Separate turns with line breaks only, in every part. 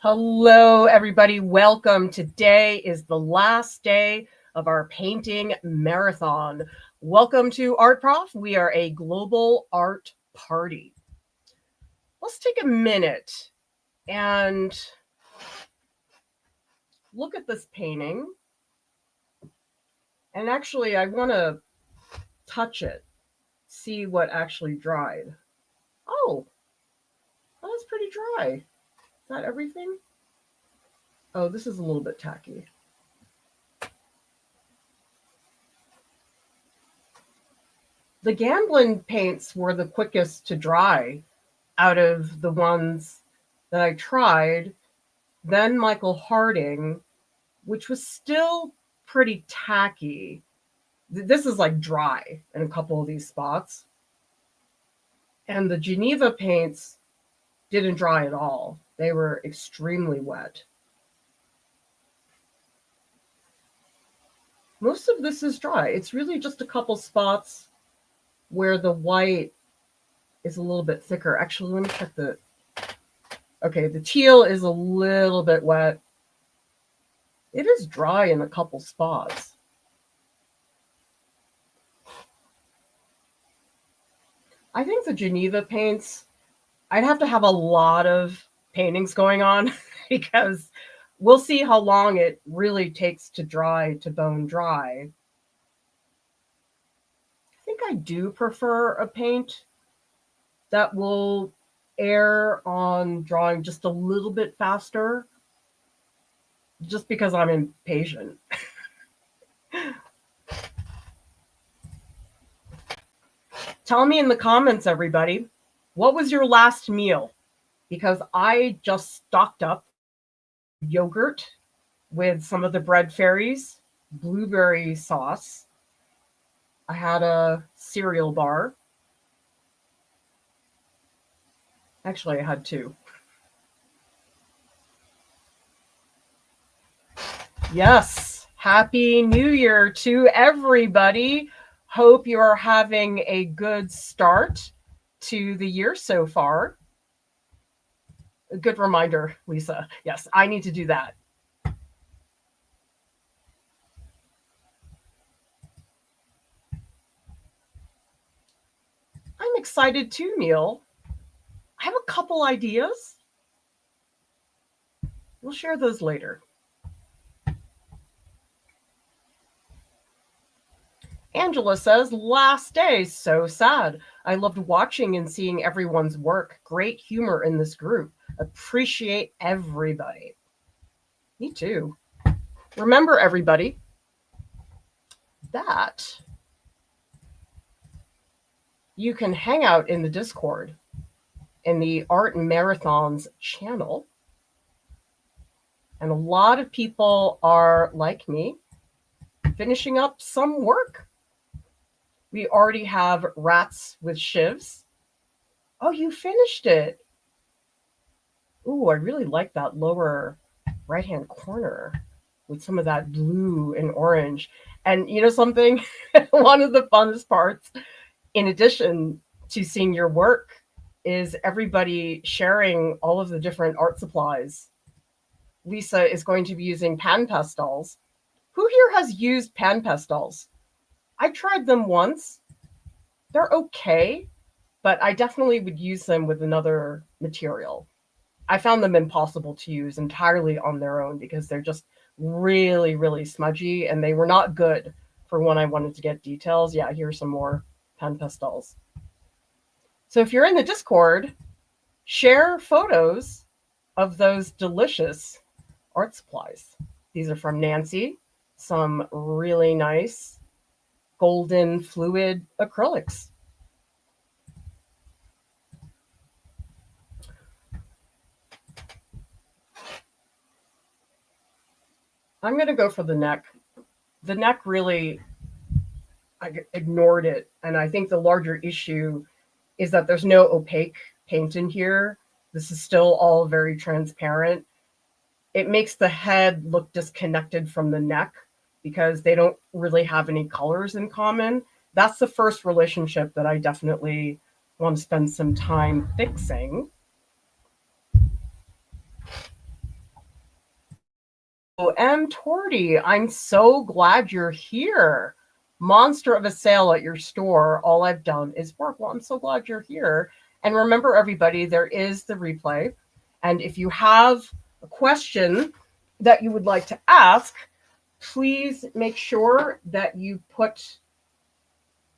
Hello, everybody. Welcome. Today is the last day of our painting marathon. Welcome to Art Prof. We are a global art party. Let's take a minute and look at this painting. And actually, I want to touch it, see what actually dried. Oh, that's pretty dry. Is that everything? Oh, this is a little bit tacky. The Gamblin paints were the quickest to dry out of the ones that I tried. Then Michael Harding, which was still pretty tacky. This is like dry in a couple of these spots. And the Geneva paints didn't dry at all. They were extremely wet. Most of this is dry. It's really just a couple spots where the white is a little bit thicker. Actually, let me check the... Okay, the teal is a little bit wet. It is dry in a couple spots. I think the Geneva paints, I'd have to have a lot of paintings going on because we'll see how long it really takes to dry to bone dry. I think I do prefer a paint that will err on drying just a little bit faster, just because I'm impatient. Tell me in the comments, everybody, what was your last meal? Because I just stocked up yogurt with some of the bread fairies, blueberry sauce. I had a cereal bar. Actually, I had two. Yes, Happy New Year to everybody. Hope you are having a good start to the year so far. A good reminder, Lisa. Yes, I need to do that. I'm excited too, Neil. I have a couple ideas. We'll share those later. Angela says, last day, so sad. I loved watching and seeing everyone's work. Great humor in this group. Appreciate everybody. Me too. Remember, everybody, that you can hang out in the Discord in the Art Marathons channel. And a lot of people are, like me, finishing up some work. We already have Rats with Shivs. Oh, you finished it. Ooh, I really like that lower right-hand corner with some of that blue and orange. And you know something? One of the funnest parts, in addition to seeing your work, is everybody sharing all of the different art supplies. Lisa is going to be using pan pastels. Who here has used pan pastels? I tried them once. They're okay, but I definitely would use them with another material. I found them impossible to use entirely on their own because they're just really, really smudgy, and they were not good for when I wanted to get details. Yeah, here's some more pan pastels. So if you're in the Discord, share photos of those delicious art supplies. These are from Nancy, some really nice golden fluid acrylics. I'm going to go for the neck. The neck really, I ignored it. And I think the larger issue is that there's no opaque paint in here. This is still all very transparent. It makes the head look disconnected from the neck because they don't really have any colors in common. That's the first relationship that I definitely want to spend some time fixing. M. Torty, I'm so glad you're here. Monster of a sale at your store. All I've done is work. Well, I'm so glad you're here. And remember, everybody, there is the replay. And if you have a question that you would like to ask, please make sure that you put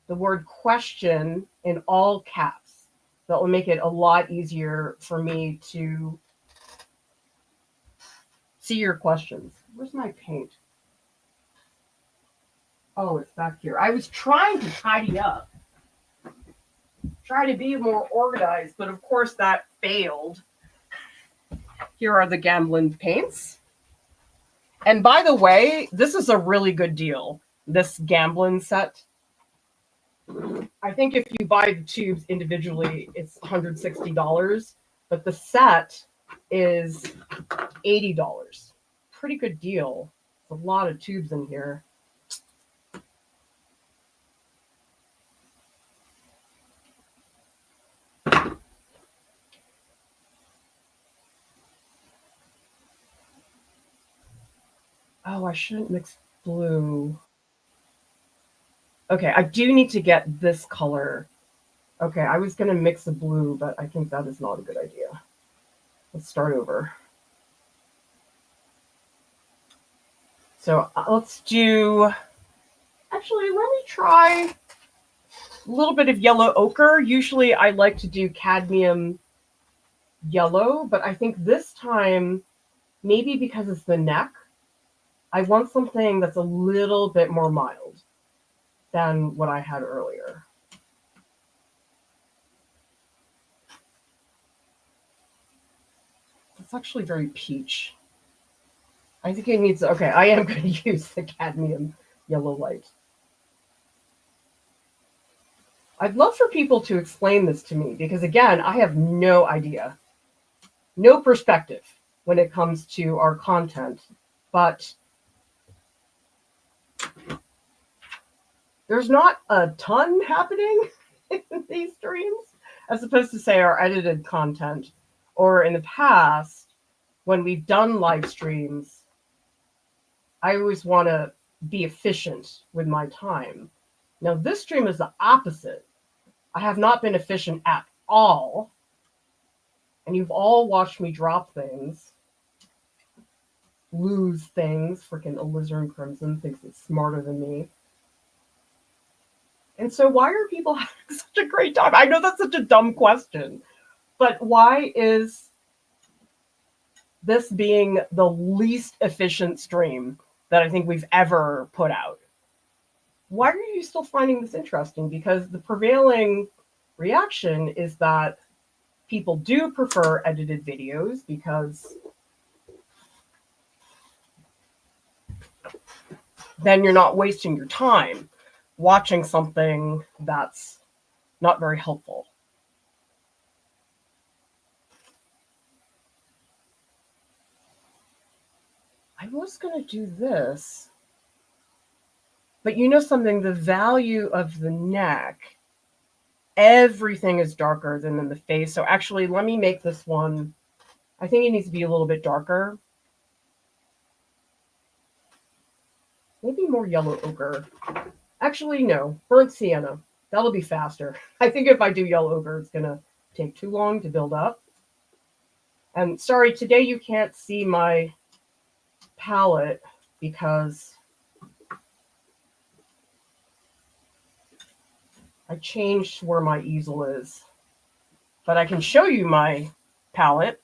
the word question in all caps. That will make it a lot easier for me to see your questions. Where's my paint? Oh, it's back here. I was trying to tidy up, try to be more organized, but of course that failed. Here are the Gamblin paints. And by the way, this is a really good deal, this Gamblin set. I think if you buy the tubes individually, it's $160, but the set is $80. Pretty good deal. A lot of tubes in here. Oh, I shouldn't mix blue. Okay, I do need to get this color. Okay, I was going to mix the blue, but I think that is not a good idea. Let's start over. So let's do, actually, let me try a little bit of yellow ochre. Usually I like to do cadmium yellow, but I think this time, maybe because it's the neck, I want something that's a little bit more mild than what I had earlier. It's actually very peach. I think it needs, okay, I am going to use the cadmium yellow light. I'd love for people to explain this to me because, again, I have no idea, no perspective when it comes to our content, but there's not a ton happening in these streams, as opposed to, say, our edited content, or in the past, when we've done live streams, I always want to be efficient with my time. Now, this stream is the opposite. I have not been efficient at all, and you've all watched me drop things, lose things. Freaking Alizarin Crimson thinks it's smarter than me. And so why are people having such a great time? I know that's such a dumb question, but why is this being the least efficient stream that I think we've ever put out? Why are you still finding this interesting? Because the prevailing reaction is that people do prefer edited videos because then you're not wasting your time watching something that's not very helpful. I was going to do this, but you know something, the value of the neck, everything is darker than in the face. So actually, let me make this one, I think it needs to be a little bit darker. Maybe more yellow ochre. Actually, no, burnt sienna. That'll be faster. I think if I do yellow ochre, it's going to take too long to build up. And sorry, today you can't see my palette because I changed where my easel is. But I can show you my palette.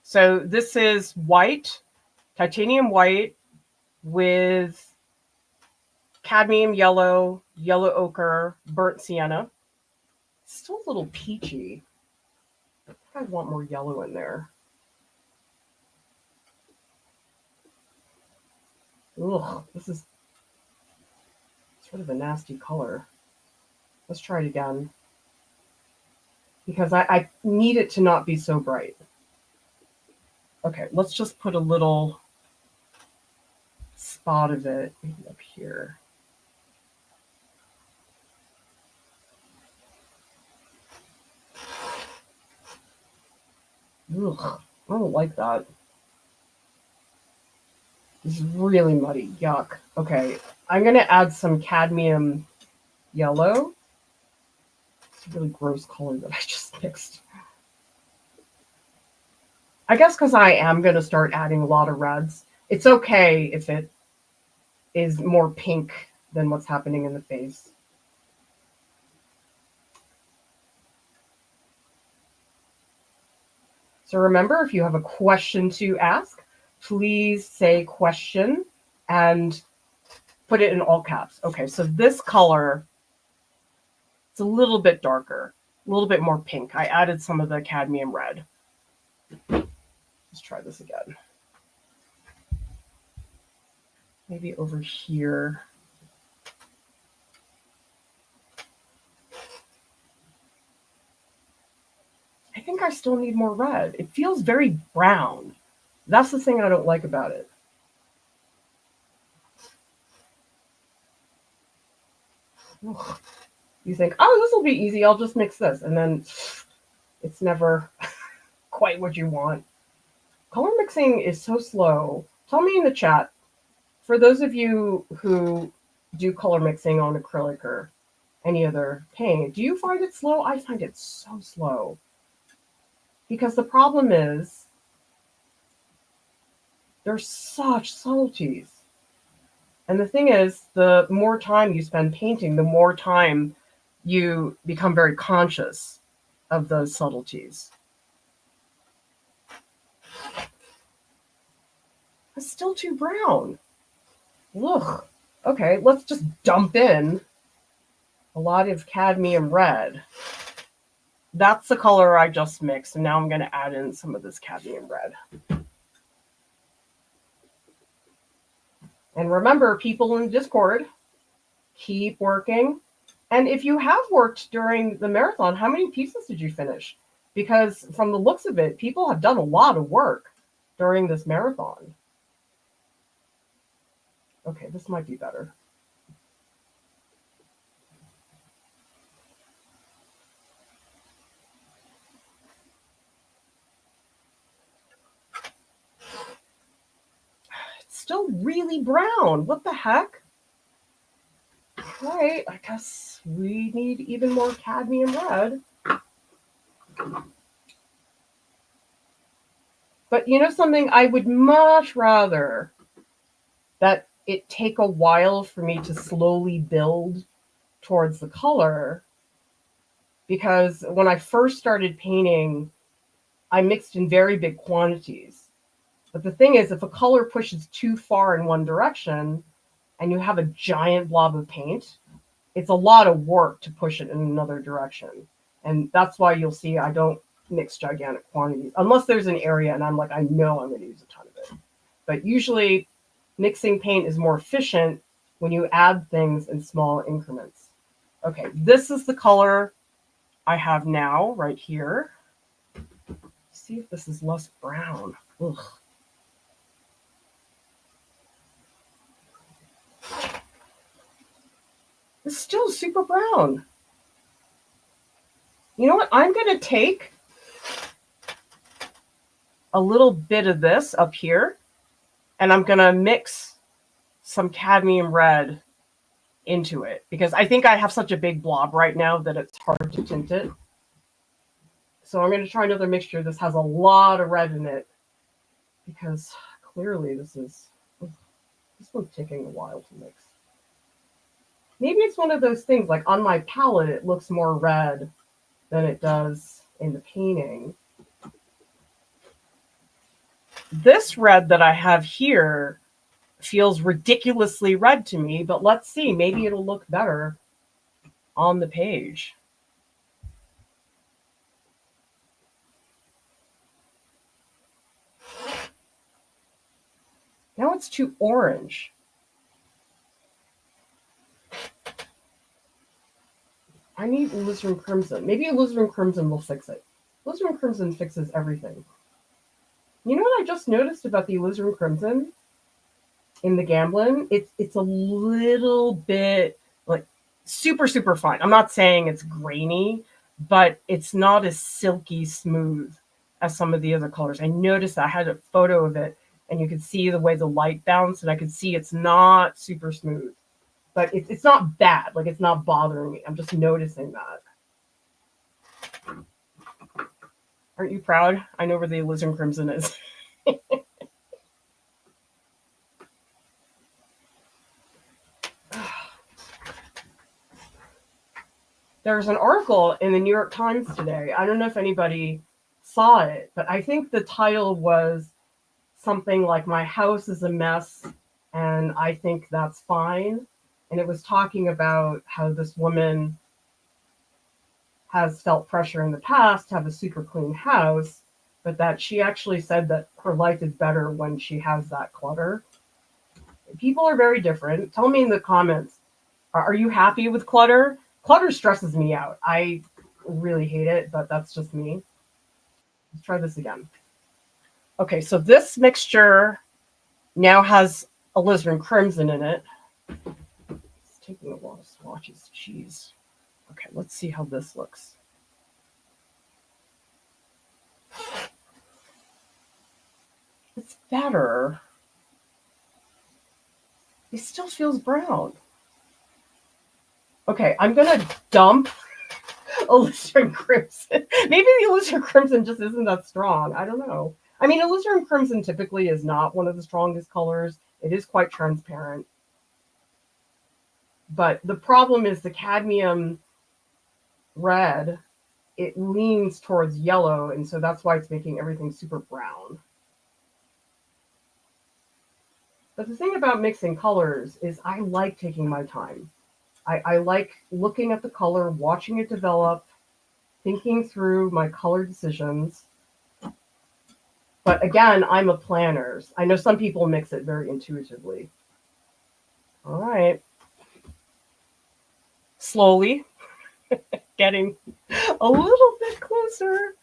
So this is white, titanium white with cadmium yellow, yellow ochre, burnt sienna. Still a little peachy. I think I want more yellow in there. Ugh, this is sort of a nasty color. Let's try it again. Because I need it to not be so bright. Okay, let's just put a little spot of it maybe up here. Ugh, I don't like that. This is really muddy. Yuck. Okay, I'm going to add some cadmium yellow. It's a really gross color that I just mixed. I guess because I am going to start adding a lot of reds. It's okay if it is more pink than what's happening in the face. So remember, if you have a question to ask, please say question and put it in all caps. Okay, so this color, it's a little bit darker, a little bit more pink. I added some of the cadmium red. Let's try this again. Maybe over here. I think I still need more red. It feels very brown. That's the thing I don't like about it. Ugh. You think, oh, this will be easy. I'll just mix this. And then it's never quite what you want. Color mixing is so slow. Tell me in the chat, for those of you who do color mixing on acrylic or any other paint, do you find it slow? I find it so slow. Because the problem is there's such subtleties. And the thing is, the more time you spend painting, the more time you become very conscious of those subtleties. It's still too brown. Ugh. Okay, let's just dump in a lot of cadmium red. That's the color I just mixed, and now I'm going to add in some of this cadmium red. And remember, people in Discord, keep working. And if you have worked during the marathon, how many pieces did you finish? Because from the looks of it, people have done a lot of work during this marathon. Okay, this might be better. It's still really brown. What the heck? All right, I guess we need even more cadmium red. But you know something? I would much rather that it take a while for me to slowly build towards the color, because when I first started painting, I mixed in very big quantities. But the thing is, if a color pushes too far in one direction and you have a giant blob of paint, it's a lot of work to push it in another direction. And that's why you'll see I don't mix gigantic quantities, unless there's an area and I'm like, I know I'm going to use a ton of it. But usually mixing paint is more efficient when you add things in small increments. Okay, this is the color I have now right here. See if this is less brown. Ugh. It's still super brown. You know what? I'm going to take a little bit of this up here, and I'm going to mix some cadmium red into it, because I think I have such a big blob right now that it's hard to tint it. So I'm going to try another mixture. This has a lot of red in it, because clearly this one's taking a while to mix. Maybe it's one of those things, like on my palette, it looks more red than it does in the painting. This red that I have here feels ridiculously red to me, but let's see, maybe it'll look better on the page. Now it's too orange. I need alizarin crimson. Maybe alizarin crimson will fix it. Alizarin crimson fixes everything. You know what I just noticed about the alizarin crimson in the Gamblin? It's a little bit like super, super fine. I'm not saying it's grainy, but it's not as silky smooth as some of the other colors. I noticed I had a photo of it, and you could see the way the light bounced, and I could see it's not super smooth, but it's not bad. Like, it's not bothering me. I'm just noticing that. Aren't you proud? I know where the alizarin crimson is. There's an article in the New York Times today. I don't know if anybody saw it, but I think the title was something like "My house is a mess, and I think that's fine." And it was talking about how this woman has felt pressure in the past to have a super clean house, but that she actually said that her life is better when she has that clutter. People are very different. Tell me in the comments, are you happy with clutter? Clutter stresses me out. I really hate it, but that's just me. Let's try this again. Okay, so this mixture now has alizarin crimson in it. It's taking a lot of swatches. Jeez. Okay, let's see how this looks. It's better. It still feels brown. Okay, I'm gonna dump alizarin crimson. Maybe the alizarin crimson just isn't that strong. I don't know. I mean, alizarin crimson typically is not one of the strongest colors. It is quite transparent. But the problem is the cadmium red, it leans towards yellow, and so that's why it's making everything super brown. But the thing about mixing colors is I like taking my time. I like looking at the color, watching it develop, thinking through my color decisions. But again, I'm a planner. I know some people mix it very intuitively. All right. Slowly getting a little bit closer.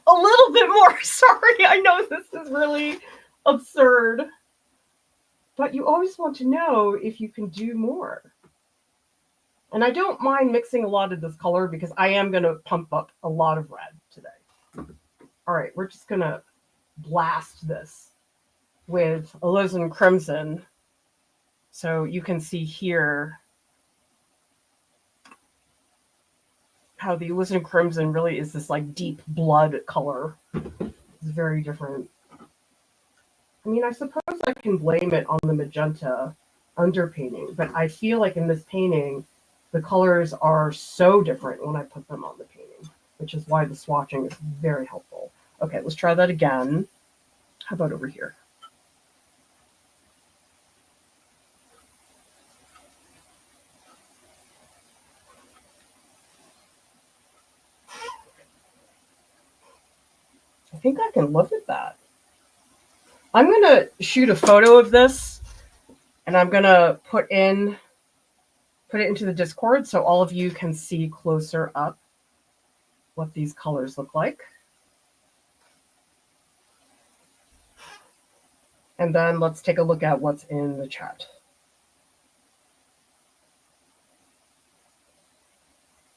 A little bit more. Sorry, I know this is really absurd. But you always want to know if you can do more. And I don't mind mixing a lot of this color because I am going to pump up a lot of red today. All right, we're just going to blast this with alizarin crimson. So you can see here how the alizarin crimson really is this like deep blood color. It's very different. I mean, I suppose I can blame it on the magenta underpainting, but I feel like in this painting, the colors are so different when I put them on the painting, which is why the swatching is very helpful. Okay, let's try that again. How about over here? I think I can live with that. I'm going to shoot a photo of this, and I'm going to put it into the Discord so all of you can see closer up what these colors look like. And then let's take a look at what's in the chat.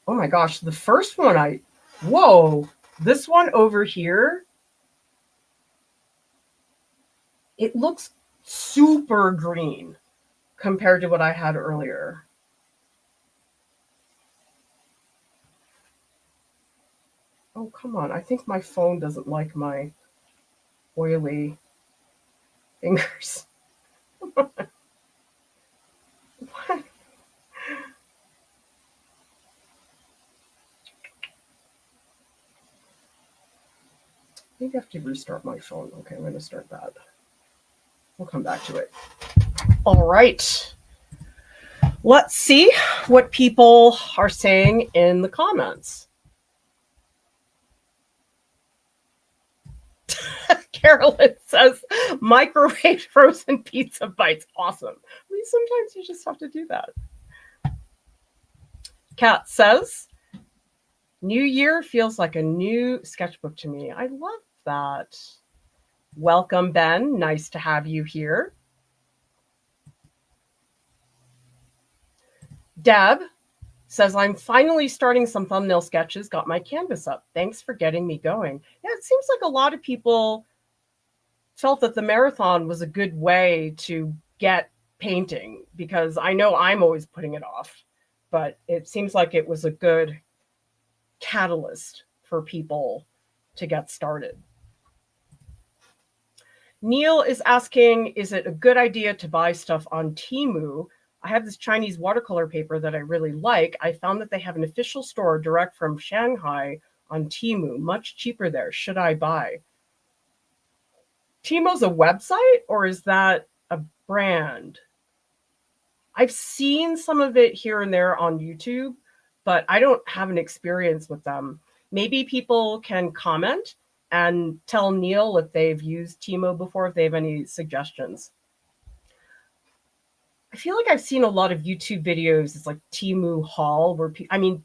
Oh my gosh, the first one whoa, this one over here, it looks super green compared to what I had earlier. Oh, come on. I think my phone doesn't like my oily fingers. What? Maybe I have to restart my phone. Okay, I'm going to start that. We'll come back to it. All right. Let's see what people are saying in the comments. Carolyn says, microwave frozen pizza bites. Awesome. I mean, sometimes you just have to do that. Kat says, New Year feels like a new sketchbook to me. I love that. Welcome, Ben. Nice to have you here. Deb says, I'm finally starting some thumbnail sketches, got my canvas up. Thanks for getting me going. Yeah, it seems like a lot of people felt that the marathon was a good way to get painting, because I know I'm always putting it off, but it seems like it was a good catalyst for people to get started. Neil is asking, is it a good idea to buy stuff on Temu? I have this Chinese watercolor paper that I really like. I found that they have an official store direct from Shanghai on Temu, much cheaper there. Should I buy? Temu's a website, or is that a brand? I've seen some of it here and there on YouTube, but I don't have an experience with them. Maybe people can comment and tell Neil if they've used Temu before, if they have any suggestions. I feel like I've seen a lot of YouTube videos. It's like Temu haul, where I mean,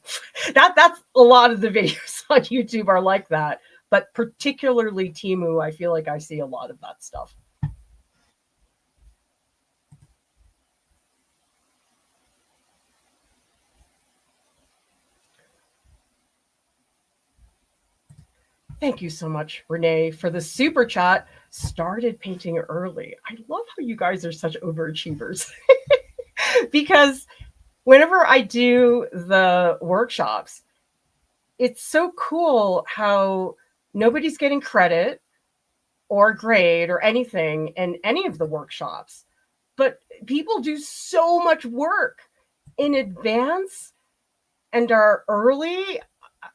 that's a lot of the videos on YouTube are like that. But particularly Temu, I feel like I see a lot of that stuff. Thank you so much, Renee, for the super chat. Started painting early. I love how you guys are such overachievers. Because whenever I do the workshops, it's so cool how nobody's getting credit or grade or anything in any of the workshops, but people do so much work in advance and are early.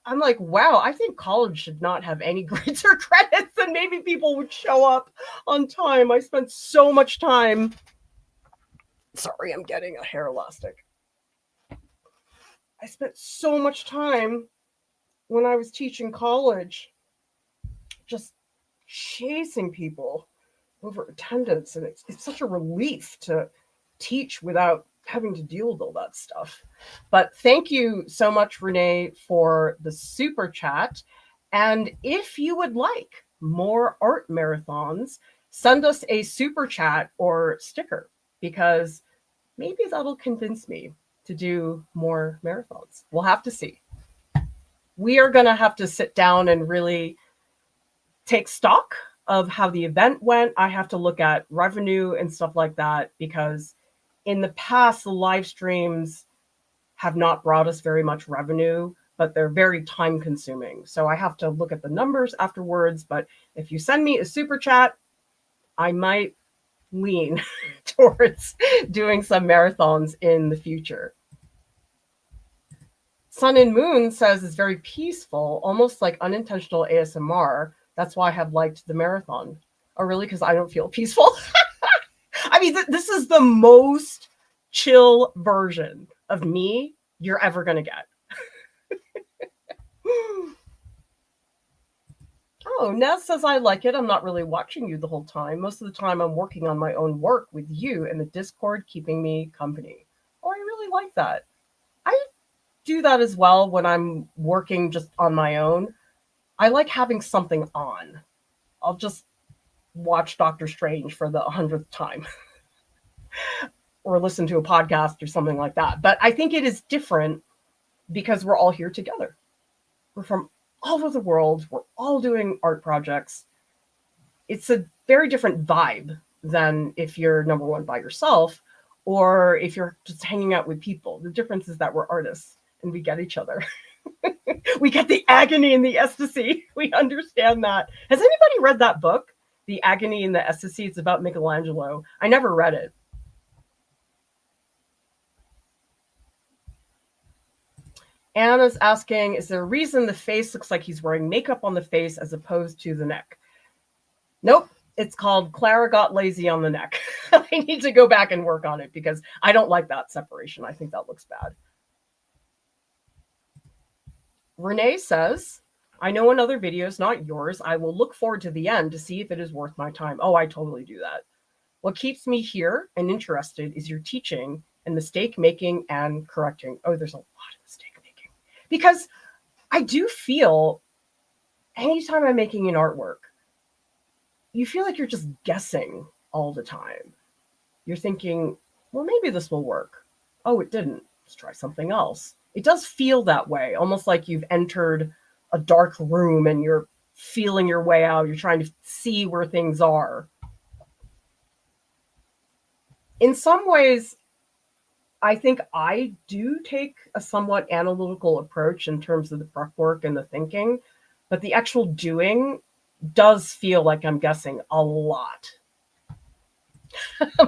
I'm like, wow, I think college should not have any grades or credits, and maybe people would show up on time. I spent so much time. Sorry, I'm getting a hair elastic. I spent so much time when I was teaching college just chasing people over attendance, and it's such a relief to teach without having to deal with all that stuff. But thank you so much, Renee, for the super chat. And if you would like more art marathons, send us a super chat or sticker, because maybe that'll convince me to do more marathons. We'll have to see. We are going to have to sit down and really take stock of how the event went. I have to look at revenue and stuff like that, because in the past, the live streams have not brought us very much revenue, but they're very time consuming. So I have to look at the numbers afterwards. But if you send me a super chat, I might lean towards doing some marathons in the future. Sun and Moon says it's very peaceful, almost like unintentional ASMR. That's why I have liked the marathon. Oh, really? Because I don't feel peaceful? I mean, this is the most chill version of me you're ever going to get. Oh, Ness says, I like it. I'm not really watching you the whole time. Most of the time, I'm working on my own work with you and the Discord keeping me company. Oh, I really like that. I do that as well when I'm working just on my own. I like having something on. I'll just watch Doctor Strange for the 100th time or listen to a podcast or something like that. But I think it is different because we're all here together. We're from all over the world. We're all doing art projects. It's a very different vibe than if you're number one by yourself or if you're just hanging out with people. The difference is that we're artists and we get each other. We get the agony and the ecstasy. We understand that. Has anybody read that book, The Agony and the Ecstasy? It's about Michelangelo. I never read it. Anna's asking, is there a reason the face looks like he's wearing makeup on the face as opposed to the neck? Nope. It's called Clara got lazy on the neck. I need to go back and work on it because I don't like that separation. I think that looks bad. Renee says, I know in other videos, not yours, I will look forward to the end to see if it is worth my time. Oh, I totally do that. What keeps me here and interested is your teaching and mistake making and correcting. Oh, there's a lot of mistake making. Because I do feel anytime I'm making an artwork, you feel like you're just guessing all the time. You're thinking, well, maybe this will work. Oh, it didn't. Let's try something else. It does feel that way, almost like you've entered a dark room and you're feeling your way out. You're trying to see where things are. In some ways, I think I do take a somewhat analytical approach in terms of the prep work and the thinking, but the actual doing does feel like I'm guessing a lot.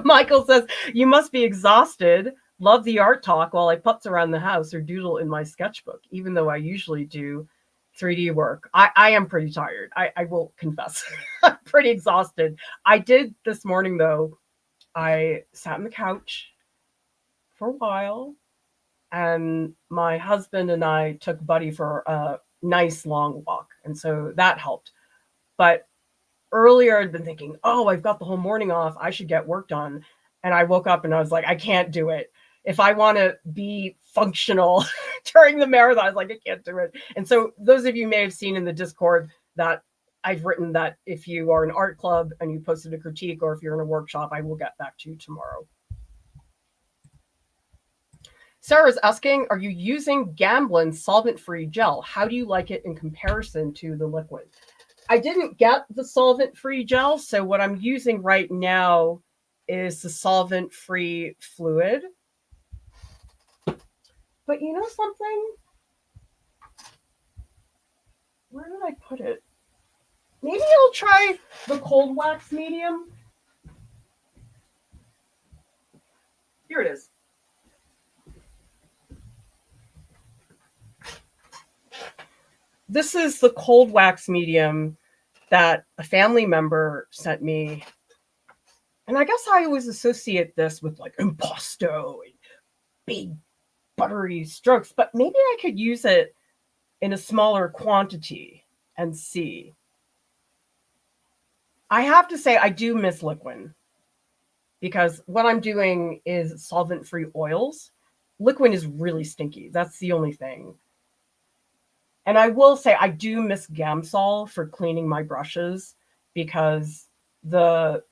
Michael says, you must be exhausted. Love the art talk while I putz around the house or doodle in my sketchbook, even though I usually do 3D work. I am pretty tired. I will confess. I'm pretty exhausted. I did this morning, though. I sat on the couch for a while, and my husband and I took Buddy for a nice long walk. And so that helped. But earlier I'd been thinking, oh, I've got the whole morning off. I should get work done. And I woke up and I was like, I can't do it. If I want to be functional during the marathon, I was like, I can't do it. And so those of you may have seen in the Discord that I've written that if you are an art club and you posted a critique, or if you're in a workshop, I will get back to you tomorrow. Sarah's asking, are you using Gamblin solvent-free gel? How do you like it in comparison to the liquid? I didn't get the solvent-free gel, so what I'm using right now is the solvent-free fluid. But you know something? Where did I put it? Maybe I'll try the cold wax medium. Here it is. This is the cold wax medium that a family member sent me. And I guess I always associate this with like impasto and big buttery strokes, but maybe I could use it in a smaller quantity and see. I have to say I do miss liquid, because what I'm doing is solvent-free oils. Liquid is really stinky. That's the only thing. And I will say I do miss Gamsol for cleaning my brushes, because the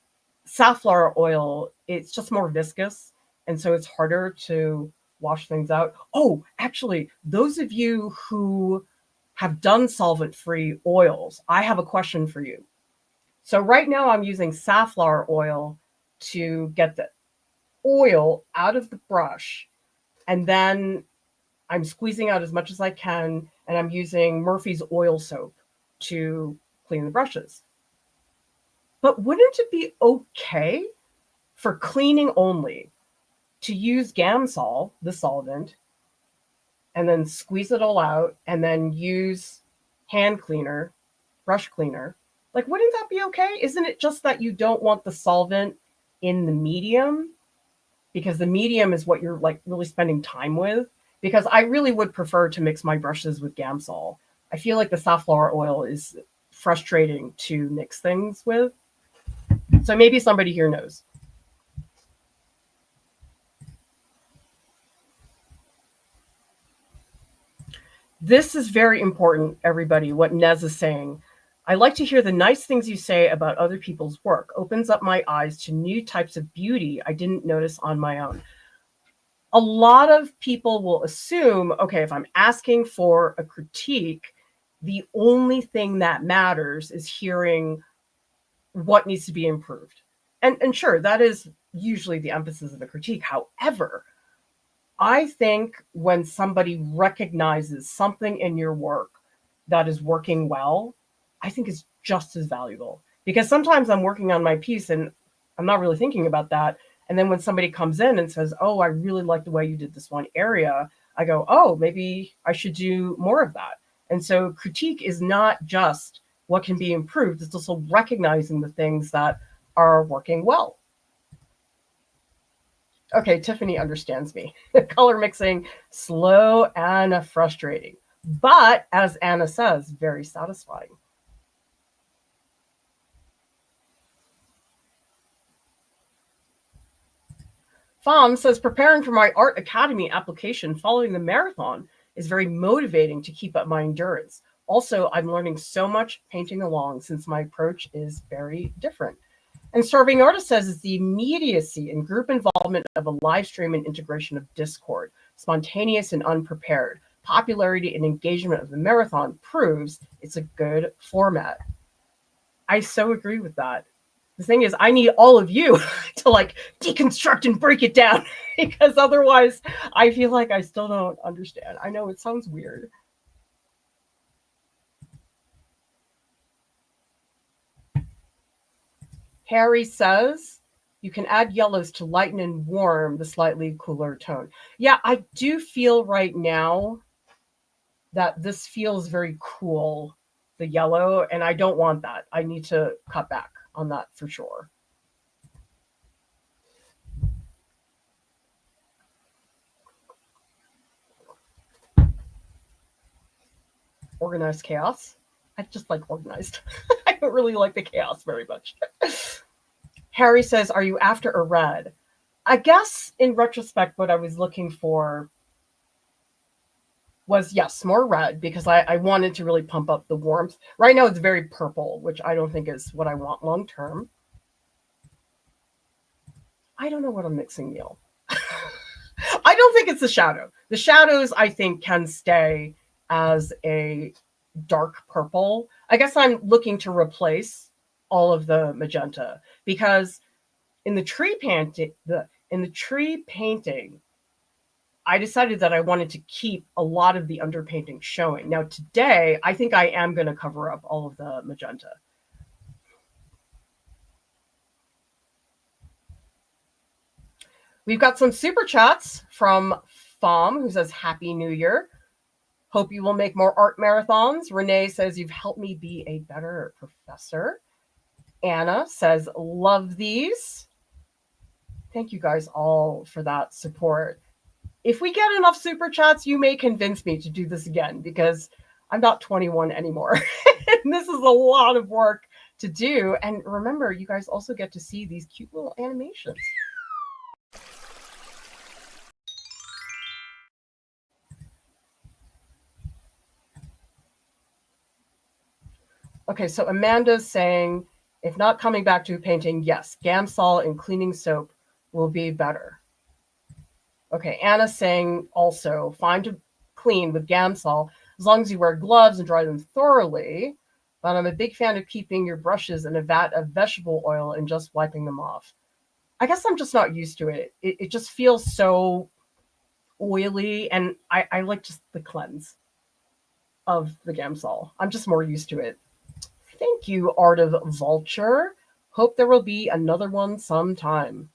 safflower oil, it's just more viscous, and so it's harder to wash things out. Oh, actually, those of you who have done solvent-free oils, I have a question for you. So right now I'm using safflower oil to get the oil out of the brush, and then I'm squeezing out as much as I can, and I'm using Murphy's oil soap to clean the brushes. But wouldn't it be okay for cleaning only to use Gamsol, the solvent, and then squeeze it all out, and then use hand cleaner, brush cleaner? Like, wouldn't that be okay? Isn't it just that you don't want the solvent in the medium? Because the medium is what you're like really spending time with. Because I really would prefer to mix my brushes with Gamsol. I feel like the safflower oil is frustrating to mix things with. So maybe somebody here knows. This is very important, everybody, what Nez is saying. I like to hear the nice things you say about other people's work. Opens up my eyes to new types of beauty I didn't notice on my own. A lot of people will assume, okay, if I'm asking for a critique, the only thing that matters is hearing what needs to be improved. And sure, that is usually the emphasis of a critique. However, I think when somebody recognizes something in your work that is working well, I think it's just as valuable. Because sometimes I'm working on my piece and I'm not really thinking about that. And then when somebody comes in and says, oh, I really like the way you did this one area, I go, oh, maybe I should do more of that. And so critique is not just what can be improved. It's also recognizing the things that are working well. Okay, Tiffany understands me. Color mixing, slow and frustrating. But as Anna says, very satisfying. Fom says, preparing for my Art Academy application following the marathon is very motivating to keep up my endurance. Also, I'm learning so much painting along since my approach is very different. And Starving Artist says, it's the immediacy and group involvement of a live stream and integration of Discord. spontaneous and unprepared. Popularity and engagement of the marathon proves it's a good format. I so agree with that. The thing is, I need all of you to like deconstruct and break it down because otherwise I feel like I still don't understand. I know it sounds weird. Harry says you can add yellows to lighten and warm the slightly cooler tone. Yeah, I do feel right now that this feels very cool, the yellow, and I don't want that. I need to cut back on that for sure. Organized chaos. I just like organized. I don't really like the chaos very much. Harry says, are you after a red? I guess in retrospect, what I was looking for was, yes, more red because I wanted to really pump up the warmth. Right now it's very purple, which I don't think is what I want long term. I don't know what I'm mixing, Neil. I don't think it's the shadow. The shadows, I think, can stay as a dark purple. I guess I'm looking to replace all of the magenta because in the tree painting, I decided that I wanted to keep a lot of the underpainting showing. Now today, I think I am going to cover up all of the magenta. We've got some super chats from Fom, who says, Happy New Year. Hope you will make more art marathons. Renee says, you've helped me be a better professor. Anna says, love these. Thank you guys all for that support. If we get enough super chats, you may convince me to do this again because I'm not 21 anymore. And this is a lot of work to do. And remember, you guys also get to see these cute little animations. Okay, so Amanda's saying, if not coming back to painting, yes, Gamsol and cleaning soap will be better. Okay, Anna's saying also, fine to clean with Gamsol as long as you wear gloves and dry them thoroughly. But I'm a big fan of keeping your brushes in a vat of vegetable oil and just wiping them off. I guess I'm just not used to it. It just feels so oily, and I like just the cleanse of the Gamsol. I'm just more used to it. Thank you, Art of Vulture. Hope there will be another one sometime.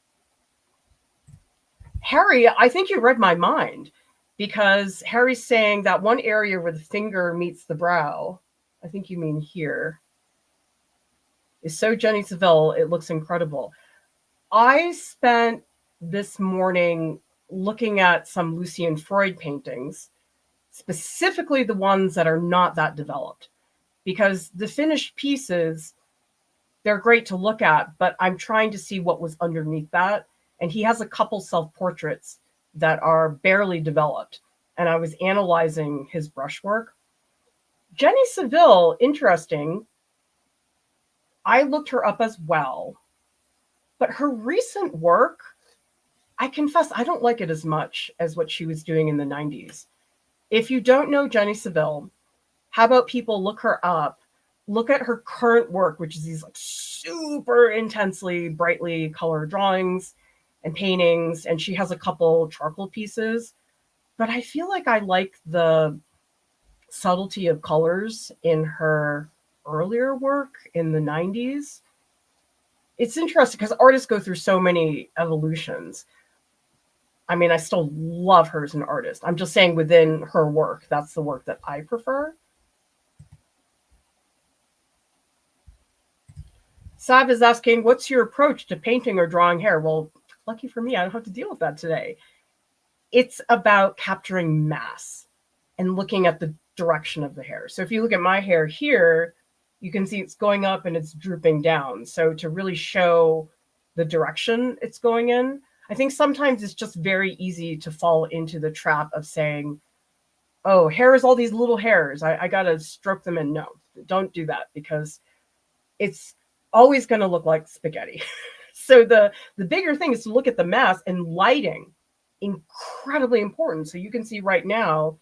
Harry, I think you read my mind because Harry's saying that one area where the finger meets the brow, I think you mean here, is so Jenny Saville, it looks incredible. I spent this morning looking at some Lucian Freud paintings, specifically the ones that are not that developed, because the finished pieces, they're great to look at, but I'm trying to see what was underneath that. And he has a couple self-portraits that are barely developed. And I was analyzing his brushwork. Jenny Saville, interesting. I looked her up as well. But her recent work, I confess, I don't like it as much as what she was doing in the 90s. If you don't know Jenny Saville, how about people look her up? Look at her current work, which is these like super intensely, brightly colored drawings and paintings. And she has a couple charcoal pieces. But I feel like I like the subtlety of colors in her earlier work in the 90s. It's interesting because artists go through so many evolutions. I mean, I still love her as an artist. I'm just saying within her work, that's the work that I prefer. Sav is asking, what's your approach to painting or drawing hair? Well, lucky for me, I don't have to deal with that today. It's about capturing mass and looking at the direction of the hair. So if you look at my hair here, you can see it's going up and it's drooping down. So to really show the direction it's going in, I think sometimes it's just very easy to fall into the trap of saying, oh, hair is all these little hairs. I got to stroke them in. No, don't do that because it's always going to look like spaghetti. So the bigger thing is to look at the mass and lighting incredibly important. So you can see right now,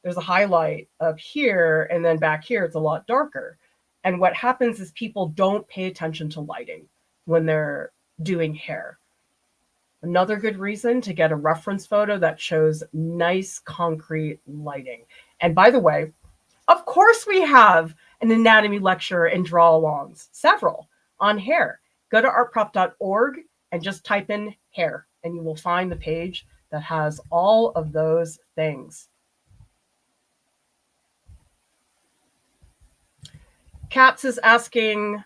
there's a highlight up here, and then back here, it's a lot darker. And what happens is people don't pay attention to lighting when they're doing hair. Another good reason to get a reference photo that shows nice concrete lighting. And by the way, of course we have an anatomy lecture and draw-alongs, several, on hair. Go to artprof.org and just type in hair, and you will find the page that has all of those things. Katz is asking,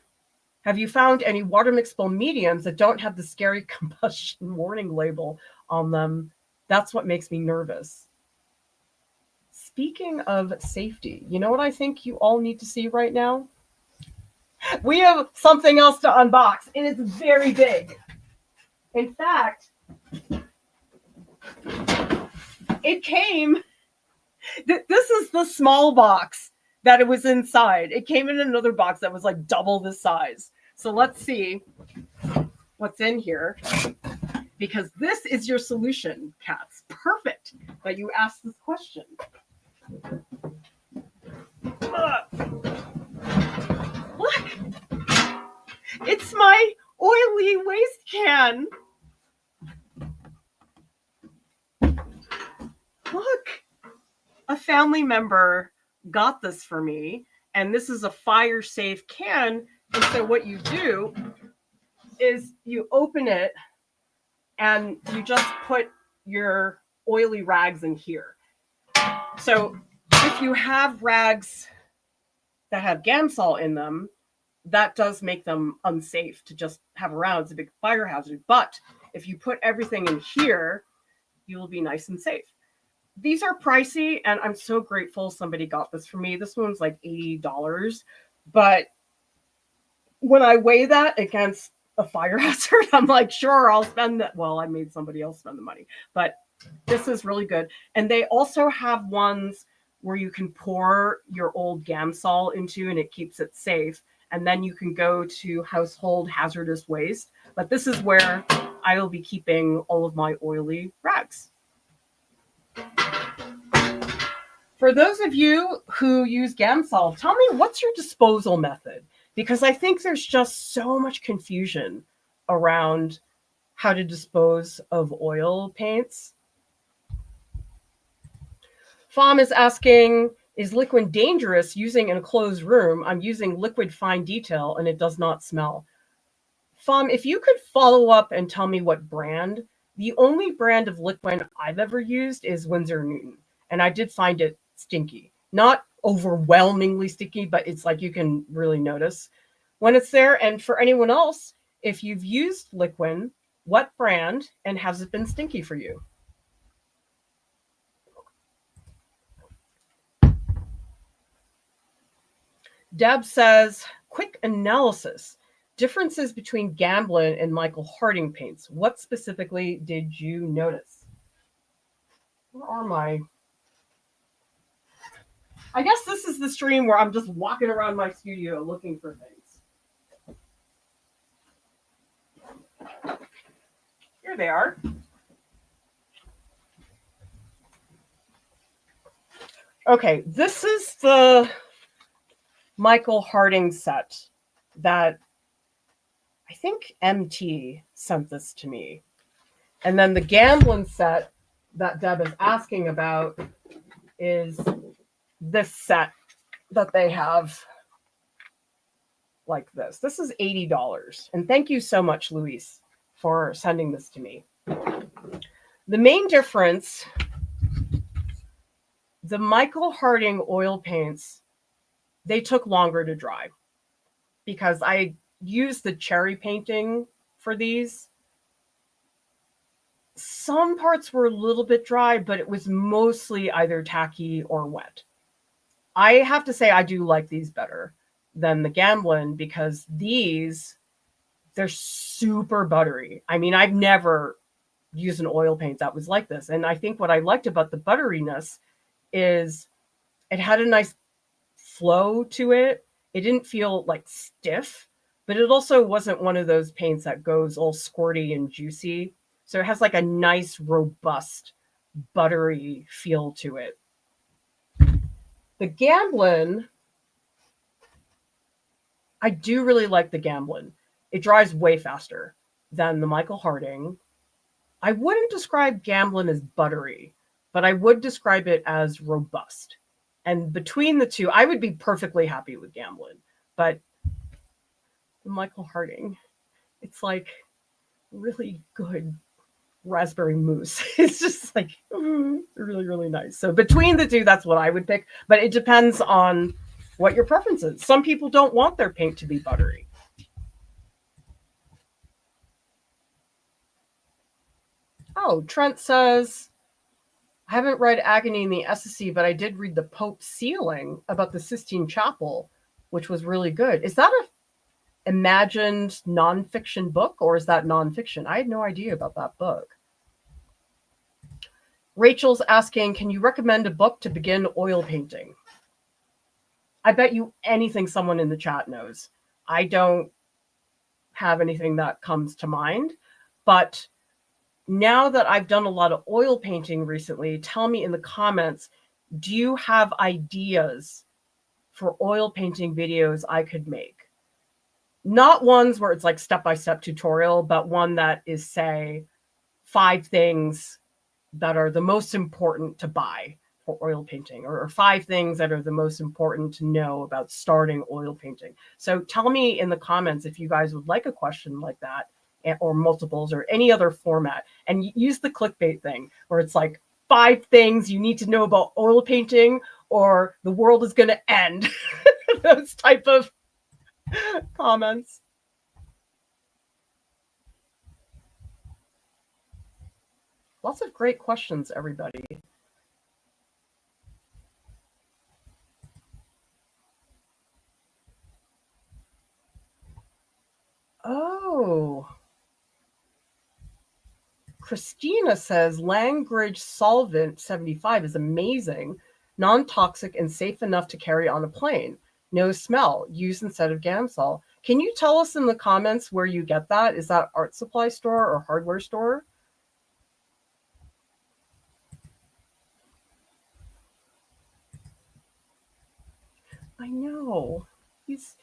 have you found any water mixable mediums that don't have the scary combustion warning label on them? That's what makes me nervous. Speaking of safety, you know what I think you all need to see right now? We have something else to unbox, and it's very big. In fact, it came, this is the small box that it was inside. It came in another box that was like double the size. So let's see what's in here, because this is your solution, Katz. Perfect that you asked this question. Look, it's my oily waste can. Look, a family member got this for me, and this is a fire safe can. And so what you do is you open it and you just put your oily rags in here. So if you have rags that have Gamsol in them, that does make them unsafe to just have around. It's a big fire hazard. But if you put everything in here, you will be nice and safe. These are pricey, and I'm so grateful somebody got this for me. This one's like $80. But when I weigh that against a fire hazard, I'm like, sure, I'll spend that. Well, I made somebody else spend the money. But this is really good. And they also have ones where you can pour your old Gamsol into, and it keeps it safe. And then you can go to household hazardous waste. But this is where I will be keeping all of my oily rags. For those of you who use Gamsol, tell me, what's your disposal method? Because I think there's just so much confusion around how to dispose of oil paints. Fom is asking, is liquid dangerous using in a closed room? I'm using liquid fine detail and it does not smell. Fom, if you could follow up and tell me what brand. The only brand of liquid I've ever used is Winsor & Newton, and I did find it stinky. Not overwhelmingly sticky, but it's like you can really notice when it's there. And for anyone else, if you've used liquid, what brand, and has it been stinky for you? Deb says, quick analysis. Differences between Gamblin and Michael Harding paints. What specifically did you notice? Where are my... I guess this is the stream where I'm just walking around my studio looking for things. Here they are. Okay, this is the Michael Harding set that I think MT sent this to me. And then the Gamblin set that Deb is asking about is this set that they have like this. This is $80. And thank you so much, Luis, for sending this to me. The main difference, the Michael Harding oil paints, they took longer to dry because I used the cherry painting for these. Some parts were a little bit dry, but it was mostly either tacky or wet. I have to say I do like these better than the Gamblin because these, they're super buttery. I mean, I've never used an oil paint that was like this. And I think what I liked about the butteriness is it had a nice flow to it. It didn't feel like stiff, but it also wasn't one of those paints that goes all squirty and juicy. So it has like a nice, robust, buttery feel to it. The Gamblin, I do really like the Gamblin. It dries way faster than the Michael Harding. I wouldn't describe Gamblin as buttery, but I would describe it as robust. And between the two, I would be perfectly happy with Gamblin. But the Michael Harding, it's like really good raspberry mousse. It's just like really, really nice. So between the two, that's what I would pick. But it depends on what your preference is. Some people don't want their paint to be buttery. Oh, Trent says, I haven't read Agony in the SSC, but I did read the Pope Sealing about the Sistine Chapel, which was really good. Is that a imagined nonfiction book, or is that nonfiction? I had no idea about that book. Rachel's asking, can you recommend a book to begin oil painting? I bet you anything someone in the chat knows. I don't have anything that comes to mind, but now that I've done a lot of oil painting recently, tell me in the comments, do you have ideas for oil painting videos I could make? Not ones where it's like step-by-step tutorial, but one that is, say, 5 things that are the most important to buy for oil painting, or 5 things that are the most important to know about starting oil painting. So tell me in the comments if you guys would like a question like that, or multiples, or any other format, and use the clickbait thing where it's like 5 things you need to know about oil painting or the world is going to end. Those type of comments. Lots of great questions, everybody. Oh. Christina says Langridge Solvent 75 is amazing, non-toxic and safe enough to carry on a plane. No smell, used instead of Gamsol. Can you tell us in the comments where you get that? Is that art supply store or hardware store? I know. He's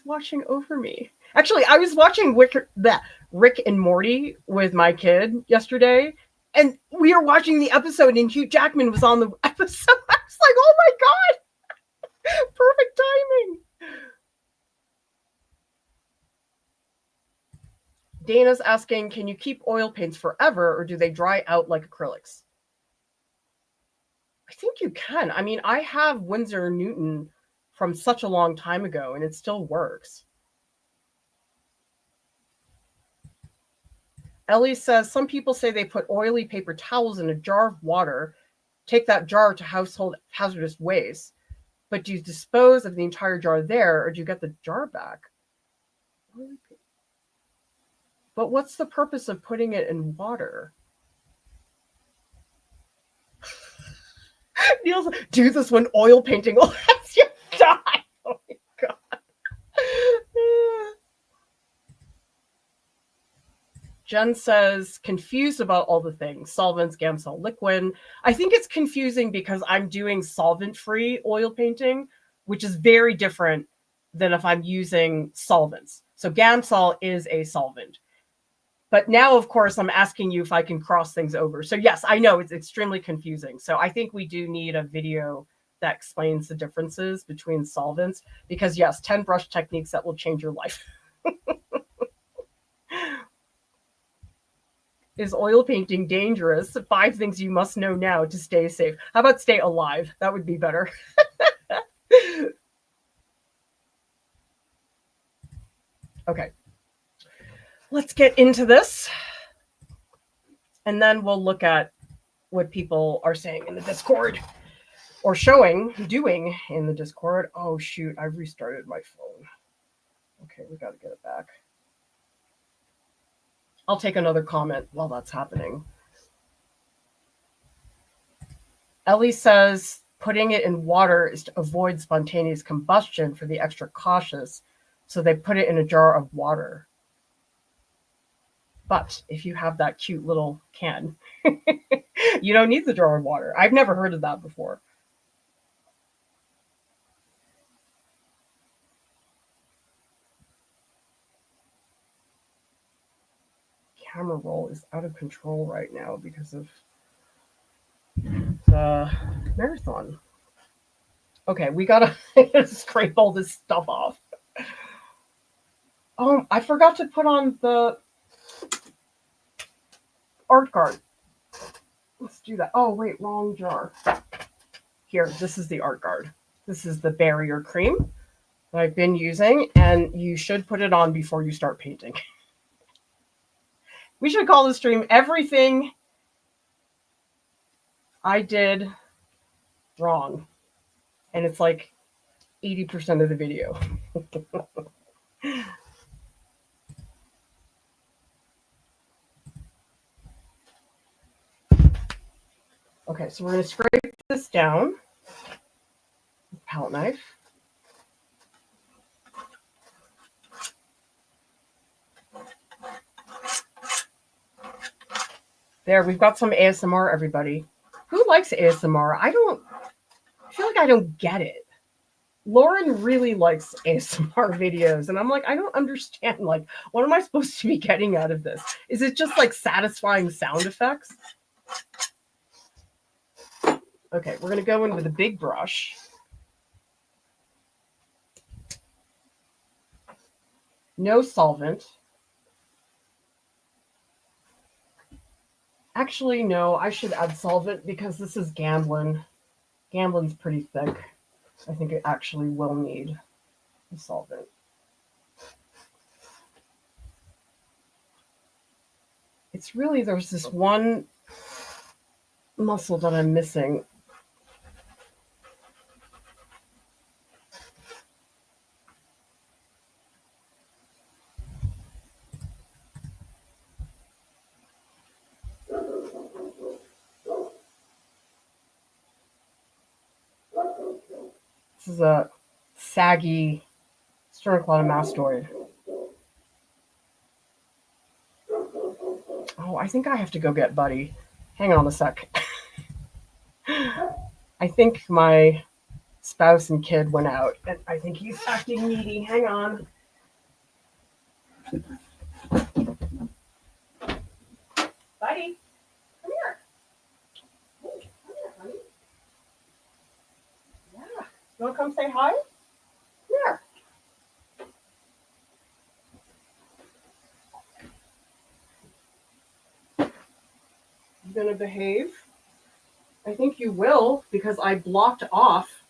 watching over me. Actually, I was watching Rick and Morty with my kid yesterday, and we were watching the episode, and Hugh Jackman was on the episode. I was like, oh my God, perfect timing. Dana's asking, can you keep oil paints forever, or do they dry out like acrylics? I think you can. I mean, I have Winsor & Newton from such a long time ago, and it still works. Ellie says, some people say they put oily paper towels in a jar of water, take that jar to household hazardous waste, but do you dispose of the entire jar there, or do you get the jar back? But what's the purpose of putting it in water? Neil's do this when oil painting will have you die. Oh my God. Jen says, confused about all the things. Solvents, Gamsol, liquid. I think it's confusing because I'm doing solvent-free oil painting, which is very different than if I'm using solvents. So Gamsol is a solvent. But now, of course, I'm asking you if I can cross things over. So yes, I know it's extremely confusing. So I think we do need a video that explains the differences between solvents, because yes, 10 brush techniques that will change your life. Is oil painting dangerous? 5 things you must know now to stay safe. How about stay alive? That would be better. Okay. Let's get into this. And then we'll look at what people are saying in the Discord, or doing in the Discord. Oh, shoot. I've restarted my phone. Okay, we got to get it back. I'll take another comment while that's happening. Ellie says putting it in water is to avoid spontaneous combustion for the extra cautious. So they put it in a jar of water. But if you have that cute little can, you don't need the jar of water. I've never heard of that before. Camera roll is out of control right now because of the marathon. Okay, we gotta scrape all this stuff off. Oh, I forgot to put on the art guard. Let's do that. Oh, wait, wrong jar. Here, this is the art guard. This is the barrier cream that I've been using, and you should put it on before you start painting. We should call this stream Everything I Did Wrong. And it's like 80% of the video. Okay, so we're going to scrape this down with a palette knife. There, we've got some ASMR, everybody. Who likes ASMR? I feel like I don't get it. Lauren really likes ASMR videos, and I'm like, I don't understand. Like, what am I supposed to be getting out of this? Is it just like satisfying sound effects? Okay, we're going to go in with a big brush. No solvent. Actually, no, I should add solvent because this is Gamblin. Gamblin's pretty thick. I think it actually will need a solvent. It's really, there's this one muscle that I'm missing. This is a saggy sternocleidomastoid. Oh, I think I have to go get Buddy. Hang on a sec. I think my spouse and kid went out, and I think he's acting needy. Hang on. Buddy, come here. Hey, come here, honey. Yeah. You want to come say hi? Here. You gonna behave? I think you will, because I blocked off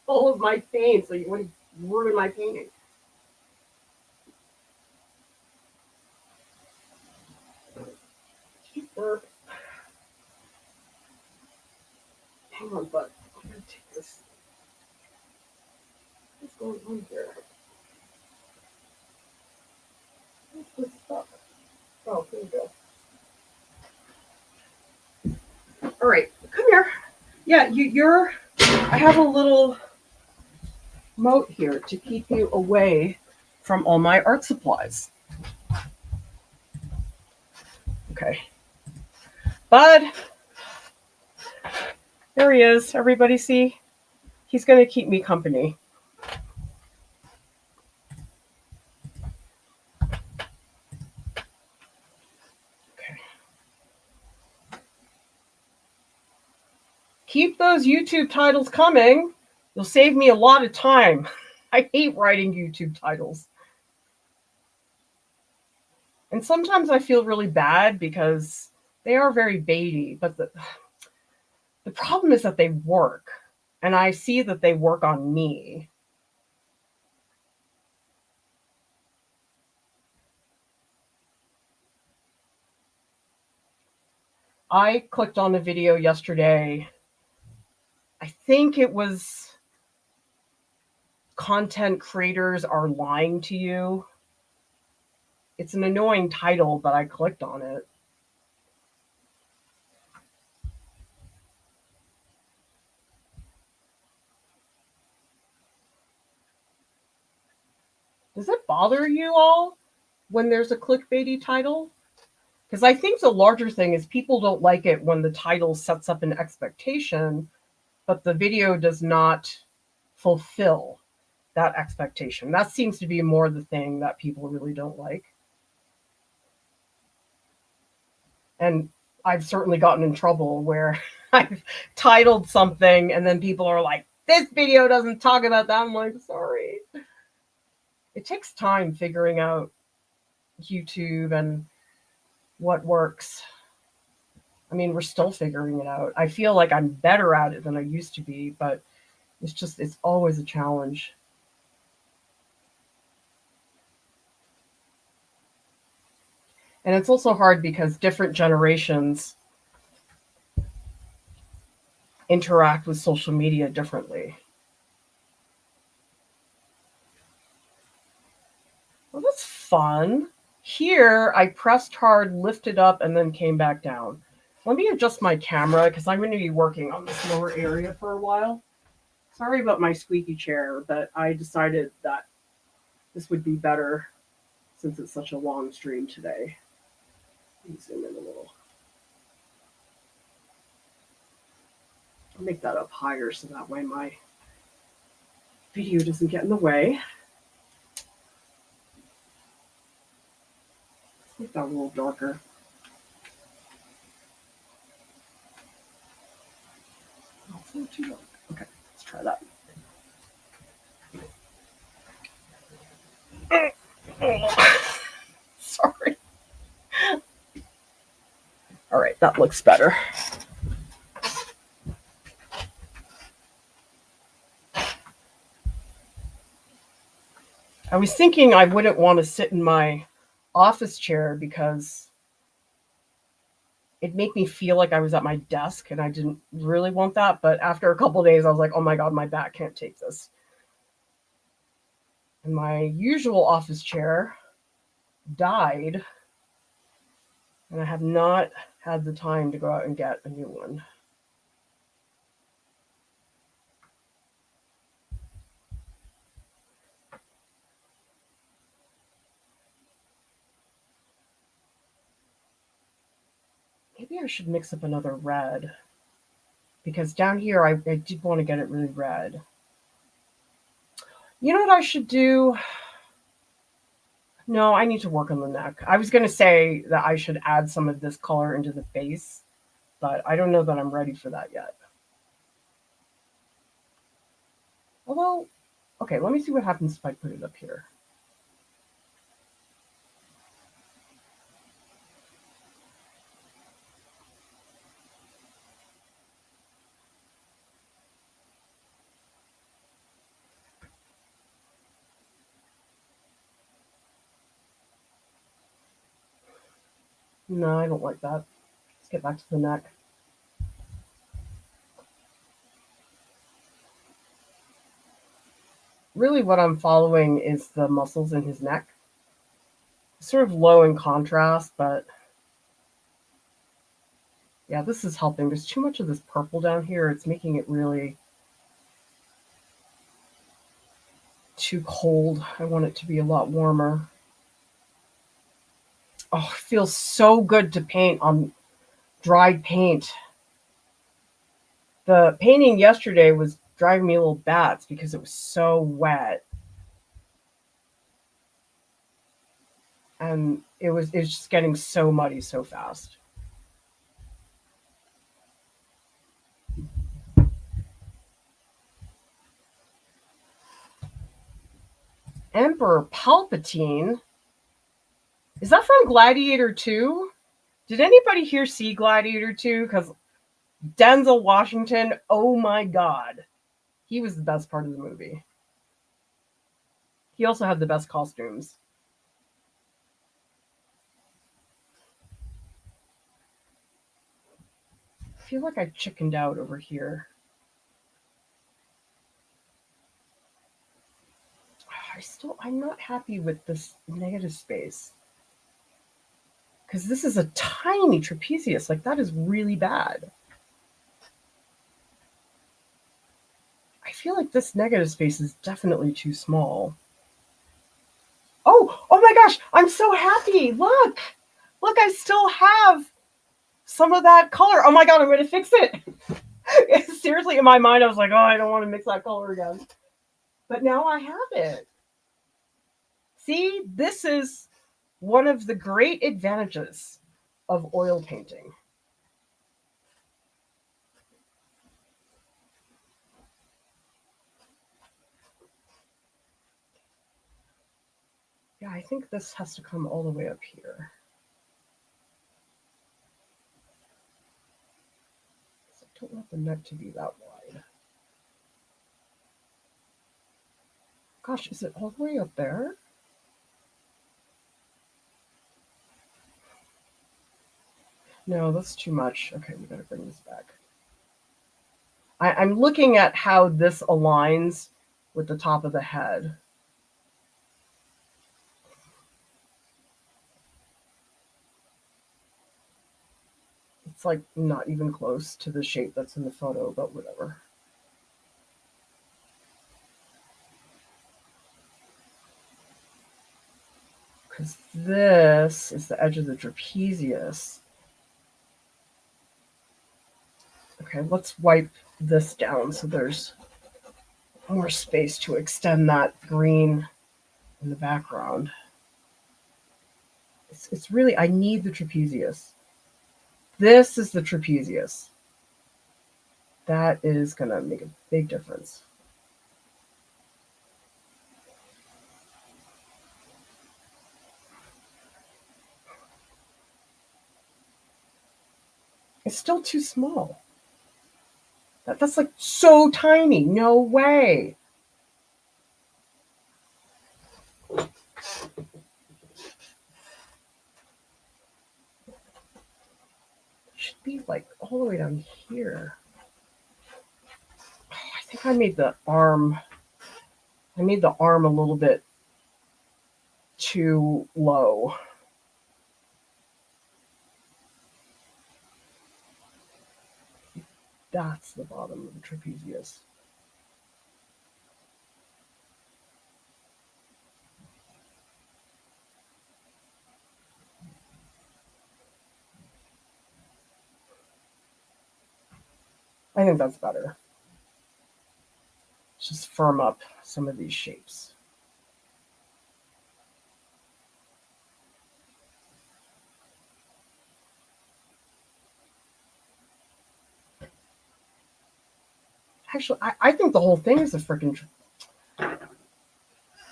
all of my paint, so you wouldn't ruin my painting. Burp. Hang on, bud. I'm gonna take this. What's going on here? What's this stuff? Oh, here we go. All right, come here. Yeah, you're. I have a little moat here to keep you away from all my art supplies. Okay. Bud. There he is. Everybody see? He's going to keep me company. Okay. Keep those YouTube titles coming. You'll save me a lot of time. I hate writing YouTube titles. And sometimes I feel really bad because they are very baity, but the problem is that they work. And I see that they work on me. I clicked on a video yesterday. I think it was content creators are lying to you. It's an annoying title, but I clicked on it. Does it bother you all when there's a clickbaity title? Because I think the larger thing is people don't like it when the title sets up an expectation, but the video does not fulfill that expectation. That seems to be more the thing that people really don't like. And I've certainly gotten in trouble where I've titled something and then people are like, this video doesn't talk about that. I'm like, sorry. It takes time figuring out YouTube and what works. I mean, we're still figuring it out. I feel like I'm better at it than I used to be, but it's always a challenge. And it's also hard because different generations interact with social media differently. Well, that's fun. Here, I pressed hard, lifted up, and then came back down. Let me adjust my camera because I'm going to be working on this lower area for a while. Sorry about my squeaky chair, but I decided that this would be better since it's such a long stream today. Let me zoom in a little. I'll make that up higher so that way my video doesn't get in the way. Let's make that a little darker. Oh, it's a little too dark. Okay, let's try that. Sorry. All right, that looks better. I was thinking I wouldn't want to sit in my office chair because it'd make me feel like I was at my desk, and I didn't really want that. But after a couple of days, I was like, oh my God, my back can't take this. And my usual office chair died, and I have not had the time to go out and get a new one. Maybe I should mix up another red, because down here I did want to get it really red. You know what I should do? No, I need to work on the neck. I was going to say that I should add some of this color into the face, but I don't know that I'm ready for that yet. Although, okay, let me see what happens if I put it up here. No, I don't like that. Let's get back to the neck. Really what I'm following is the muscles in his neck. Sort of low in contrast, but yeah, this is helping. There's too much of this purple down here. It's making it really too cold. I want it to be a lot warmer. Oh, it feels so good to paint on dried paint. The painting yesterday was driving me a little bats because it was so wet. And it's just getting so muddy so fast. Emperor Palpatine? Is that from Gladiator 2? Did anybody here see Gladiator 2? Because Denzel Washington, oh my God. He was the best part of the movie. He also had the best costumes. I feel like I chickened out over here. I'm not happy with this negative space. Because this is a tiny trapezius. Like, that is really bad. I feel like this negative space is definitely too small. Oh my gosh, I'm so happy. Look. Look, I still have some of that color. Oh my God, I'm going to fix it. Seriously, in my mind, I was like, oh, I don't want to mix that color again. But now I have it. See, this is one of the great advantages of oil painting. Yeah, I think this has to come all the way up here. So I don't want the neck to be that wide. Gosh, is it all the way up there? No, that's too much. Okay, we gotta bring this back. I'm looking at how this aligns with the top of the head. It's like not even close to the shape that's in the photo, but whatever. Because this is the edge of the trapezius. Okay, let's wipe this down so there's more space to extend that green in the background. It's really, I need the trapezius. This is the trapezius. That is going to make a big difference. It's still too small. That's like so tiny. No way. Should be like all the way down here. Oh, I think I made the arm a little bit too low. That's the bottom of the trapezius. I think that's better. Just firm up some of these shapes. Actually, I think the whole thing is a freaking.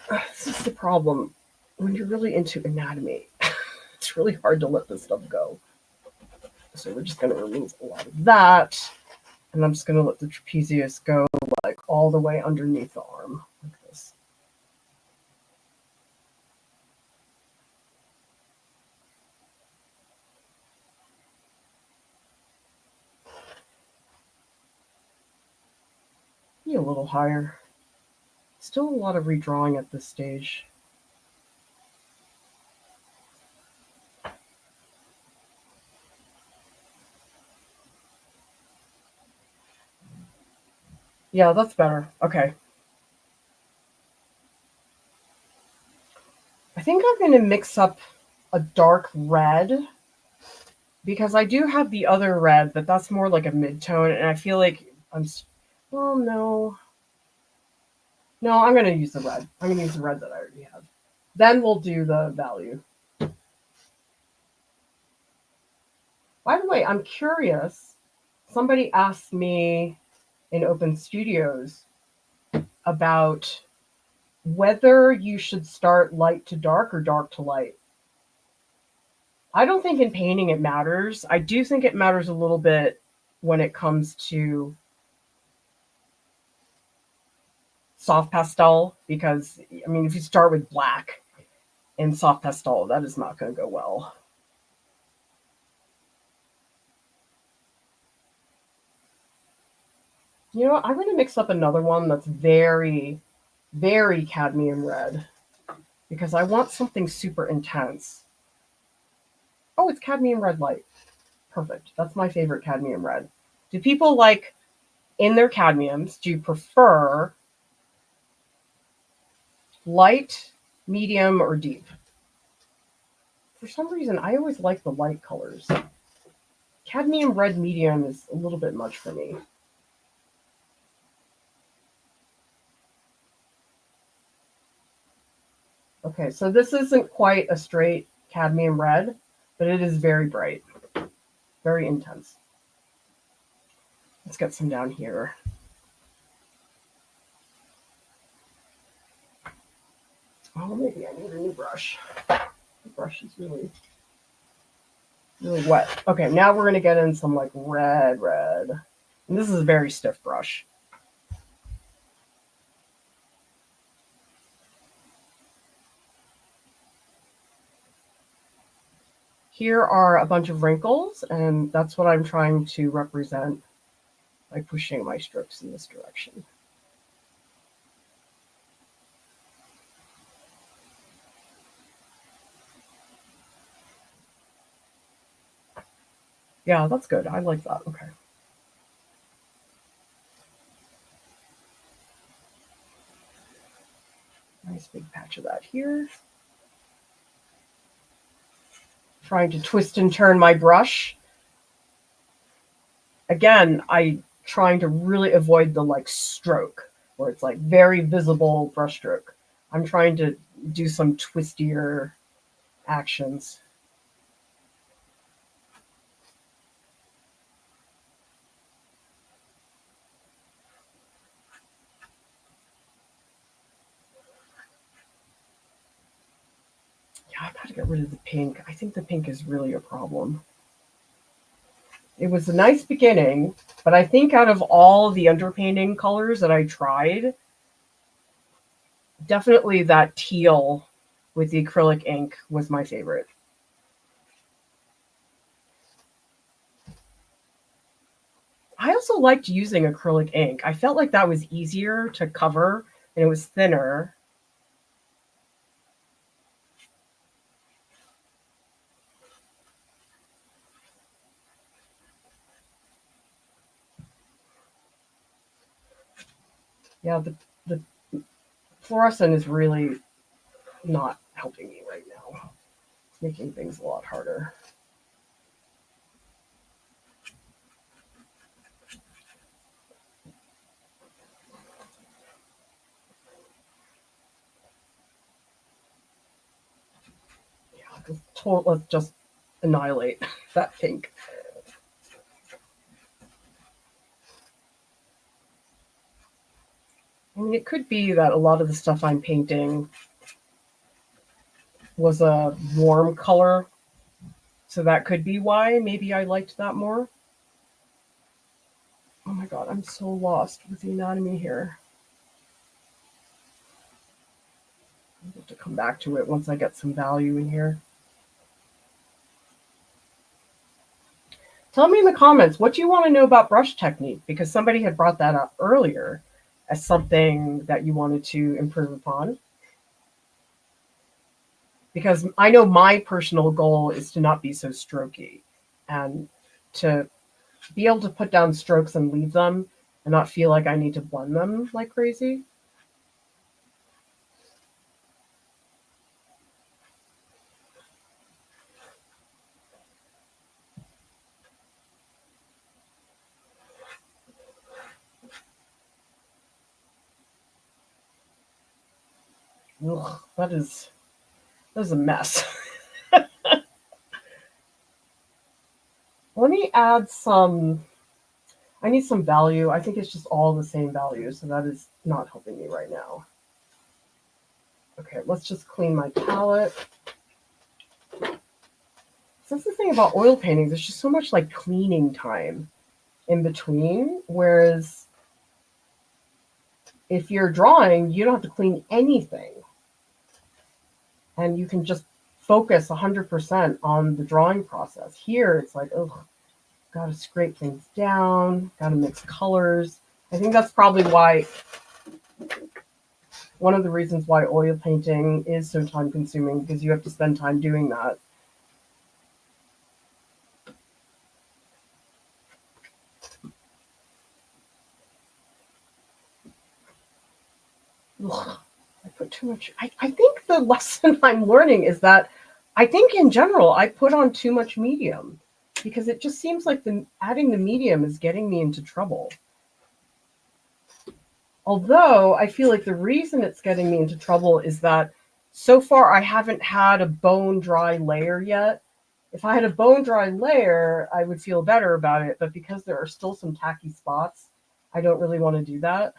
This is the problem when you're really into anatomy. It's really hard to let this stuff go. So we're just going to remove a lot of that. And I'm just going to let the trapezius go like all the way underneath the arm, like this. Be a little higher. Still a lot of redrawing at this stage. Yeah, that's better. Okay. I think I'm going to mix up a dark red because I do have the other red, but that's more like a mid-tone, and I feel like well, no. No, I'm going to use the red. I'm going to use the red that I already have. Then we'll do the value. By the way, I'm curious. Somebody asked me in Open Studios about whether you should start light to dark or dark to light. I don't think in painting it matters. I do think it matters a little bit when it comes to soft pastel, because, I mean, if you start with black in soft pastel, that is not going to go well. You know what? I'm going to mix up another one that's very, very cadmium red because I want something super intense. Oh, it's cadmium red light. Perfect. That's my favorite cadmium red. Do people like, in their cadmiums, do you prefer light, medium, or deep? For some reason, I always like the light colors. Cadmium red medium is a little bit much for me. Okay, so this isn't quite a straight cadmium red, but it is very bright, very intense. Let's get some down here. Oh, maybe I need a new brush. The brush is really wet. Okay, now we're gonna get in some like red. And this is a very stiff brush. Here are a bunch of wrinkles, and that's what I'm trying to represent by pushing my strokes in this direction. Yeah, that's good. I like that. Okay. Nice big patch of that here. Trying to twist and turn my brush. Again, I trying to really avoid the like stroke where it's like very visible brush stroke. I'm trying to do some twistier actions. Yeah, I gotta get rid of the pink. I think the pink is really a problem. It was a nice beginning, but I think out of all the underpainting colors that I tried, definitely that teal with the acrylic ink was my favorite. I also liked using acrylic ink. I felt like that was easier to cover and it was thinner. Yeah, the fluorescent is really not helping me right now. It's making things a lot harder. Yeah, let's just annihilate that pink. I mean, it could be that a lot of the stuff I'm painting was a warm color, so that could be why maybe I liked that more. Oh my god, I'm so lost with the anatomy here. I have to come back to it once I get some value in here. Tell me in the comments, what do you want to know about brush technique? Because somebody had brought that up earlier as something that you wanted to improve upon. Because I know my personal goal is to not be so strokey and to be able to put down strokes and leave them and not feel like I need to blend them like crazy. Ugh, that is a mess. Let me add some. I need some value. I think it's just all the same value, so that is not helping me right now. Okay, let's just clean my palette. So that's the thing about oil paintings. There's just so much like cleaning time in between, whereas if you're drawing, you don't have to clean anything. And you can just focus 100% on the drawing process. Here, it's like, oh, gotta scrape things down, gotta mix colors. I think that's probably why, one of the reasons why oil painting is so time consuming, because you have to spend time doing that. Ugh, I put too much. I think the lesson I'm learning is that I think in general, I put on too much medium because it just seems like adding the medium is getting me into trouble. Although I feel like the reason it's getting me into trouble is that so far I haven't had a bone dry layer yet. If I had a bone dry layer, I would feel better about it. But because there are still some tacky spots, I don't really want to do that.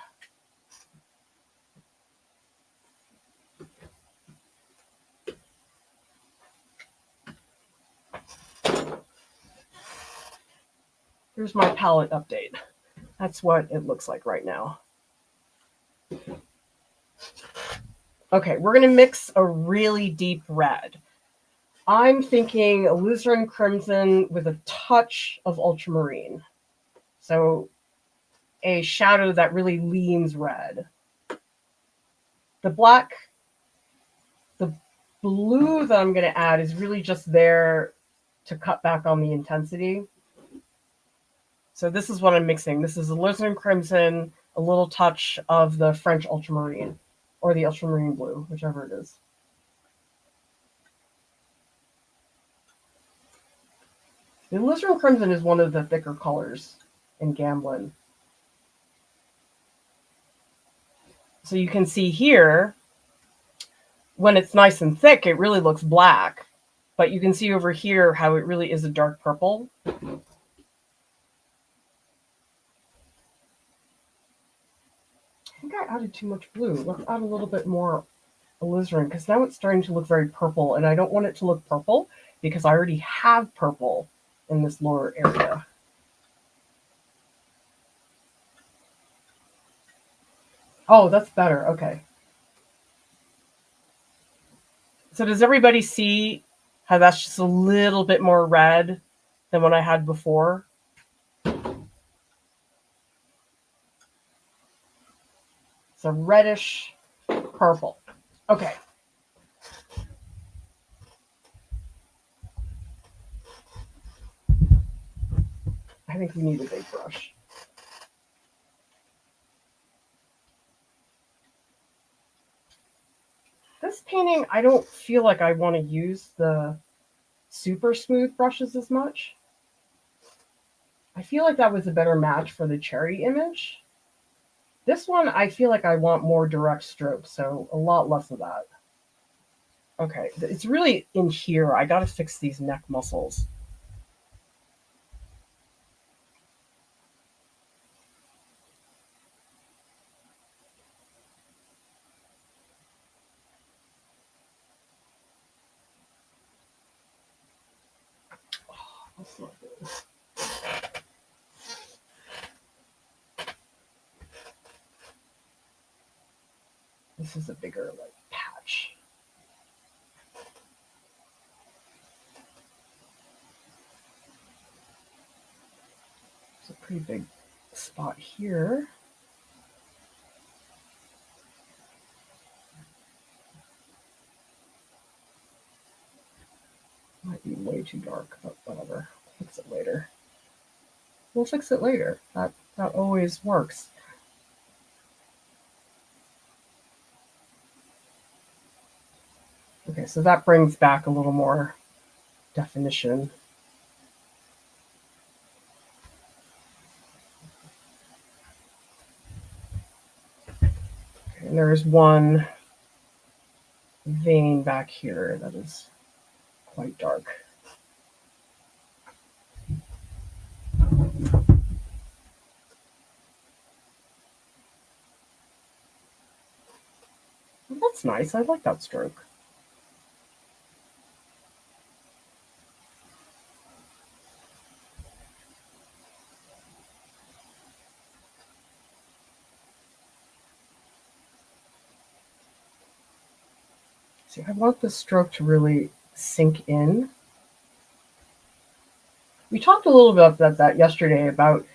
Here's my palette update. That's what it looks like right now. Okay, we're going to mix a really deep red. I'm thinking alizarin crimson with a touch of ultramarine. So a shadow that really leans red. The blue that I'm going to add is really just there to cut back on the intensity. So this is what I'm mixing. This is alizarin crimson, a little touch of the French ultramarine, or the ultramarine blue, whichever it is. The alizarin crimson is one of the thicker colors in Gamblin. So you can see here, when it's nice and thick, it really looks black. But you can see over here how it really is a dark purple. I think I added too much blue. Let's add a little bit more alizarin, because now it's starting to look very purple, and I don't want it to look purple because I already have purple in this lower area. Oh, that's better. Okay. So does everybody see how that's just a little bit more red than what I had before? It's a reddish purple. Okay. I think we need a big brush. This painting, I don't feel like I want to use the super smooth brushes as much. I feel like that was a better match for the cherry image. This one, I feel like I want more direct strokes, so a lot less of that. Okay, it's really in here. I got to fix these neck muscles. That's not good. This is a bigger like patch. It's a pretty big spot here. Might be way too dark, but whatever. I'll fix it later. We'll fix it later. That always works. Okay, so that brings back a little more definition. Okay, and there's one vein back here that is quite dark. That's nice. I like that stroke. See, I want the stroke to really sink in. We talked a little bit about that yesterday, about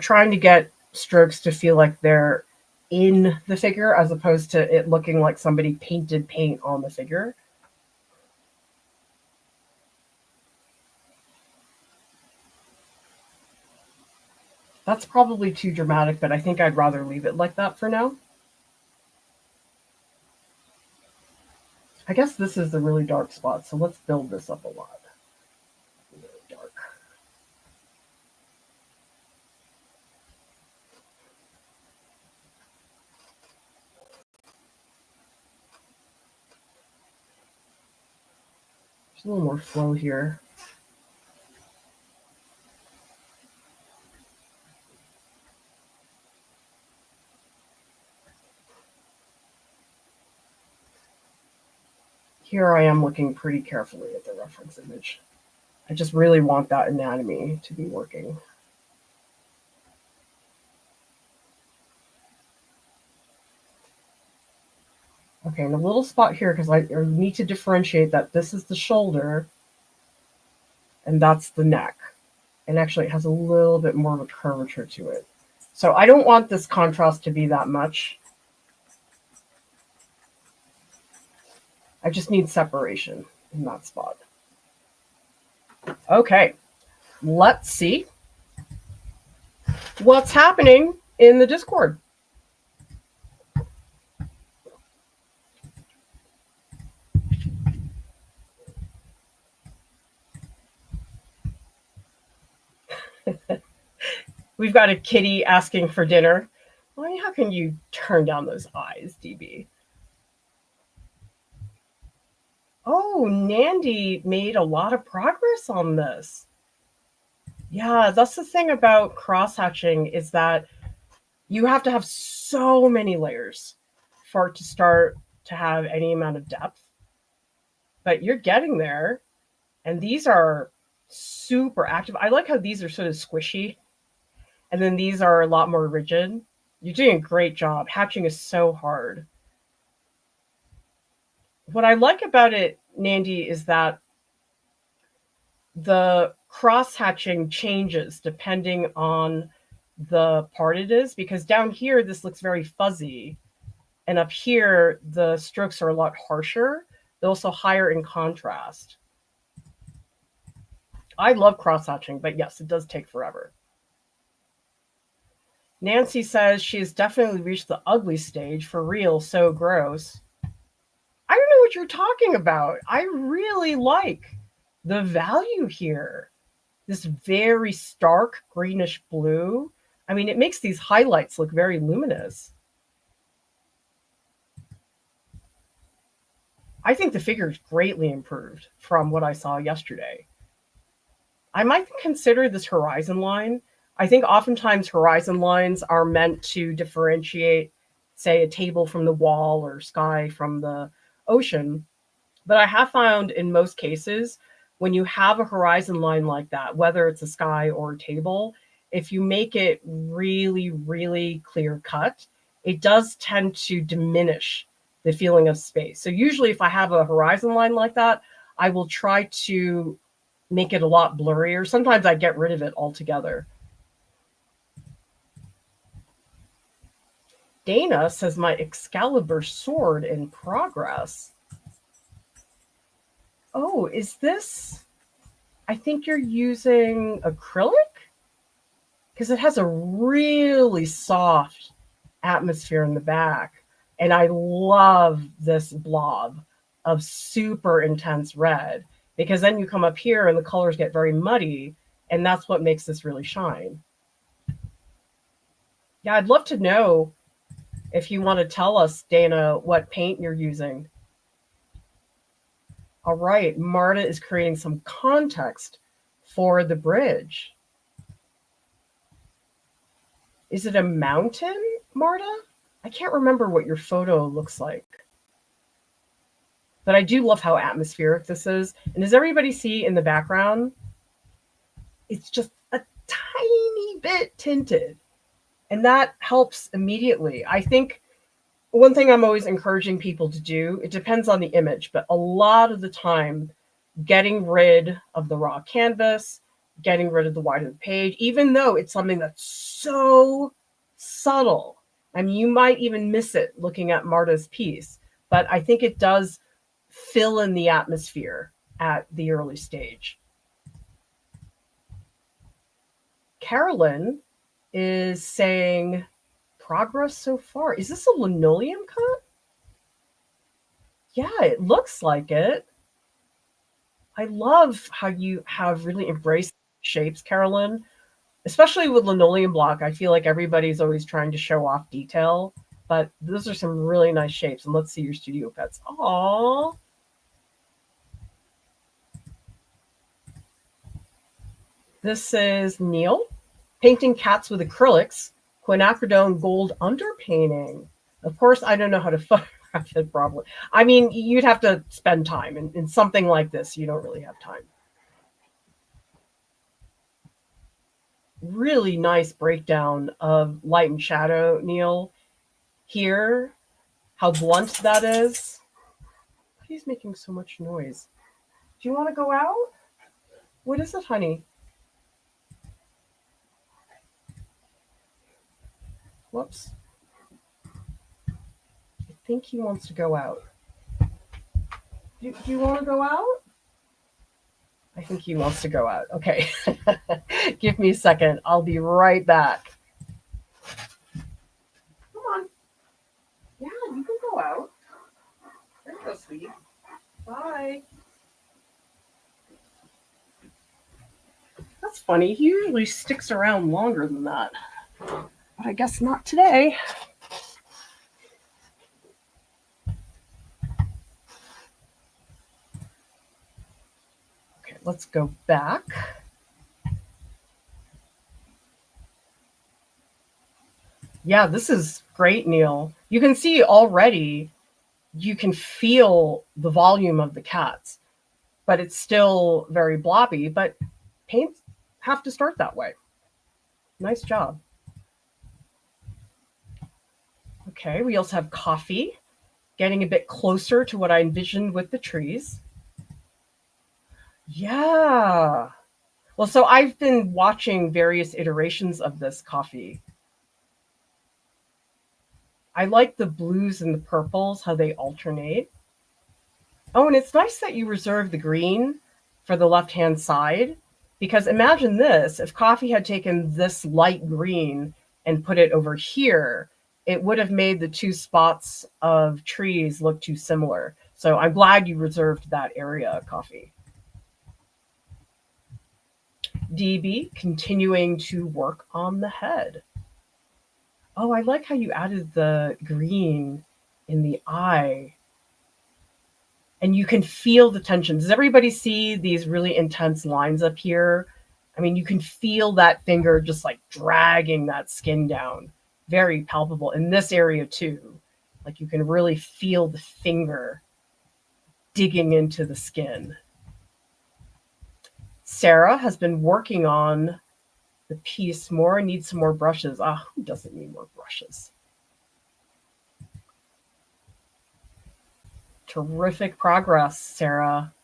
trying to get strokes to feel like they're in the figure as opposed to it looking like somebody painted paint on the figure. That's probably too dramatic, but I think I'd rather leave it like that for now. I guess this is the really dark spot, so let's build this up a lot. Really dark. There's a little more flow here. Here I am looking pretty carefully at the reference image. I just really want that anatomy to be working. Okay, and a little spot here because I need to differentiate that this is the shoulder and that's the neck. And actually it has a little bit more of a curvature to it. So I don't want this contrast to be that much. I just need separation in that spot. Okay, let's see what's happening in the Discord. We've got a kitty asking for dinner. Why, how can you turn down those eyes, DB? Oh, Nandy made a lot of progress on this. Yeah, that's the thing about cross-hatching is that you have to have so many layers for it to start to have any amount of depth. But you're getting there, and these are super active. I like how these are sort of squishy, and then these are a lot more rigid. You're doing a great job. Hatching is so hard. What I like about it, Nandy, is that the cross hatching changes depending on the part it is, because down here this looks very fuzzy, and up here the strokes are a lot harsher. They're also higher in contrast. I love cross hatching, but yes, it does take forever. Nancy says she has definitely reached the ugly stage, for real, so gross. I don't know what you're talking about. I really like the value here. This very stark greenish blue. I mean, it makes these highlights look very luminous. I think the figure is greatly improved from what I saw yesterday. I might consider this horizon line. I think oftentimes horizon lines are meant to differentiate, say, a table from the wall or sky from the ocean. But I have found in most cases, when you have a horizon line like that, whether it's a sky or a table, if you make it really, really clear cut, it does tend to diminish the feeling of space. So usually if I have a horizon line like that, I will try to make it a lot blurrier. Sometimes I get rid of it altogether. Dana says my Excalibur sword in progress. Oh, is this? I think you're using acrylic because it has a really soft atmosphere in the back. And I love this blob of super intense red because then you come up here and the colors get very muddy. And that's what makes this really shine. Yeah, I'd love to know if you want to tell us, Dana, what paint you're using. All right, Marta is creating some context for the bridge. Is it a mountain, Marta? I can't remember what your photo looks like. But I do love how atmospheric this is. And does everybody see in the background? It's just a tiny bit tinted. And that helps immediately. I think one thing I'm always encouraging people to do, it depends on the image, but a lot of the time, getting rid of the raw canvas, getting rid of the white of the page, even though it's something that's so subtle. I mean, you might even miss it looking at Marta's piece, but I think it does fill in the atmosphere at the early stage. Carolyn is saying, progress so far. Is this a linoleum cut? Yeah, it looks like it. I love how you have really embraced shapes, Carolyn, especially with linoleum block. I feel like everybody's always trying to show off detail, but those are some really nice shapes. And let's see your studio pets. Aww. This is Neil painting cats with acrylics, quinacridone gold underpainting. Of course, I don't know how to photograph it properly. I mean, you'd have to spend time in something like this. You don't really have time. Really nice breakdown of light and shadow, Neil. Here, how blunt that is. He's making so much noise. Do you want to go out? What is it, honey? Whoops. I think he wants to go out. Do you want to go out? I think he wants to go out. Okay. Give me a second. I'll be right back. Come on. Yeah, you can go out. There you go, sweetie. Bye. That's funny. He usually sticks around longer than that. But I guess not today. Okay, let's go back. Yeah, this is great, Neil. You can see already, you can feel the volume of the cats, but it's still very blobby. But paints have to start that way. Nice job. Okay, we also have coffee, getting a bit closer to what I envisioned with the trees. Yeah. Well, so I've been watching various iterations of this coffee. I like the blues and the purples, how they alternate. Oh, and it's nice that you reserve the green for the left-hand side, because imagine this, if coffee had taken this light green and put it over here, it would have made the two spots of trees look too similar. So I'm glad you reserved that area, coffee. DB continuing to work on the head. Oh, I like how you added the green in the eye. And you can feel the tension. Does everybody see these really intense lines up here? I mean, you can feel that finger just like dragging that skin down. Very palpable in this area too. Like you can really feel the finger digging into the skin. Sarah has been working on the piece more, needs some more brushes. Ah, who doesn't need more brushes? Terrific progress, Sarah.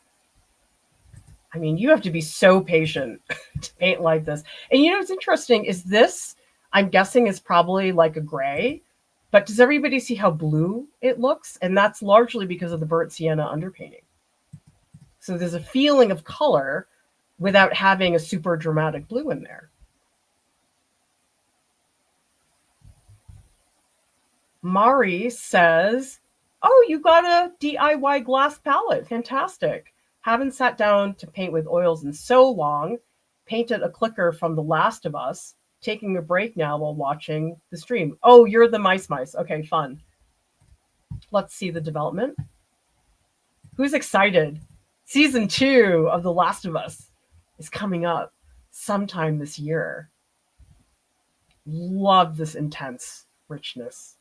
I mean, you have to be so patient to paint like this. And you know what's interesting is this, I'm guessing, is probably like a gray, but does everybody see how blue it looks? And that's largely because of the burnt sienna underpainting. So there's a feeling of color without having a super dramatic blue in there. Mari says, oh, you got a DIY glass palette. Fantastic. Haven't sat down to paint with oils in so long. Painted a clicker from The Last of Us. Taking a break now while watching the stream. Oh, you're the mice. Okay, fun. Let's see the development. Who's excited? Season 2 of The Last of Us is coming up sometime this year. Love this intense richness.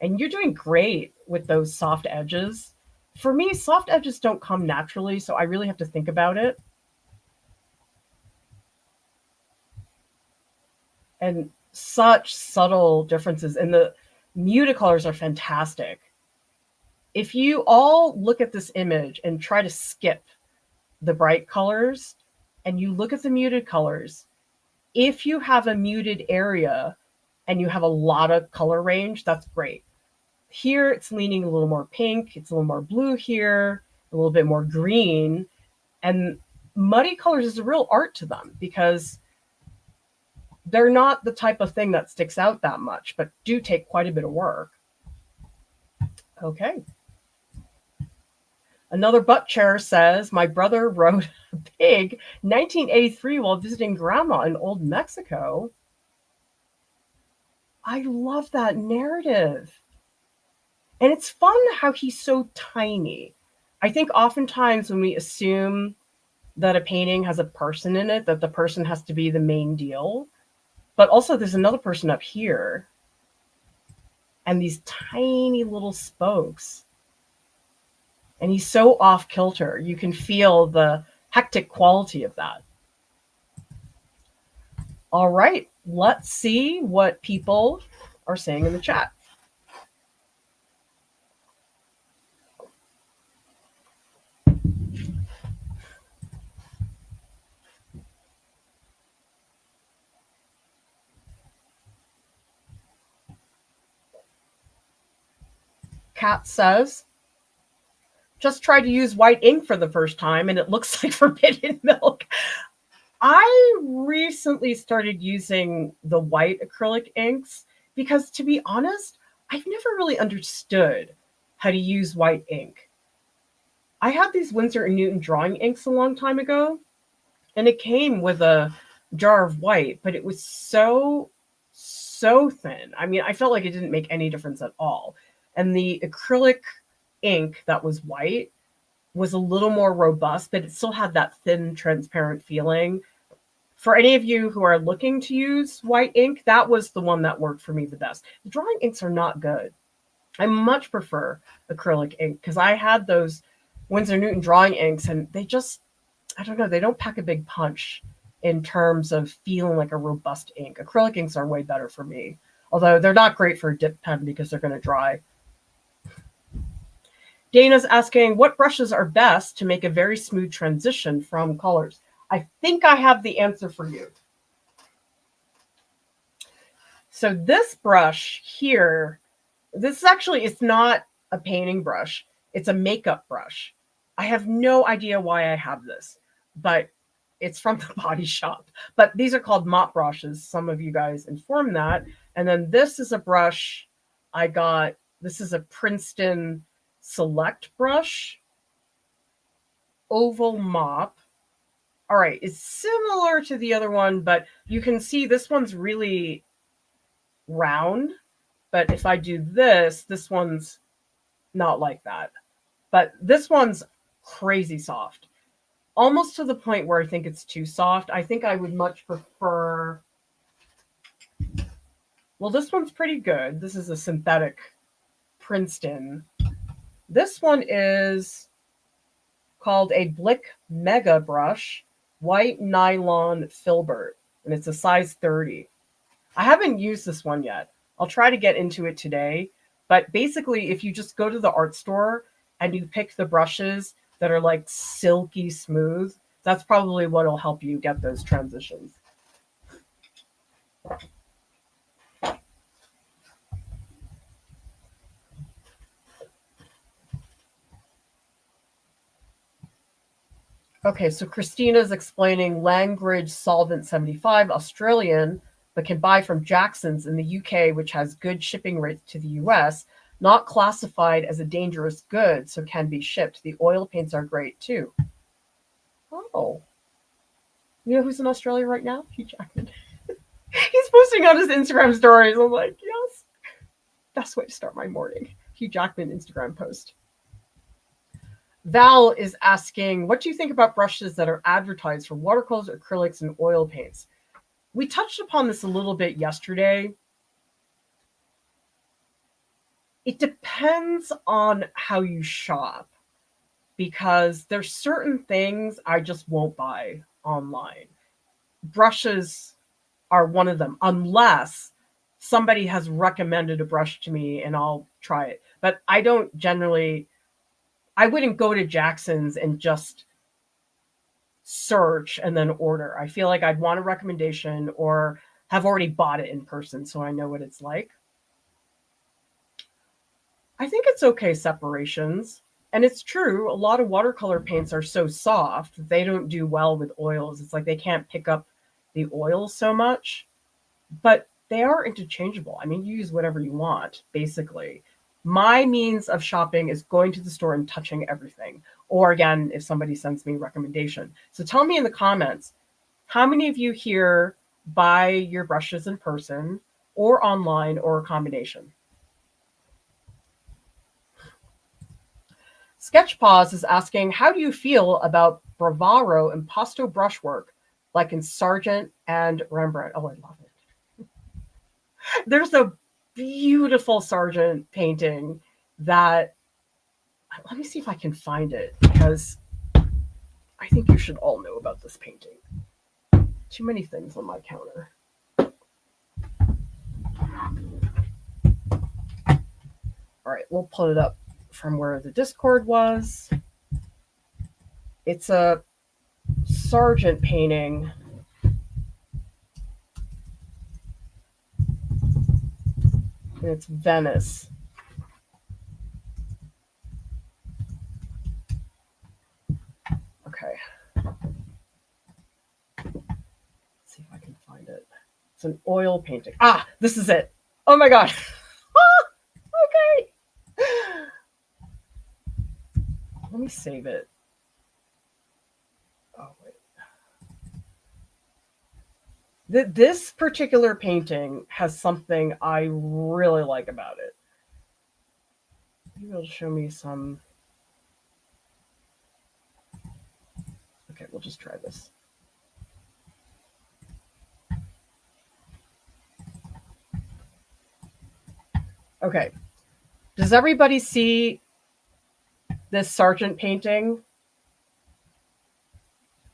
And you're doing great with those soft edges. For me, soft edges don't come naturally, so I really have to think about it. And such subtle differences. And the muted colors are fantastic. If you all look at this image and try to skip the bright colors and you look at the muted colors, if you have a muted area and you have a lot of color range, that's great. Here it's leaning a little more pink, it's a little more blue here, a little bit more green. And muddy colors is a real art to them because they're not the type of thing that sticks out that much, but do take quite a bit of work. Okay. Another butt chair says, my brother rode a pig 1983 while visiting grandma in old Mexico. I love that narrative. And it's fun how he's so tiny. I think oftentimes when we assume that a painting has a person in it, that the person has to be the main deal. But also there's another person up here. And these tiny little spokes. And he's so off kilter. You can feel the hectic quality of that. All right, let's see what people are saying in the chat. Kat says, just tried to use white ink for the first time and it looks like forbidden milk. I recently started using the white acrylic inks because, to be honest, I've never really understood how to use white ink. I had these Winsor & Newton drawing inks a long time ago, and it came with a jar of white, but it was so thin. I mean, I felt like it didn't make any difference at all. And the acrylic ink that was white was a little more robust, but it still had that thin, transparent feeling. For any of you who are looking to use white ink, that was the one that worked for me the best. The drawing inks are not good. I much prefer acrylic ink because I had those Winsor Newton drawing inks and they just, I don't know, they don't pack a big punch in terms of feeling like a robust ink. Acrylic inks are way better for me, although they're not great for a dip pen because they're going to dry. Dana's asking, what brushes are best to make a very smooth transition from colors? I think I have the answer for you. So this brush here, this is actually, it's not a painting brush. It's a makeup brush. I have no idea why I have this, but it's from the Body Shop. But these are called mop brushes. Some of you guys informed that. And then this is a brush I got. This is a Princeton Select brush, oval mop. All right, it's similar to the other one, but you can see this one's really round. But if I do this, this one's not like that. But this one's crazy soft. Almost to the point where I think it's too soft. I think I would much prefer... Well, this one's pretty good. This is a synthetic Princeton. This one is called a Blick Mega Brush, white nylon filbert, and it's a size 30. I haven't used this one yet. I'll try to get into it today. But basically, if you just go to the art store and you pick the brushes that are like silky smooth, that's probably what will help you get those transitions. Okay, so Christina's explaining Langridge Solvent 75, Australian, but can buy from Jackson's in the UK, which has good shipping rates to the US, not classified as a dangerous good, so can be shipped. The oil paints are great too. Oh. You know who's in Australia right now? Hugh Jackman. He's posting on his Instagram stories. I'm like, yes. Best way to start my morning. Hugh Jackman Instagram post. Val is asking, what do you think about brushes that are advertised for watercolors, acrylics, and oil paints? We touched upon this a little bit yesterday. It depends on how you shop, because there's certain things I just won't buy online. Brushes are one of them, unless somebody has recommended a brush to me and I'll try it. But I don't generally... I wouldn't go to Jackson's and just search and then order. I feel like I'd want a recommendation or have already bought it in person so I know what it's like. I think it's okay separations. And it's true, a lot of watercolor paints are so soft that they don't do well with oils. It's like they can't pick up the oil so much. But they are interchangeable. I mean, you use whatever you want, basically. My means of shopping is going to the store and touching everything. Or again, if somebody sends me a recommendation. So tell me in the comments, how many of you here buy your brushes in person or online or a combination? Sketch Pause is asking, how do you feel about bravado impasto brushwork like in Sargent and Rembrandt? Oh, I love it. There's a beautiful Sargent painting that, let me see if I can find it, because I think you should all know about this painting. Too many things on my counter. All right, we'll pull it up from where the Discord was. It's a Sargent painting. And it's Venice. Okay. Let's see if I can find it. It's an oil painting. Ah, this is it. Oh my God. Okay. Let me save it. Oh, wait. This particular painting has something I really like about it. Maybe it'll show me some. Okay, we'll just try this. Okay. Does everybody see this Sargent painting?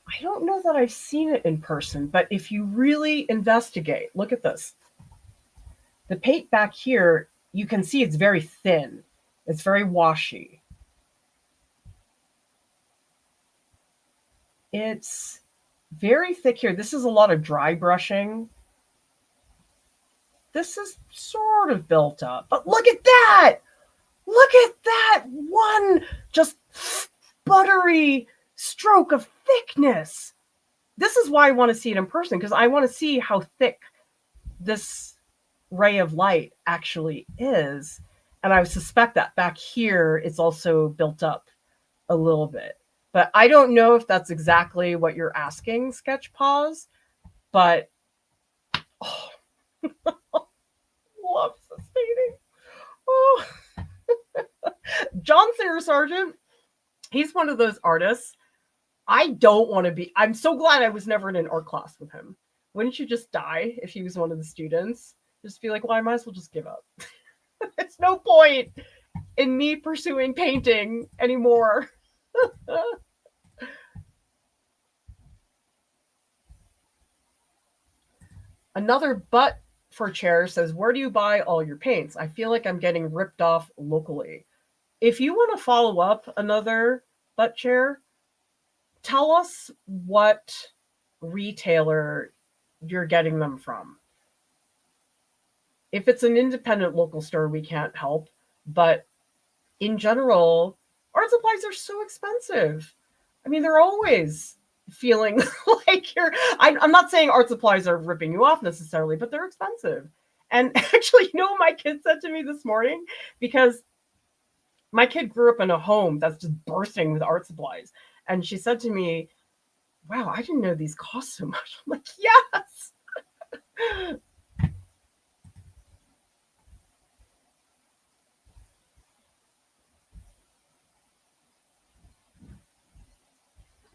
I don't know that I've seen it in person, but if you really investigate, look at this. The paint back here, you can see it's very thin. It's very washy. It's very thick here. This is a lot of dry brushing. This is sort of built up, but look at that! Look at that one just buttery stroke of thickness. This is why I want to see it in person, because I want to see how thick this ray of light actually is. And I suspect that back here it's also built up a little bit. But I don't know if that's exactly what you're asking, Sketch Pause. But oh, loves this painting. Oh. John Singer Sargent, he's one of those artists. I don't want to be. I'm so glad I was never in an art class with him. Wouldn't you just die if he was one of the students? Just be like, well, I might as well just give up. There's no point in me pursuing painting anymore. Another butt for chair says, where do you buy all your paints? I feel like I'm getting ripped off locally. If you want to follow up another butt chair, tell us what retailer you're getting them from. If it's an independent local store, we can't help. But in general, art supplies are so expensive. I mean, they're always feeling like you're. I'm not saying art supplies are ripping you off necessarily, but they're expensive. And actually, you know what my kid said to me this morning? Because my kid grew up in a home that's just bursting with art supplies. And she said to me, wow, I didn't know these cost so much. I'm like, yes.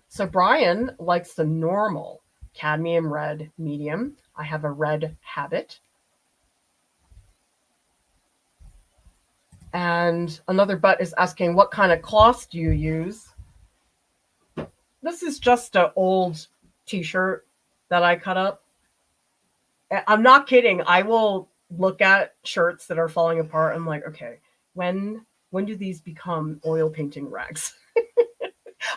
So Brian likes the normal cadmium red medium. I have a red habit. And another butt is asking, what kind of cloth do you use? This is just an old t-shirt that I cut up. I'm not kidding. I will look at shirts that are falling apart. I'm like, okay, when do these become oil painting rags?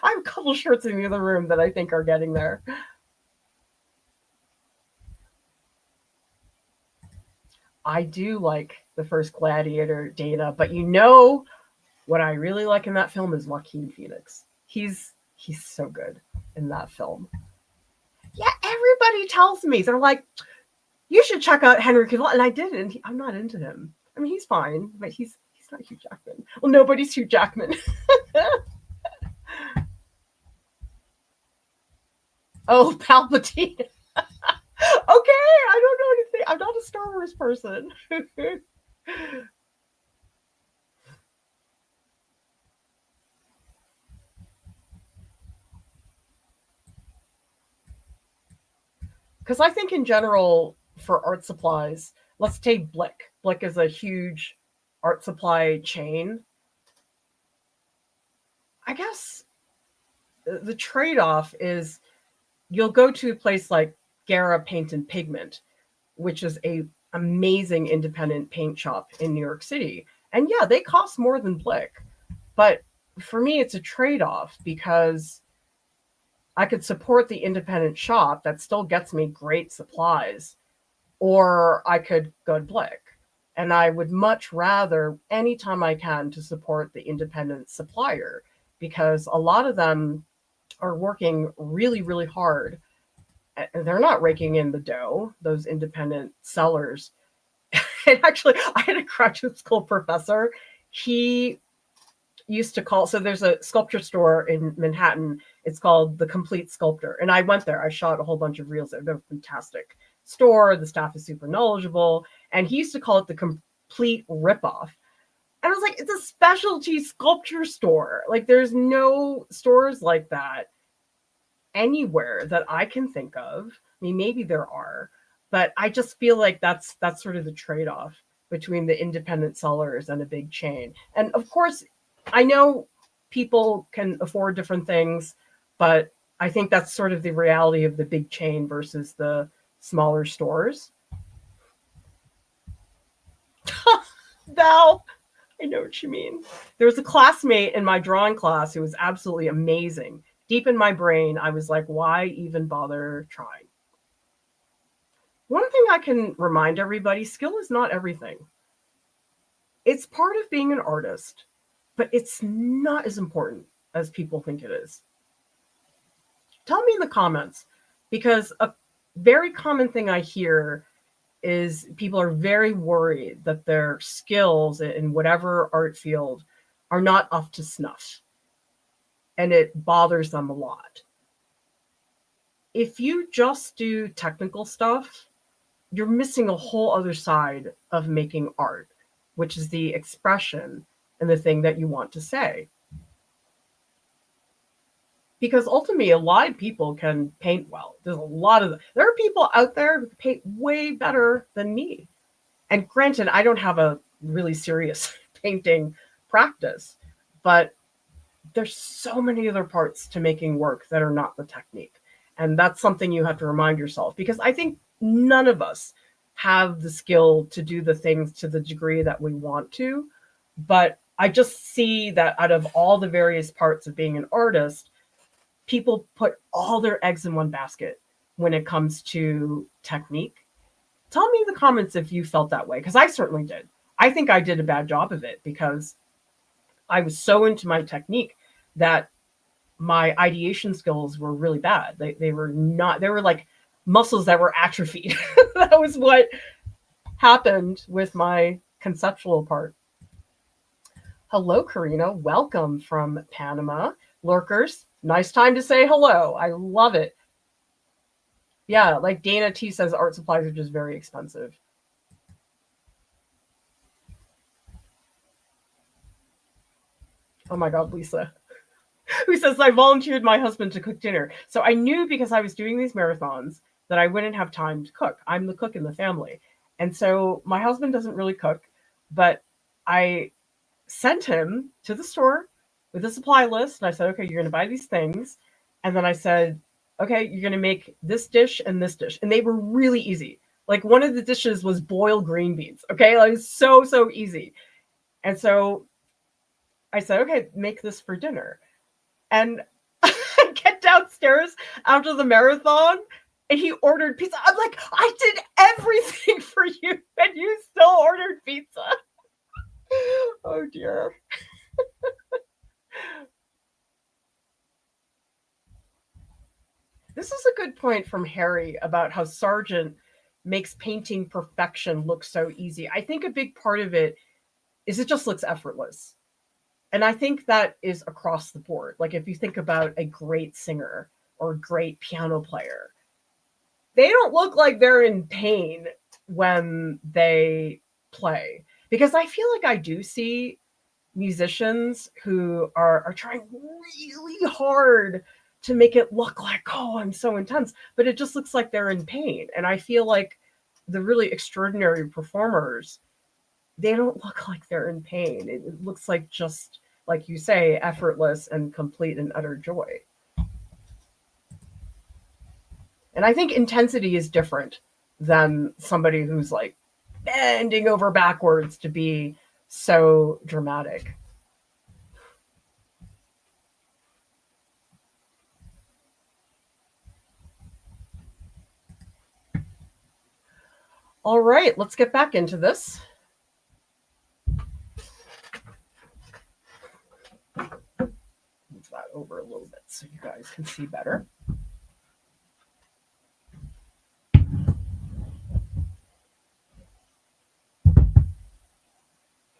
I have a couple shirts in the other room that I think are getting there. I do like the first Gladiator Dana, but you know what I really like in that film is Joaquin Phoenix. He's so good in that film. Yeah, everybody tells me. They're like, you should check out Henry Cavill. And I did, and I'm not into him. I mean, he's fine, but he's He's not Hugh Jackman. Well, nobody's Hugh Jackman. Oh, Palpatine. Okay, I don't know anything. I'm not a Star Wars person. Because I think in general for art supplies, let's take Blick. Blick is a huge art supply chain. I guess the trade-off is you'll go to a place like Gara Paint and Pigment, which is a amazing independent paint shop in New York City. And yeah, they cost more than Blick. But for me, it's a trade-off because I could support the independent shop that still gets me great supplies, or I could go to Blick. And I would much rather, anytime I can, to support the independent supplier because a lot of them are working really, really hard. They're not raking in the dough, those independent sellers. And actually, I had a graduate school professor. He used to call, so there's a sculpture store in Manhattan. It's called The Complete Sculptor. And I went there. I shot a whole bunch of reels there. They're fantastic store. The staff is super knowledgeable. And he used to call it the complete ripoff. And I was like, it's a specialty sculpture store. Like, there's no stores like that anywhere that I can think of. I mean, maybe there are, but I just feel like that's sort of the trade-off between the independent sellers and a big chain. And of course, I know people can afford different things, but I think that's sort of the reality of the big chain versus the smaller stores. Val, I know what you mean. There was a classmate in my drawing class who was absolutely amazing. Deep in my brain, I was like, why even bother trying? One thing I can remind everybody, skill is not everything. It's part of being an artist, but it's not as important as people think it is. Tell me in the comments, because a very common thing I hear is people are very worried that their skills in whatever art field are not up to snuff, and it bothers them a lot. If you just do technical stuff, you're missing a whole other side of making art, which is the expression and the thing that you want to say. Because ultimately, a lot of people can paint well. There are people out there who paint way better than me. And granted, I don't have a really serious painting practice, but there's so many other parts to making work that are not the technique. And that's something you have to remind yourself, because I think none of us have the skill to do the things to the degree that we want to. But I just see that out of all the various parts of being an artist, people put all their eggs in one basket when it comes to technique. Tell me in the comments if you felt that way, because I certainly did. I think I did a bad job of it because I was so into my technique that my ideation skills were really bad. They were not, they were like muscles that were atrophied. That was what happened with my conceptual part. Hello, Karina. Welcome from Panama. Lurkers, nice time to say hello. I love it. Yeah, like Dana T says, art supplies are just very expensive. Oh my God, Lisa. Who says, I volunteered my husband to cook dinner. So I knew, because I was doing these marathons, that I wouldn't have time to cook. I'm the cook in the family. And so my husband doesn't really cook, but I sent him to the store with a supply list. And I said, okay, you're going to buy these things. And then I said, okay, you're going to make this dish and this dish. And they were really easy. Like, one of the dishes was boiled green beans. Okay. Like, it was so easy. And so I said, okay, make this for dinner. And I get downstairs after the marathon and he ordered pizza. I'm like, I did everything for you and you still ordered pizza. Oh dear. This is a good point from Harry about how Sargent makes painting perfection look so easy. I think a big part of it is it just looks effortless. And I think that is across the board. Like if you think about a great singer or a great piano player, they don't look like they're in pain when they play. Because I feel like I do see musicians who are trying really hard to make it look like, oh, I'm so intense, but it just looks like they're in pain. And I feel like the really extraordinary performers, they don't look like they're in pain. It looks like, just like you say, effortless and complete and utter joy. And I think intensity is different than somebody who's like bending over backwards to be so dramatic. All right, let's get back into this. Move that over a little bit so you guys can see better.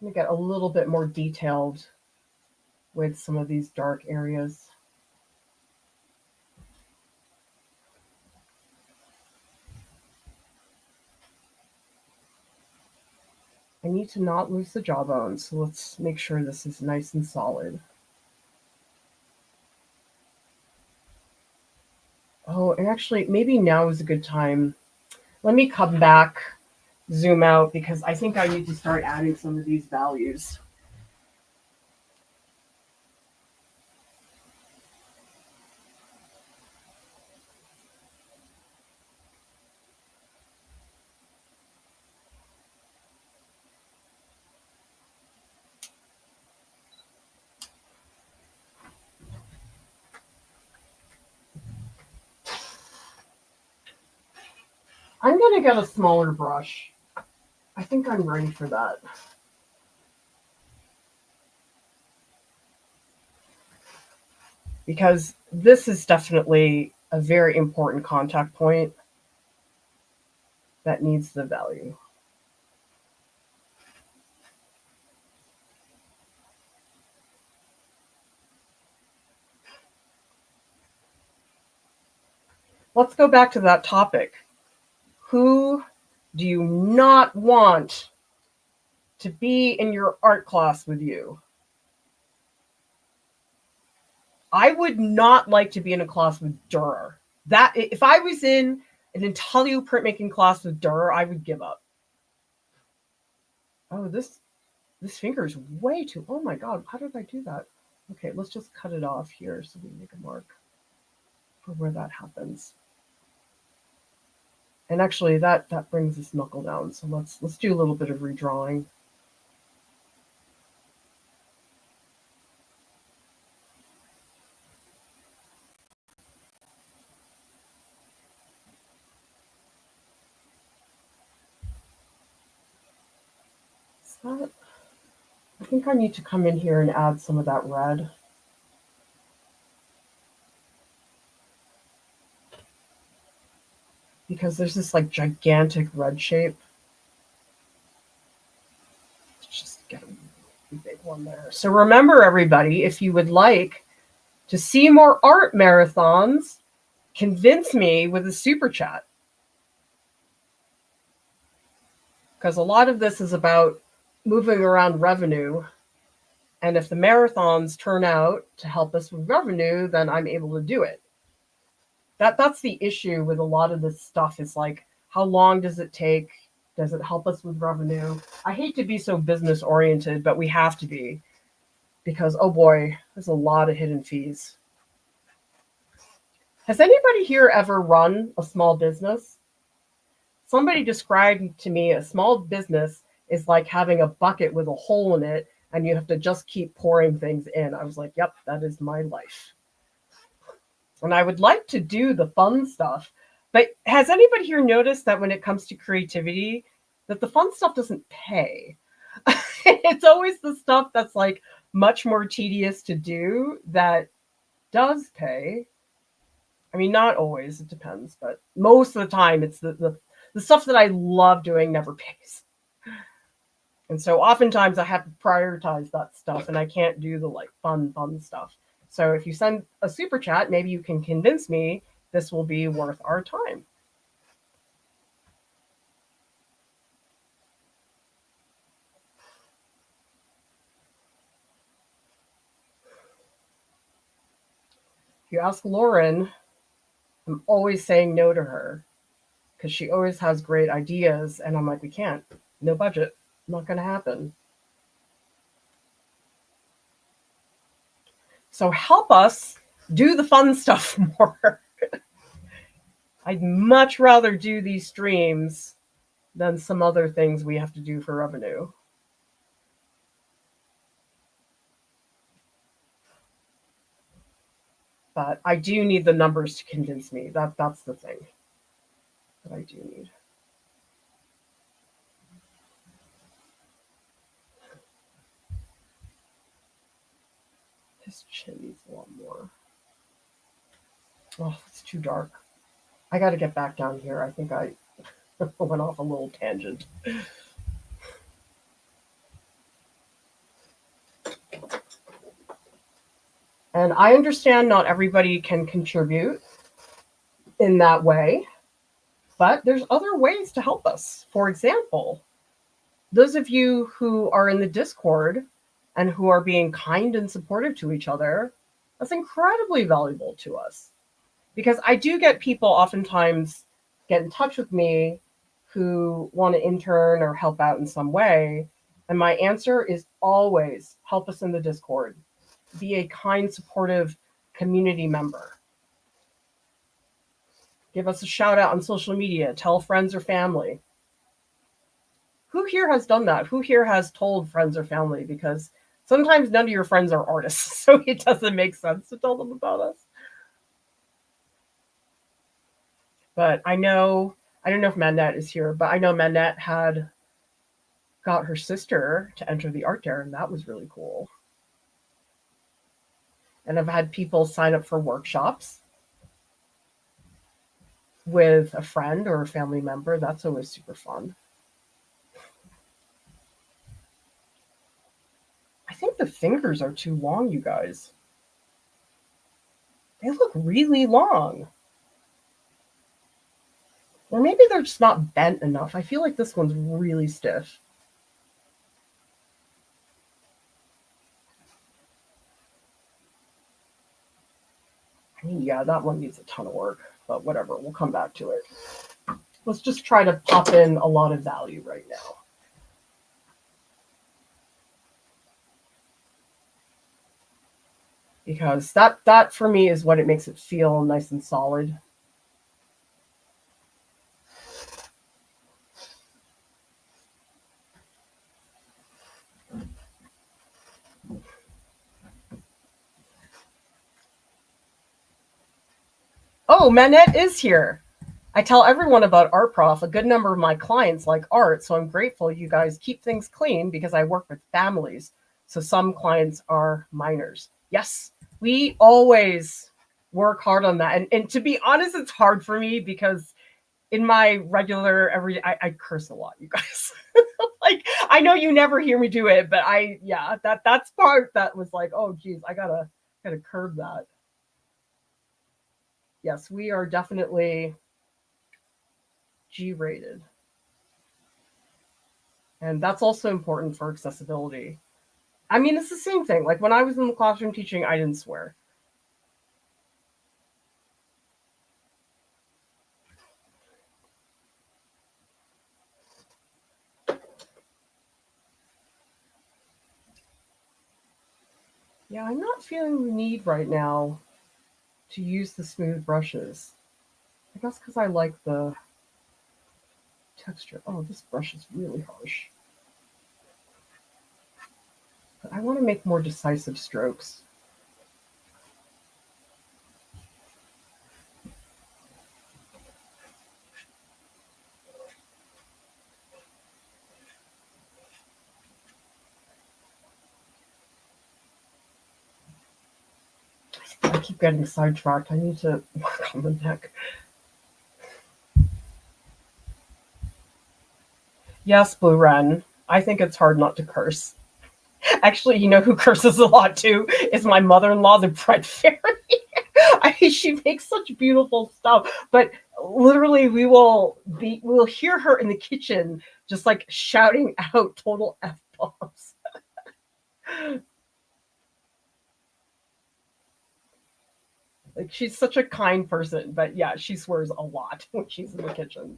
I'm going to get a little bit more detailed with some of these dark areas. I need to not lose the jawbone, so let's make sure this is nice and solid. Oh, and actually, maybe now is a good time. Let me come back, zoom out, because I think I need to start adding some of these values. I'm going to get a smaller brush. I think I'm ready for that. Because this is definitely a very important contact point that needs the value. Let's go back to that topic. Who do you not want to be in your art class with you? I would not like to be in a class with Durer. That if I was in an Intelliu printmaking class with Durer, I would give up. Oh, this finger is way too. Oh my god, how did I do that? Okay, let's just cut it off here so we make a mark for where that happens. And actually, that brings this knuckle down. So let's do a little bit of redrawing. That, I think I need to come in here and add some of that red. Because there's this like gigantic red shape. Let's just get a big one there. So remember, everybody, if you would like to see more art marathons, convince me with a super chat. Because a lot of this is about moving around revenue. And if the marathons turn out to help us with revenue, then I'm able to do it. That's the issue with a lot of this stuff, is like, how long does it take? Does it help us with revenue? I hate to be so business oriented, but we have to be, because oh boy, there's a lot of hidden fees. Has anybody here ever run a small business? Somebody described to me a small business is like having a bucket with a hole in it, and you have to just keep pouring things in. I was like, yep, that is my life. And I would like to do the fun stuff. But has anybody here noticed that when it comes to creativity, that the fun stuff doesn't pay? It's always the stuff that's like much more tedious to do that does pay. I mean, not always, it depends, but most of the time it's the stuff that I love doing never pays. And so oftentimes I have to prioritize that stuff and I can't do the like fun stuff. So if you send a super chat, maybe you can convince me this will be worth our time. If you ask Lauren, I'm always saying no to her because she always has great ideas. And I'm like, we can't, no budget, not going to happen. So help us do the fun stuff more. I'd much rather do these streams than some other things we have to do for revenue. But I do need the numbers to convince me. That's the thing that I do need. His chin needs a lot more. Oh, it's too dark. I got to get back down here. I think I went off a little tangent. And I understand not everybody can contribute in that way, but there's other ways to help us. For example, those of you who are in the Discord and who are being kind and supportive to each other, that's incredibly valuable to us. Because I do get people oftentimes get in touch with me who want to intern or help out in some way. And my answer is always help us in the Discord. Be a kind, supportive community member. Give us a shout out on social media. Tell friends or family. Who here has done that? Who here has told friends or family? Because sometimes none of your friends are artists, so it doesn't make sense to tell them about us. But I don't know if Manette is here, but I know Manette had got her sister to enter the art dare, and that was really cool. And I've had people sign up for workshops with a friend or a family member. That's always super fun. I think the fingers are too long, you guys. They look really long. Or maybe they're just not bent enough. I feel like this one's really stiff. I mean, yeah, that one needs a ton of work, but whatever, we'll come back to it. Let's just try to pop in a lot of value right now. Because that for me is what it makes it feel nice and solid. Oh, Manette is here. I tell everyone about Art Prof. A good number of my clients like art, so I'm grateful you guys keep things clean because I work with families. So some clients are minors. Yes, we always work hard on that. And to be honest, it's hard for me because in my regular I curse a lot, you guys. Like, I know you never hear me do it, but that's part that was like, oh geez, I gotta curb that. Yes, we are definitely G-rated. And that's also important for accessibility. I mean, it's the same thing. Like when I was in the classroom teaching, I didn't swear. Yeah, I'm not feeling the need right now to use the smooth brushes. I guess because I like the texture. Oh, this brush is really harsh. But I want to make more decisive strokes. I keep getting sidetracked. I need to work on the neck. Yes, Blue Ren. I think it's hard not to curse. Actually, you know who curses a lot too is my mother-in-law, the bread fairy. I mean, she makes such beautiful stuff, but literally we'll hear her in the kitchen just like shouting out total F bombs. Like she's such a kind person, but yeah, she swears a lot when she's in the kitchen.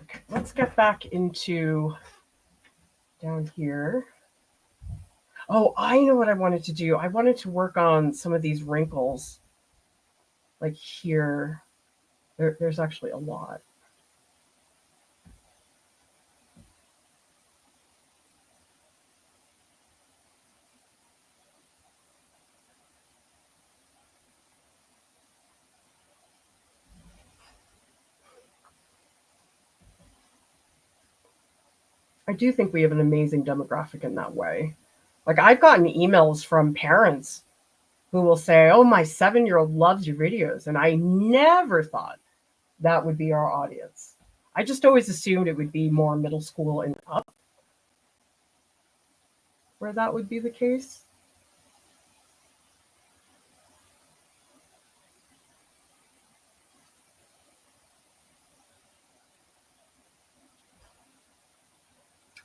Okay, let's get back into down here. Oh, I know what I wanted to do. I wanted to work on some of these wrinkles, like here. There's actually a lot. I do think we have an amazing demographic in that way. Like I've gotten emails from parents who will say, "Oh, my 7-year-old loves your videos," and I never thought that would be our audience. I just always assumed it would be more middle school and up where that would be the case.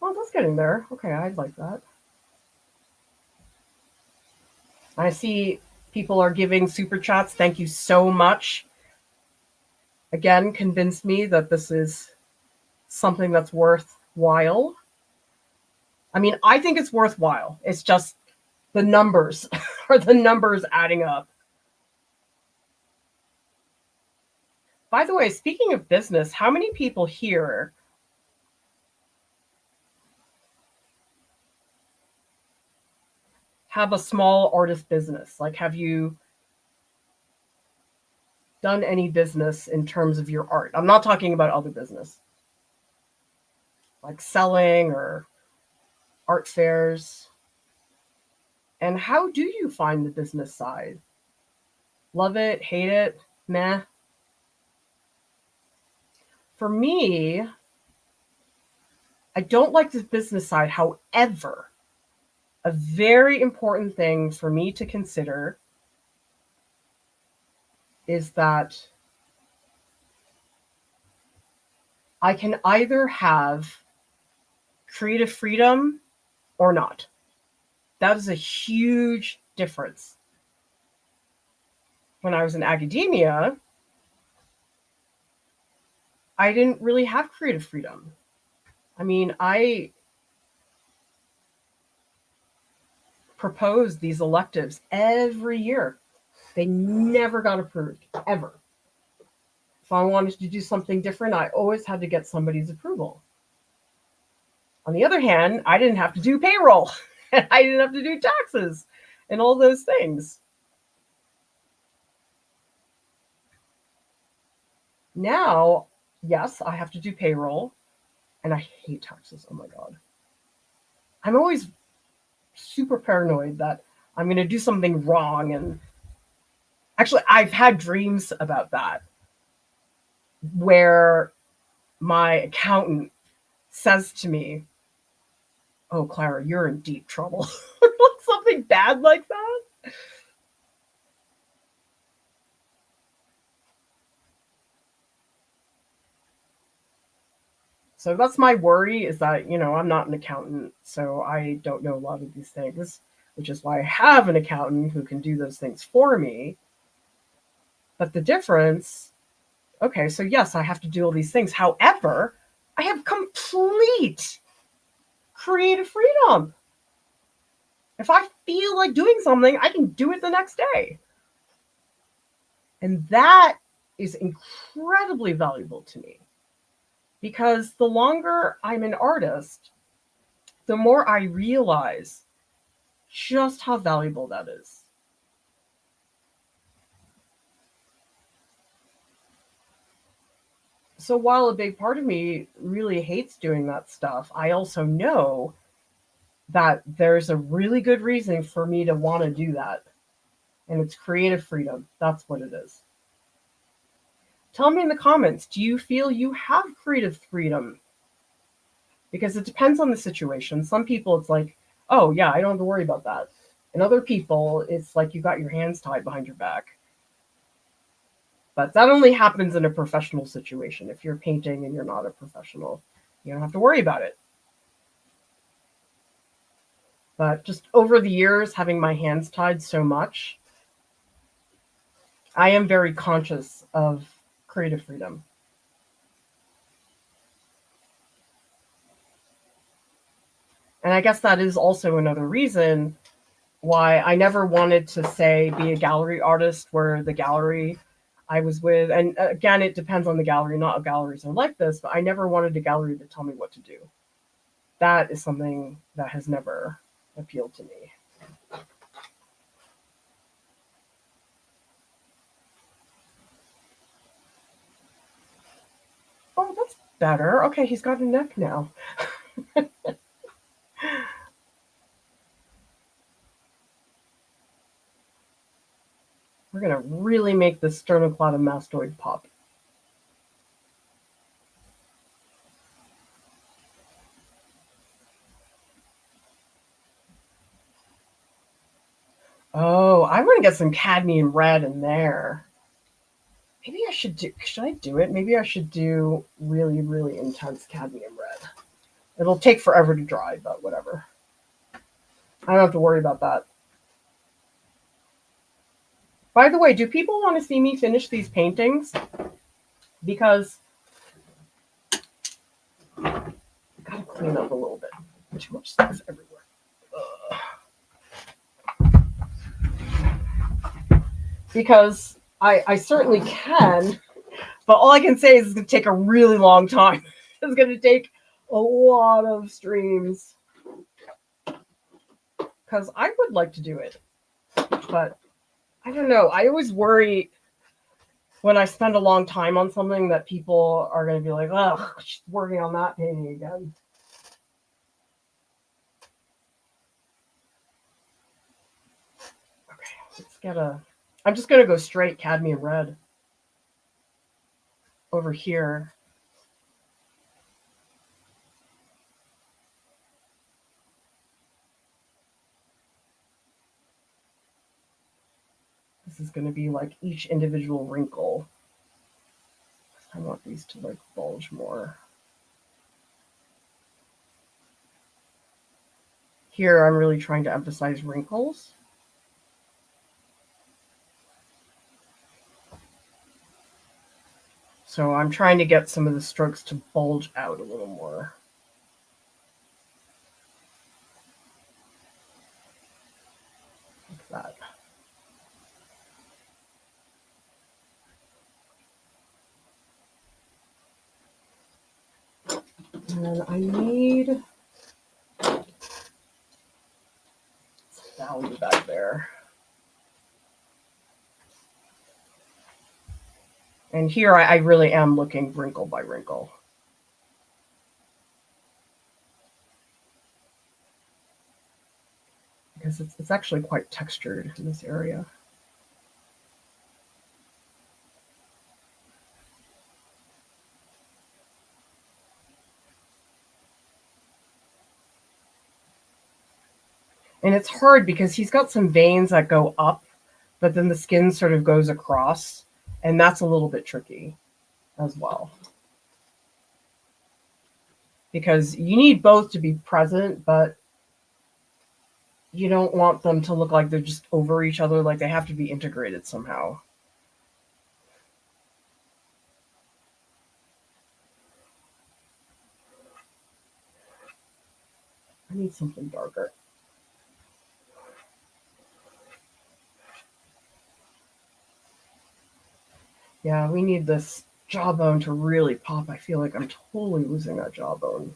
Oh, that's getting there. Okay, I'd like that. I see people are giving super chats. Thank you so much. Again, convinced me that this is something that's worthwhile. I mean, I think it's worthwhile. It's just the numbers are the numbers adding up. By the way, speaking of business, how many people here have a small artist business? Like, have you done any business in terms of your art? I'm not talking about other business, like selling or art fairs. And how do you find the business side? Love it, hate it, meh? For me, I don't like the business side. However, a very important thing for me to consider is that I can either have creative freedom or not. That is a huge difference. When I was in academia, I didn't really have creative freedom. I mean, I proposed these electives every year. They never got approved, ever. If I wanted to do something different, I always had to get somebody's approval. On the other hand, I didn't have to do payroll, and I didn't have to do taxes and all those things. Now, yes, I have to do payroll, and I hate taxes. Oh my God. I'm always super paranoid that I'm going to do something wrong. And actually, I've had dreams about that where my accountant says to me, "Oh, Clara, you're in deep trouble." Something bad like that. So that's my worry, is that, I'm not an accountant, so I don't know a lot of these things, which is why I have an accountant who can do those things for me. But the difference, okay, so yes, I have to do all these things. However, I have complete creative freedom. If I feel like doing something, I can do it the next day. And that is incredibly valuable to me, because the longer I'm an artist, the more I realize just how valuable that is. So while a big part of me really hates doing that stuff, I also know that there's a really good reason for me to want to do that. And it's creative freedom. That's what it is. Tell me in the comments, do you feel you have creative freedom? Because it depends on the situation. Some people, it's like, oh, yeah, I don't have to worry about that. And other people, it's like you got your hands tied behind your back. But that only happens in a professional situation. If you're painting and you're not a professional, you don't have to worry about it. But just over the years, having my hands tied so much, I am very conscious of creative freedom. And I guess that is also another reason why I never wanted to say be a gallery artist where the gallery I was with, and again, it depends on the gallery. Not all galleries are like this, but I never wanted a gallery to tell me what to do. That is something that has never appealed to me. Oh, that's better. Okay, he's got a neck now. We're going to really make this sternocleidomastoid pop. Oh, I want to get some cadmium red in there. Maybe I should I do it? Maybe I should do really, really intense cadmium red. It'll take forever to dry, but whatever. I don't have to worry about that. By the way, do people want to see me finish these paintings? Because I gotta clean up a little bit. Too much stuff everywhere. Because I certainly can, but all I can say is it's going to take a really long time. It's going to take a lot of streams. Because I would like to do it, but I don't know. I always worry when I spend a long time on something that people are going to be like, oh, she's working on that painting again. Okay, let's get a... I'm just going to go straight cadmium red over here. This is going to be like each individual wrinkle. I want these to like bulge more. Here, I'm really trying to emphasize wrinkles. So I'm trying to get some of the strokes to bulge out a little more. Like that. And then I need value back there. And here I really am looking wrinkle by wrinkle. Because it's actually quite textured in this area. And it's hard because he's got some veins that go up, but then the skin sort of goes across, and that's a little bit tricky as well. Because you need both to be present, but you don't want them to look like they're just over each other, like they have to be integrated somehow. I need something darker. Yeah, we need this jawbone to really pop. I feel like I'm totally losing that jawbone.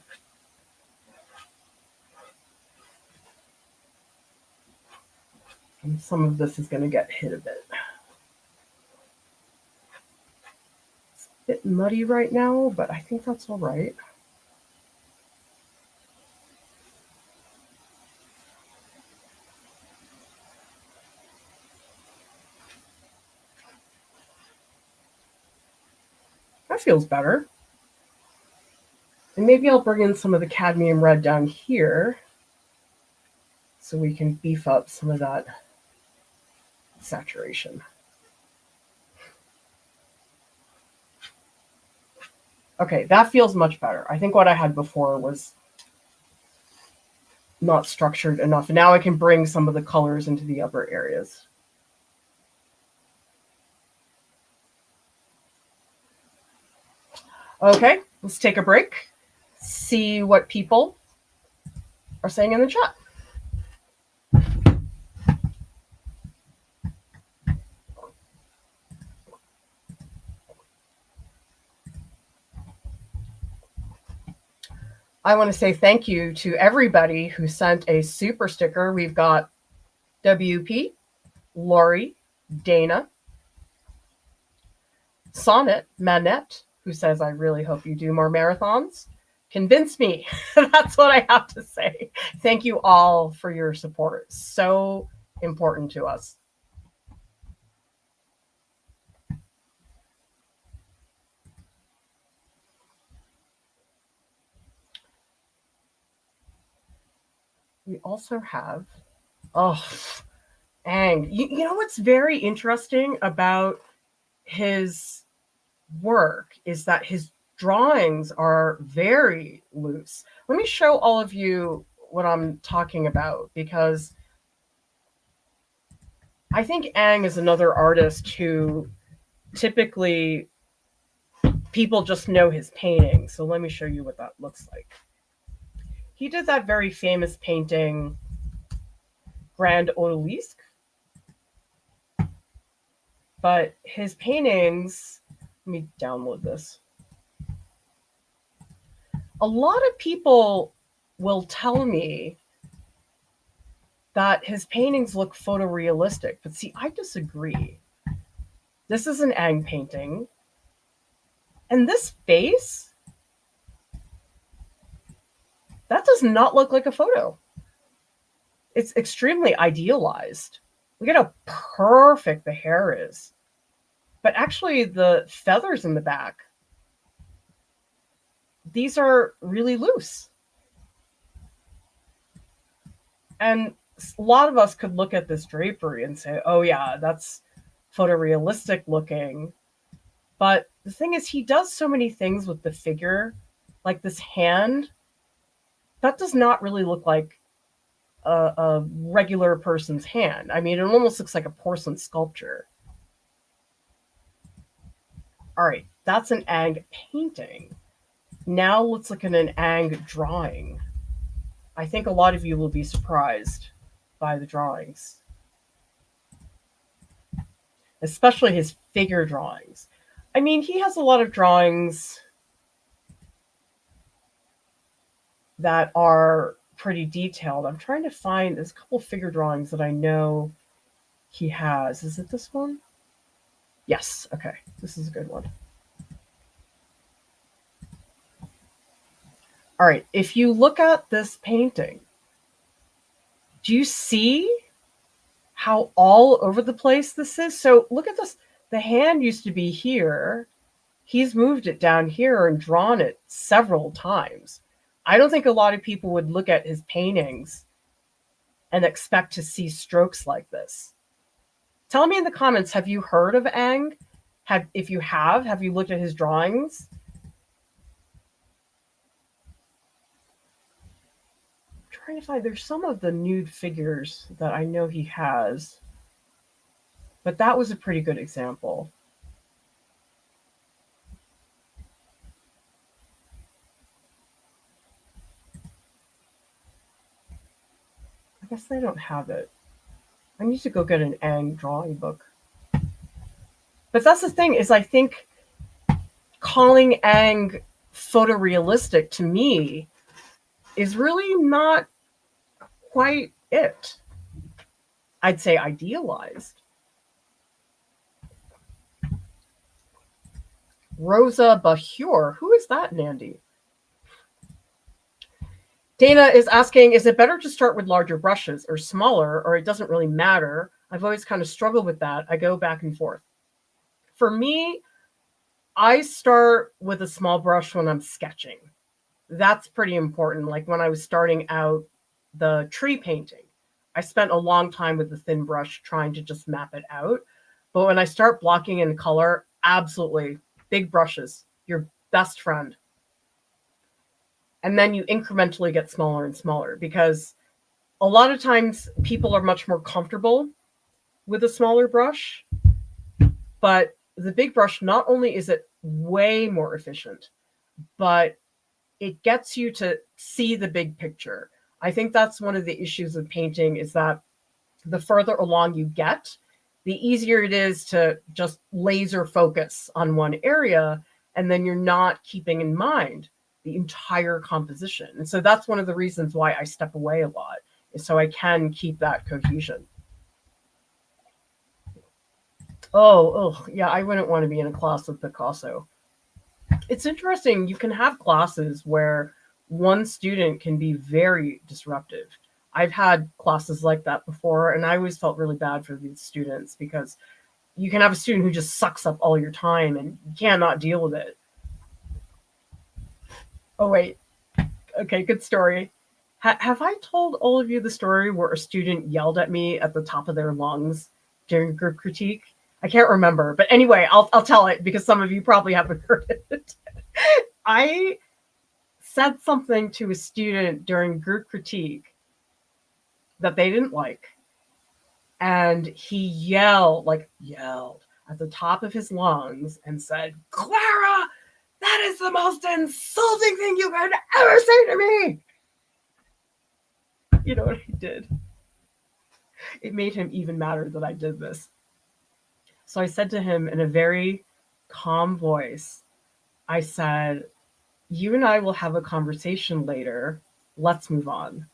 And some of this is going to get hit a bit. It's a bit muddy right now, but I think that's all right. That feels better. And maybe I'll bring in some of the cadmium red down here so we can beef up some of that saturation. Okay, that feels much better. I think what I had before was not structured enough. And now I can bring some of the colors into the upper areas. Okay, let's take a break, see what people are saying in the chat. I want to say thank you to everybody who sent a super sticker. We've got WP, Lori, Dana, Sonnet, Manette, who says, I really hope you do more marathons. Convince me. That's what I have to say. Thank you all for your support. So important to us. We also have, Ang. You know what's very interesting about his work is that his drawings are very loose. Let me show all of you what I'm talking about, because I think Ang is another artist who typically people just know his painting. So let me show you what that looks like. He did that very famous painting, Grand Odalisque. But his paintings, let me download this. A lot of people will tell me that his paintings look photorealistic, but see, I disagree. This is an Ang painting. And this face, that does not look like a photo. It's extremely idealized. Look at how perfect the hair is. But actually, the feathers in the back, these are really loose. And a lot of us could look at this drapery and say, oh yeah, that's photorealistic looking. But the thing is, he does so many things with the figure, like this hand, that does not really look like a regular person's hand. I mean, it almost looks like a porcelain sculpture. All right, that's an Ang painting. Now let's look at an Ang drawing. I think a lot of you will be surprised by the drawings, especially his figure drawings. I mean, he has a lot of drawings that are pretty detailed. I'm trying to find, there's a couple figure drawings that I know he has. Is it this one? Yes, okay, this is a good one. All right, if you look at this painting, do you see how all over the place this is? So look at this. The hand used to be here. He's moved it down here and drawn it several times. I don't think a lot of people would look at his paintings and expect to see strokes like this. Tell me in the comments, have you heard of Ang? If you have you looked at his drawings? I'm trying to find, there's some of the nude figures that I know he has, but that was a pretty good example. I guess they don't have it. I need to go get an Ang drawing book. But that's the thing, is I think calling Ang photorealistic to me is really not quite it. I'd say idealized. Rosa Bahur, who is that, Nandy? Dana is asking, is it better to start with larger brushes or smaller, or it doesn't really matter? I've always kind of struggled with that. I go back and forth. For me, I start with a small brush when I'm sketching. That's pretty important. Like when I was starting out the tree painting, I spent a long time with the thin brush trying to just map it out. But when I start blocking in color, absolutely, big brushes, your best friend. And then you incrementally get smaller and smaller because a lot of times people are much more comfortable with a smaller brush, but the big brush, not only is it way more efficient, but it gets you to see the big picture. I think that's one of the issues with painting is that the further along you get, the easier it is to just laser focus on one area, and then you're not keeping in mind the entire composition. And so that's one of the reasons why I step away a lot, is so I can keep that cohesion. Oh, yeah, I wouldn't want to be in a class with Picasso. It's interesting. You can have classes where one student can be very disruptive. I've had classes like that before, and I always felt really bad for these students because you can have a student who just sucks up all your time and you cannot deal with it. Oh, wait. Okay, good story. Have I told all of you the story where a student yelled at me at the top of their lungs during group critique? I can't remember, but anyway, I'll tell it because some of you probably haven't heard it. I said something to a student during group critique that they didn't like, and he yelled at the top of his lungs and said, "Clara, that is the most insulting thing you could ever say to me." You know what he did? It made him even madder that I did this. So I said to him in a very calm voice, I said, "You and I will have a conversation later. Let's move on."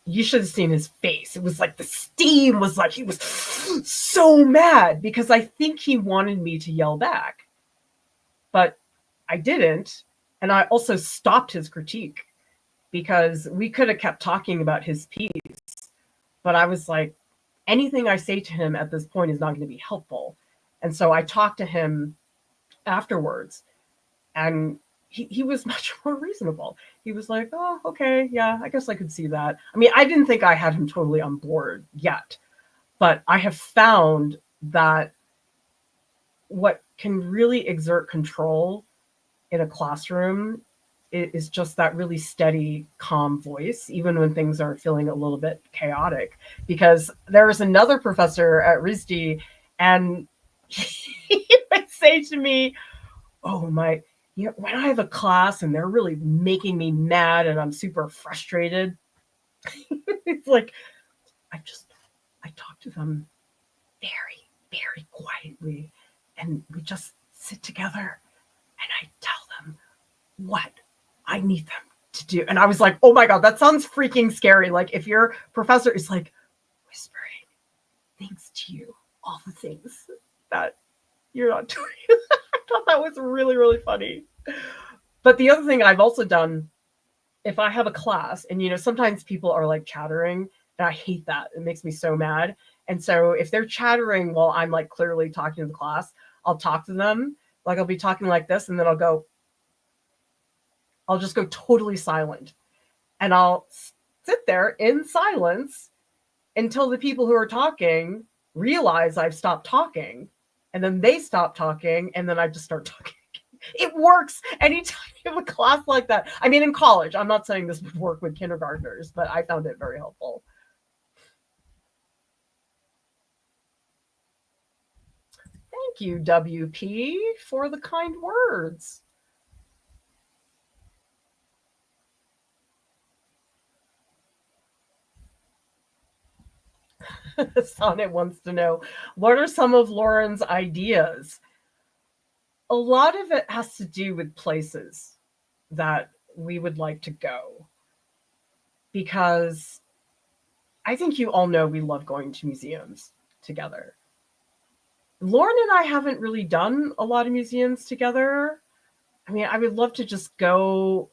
You should have seen his face. It was like the steam was like, he was so mad because I think he wanted me to yell back, but I didn't. And I also stopped his critique because we could have kept talking about his piece, but I was like, anything I say to him at this point is not going to be helpful. And so I talked to him afterwards, and he was much more reasonable. He was like, "Oh, okay, yeah, I guess I could see that." I mean, I didn't think I had him totally on board yet, but I have found that what can really exert control in a classroom is just that really steady, calm voice, even when things are feeling a little bit chaotic. Because there was another professor at RISD, and he would say to me, "Oh, when I have a class and they're really making me mad and I'm super frustrated," it's like, I talk to them very, very quietly, and we just sit together and I tell them what I need them to do. And I was like, oh my God, that sounds freaking scary. Like if your professor is like whispering things to you, all the things that you're not doing. I thought that was really, really funny. But the other thing I've also done, if I have a class and, sometimes people are like chattering, and I hate that. It makes me so mad. And so if they're chattering while I'm like clearly talking to the class, I'll talk to them. Like I'll be talking like this, and then I'll just go totally silent. And I'll sit there in silence until the people who are talking realize I've stopped talking. And then they stop talking, and then I just start talking. It works anytime you have a class like that. I mean, in college, I'm not saying this would work with kindergartners, but I found it very helpful. Thank you, WP, for the kind words. Sonnet wants to know, what are some of Lauren's ideas? A lot of it has to do with places that we would like to go, because I think you all know we love going to museums together. Lauren and I haven't really done a lot of museums together. I mean, I would love to just go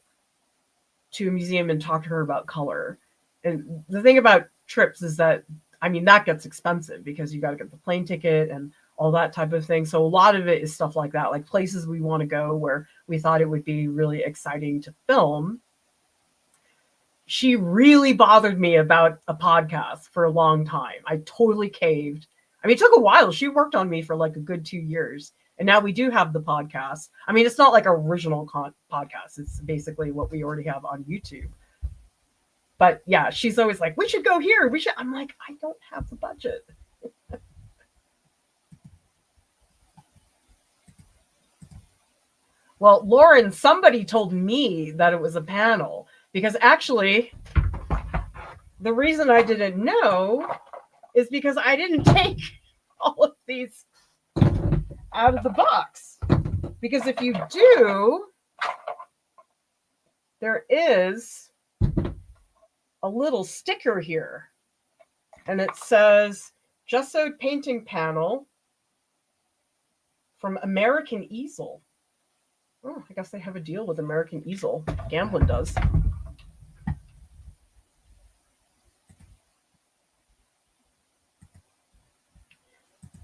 to a museum and talk to her about color. And the thing about trips is that, I mean, that gets expensive because you got to get the plane ticket and all that type of thing. So a lot of it is stuff like that, like places we want to go where we thought it would be really exciting to film. She really bothered me about a podcast for a long time. I totally caved. I mean, it took a while. She worked on me for like a good 2 years. And now we do have the podcast. I mean, it's not like original podcast. It's basically what we already have on YouTube. But yeah, she's always like, we should go here. We should. I'm like, I don't have the budget. Well, Lauren, somebody told me that it was a panel because actually the reason I didn't know is because I didn't take all of these out of the box. Because if you do, there is a little sticker here. And it says, Gessoed painting panel from American Easel. Oh, I guess they have a deal with American Easel. Gamblin does.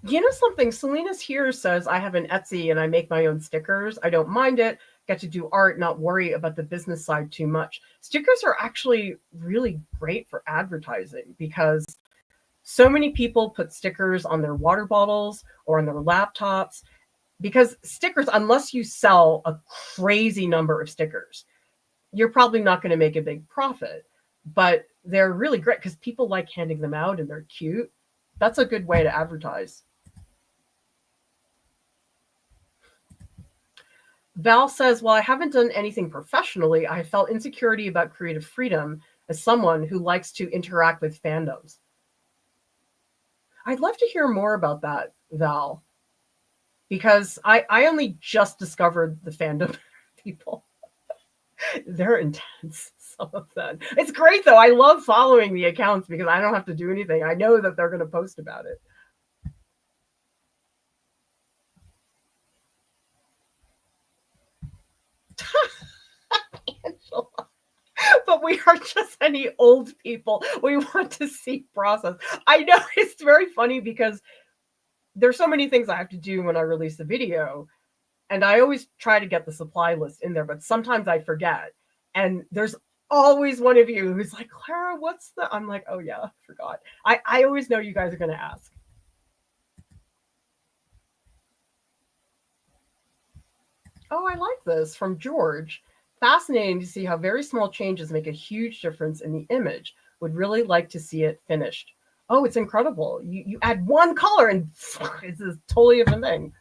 You know something? Selena's here says, I have an Etsy and I make my own stickers. I don't mind it. Get to do art, not worry about the business side too much. Stickers are actually really great for advertising because so many people put stickers on their water bottles or on their laptops. Because stickers, unless you sell a crazy number of stickers, you're probably not going to make a big profit. But they're really great because people like handing them out and they're cute. That's a good way to advertise. Val says, well, I haven't done anything professionally. I felt insecurity about creative freedom as someone who likes to interact with fandoms. I'd love to hear more about that, Val, because I only just discovered the fandom people. They're intense, some of them. It's great, though. I love following the accounts because I don't have to do anything. I know that they're going to post about it. Angela. But we are just any old people. We want to see process. I know it's very funny because there's so many things I have to do when I release a video. And I always try to get the supply list in there, but sometimes I forget. And there's always one of you who's like, Clara, what's the... I'm like, oh yeah, I forgot. I always know you guys are going to ask. Oh, I like this from George. Fascinating to see how very small changes make a huge difference in the image. Would really like to see it finished. Oh, it's incredible. You add one color and it's a totally different thing.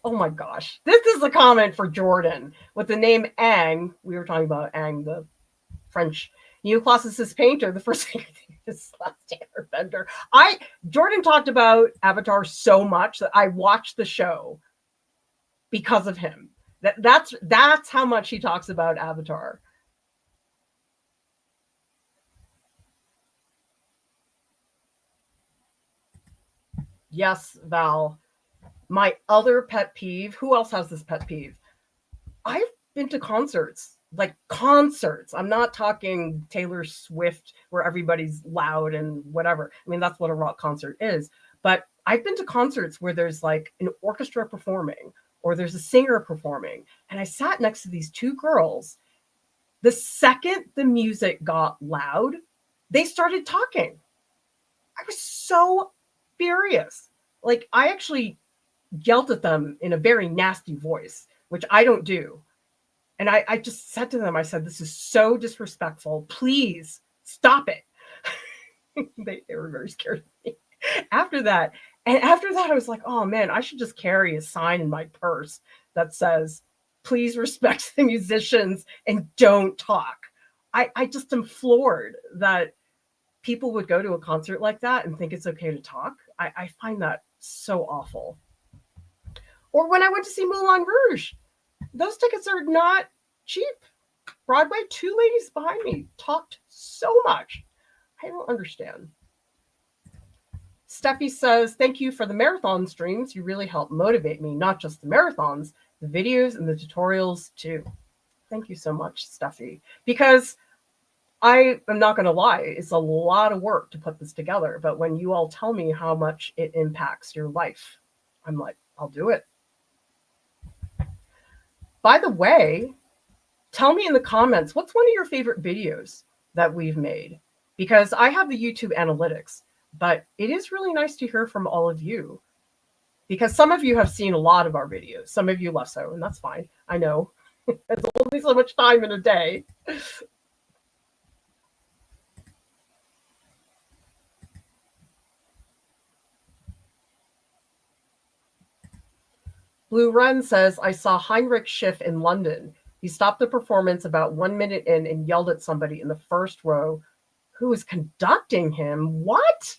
Oh my gosh. This is a comment for Jordan with the name Ang. We were talking about Ang, the French neoclassicist painter. The first thing I think is Last Airbender. Jordan talked about Avatar so much that I watched the show because of him. That's how much he talks about Avatar. Yes, Val. My other pet peeve. Who else has this pet peeve? I've been to concerts. Like concerts. I'm not talking Taylor Swift where everybody's loud and whatever. I mean, that's what a rock concert is. But I've been to concerts where there's like an orchestra performing or there's a singer performing. And I sat next to these two girls. The second the music got loud, they started talking. I was so furious. Like, I actually yelled at them in a very nasty voice, which I don't do. And I just said to them, I said, this is so disrespectful. Please stop it. They were very scared of me. After that, I was like, oh man, I should just carry a sign in my purse that says, please respect the musicians and don't talk. I just am floored that people would go to a concert like that and think it's okay to talk. I find that so awful. Or when I went to see Moulin Rouge, those tickets are not cheap. Broadway, two ladies behind me talked so much. I don't understand. Steffi says, thank you for the marathon streams. You really help motivate me, not just the marathons, the videos and the tutorials too. Thank you so much, Steffi. Because I am not going to lie, it's a lot of work to put this together. But when you all tell me how much it impacts your life, I'm like, I'll do it. By the way, tell me in the comments, what's one of your favorite videos that we've made? Because I have the YouTube analytics, but it is really nice to hear from all of you. Because some of you have seen a lot of our videos, some of you less so, and that's fine. I know. It's only so much time in a day. Blue Run says, I saw Heinrich Schiff in London. He stopped the performance about 1 minute in and yelled at somebody in the first row who was conducting him. What?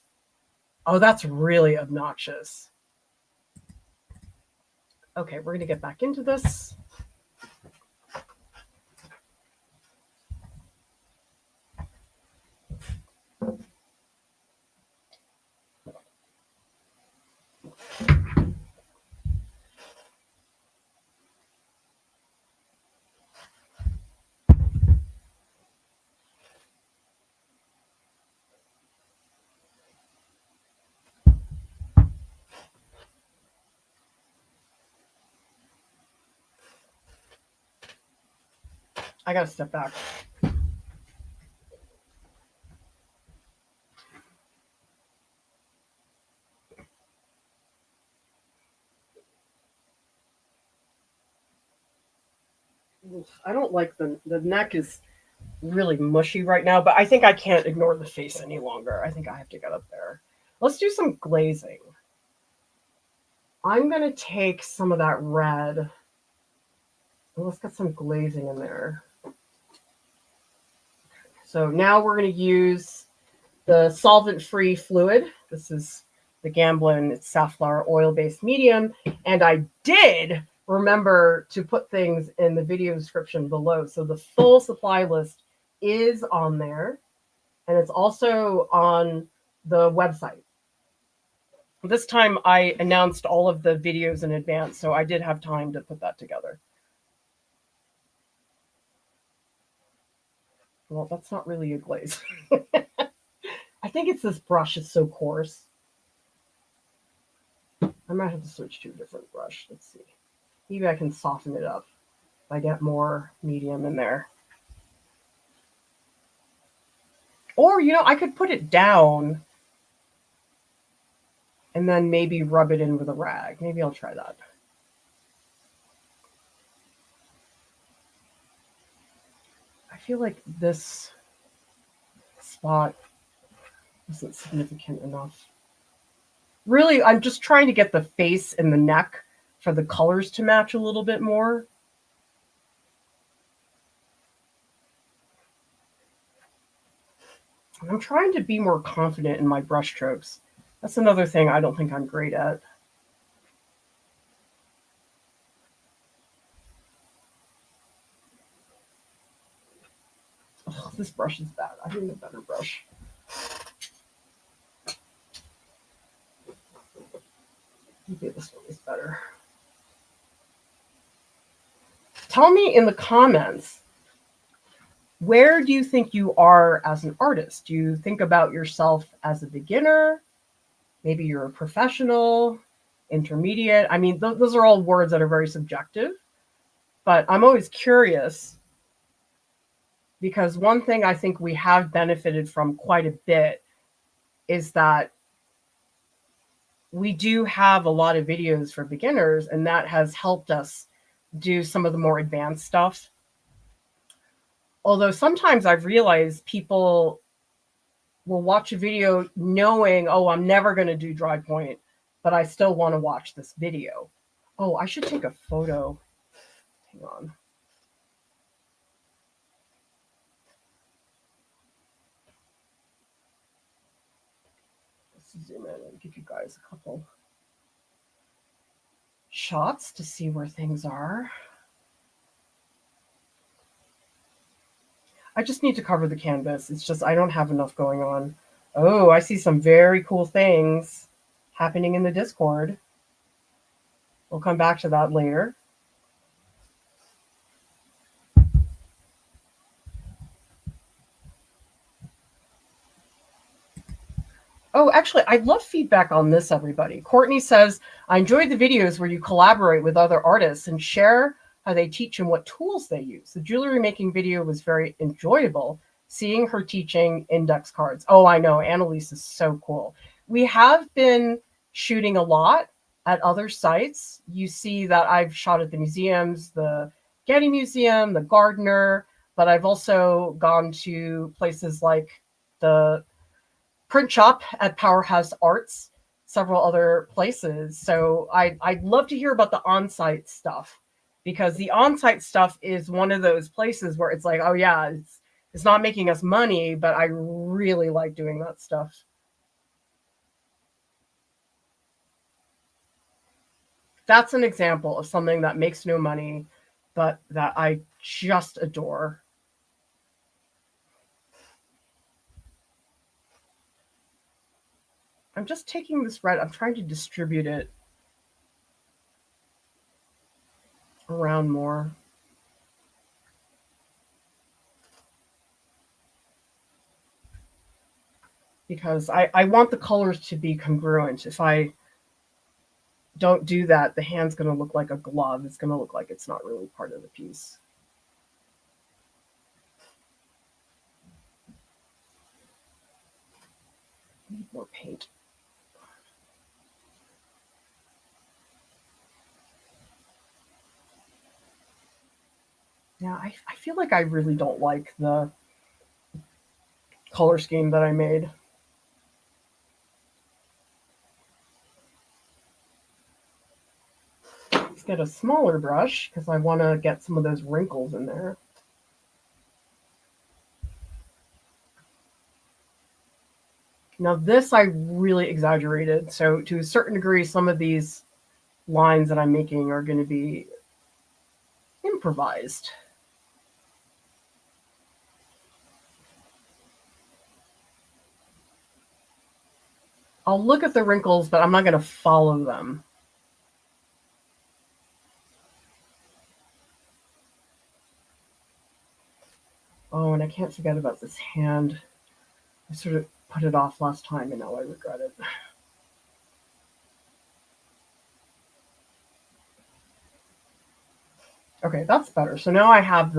Oh, that's really obnoxious. Okay, we're going to get back into this. I got to step back. I don't like the neck is really mushy right now, but I think I can't ignore the face any longer. I think I have to get up there. Let's do some glazing. I'm going to take some of that red. Let's get some glazing in there. So now we're going to use the solvent-free fluid. This is the Gamblin. It's safflower oil-based medium. And I did remember to put things in the video description below. So the full supply list is on there. And it's also on the website. This time I announced all of the videos in advance, so I did have time to put that together. Well, that's not really a glaze. I think it's this brush is so coarse. I might have to switch to a different brush. Let's see. Maybe I can soften it up if I get more medium in there. Or, you know, I could put it down and then maybe rub it in with a rag. Maybe I'll try that. I feel like this spot isn't significant enough. Really, I'm just trying to get the face and the neck for the colors to match a little bit more. I'm trying to be more confident in my brush strokes. That's another thing I don't think I'm great at. Oh, this brush is bad. I need a better brush. Maybe this one is better. Tell me in the comments, where do you think you are as an artist? Do you think about yourself as a beginner? Maybe you're a professional, intermediate. I mean, those are all words that are very subjective, but I'm always curious because one thing I think we have benefited from quite a bit is that we do have a lot of videos for beginners, and that has helped us do some of the more advanced stuff. Although sometimes I've realized people will watch a video knowing, oh, I'm never going to do dry point, but I still want to watch this video. Oh, I should take a photo. Hang on. Let's zoom in and give you guys a couple shots to see where things are. I just need to cover the canvas. It's just I don't have enough going on. Oh, I see some very cool things happening in the Discord. We'll come back to that later. Oh, actually, I'd love feedback on this, everybody. Courtney says, I enjoyed the videos where you collaborate with other artists and share how they teach and what tools they use. The jewelry making video was very enjoyable, seeing her teaching index cards. Oh, I know. Annalise is so cool. We have been shooting a lot at other sites. You see that I've shot at the museums, the Getty Museum, the Gardner, but I've also gone to places like the print shop at Powerhouse Arts, several other places. So I'd love to hear about the on-site stuff, because the on-site stuff is one of those places where it's like, oh yeah, it's not making us money, but I really like doing that stuff. That's an example of something that makes no money, but that I just adore. I'm just taking this red, I'm trying to distribute it around more. Because I want the colors to be congruent. If I don't do that, the hand's going to look like a glove. It's going to look like it's not really part of the piece. Need more paint. Yeah, I feel like I really don't like the color scheme that I made. Let's get a smaller brush because I want to get some of those wrinkles in there. Now this I really exaggerated. So to a certain degree, some of these lines that I'm making are going to be improvised. I'll look at the wrinkles, but I'm not going to follow them. Oh, and I can't forget about this hand. I sort of put it off last time and now I regret it. Okay, that's better. So now I have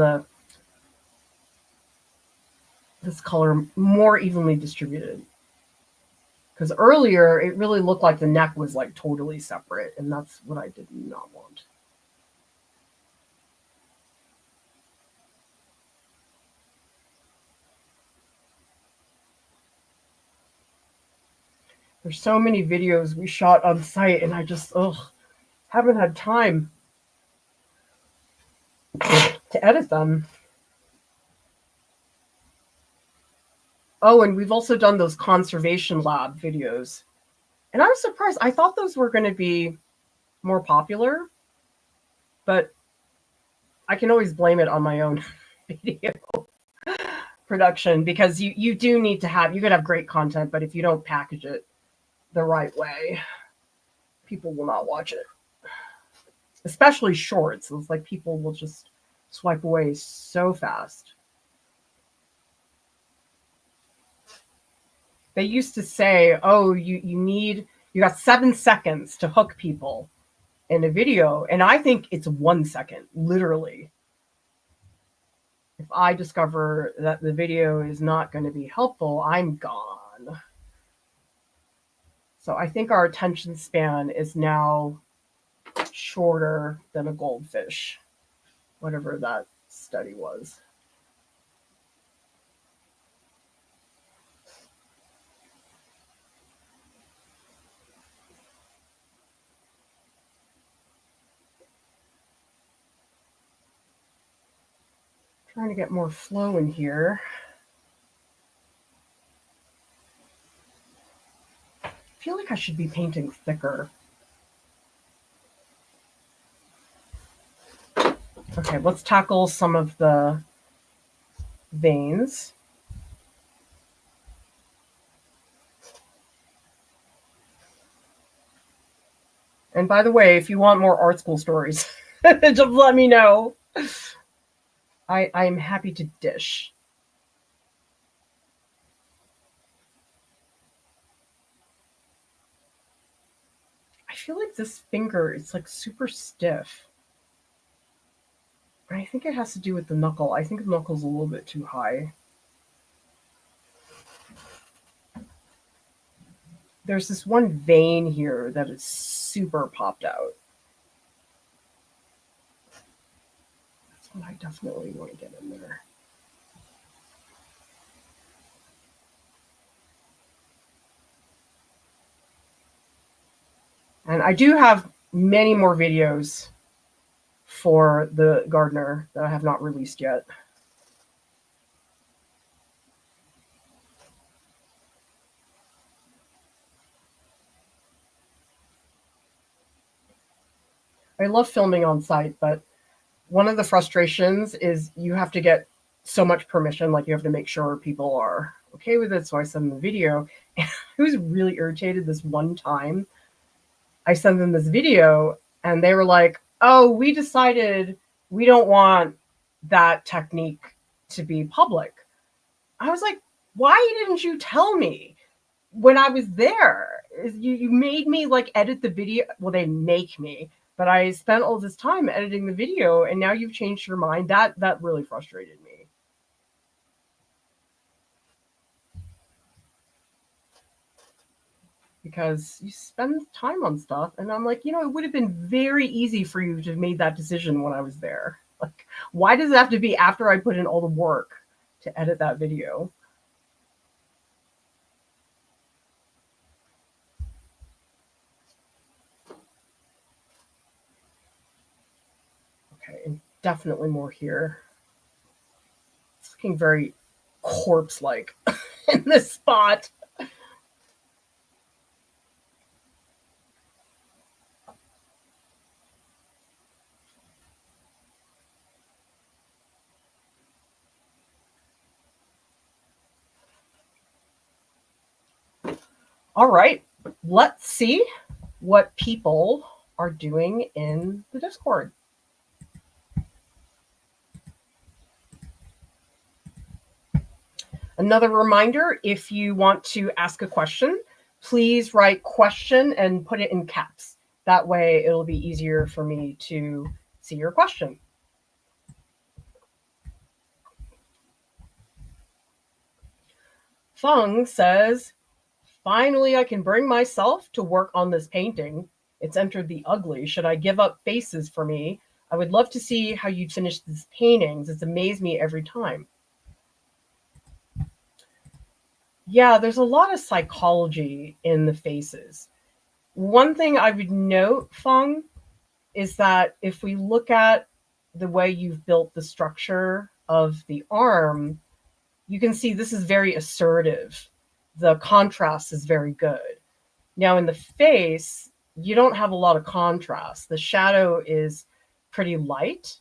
this color more evenly distributed. Because earlier it really looked like the neck was like totally separate, and that's what I did not want. There's so many videos we shot on site, and I just haven't had time to edit them. Oh, and we've also done those conservation lab videos. And I was surprised. I thought those were going to be more popular, but I can always blame it on my own video production, because you do need to have, you could have great content, but if you don't package it the right way, people will not watch it. Especially shorts. It's like people will just swipe away so fast. They used to say, oh, you got 7 seconds to hook people in a video. And I think it's 1 second, literally. If I discover that the video is not going to be helpful, I'm gone. So I think our attention span is now shorter than a goldfish, whatever that study was. Trying to get more flow in here. I feel like I should be painting thicker. Okay, let's tackle some of the veins. And by the way, if you want more art school stories, just let me know. I'm happy to dish. feel like this finger is like super stiff. I think it has to do with the knuckle. I think the knuckle's a little bit too high. There's this one vein here that is super popped out. That's what I definitely want to get in there. And I do have many more videos for the gardener that I have not released yet. I love filming on site, but one of the frustrations is you have to get so much permission, like you have to make sure people are okay with it. So I send them the video. And I was really irritated this one time. I sent them this video and they were like, oh, we decided we don't want that technique to be public. I was like, why didn't you tell me when I was there? You made me like edit the video. Well, they make me, but I spent all this time editing the video and now you've changed your mind. That really frustrated me. Because you spend time on stuff and I'm like, it would have been very easy for you to have made that decision when I was there. Like, why does it have to be after I put in all the work to edit that video? Okay, and definitely more here. It's looking very corpse-like in this spot. All right, let's see what people are doing in the Discord. Another reminder, if you want to ask a question, please write question and put it in caps. That way it'll be easier for me to see your question. Feng says, finally I can bring myself to work on this painting. It's entered the ugly. Should I give up faces for me? I would love to see how you'd finish these paintings. It's amazed me every time. Yeah, there's a lot of psychology in the faces. One thing I would note, Feng, is that if we look at the way you've built the structure of the arm, you can see this is very assertive. The contrast is very good. Now in the face, you don't have a lot of contrast. The shadow is pretty light.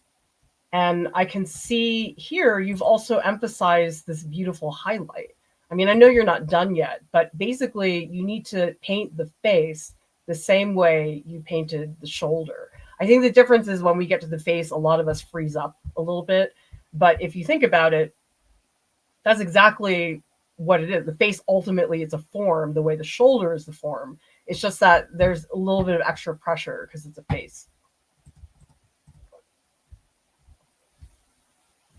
And I can see here you've also emphasized this beautiful highlight. I mean, I know you're not done yet, but basically you need to paint the face the same way you painted the shoulder. I think the difference is when we get to the face, a lot of us freeze up a little bit. But if you think about it, that's exactly what it is. The face ultimately is a form, the way the shoulder is the form. It's just that there's a little bit of extra pressure because it's a face.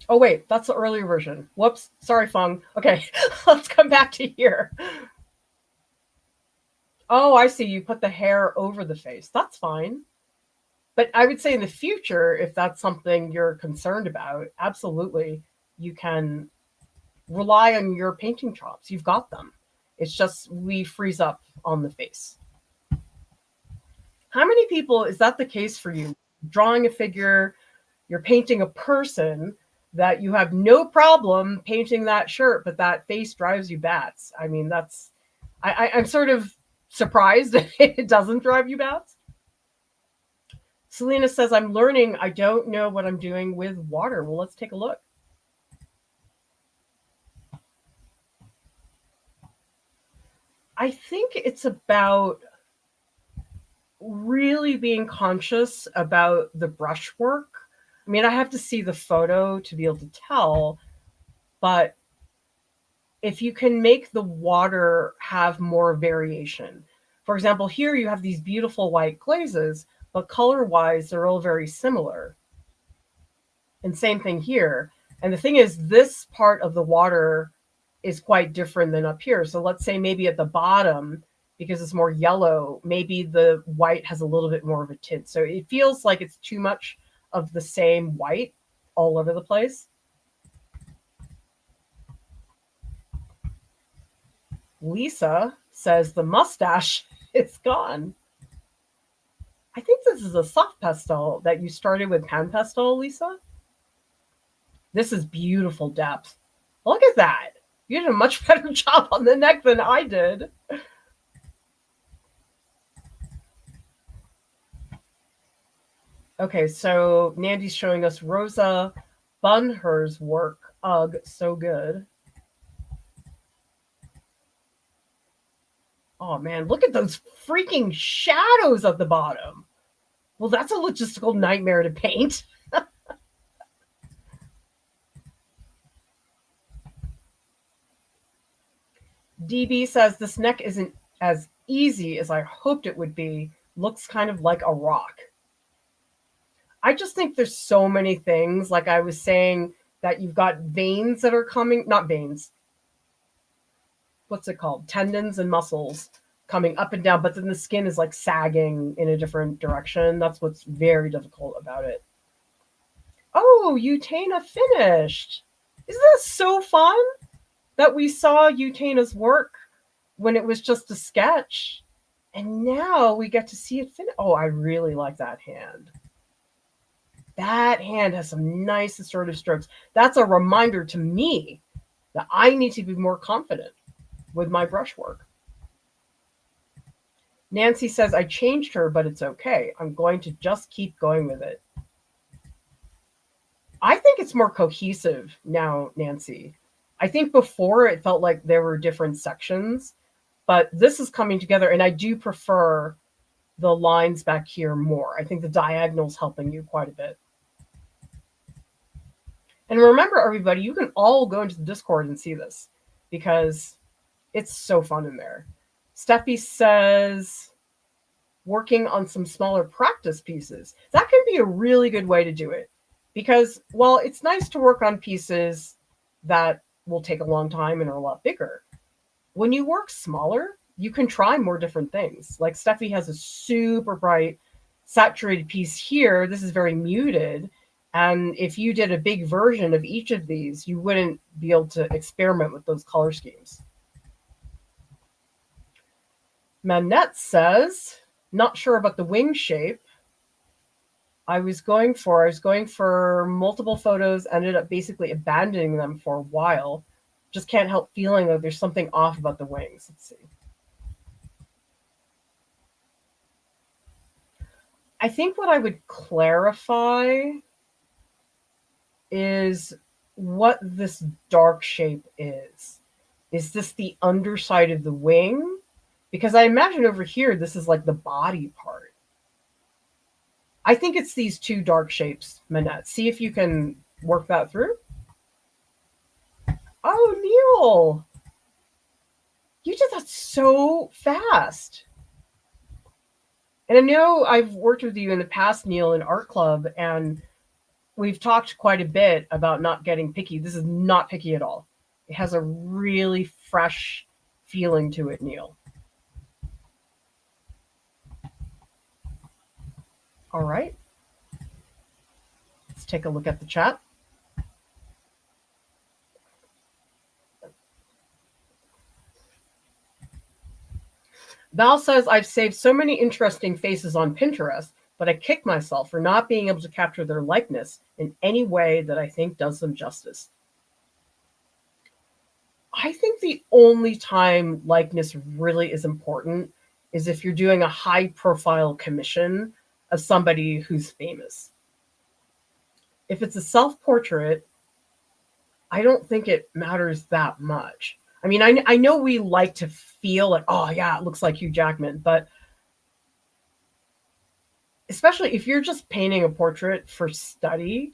Oh, wait, that's the earlier version. Whoops. Sorry, Feng. Okay, let's come back to here. Oh, I see. You put the hair over the face. That's fine. But I would say in the future, if that's something you're concerned about, absolutely, you can rely on your painting chops. You've got them. It's just we freeze up on the face. How many people, is that the case for you? Drawing a figure, you're painting a person that you have no problem painting that shirt, but that face drives you bats. I mean, I'm sort of surprised if it doesn't drive you bats. Selena says, I'm learning. I don't know what I'm doing with water. Well, let's take a look. I think it's about really being conscious about the brushwork. I mean, I have to see the photo to be able to tell, but if you can make the water have more variation, For example, here you have these beautiful white glazes, but color-wise, they're all very similar. And same thing here. And the thing is, this part of the water is quite different than up here. So let's say maybe at the bottom, because it's more yellow, maybe the white has a little bit more of a tint. So it feels like it's too much of the same white all over the place. Lisa says the mustache is gone. I think this is a soft pastel that you started with pan pastel, Lisa. This is beautiful depth. Look at that. You did a much better job on the neck than I did. Okay, so Nandy's showing us Rosa Bunher's work. Ugh, so good. Oh man, look at those freaking shadows at the bottom. Well, that's a logistical nightmare to paint. DB says this neck isn't as easy as I hoped it would be. Looks kind of like a rock. I just think there's so many things. Like I was saying, that you've got veins that are coming, not veins. What's it called? Tendons and muscles coming up and down, but then the skin is like sagging in a different direction. That's what's very difficult about it. Oh, Utena finished. Isn't that so fun that we saw Utena's work when it was just a sketch? And now we get to see it finish. Oh, I really like that hand. That hand has some nice assertive strokes. That's a reminder to me that I need to be more confident with my brushwork. Nancy says, I changed her, but it's okay. I'm going to just keep going with it. I think it's more cohesive now, Nancy. I think before it felt like there were different sections, but this is coming together, and I do prefer the lines back here more. I think the diagonal's helping you quite a bit. And remember, everybody, you can all go into the Discord and see this because it's so fun in there. Steffi says, working on some smaller practice pieces. That can be a really good way to do it because, well, it's nice to work on pieces that will take a long time and are a lot bigger. When you work smaller, you can try more different things. Like Steffi has a super bright saturated piece here. This is very muted. And if you did a big version of each of these, you wouldn't be able to experiment with those color schemes. Manette says, not sure about the wing shape. I was going for multiple photos, ended up basically abandoning them for a while. Just can't help feeling like there's something off about the wings. Let's see. I think what I would clarify is what this dark shape is. Is this the underside of the wing? Because I imagine over here, this is like the body part. I think it's these two dark shapes, Manette. See if you can work that through. Oh, Neil. You did that so fast. And I know I've worked with you in the past, Neil, in Art Club, and we've talked quite a bit about not getting picky. This is not picky at all. It has a really fresh feeling to it, Neil. All right. Let's take a look at the chat. Val says, I've saved so many interesting faces on Pinterest, but I kick myself for not being able to capture their likeness in any way that I think does them justice. I think the only time likeness really is important is if you're doing a high-profile commission of somebody who's famous. If it's a self-portrait, I don't think it matters that much. I mean, I know we like to feel like, oh, yeah, it looks like Hugh Jackman, but especially if you're just painting a portrait for study,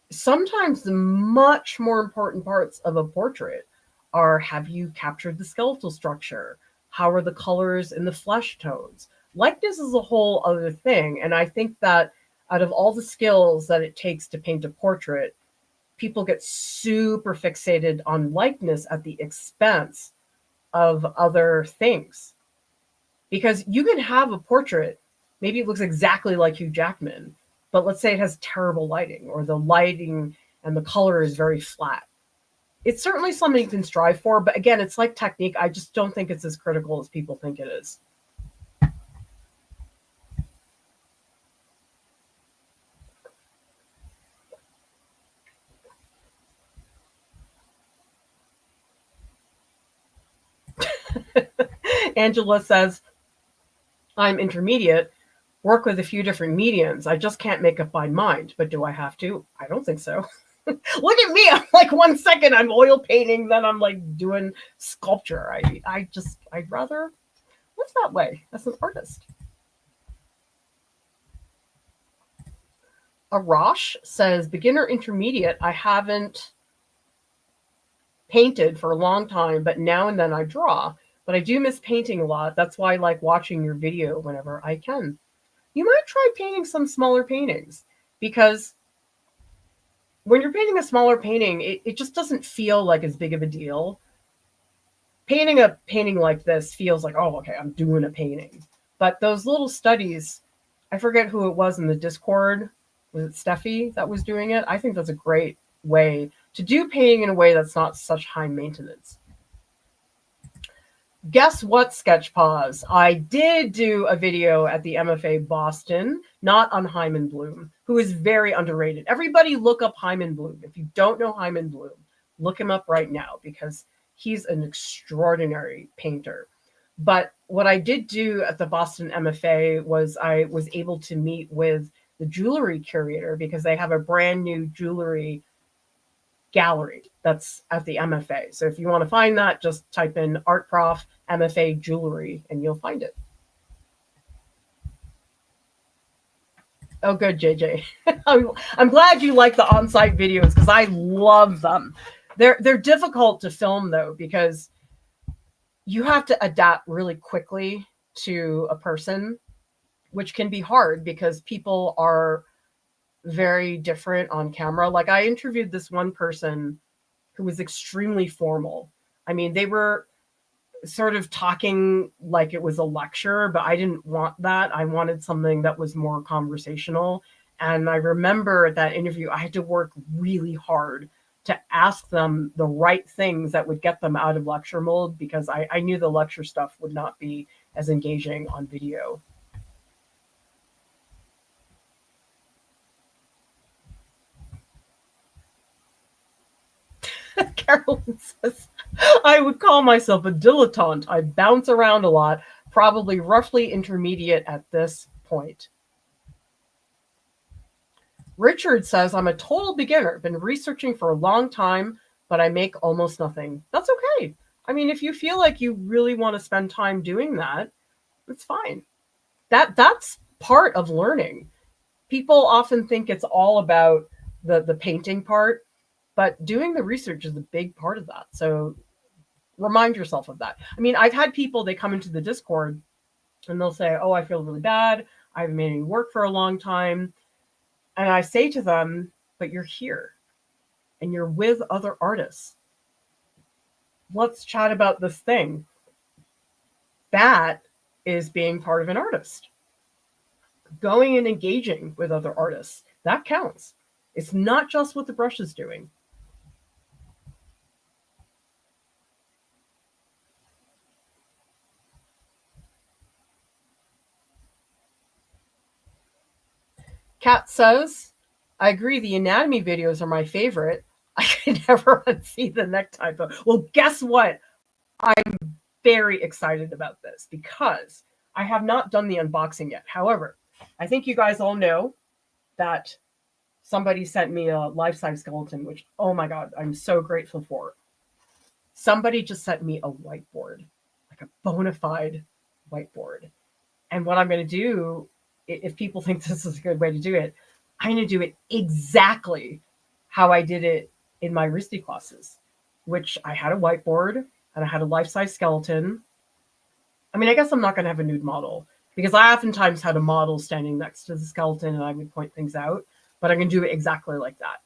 sometimes the much more important parts of a portrait are, have you captured the skeletal structure? How are the colors in the flesh tones? Likeness is a whole other thing. And I think that out of all the skills that it takes to paint a portrait, people get super fixated on likeness at the expense of other things. Because you can have a portrait, maybe it looks exactly like Hugh Jackman, but let's say it has terrible lighting, or the lighting and the color is very flat. It's certainly something you can strive for, but again, it's like technique. I just don't think it's as critical as people think it is. Angela says, I'm intermediate, work with a few different mediums. I just can't make up my mind, but do I have to? I don't think so. Look at me. I'm like 1 second I'm oil painting, then I'm like doing sculpture. I'd rather live that way as an artist. Arash says, beginner intermediate. I haven't painted for a long time, but now and then I draw. But I do miss painting a lot. That's why I like watching your video whenever I can. You might try painting some smaller paintings, because when you're painting a smaller painting, it just doesn't feel like as big of a deal. Painting a painting like this feels like, oh, okay, I'm doing a painting. But those little studies, I forget who it was in the Discord. Was it Steffi that was doing it? I think that's a great way to do painting in a way that's not such high maintenance. Guess what, Sketch Pause? I did do a video at the MFA Boston, not on Hyman Bloom, who is very underrated. Everybody look up Hyman Bloom. If you don't know Hyman Bloom, look him up right now, because he's an extraordinary painter. But what I did do at the Boston MFA was I was able to meet with the jewelry curator, because they have a brand new jewelry gallery that's at the MFA. So if you want to find that, just type in Art Prof MFA jewelry and you'll find it. Oh, good, JJ. I'm glad you like the on-site videos, because I love them. They're difficult to film though, because you have to adapt really quickly to a person, which can be hard because people are very different on camera. Like, I interviewed this one person who was extremely formal. I mean, they were sort of talking like it was a lecture, but I didn't want that. I wanted something that was more conversational. And I remember at that interview, I had to work really hard to ask them the right things that would get them out of lecture mode, because I knew the lecture stuff would not be as engaging on video. Carolyn says, I would call myself a dilettante. I bounce around a lot, probably roughly intermediate at this point. Richard says, I'm a total beginner. Been researching for a long time, but I make almost nothing. That's okay. I mean, if you feel like you really want to spend time doing that, it's fine. That's part of learning. People often think it's all about the painting part, but doing the research is a big part of that. So remind yourself of that. I mean, I've had people, they come into the Discord and they'll say, oh, I feel really bad. I haven't made any work for a long time. And I say to them, but you're here and you're with other artists. Let's chat about this thing. That is being part of an artist. Going and engaging with other artists, that counts. It's not just what the brush is doing. Kat says, I agree, the anatomy videos are my favorite. I can never unsee the neck typo. Well, guess what? I'm very excited about this because I have not done the unboxing yet. However, I think you guys all know that somebody sent me a life-size skeleton, which, oh my God, I'm so grateful for. Somebody just sent me a whiteboard, like a bona fide whiteboard. And what I'm going to do, if people think this is a good way to do it, I'm going to do it exactly how I did it in my RISD classes, which I had a whiteboard and I had a life-size skeleton. I mean, I guess I'm not going to have a nude model because I oftentimes had a model standing next to the skeleton and I would point things out, but I'm going to do it exactly like that.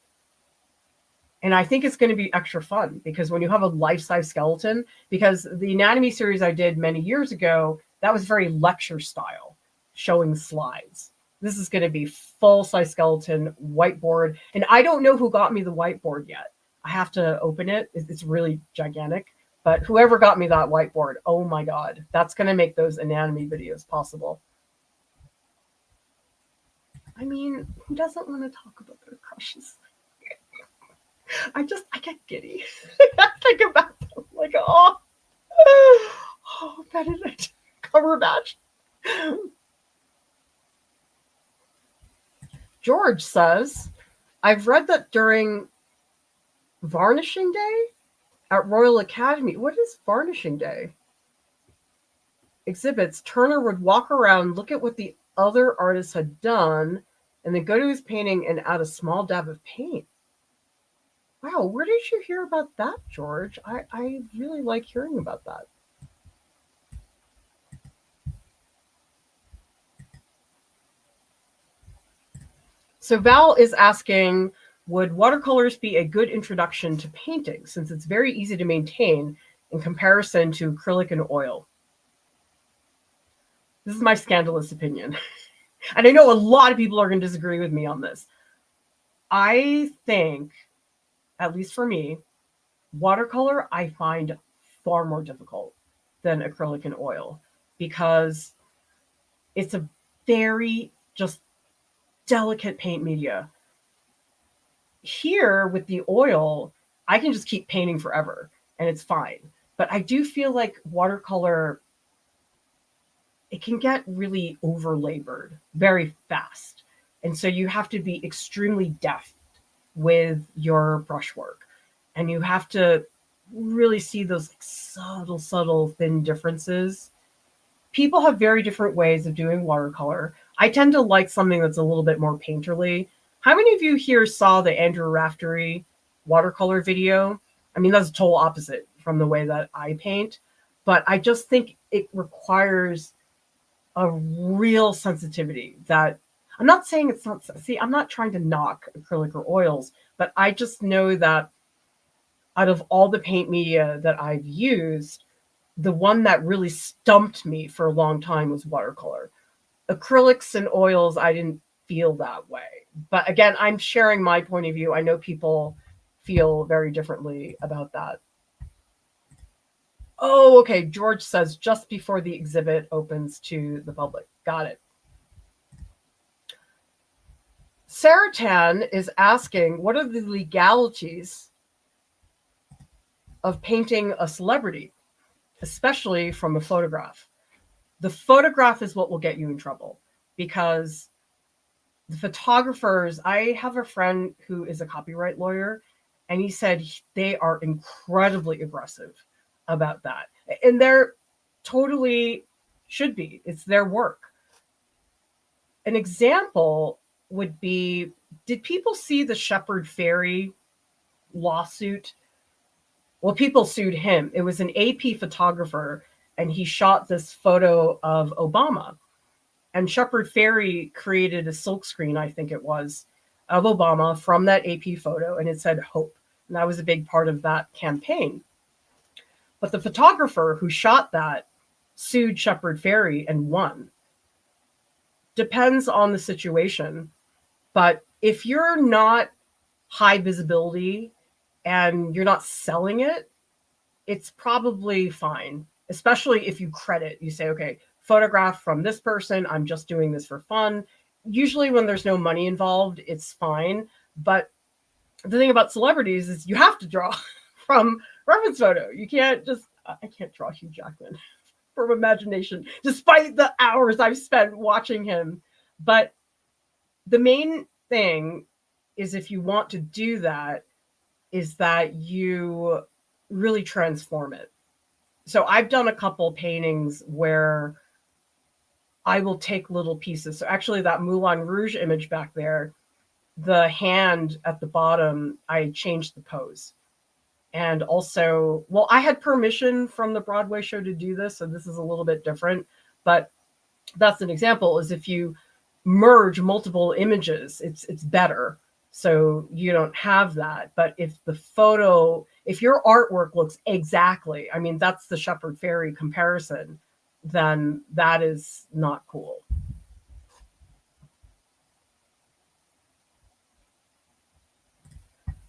And I think it's going to be extra fun because when you have a life-size skeleton, because the anatomy series I did many years ago, that was very lecture style, showing slides. This is going to be full-size skeleton, whiteboard. And I don't know who got me the whiteboard yet. I have to open it. It's really gigantic. But whoever got me that whiteboard, oh my God, that's going to make those anatomy videos possible. I mean, who doesn't want to talk about their crushes? I get giddy. I think about them like, oh, Benedict Cumberbatch. George says, I've read that during Varnishing Day at Royal Academy. What is Varnishing Day? Exhibits, Turner would walk around, look at what the other artists had done, and then go to his painting and add a small dab of paint. Wow, where did you hear about that, George? I really like hearing about that. So Val is asking, would watercolors be a good introduction to painting since it's very easy to maintain in comparison to acrylic and oil? This is my scandalous opinion. And I know a lot of people are going to disagree with me on this. I think, at least for me, watercolor I find far more difficult than acrylic and oil because it's a very just delicate paint media. Here with the oil, I can just keep painting forever and it's fine. But I do feel like watercolor, it can get really over labored very fast. And so you have to be extremely deft with your brushwork. And you have to really see those subtle, thin differences. People have very different ways of doing watercolor. I tend to like something that's a little bit more painterly. How many of you here saw the Andrew Raftery watercolor video? I mean, that's a total opposite from the way that I paint, but I just think it requires a real sensitivity that I'm not saying it's not, see, I'm not trying to knock acrylic or oils, but I just know that out of all the paint media that I've used, the one that really stumped me for a long time was watercolor. Acrylics and oils, I didn't feel that way. But again, I'm sharing my point of view. I know people feel very differently about that. Oh, okay. George says just before the exhibit opens to the public. Got it. Sarah Tan is asking, what are the legalities of painting a celebrity, especially from a photograph? The photograph is what will get you in trouble because the photographers, I have a friend who is a copyright lawyer, and he said they are incredibly aggressive about that. And they're totally should be. It's their work. An example would be, did people see the Shepard Fairey lawsuit? Well, people sued him. It was an AP photographer, and he shot this photo of Obama. And Shepard Fairey created a silkscreen, I think it was, of Obama from that AP photo, and it said hope. And that was a big part of that campaign. But the photographer who shot that sued Shepard Fairey and won. Depends on the situation. But if you're not high visibility and you're not selling it, it's probably fine, especially if you credit. You say, okay, photograph from this person. I'm just doing this for fun. Usually when there's no money involved, it's fine. But the thing about celebrities is you have to draw from reference photo. You can't just, I can't draw Hugh Jackman from imagination, despite the hours I've spent watching him. But the main thing is if you want to do that, is that you really transform it. So I've done a couple paintings where I will take little pieces. So actually that Moulin Rouge image back there, the hand at the bottom, I changed the pose. And also, well, I had permission from the Broadway show to do this, so this is a little bit different. But that's an example, is if you merge multiple images, it's better. So you don't have that. But if your artwork looks exactly, I mean, that's the Shepherd Fairy comparison, then that is not cool.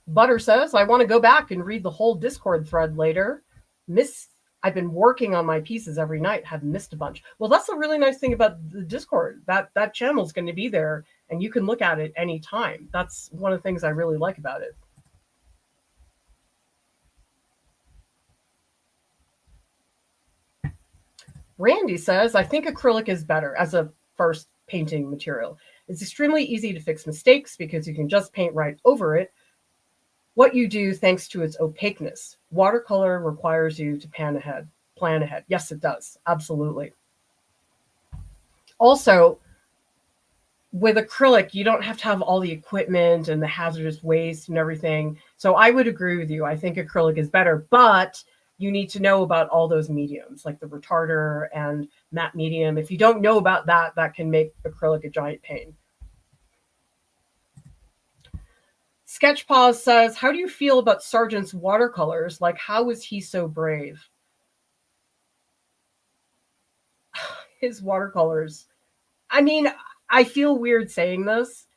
Butter says, I want to go back and read the whole Discord thread later. I've been working on my pieces every night, have missed a bunch. Well, that's a really nice thing about the Discord. That channel is going to be there, and you can look at it anytime. That's one of the things I really like about it. Randy says, I think acrylic is better as a first painting material. It's extremely easy to fix mistakes because you can just paint right over it. What you do thanks to its opaqueness. Watercolor requires you to plan ahead. Yes, it does. Absolutely. Also, with acrylic, you don't have to have all the equipment and the hazardous waste and everything. So I would agree with you. I think acrylic is better, but you need to know about all those mediums, like the retarder and matte medium. If you don't know about that, that can make acrylic a giant pain. Sketchpause says, how do you feel about Sargent's watercolors? Like, how was he so brave? His watercolors. I mean, I feel weird saying this,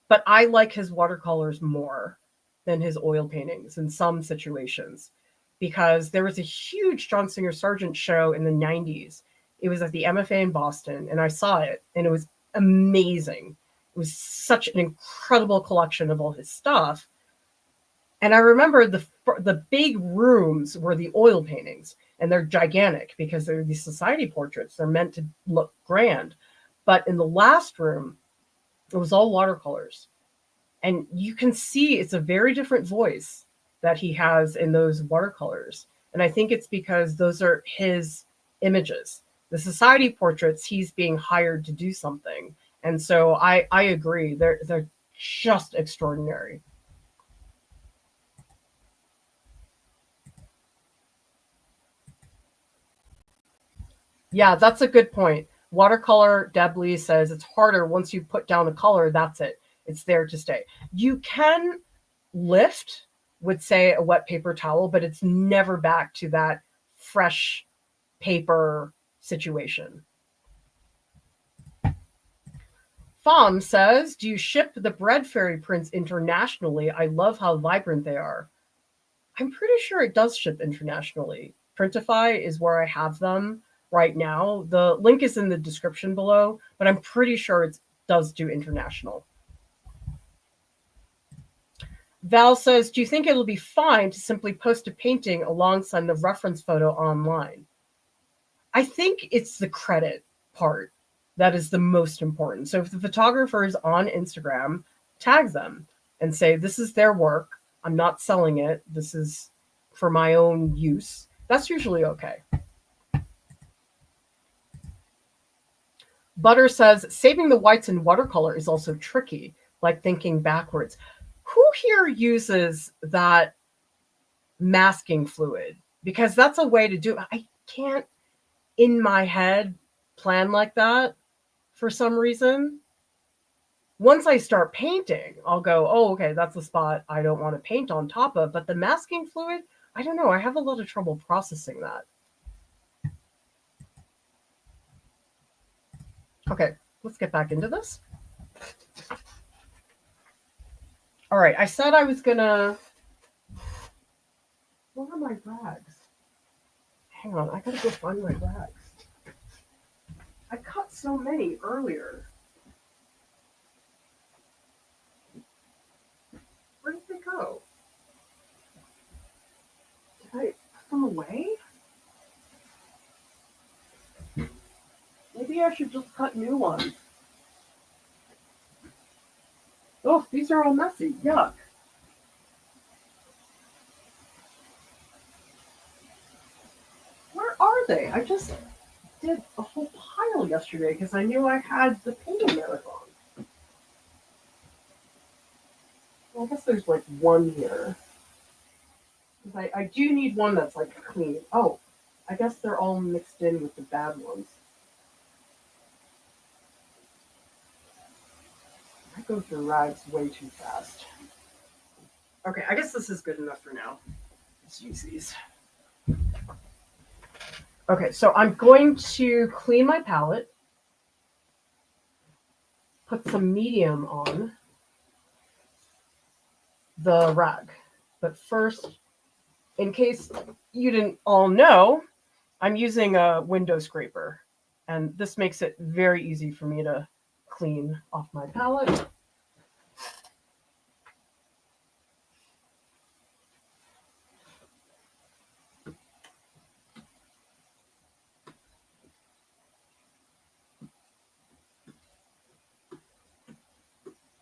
but I like his watercolors more than his oil paintings in some situations, because there was a huge John Singer Sargent show in the 90s. It was at the MFA in Boston, and I saw it, and it was amazing. It was such an incredible collection of all his stuff. And I remember the big rooms were the oil paintings, and they're gigantic because they're these society portraits. They're meant to look grand. But in the last room, it was all watercolors. And you can see it's a very different voice that he has in those watercolors. And I think it's because those are his images. The society portraits, he's being hired to do something. And so I agree. They're just extraordinary. Yeah, that's a good point. Watercolor, Deb Lee says, it's harder once you put down the color. That's it. It's there to stay. You can lift with, say, a wet paper towel, but it's never back to that fresh paper situation. Fom says, do you ship the bread fairy prints internationally? I love how vibrant they are. I'm pretty sure it does ship internationally. Printify is where I have them right now. The link is in the description below, but I'm pretty sure it does do international. Val says, do you think it'll be fine to simply post a painting alongside the reference photo online? I think it's the credit part that is the most important. So if the photographer is on Instagram, tag them and say, this is their work. I'm not selling it. This is for my own use. That's usually okay. Butter says, saving the whites in watercolor is also tricky, like thinking backwards. Who here uses that masking fluid? Because that's a way to do it. I can't, in my head, plan like that for some reason. Once I start painting, I'll go, oh, okay, that's the spot I don't want to paint on top of. But the masking fluid, I don't know. I have a lot of trouble processing that. Okay, let's get back into this. All right, I said I was gonna. Where are my rags? Hang on, I gotta go find my rags. I cut so many earlier. Where did they go? Did I put them away? Maybe I should just cut new ones. Oh, these are all messy. Yuck. Where are they? I just did a whole pile yesterday because I knew I had the painting marathon. Well, I guess there's like one here. I do need one that's like clean. Oh, I guess they're all mixed in with the bad ones. I go through rags way too fast. Okay, I guess this is good enough for now. Let's use these. Okay, so I'm going to clean my palette, put some medium on the rag. But first, in case you didn't all know, I'm using a window scraper. And this makes it very easy for me to clean off my palette.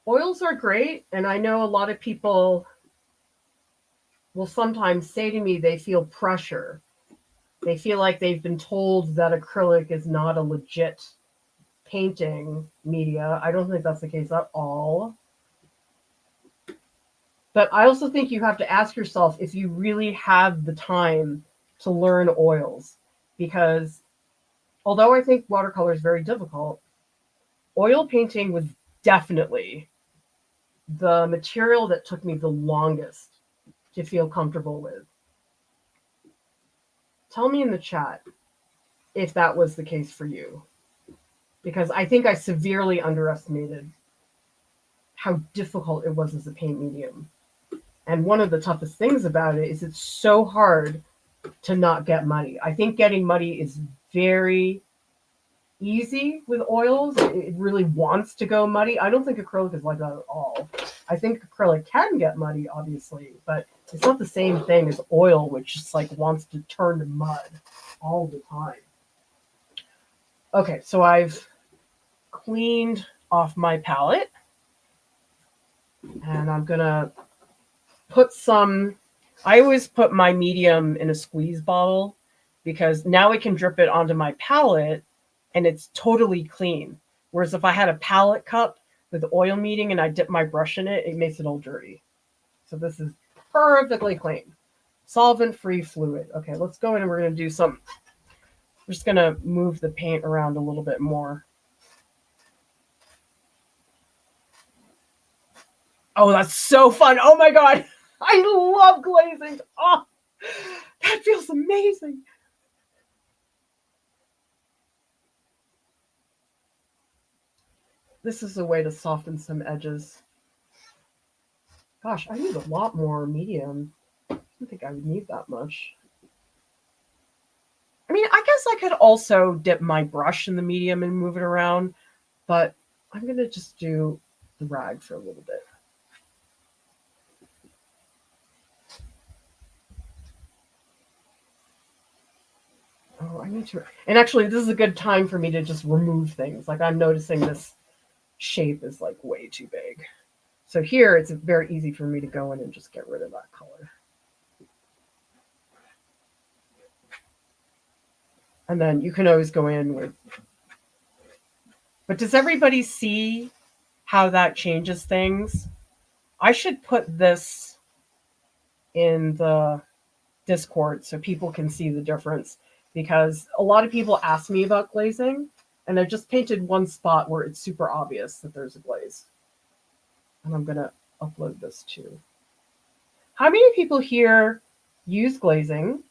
Oils are great, and I know a lot of people will sometimes say to me they feel pressure. They feel like they've been told that acrylic is not a legit painting media. I don't think that's the case at all. But I also think you have to ask yourself if you really have the time to learn oils. Because although I think watercolor is very difficult, oil painting was definitely the material that took me the longest to feel comfortable with. Tell me in the chat if that was the case for you, because I think I severely underestimated how difficult it was as a paint medium. And one of the toughest things about it is it's so hard to not get muddy. I think getting muddy is very easy with oils. It really wants to go muddy. I don't think acrylic is like that at all. I think acrylic can get muddy, obviously, but it's not the same thing as oil, which just like wants to turn to mud all the time. Okay, so I've cleaned off my palette, and I'm gonna put some. I always put my medium in a squeeze bottle because now I can drip it onto my palette and it's totally clean. Whereas if I had a palette cup with oil meeting and I dip my brush in it, it makes it all dirty. So this is perfectly clean. Solvent-free fluid. Okay, let's go in and we're going to do some. We're just going to move the paint around a little bit more. Oh, that's so fun. Oh my God. I love glazing. Oh, that feels amazing. This is a way to soften some edges. Gosh, I need a lot more medium. I don't think I would need that much. I mean, I guess I could also dip my brush in the medium and move it around, but I'm going to just do the rag for a little bit. Oh, I need to. And actually, this is a good time for me to just remove things. Like I'm noticing this shape is like way too big. So here, it's very easy for me to go in and just get rid of that color. And then you can always go in with. But does everybody see how that changes things? I should put this in the Discord so people can see the difference, because a lot of people ask me about glazing and I've just painted one spot where it's super obvious that there's a glaze. And I'm going to upload this too. How many people here use glazing?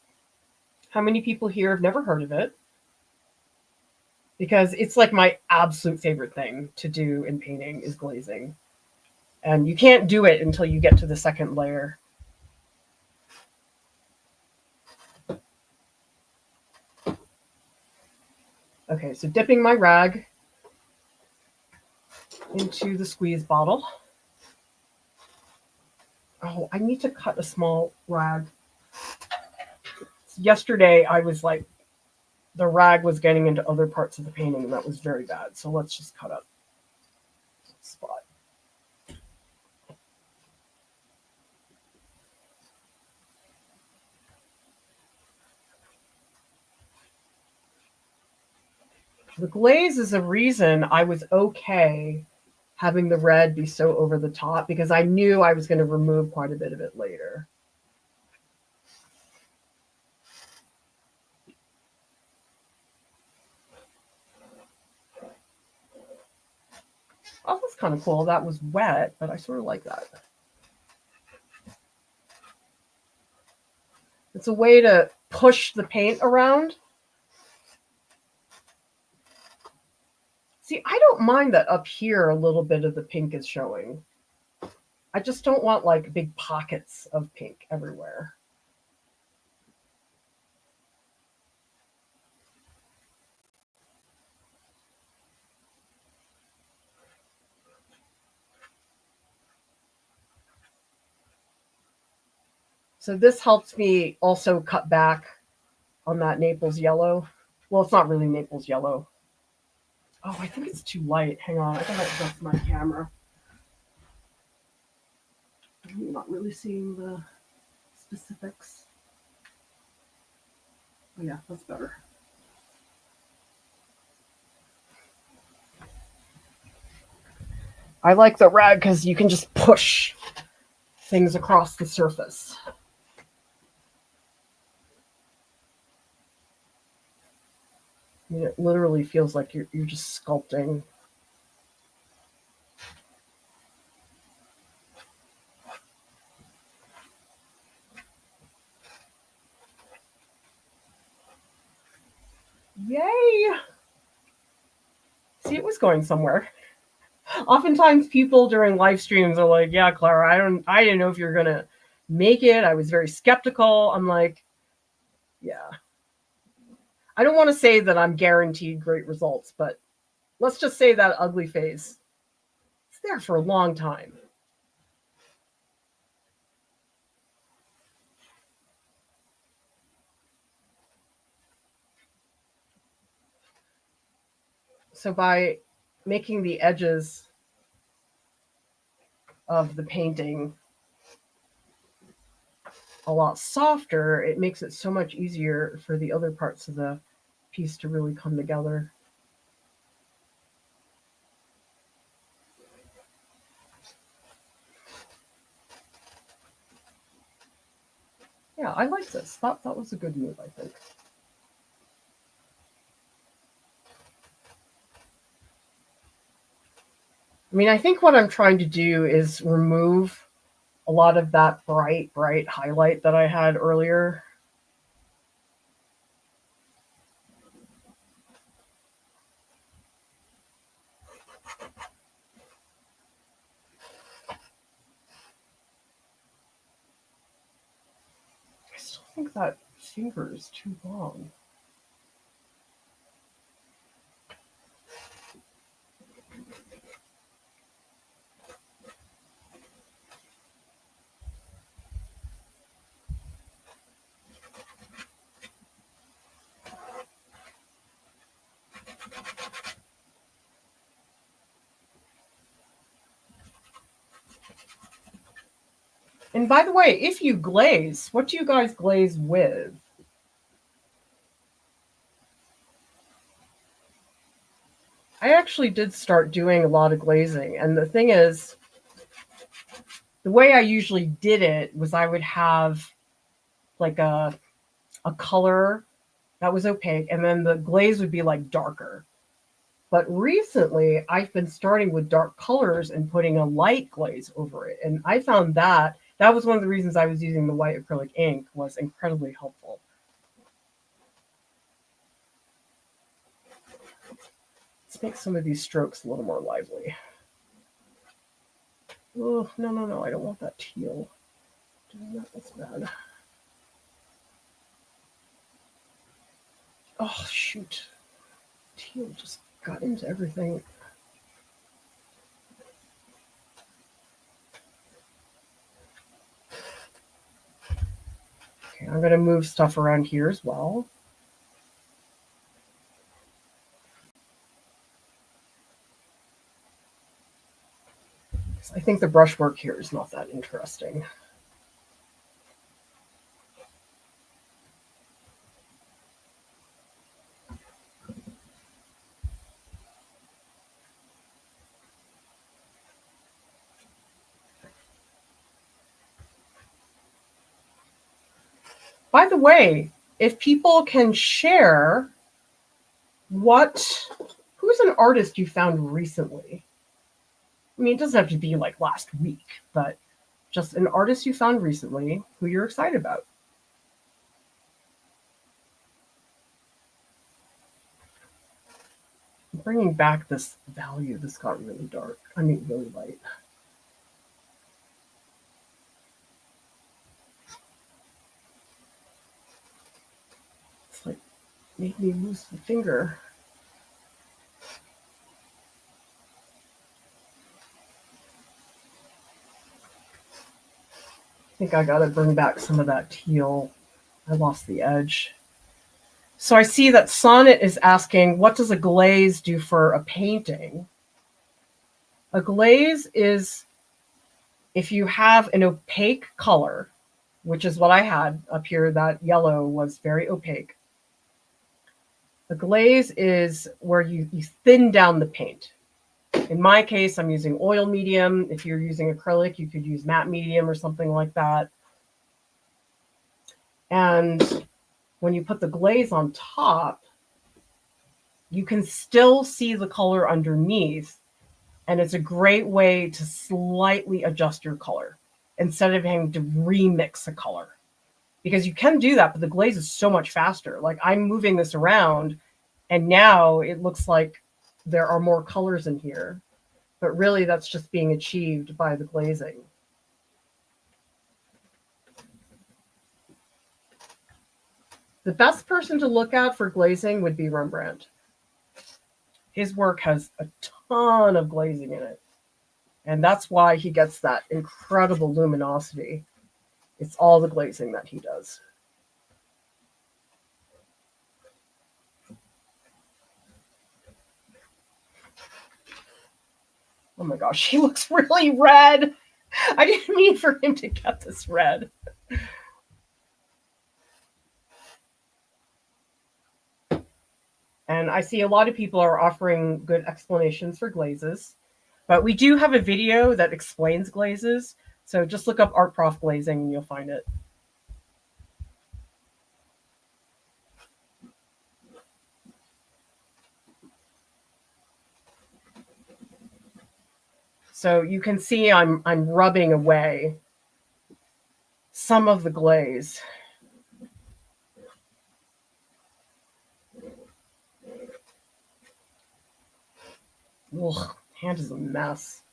How many people here have never heard of it? Because it's like my absolute favorite thing to do in painting is glazing. And you can't do it until you get to the second layer. Okay, so dipping my rag into the squeeze bottle. Oh, I need to cut a small rag. Yesterday, I was like, the rag was getting into other parts of the painting, and that was very bad. So let's just cut up a spot. The glaze is a reason I was okay having the red be so over the top, because I knew I was going to remove quite a bit of it later. Oh, that's kind of cool. That was wet, but I sort of like that. It's a way to push the paint around. See, I don't mind that up here a little bit of the pink is showing. I just don't want like big pockets of pink everywhere. So this helps me also cut back on that Naples yellow. Well, it's not really Naples yellow. Oh, I think it's too light. Hang on, I gotta adjust my camera. I'm not really seeing the specifics. Oh yeah, that's better. I like the rag because you can just push things across the surface. I mean, it literally feels like you're just sculpting. Yay! See, it was going somewhere. Oftentimes people during live streams are like, yeah, Clara, I didn't know if you're gonna make it. I was very skeptical. I'm like, yeah. I don't want to say that I'm guaranteed great results, but let's just say that ugly phase, it's there for a long time. So by making the edges of the painting a lot softer, it makes it so much easier for the other parts of the piece to really come together. Yeah, I like this. That was a good move, I think. I mean, I think what I'm trying to do is remove a lot of that bright highlight that I had earlier. I still think that finger is too long. And by the way, if you glaze, what do you guys glaze with? I actually did start doing a lot of glazing. And the thing is, the way I usually did it was I would have like a color that was opaque, and then the glaze would be like darker. But recently, I've been starting with dark colors and putting a light glaze over it. And I found that was one of the reasons I was using the white acrylic ink, was incredibly helpful. Let's make some of these strokes a little more lively. Oh, no, I don't want that teal. Doing that's bad. Oh, shoot. Teal just got into everything. Okay, I'm going to move stuff around here as well. I think the brushwork here is not that interesting. By the way, if people can share who's an artist you found recently? I mean, it doesn't have to be like last week, but just an artist you found recently who you're excited about. I'm bringing back this value. This got really dark. I mean, really light. It's like made me lose the finger. I think I gotta bring back some of that teal. I lost the edge. So I see that Sonnet is asking, what does a glaze do for a painting? A glaze is if you have an opaque color, which is what I had up here, that yellow was very opaque. A glaze is where you thin down the paint. In my case, I'm using oil medium. If you're using acrylic, you could use matte medium or something like that. And when you put the glaze on top, you can still see the color underneath. And it's a great way to slightly adjust your color instead of having to remix a color. Because you can do that, but the glaze is so much faster. Like I'm moving this around, and now it looks like there are more colors in here. But really, that's just being achieved by the glazing. The best person to look at for glazing would be Rembrandt. His work has a ton of glazing in it. And that's why he gets that incredible luminosity. It's all the glazing that he does. Oh my gosh, he looks really red. I didn't mean for him to get this red. And I see a lot of people are offering good explanations for glazes. But we do have a video that explains glazes. So just look up Art Prof Glazing and you'll find it. So you can see I'm rubbing away some of the glaze. Ugh, hand is a mess.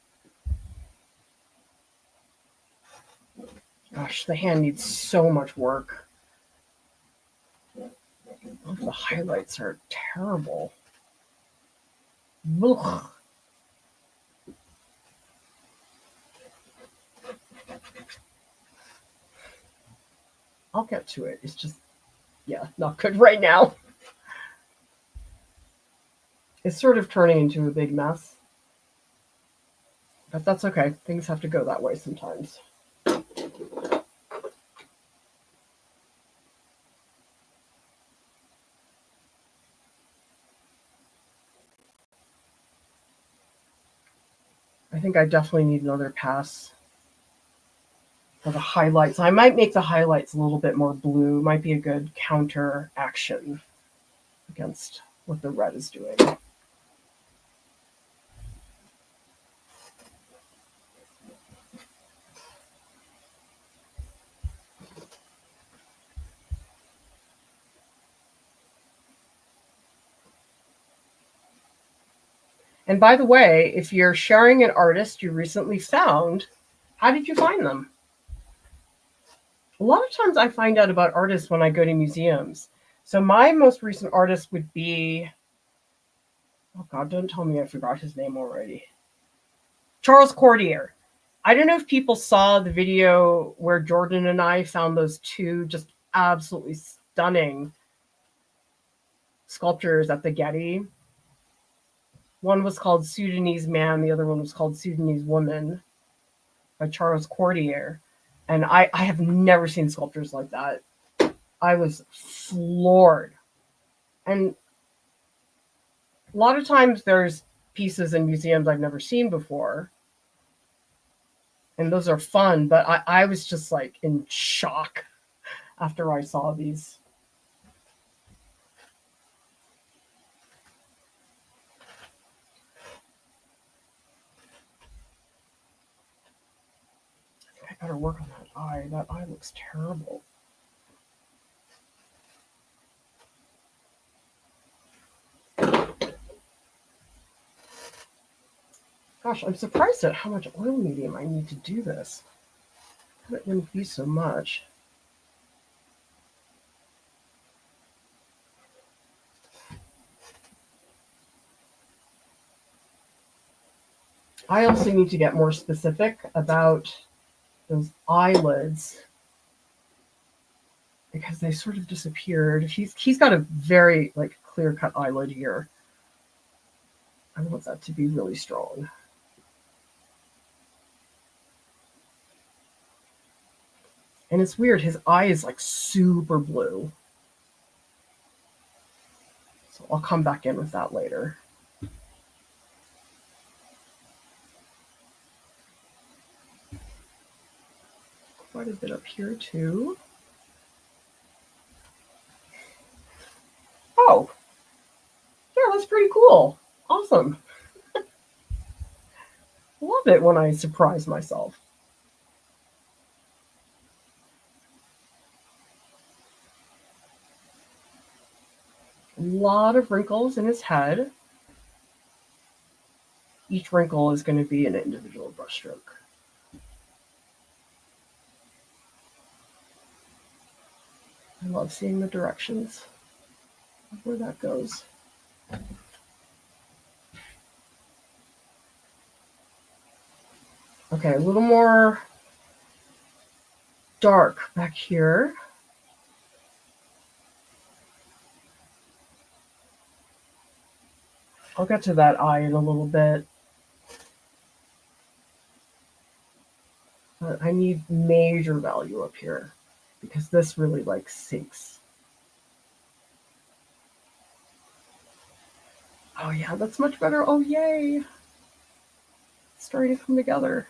Gosh, the hand needs so much work. Oh, the highlights are terrible. Ugh. I'll get to it. It's just, yeah, not good right now. It's sort of turning into a big mess. But that's okay. Things have to go that way sometimes. I think I definitely need another pass for the highlights. I might make the highlights a little bit more blue. Might be a good counter action against what the red is doing. And by the way, if you're sharing an artist you recently found, how did you find them? A lot of times I find out about artists when I go to museums. So my most recent artist would be, oh God, don't tell me I forgot his name already. Charles Cordier. I don't know if people saw the video where Jordan and I found those two just absolutely stunning sculptures at the Getty. One was called Sudanese Man, the other one was called Sudanese Woman by Charles Cordier. And I have never seen sculptures like that. I was floored. And a lot of times there's pieces in museums I've never seen before. And those are fun, but I was just like in shock after I saw these. better work on that eye. That eye looks terrible. Gosh, I'm surprised at how much oil medium I need to do this. I thought it wouldn't be so much. I also need to get more specific about those eyelids because they sort of disappeared. He's got a very like clear-cut eyelid here. I want that to be really strong. And it's weird, his eye is like super blue. So I'll come back in with that later. Quite a bit up here too. Oh, yeah, that's pretty cool. Awesome. Love it when I surprise myself. A lot of wrinkles in his head. Each wrinkle is going to be an individual brushstroke. I love seeing the directions of where that goes. Okay, a little more dark back here. I'll get to that eye in a little bit. But I need major value up here because this really like sinks. Oh yeah, that's much better. Oh yay. It's starting to come together.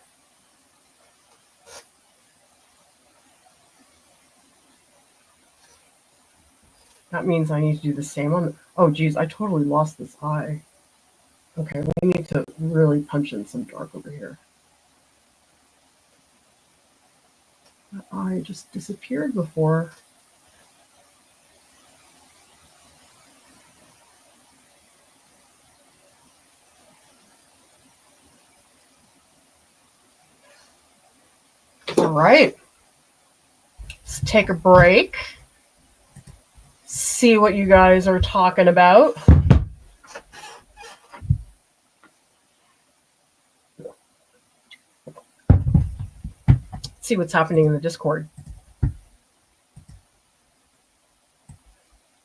That means I need to do the same on. Oh geez, I totally lost this eye. Okay, we need to really punch in some dark over here. That eye just disappeared before. All right, let's take a break. See what you guys are talking about. See what's happening in the Discord.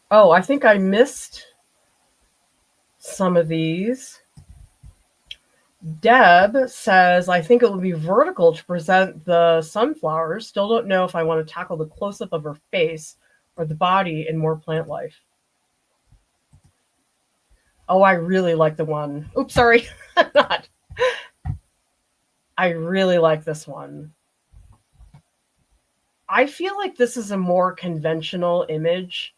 Oh, I think I missed some of these. Deb says, I think it would be vertical to present the sunflowers. Still don't know if I want to tackle the close-up of her face or the body in more plant life. Oh, I really like the one. Oops, sorry. Not. I really like this one. I feel like this is a more conventional image.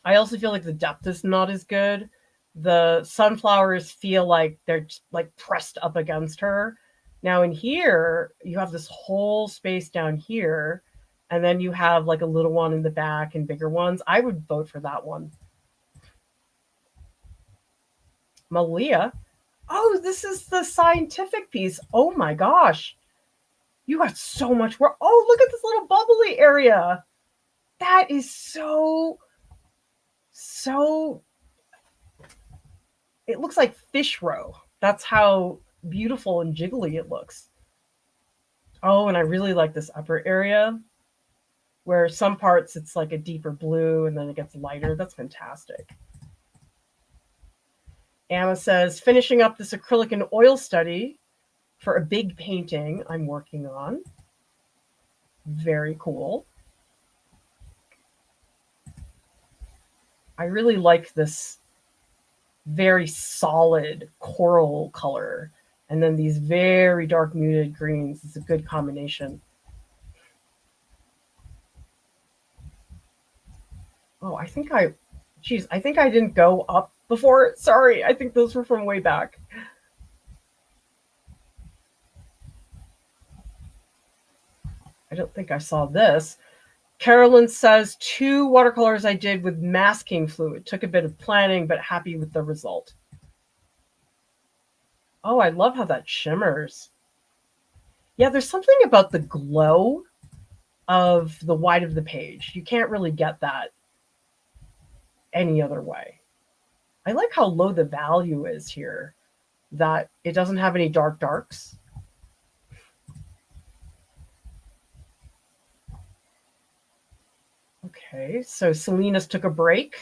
I also feel like the depth is not as good. The sunflowers feel like they're like pressed up against her. Now in here, you have this whole space down here, and then you have like a little one in the back and bigger ones. I would vote for that one. Malia. Oh, this is the scientific piece. Oh my gosh. You got so much work. Oh, look at this little bubbly area. That is so, it looks like fish roe. That's how beautiful and jiggly it looks. Oh, and I really like this upper area where some parts it's like a deeper blue and then it gets lighter. That's fantastic. Anna says, finishing up this acrylic and oil study for a big painting I'm working on. Very cool. I really like this very solid coral color. And then these very dark muted greens. It's a good combination. Oh, I think I didn't go up before. Sorry, I think those were from way back. I don't think I saw this. Carolyn says 2 watercolors I did with masking fluid. Took a bit of planning, but happy with the result. Oh, I love how that shimmers. Yeah, there's something about the glow of the white of the page. You can't really get that any other way. I like how low the value is here, that it doesn't have any dark darks. Okay, so Salinas took a break,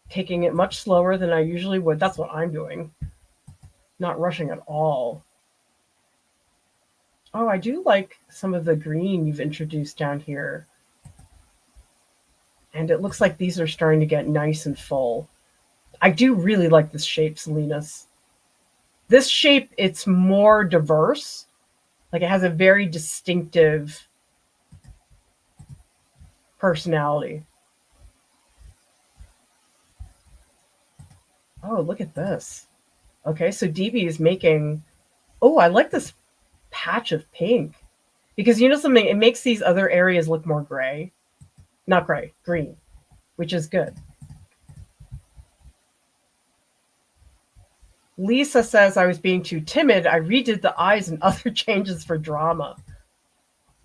taking it much slower than I usually would. That's what I'm doing. Not rushing at all. Oh, I do like some of the green you've introduced down here. And it looks like these are starting to get nice and full. I do really like this shape, Salinas. This shape, it's more diverse. Like it has a very distinctive personality. Oh, look at this. Okay, so DB is making... Oh, I like this patch of pink. Because you know something? It makes these other areas look more gray. Not gray, green, which is good. Lisa says I was being too timid. I redid the eyes and other changes for drama.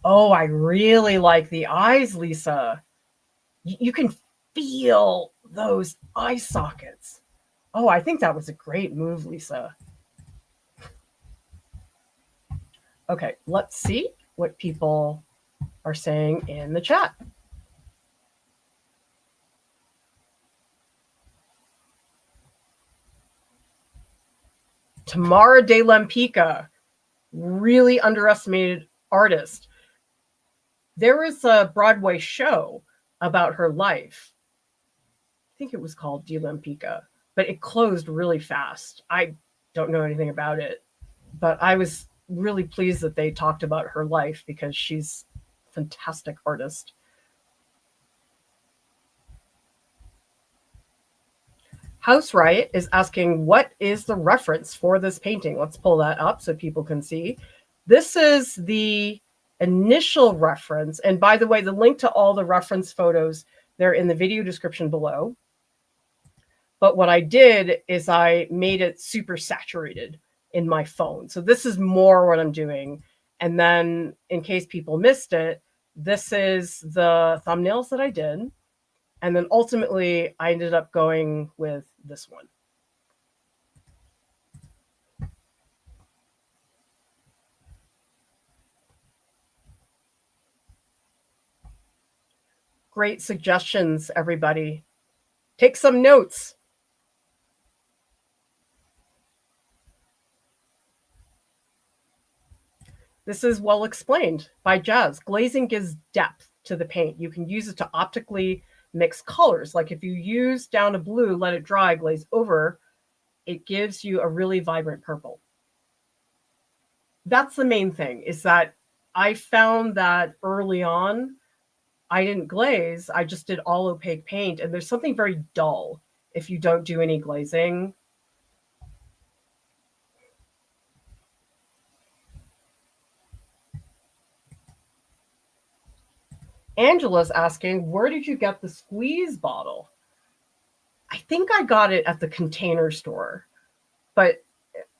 Oh, I really like the eyes, Lisa. You can feel those eye sockets. Oh, I think that was a great move, Lisa. Okay, let's see what people are saying in the chat. Tamara de Lempica, really underestimated artist. There was a Broadway show about her life. I think it was called De Lempica, but it closed really fast. I don't know anything about it, but I was really pleased that they talked about her life because she's a fantastic artist. House Riot is asking, what is the reference for this painting? Let's pull that up so people can see. This is the initial reference. And by the way, the link to all the reference photos, they're in the video description below. But what I did is I made it super saturated in my phone. So this is more what I'm doing. And then in case people missed it, this is the thumbnails that I did. And then ultimately, I ended up going with this one. Great suggestions, everybody. Take some notes. This is well explained by Jazz. Glazing gives depth to the paint. You can use it to optically mix colors. Like if you use down a blue, let it dry, glaze over, it gives you a really vibrant purple. That's the main thing, is that I found that early on, I didn't glaze. I just did all opaque paint. And there's something very dull if you don't do any glazing. Angela's asking, where did you get the squeeze bottle? I think I got it at the Container Store, but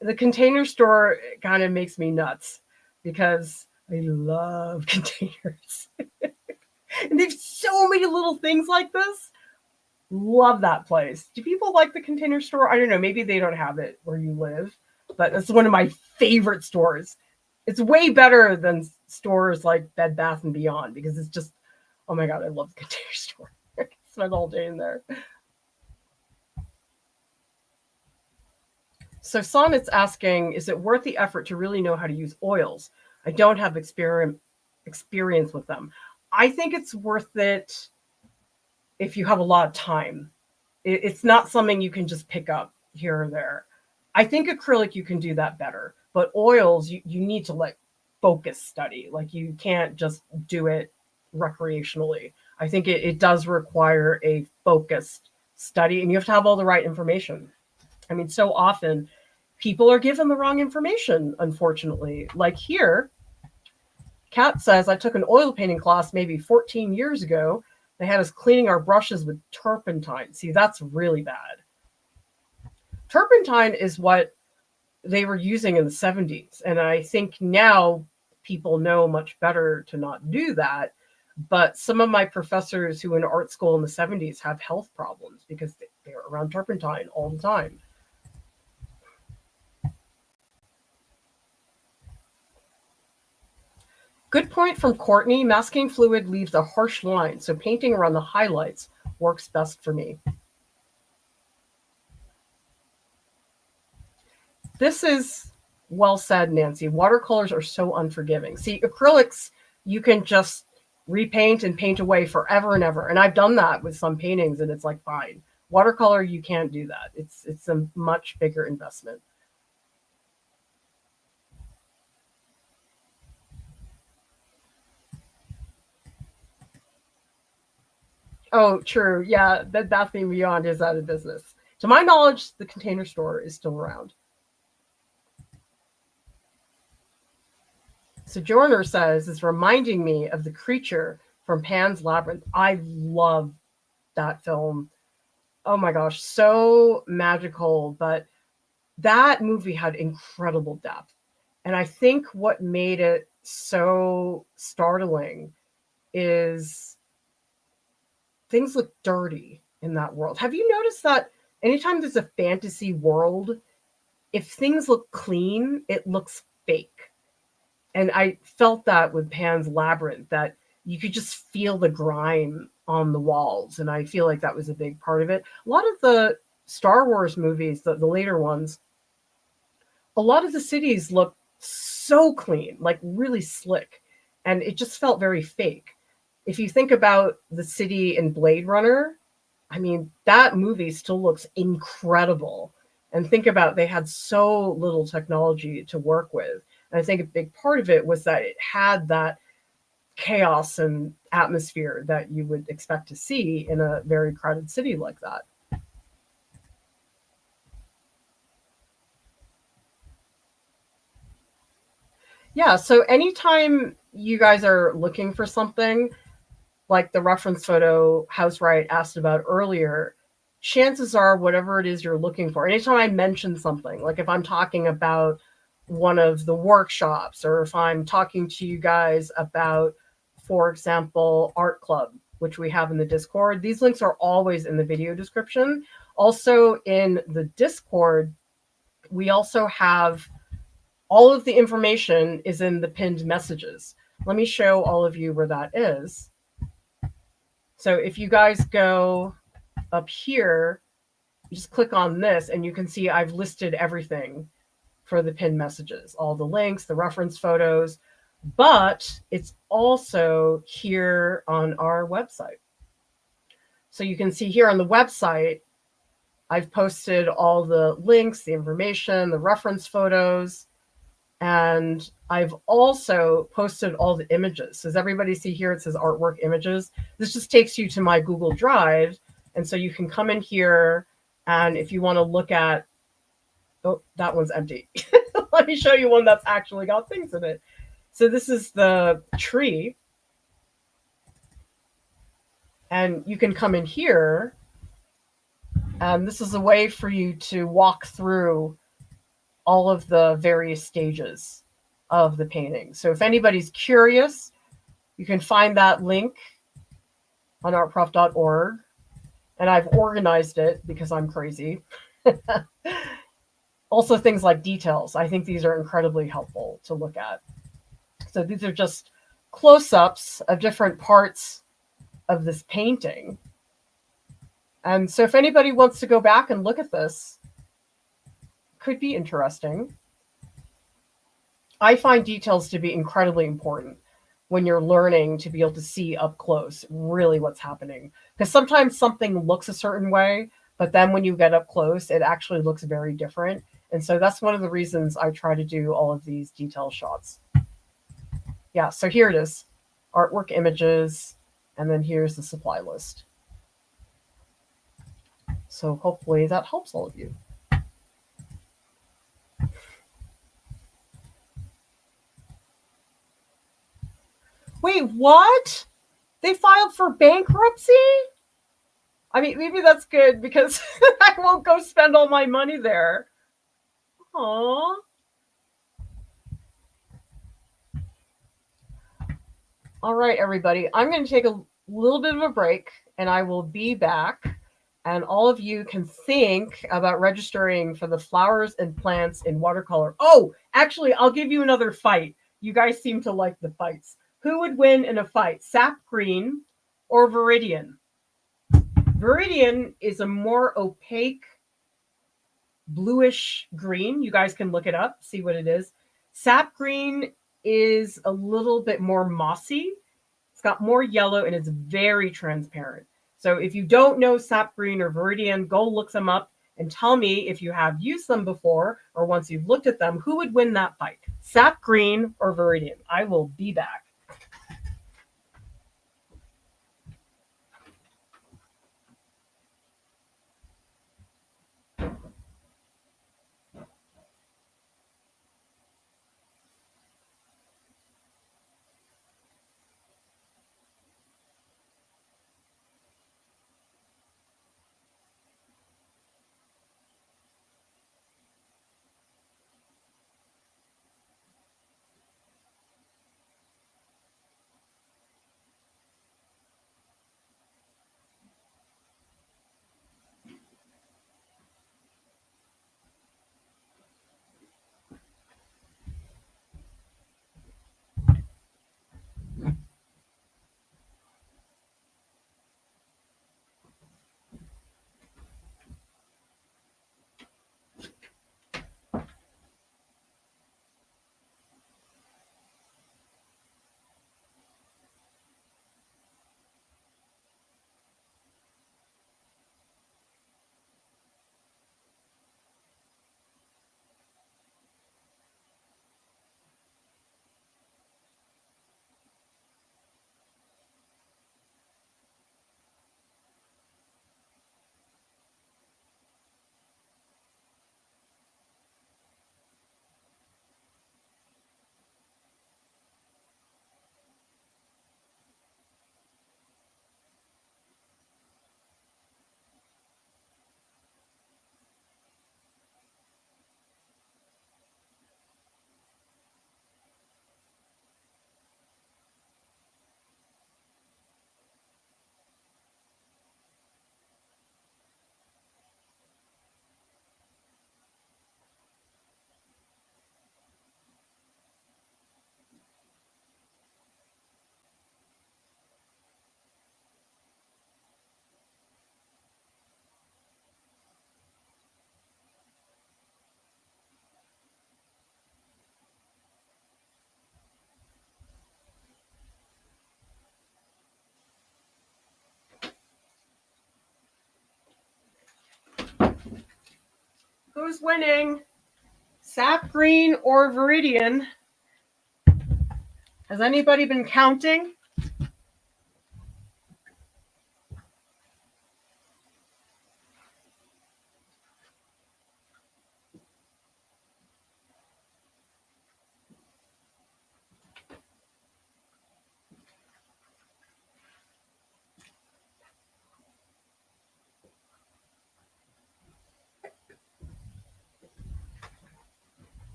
the Container Store kind of makes me nuts because I love containers. And they have so many little things like this. Love that place. Do people like the Container Store? I don't know. Maybe they don't have it where you live, but it's one of my favorite stores. It's way better than stores like Bed Bath & Beyond because it's just, oh my God, I love the Container Store. I can spend all day in there. So Sonnet's asking, is it worth the effort to really know how to use oils? I don't have experience with them. I think it's worth it if you have a lot of time. It's not something you can just pick up here or there. I think acrylic, you can do that better. But oils, you need to like focus study. Like you can't just do it recreationally. I think it does require a focused study, and you have to have all the right information. I mean, so often people are given the wrong information, unfortunately. Like here, Kat says, I took an oil painting class maybe 14 years ago. They had us cleaning our brushes with turpentine. See, that's really bad. Turpentine is what they were using in the 70s. And I think now people know much better to not do that. But some of my professors who were in art school in the 70s have health problems because they're around turpentine all the time. Good point from Courtney. Masking fluid leaves a harsh line, so painting around the highlights works best for me. This is well said, Nancy. Watercolors are so unforgiving. See, acrylics, you can just repaint and paint away forever and ever. And I've done that with some paintings and it's like fine. Watercolor, you can't do that. It's a much bigger investment. Oh, true. Yeah, the Bathing Beyond is out of business. To my knowledge, the Container Store is still around. Sojourner says, it's reminding me of the creature from Pan's Labyrinth. I love that film. Oh my gosh, so magical. But that movie had incredible depth. And I think what made it so startling is things look dirty in that world. Have you noticed that anytime there's a fantasy world, if things look clean, it looks fake? And I felt that with Pan's Labyrinth, that you could just feel the grime on the walls. And I feel like that was a big part of it. A lot of the Star Wars movies, the later ones, a lot of the cities look so clean, like really slick. And it just felt very fake. If you think about the city in Blade Runner, I mean, that movie still looks incredible. And think about they had so little technology to work with. And I think a big part of it was that it had that chaos and atmosphere that you would expect to see in a very crowded city like that. Yeah, so anytime you guys are looking for something, like the reference photo House Wright asked about earlier, chances are whatever it is you're looking for, anytime I mention something, like if I'm talking about one of the workshops or if I'm talking to you guys about, for example, Art Club, which we have in the Discord, these links are always in the video description. Also in the Discord, we also have all of the information is in the pinned messages. Let me show all of you where that is. So if you guys go up here, you just click on this and you can see I've listed everything for the pinned messages, all the links, the reference photos, but it's also here on our website. So you can see here on the website, I've posted all the links, the information, the reference photos, and I've also posted all the images. So does everybody see here? It says artwork images. This just takes you to my Google Drive. And so you can come in here and if you want to look at, oh, that one's empty. Let me show you one that's actually got things in it. So this is the tree. And you can come in here. And this is a way for you to walk through all of the various stages of the painting. So if anybody's curious, you can find that link on artprof.org. And I've organized it because I'm crazy. Also things like details. I think these are incredibly helpful to look at. So these are just close-ups of different parts of this painting. And so if anybody wants to go back and look at this, could be interesting. I find details to be incredibly important when you're learning to be able to see up close really what's happening. Because sometimes something looks a certain way, but then when you get up close, it actually looks very different. And so that's one of the reasons I try to do all of these detail shots. Yeah, so here it is, artwork images, and then here's the supply list. So hopefully that helps all of you. Wait, what? They filed for bankruptcy? I mean, maybe that's good because I won't go spend all my money there. Aww. All right, everybody. I'm going to take a little bit of a break and I will be back. And all of you can think about registering for the flowers and plants in watercolor. Oh, actually, I'll give you another fight. You guys seem to like the fights. Who would win in a fight, sap green or viridian? Viridian is a more opaque bluish green. You guys can look it up, see what it is. Sap green is a little bit more mossy. It's got more yellow and it's very transparent. So if you don't know sap green or viridian, go look them up and tell me if you have used them before or once you've looked at them, who would win that fight? Sap green or viridian? I will be back. Who's winning? Sap green or viridian? Has anybody been counting?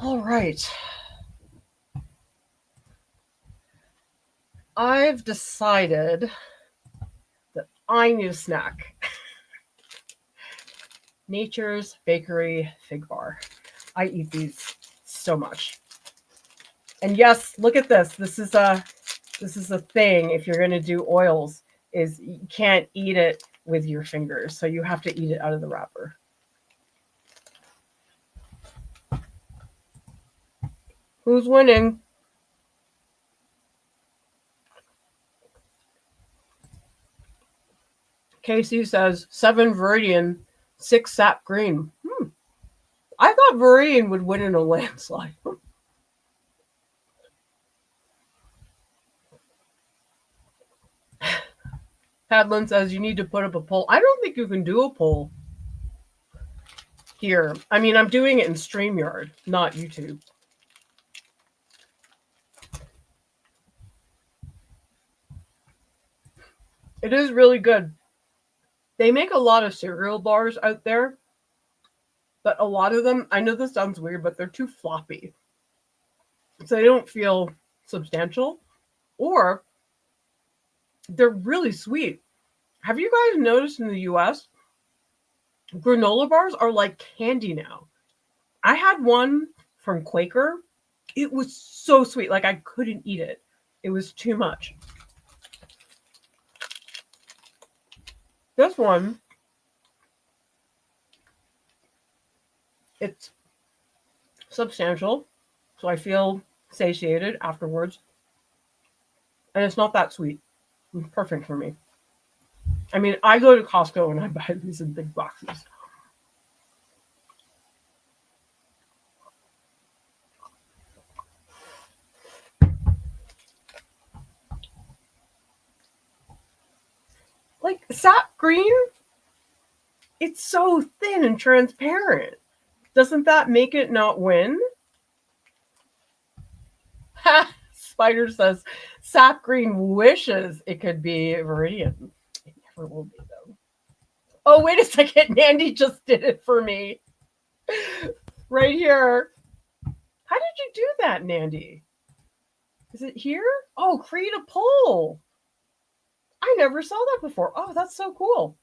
All right. I've decided that I need a snack. Nature's Bakery Fig Bar. I eat these so much. And yes, look at this. This is a thing if you're going to do oils is you can't eat it with your fingers. So you have to eat it out of the wrapper. Who's winning? Casey says 7 Viridian, 6 Sap Green. I thought Viridian would win in a landslide. Padlin says you need to put up a poll. I don't think you can do a poll here. I mean, I'm doing it in StreamYard, not YouTube. It is really good. They make a lot of cereal bars out there, but a lot of them, I know this sounds weird, but they're too floppy. So they don't feel substantial, or they're really sweet. Have you guys noticed in the US, granola bars are like candy now? I had one from Quaker. It was so sweet. Like I couldn't eat it. It was too much. This one, it's substantial, so I feel satiated afterwards. And it's not that sweet. It's perfect for me. I mean, I go to Costco and I buy these in big boxes. Like sap green, it's so thin and transparent. Doesn't that make it not win? Spider says sap green wishes it could be Viridian. It never will be though. Oh, wait a second. Nandy just did it for me. Right here. How did you do that, Nandy? Is it here? Oh, create a poll. I never saw that before. Oh, that's so cool.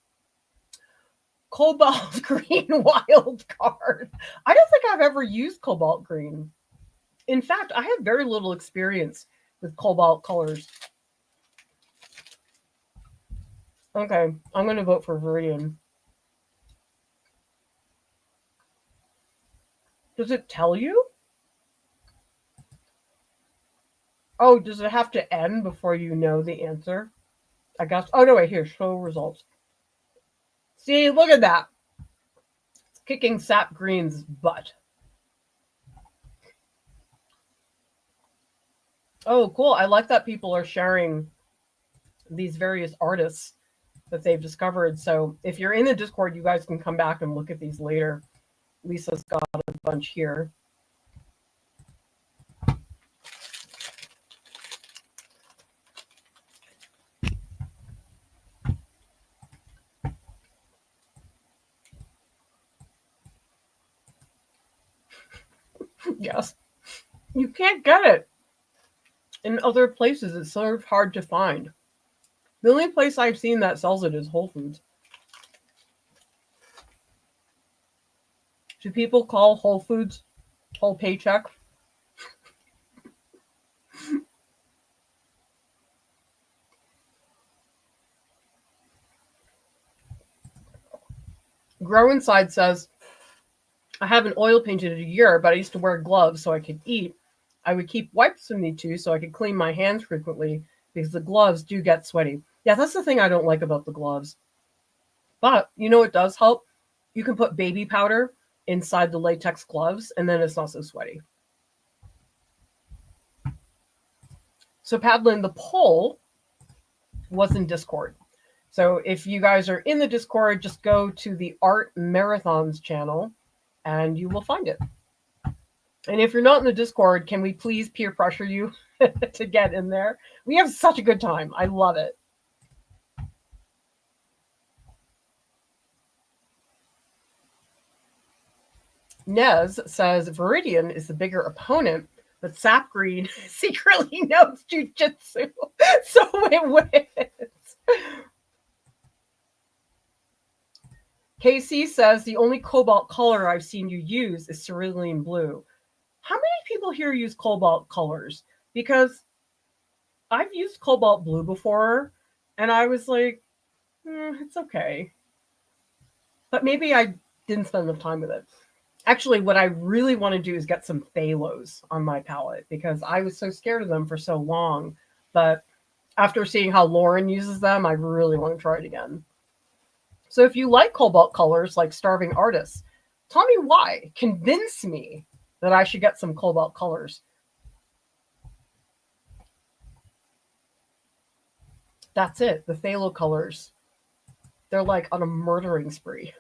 Cobalt green wild card. I don't think I've ever used cobalt green. In fact, I have very little experience with cobalt colors. Okay, I'm going to vote for Viridian. Does it tell you? Oh, does it have to end before you know the answer? I guess. Oh, no, wait, here, show results. See, look at that. It's kicking sap green's butt. Oh, cool. I like that people are sharing these various artists that they've discovered. So if you're in the Discord, you guys can come back and look at these later. Lisa's got a bunch here. Yes. You can't get it in other places. It's sort of hard to find. The only place I've seen that sells it is Whole Foods. Do people call Whole Foods Whole Paycheck? Grow Inside says, I haven't oil painted in a year, but I used to wear gloves so I could eat. I would keep wipes with me too so I could clean my hands frequently because the gloves do get sweaty. Yeah, that's the thing I don't like about the gloves. But you know what does help? You can put baby powder inside the latex gloves and then it's not so sweaty. So Padlin, the poll was in Discord. So if you guys are in the Discord, just go to the Art Marathons channel and you will find it. And if you're not in the Discord, can we please peer pressure you to get in there? We have such a good time. I love it. Nez says Viridian is the bigger opponent, but Sap Green secretly knows jujitsu, so it wins. KC says the only cobalt color I've seen you use is cerulean blue. How many people here use cobalt colors? Because I've used cobalt blue before, and I was like, it's okay. But maybe I didn't spend enough time with it. Actually, what I really want to do is get some phalos on my palette because I was so scared of them for so long. But after seeing how Lauren uses them, I really want to try it again. So if you like cobalt colors like Starving Artists, tell me why. Convince me that I should get some cobalt colors. That's it. The phthalo colors. They're like on a murdering spree.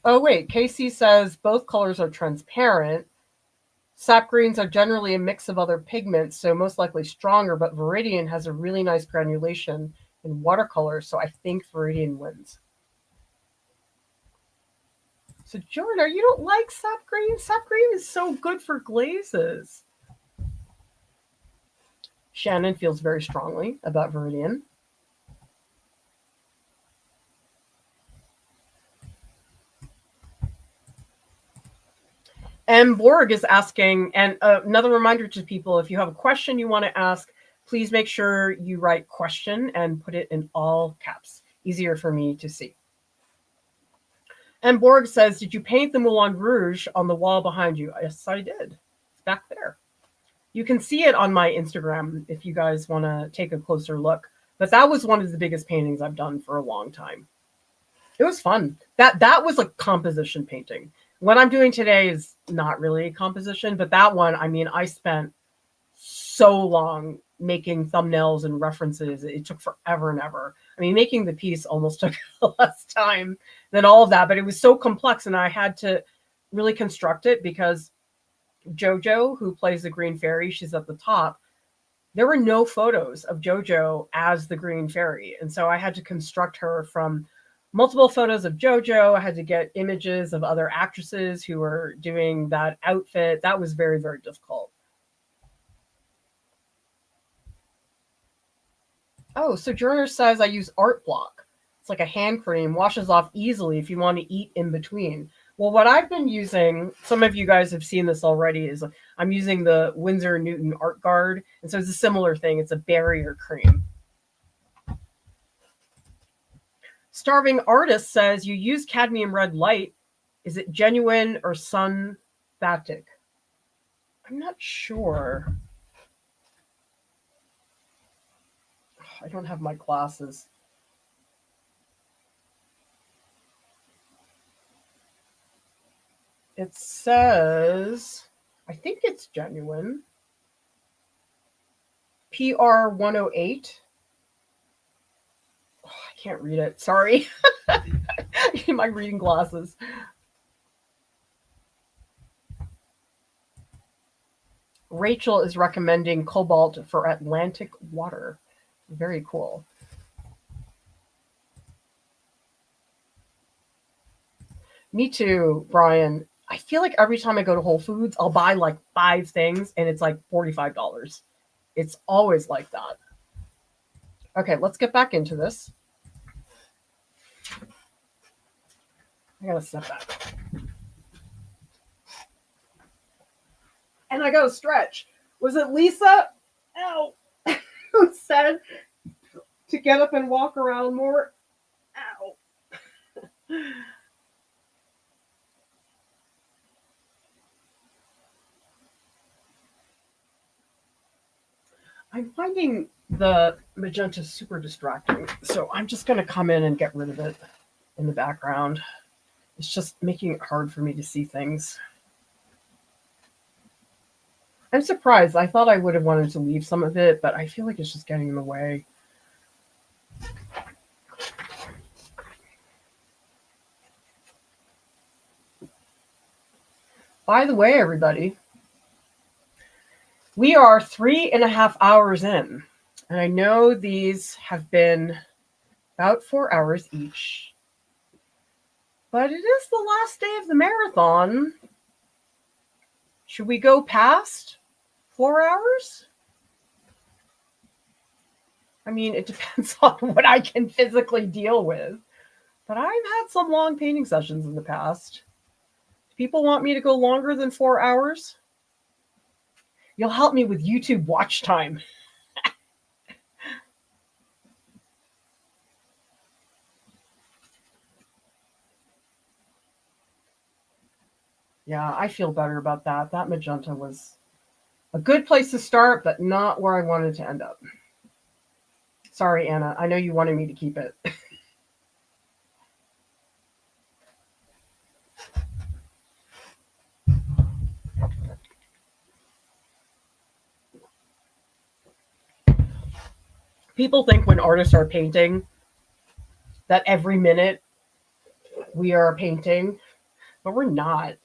Oh, wait. Casey says both colors are transparent. Sap greens are generally a mix of other pigments, so most likely stronger, but Viridian has a really nice granulation in watercolor, so I think Viridian wins. So Jordan, you don't like sap green? Sap green is so good for glazes. Shannon feels very strongly about Viridian. And Borg is asking, and another reminder to people, if you have a question you want to ask, please make sure you write question and put it in all caps. Easier for me to see. And Borg says, did you paint the Moulin Rouge on the wall behind you? Yes, I did. It's back there. You can see it on my Instagram if you guys want to take a closer look. But that was one of the biggest paintings I've done for a long time. It was fun. That was a composition painting. What I'm doing today is not really a composition, but that one, I mean, I spent so long making thumbnails and references. It took forever and ever. I mean, making the piece almost took less time than all of that, but it was so complex, and I had to really construct it because Jojo, who plays the Green Fairy, she's at the top. There were no photos of Jojo as the Green Fairy, and so I had to construct her from multiple photos of Jojo. I had to get images of other actresses who were doing that outfit. That was very, very difficult. Oh, Sojourner says I use Art Block. It's like a hand cream, washes off easily if you want to eat in between. Well, what I've been using, some of you guys have seen this already, is I'm using the Winsor Newton Art Guard. And so it's a similar thing. It's a barrier cream. Starving Artist says you use cadmium red light. Is it genuine or synthetic? I'm not sure. I don't have my glasses. It says, I think it's genuine. PR 108. Oh, I can't read it. Sorry. My reading glasses. Rachel is recommending cobalt for Atlantic water. Very cool. Me too, Brian. I feel like every time I go to Whole Foods, I'll buy like 5 things and it's like $45. It's always like that. Okay, let's get back into this. I gotta step back. And I gotta stretch. Was it Lisa? Ow. Who said to get up and walk around more? Ow. I'm finding the magenta super distracting, so I'm just going to come in and get rid of it in the background. It's just making it hard for me to see things. I'm surprised. I thought I would have wanted to leave some of it, but I feel like it's just getting in the way. By the way, everybody, we are 3.5 hours in, and I know these have been about 4 hours each, but it is the last day of the marathon. Should we go past 4 hours? I mean, it depends on what I can physically deal with, but I've had some long painting sessions in the past. Do people want me to go longer than 4 hours? You'll help me with YouTube watch time. Yeah, I feel better about that. That magenta was a good place to start, but not where I wanted to end up. Sorry, Anna. I know you wanted me to keep it. People think when artists are painting that every minute we are painting, but we're not.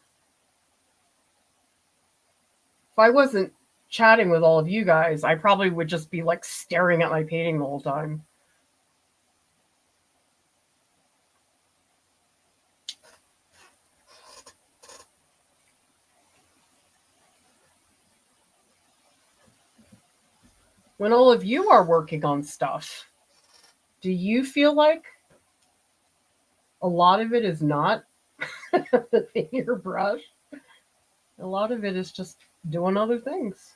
If I wasn't chatting with all of you guys, I probably would just be like staring at my painting the whole time. When all of you are working on stuff, do you feel like a lot of it is not in your brush? A lot of it is just doing other things.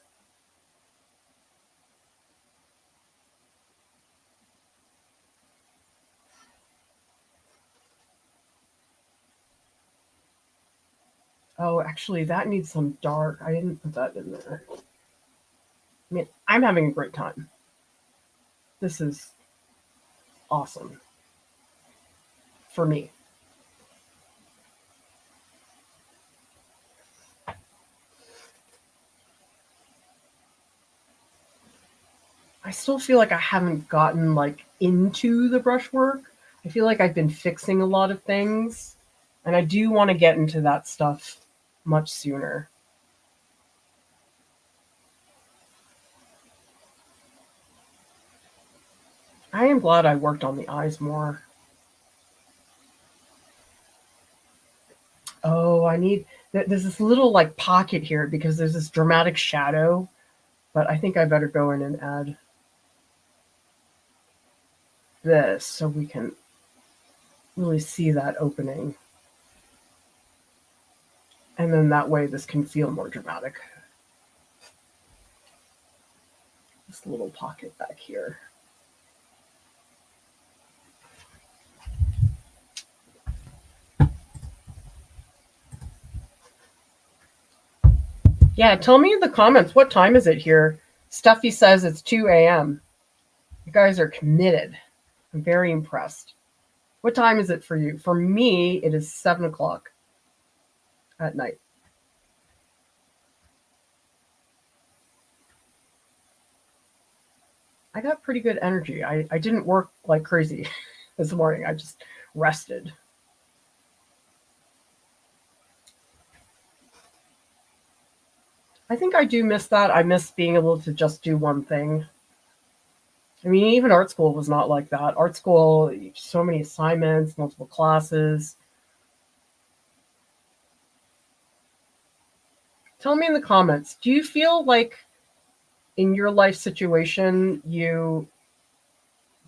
Oh, actually, that needs some dark. I didn't put that in there. I mean, I'm having a great time. This is awesome for me. I still feel like I haven't gotten like into the brushwork. I feel like I've been fixing a lot of things, and I do want to get into that stuff much sooner. I am glad I worked on the eyes more. Oh, I need there's this little like pocket here because there's this dramatic shadow, but I think I better go in and add this so we can really see that opening. And then that way this can feel more dramatic. This little pocket back here. Yeah, tell me in the comments, what time is it here? Stuffy says it's 2 a.m. You guys are committed. I'm very impressed. What time is it for you? For me, it is 7 o'clock at night. I got pretty good energy. I didn't work like crazy this morning. I just rested. I think I do miss that. I miss being able to just do one thing. I mean, even art school was not like that. Art school, so many assignments, multiple classes. Tell me in the comments, do you feel like in your life situation, you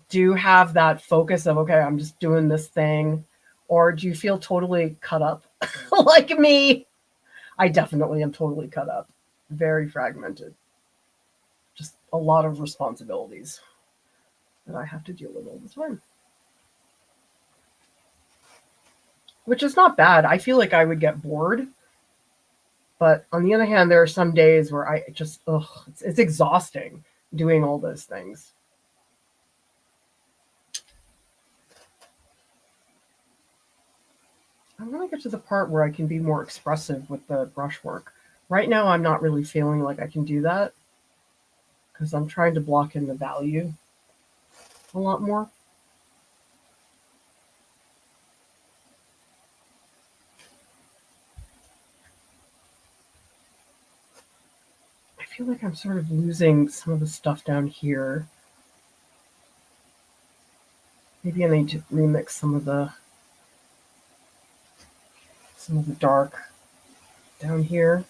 do have that focus of, okay, I'm just doing this thing? Or do you feel totally cut up like me? I definitely am totally cut up, very fragmented. Just a lot of responsibilities that I have to deal with all the time. Which is not bad. I feel like I would get bored. But on the other hand, there are some days where I just, it's exhausting doing all those things. I want to get to the part where I can be more expressive with the brushwork. Right now, I'm not really feeling like I can do that because I'm trying to block in the value a lot more. I feel like I'm sort of losing some of the stuff down here. Maybe I need to remix some of the dark down here.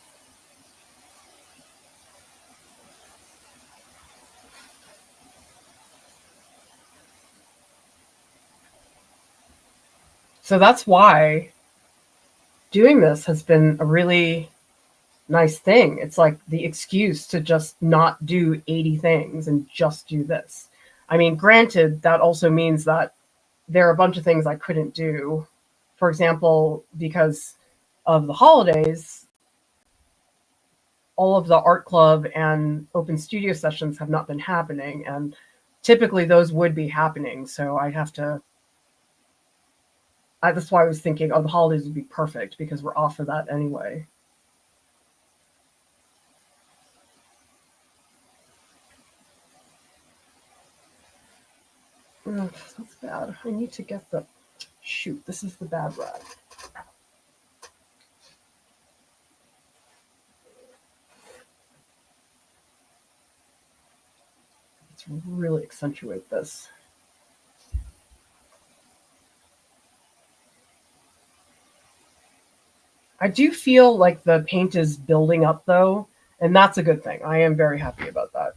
So that's why doing this has been a really nice thing. It's like the excuse to just not do 80 things and just do this. I mean, granted, that also means that there are a bunch of things I couldn't do. For example, because of the holidays, all of the art club and open studio sessions have not been happening. And typically those would be happening. So I have to, that's why I was thinking, oh, the holidays would be perfect because we're off for that anyway. Oh, that's bad. I need to get the, shoot, this is the bad rag. really accentuate this. I do feel like the paint is building up though, and that's a good thing. I am very happy about that.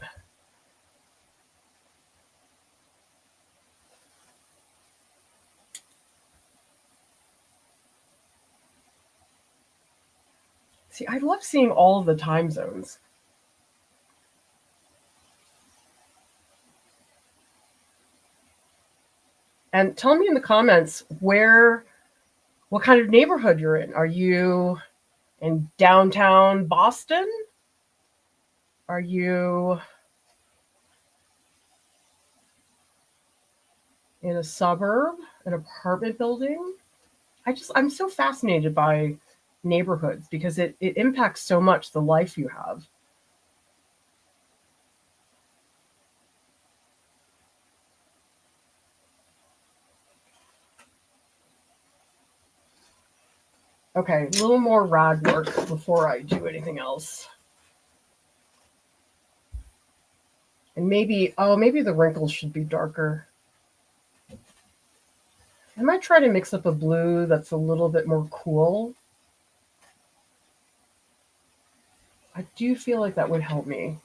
See, I love seeing all of the time zones. And tell me in the comments what kind of neighborhood you're in. Are you in downtown Boston? Are you in a suburb, an apartment building? I'm so fascinated by neighborhoods because it impacts so much the life you have. Okay, a little more rad work before I do anything else. And maybe the wrinkles should be darker. I might try to mix up a blue that's a little bit more cool. I do feel like that would help me.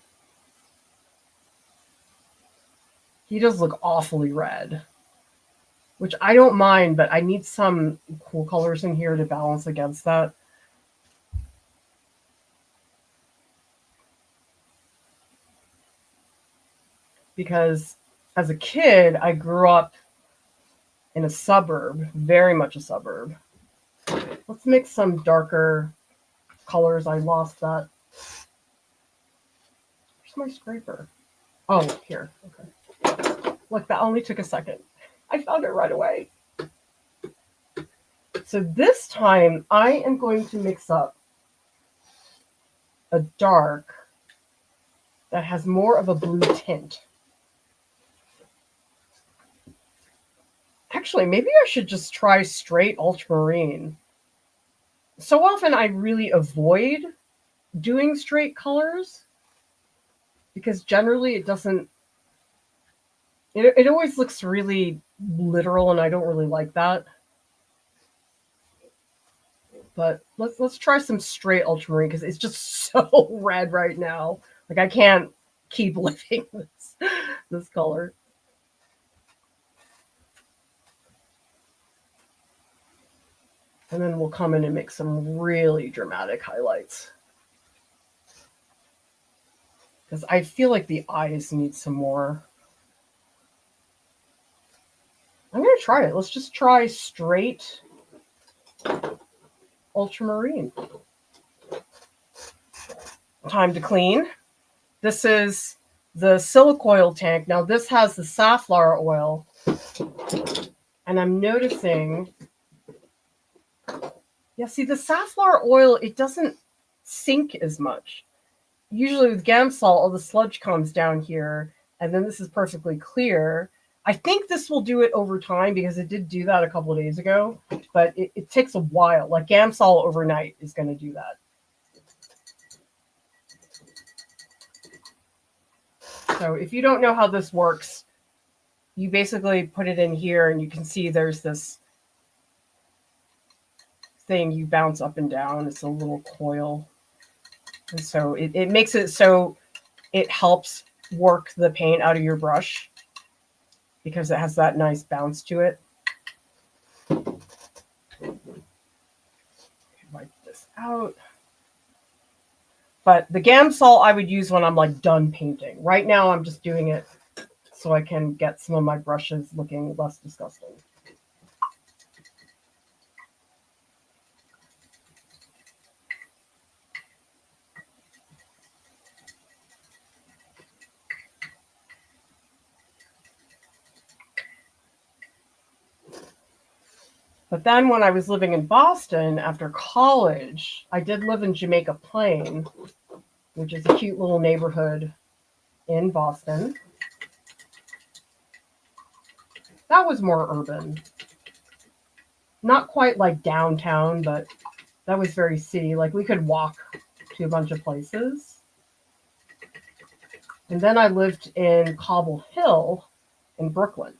He does look awfully red, which I don't mind, but I need some cool colors in here to balance against that. Because as a kid, I grew up in a suburb, very much a suburb. Let's mix some darker colors. I lost that. Where's my scraper? Oh, here. Okay. Look, that only took a second. I found it right away. So this time I am going to mix up a dark that has more of a blue tint. Actually, maybe I should just try straight ultramarine. So often I really avoid doing straight colors because generally it doesn't, it always looks really literal and I don't really like that. But let's try some straight ultramarine because it's just so red right now. Like I can't keep living this color. And then we'll come in and make some really dramatic highlights. Because I feel like the eyes need some more. I'm going to try it. Let's just try straight ultramarine. Time to clean. This is the silica oil tank. Now this has the safflower oil. And I'm noticing, yeah, see the safflower oil, it doesn't sink as much. Usually with Gamsol, all the sludge comes down here, and then this is perfectly clear. I think this will do it over time because it did do that a couple of days ago, but it takes a while. Like Gamsol overnight is going to do that. So if you don't know how this works, you basically put it in here and you can see there's this thing you bounce up and down. It's a little coil. And so it makes it so it helps work the paint out of your brush because it has that nice bounce to it. Wipe this out. But the Gamsol I would use when I'm like done painting. Right now I'm just doing it so I can get some of my brushes looking less disgusting. But then when I was living in Boston after college, I did live in Jamaica Plain, which is a cute little neighborhood in Boston. That was more urban. Not quite like downtown, but that was very city. Like we could walk to a bunch of places. And then I lived in Cobble Hill in Brooklyn.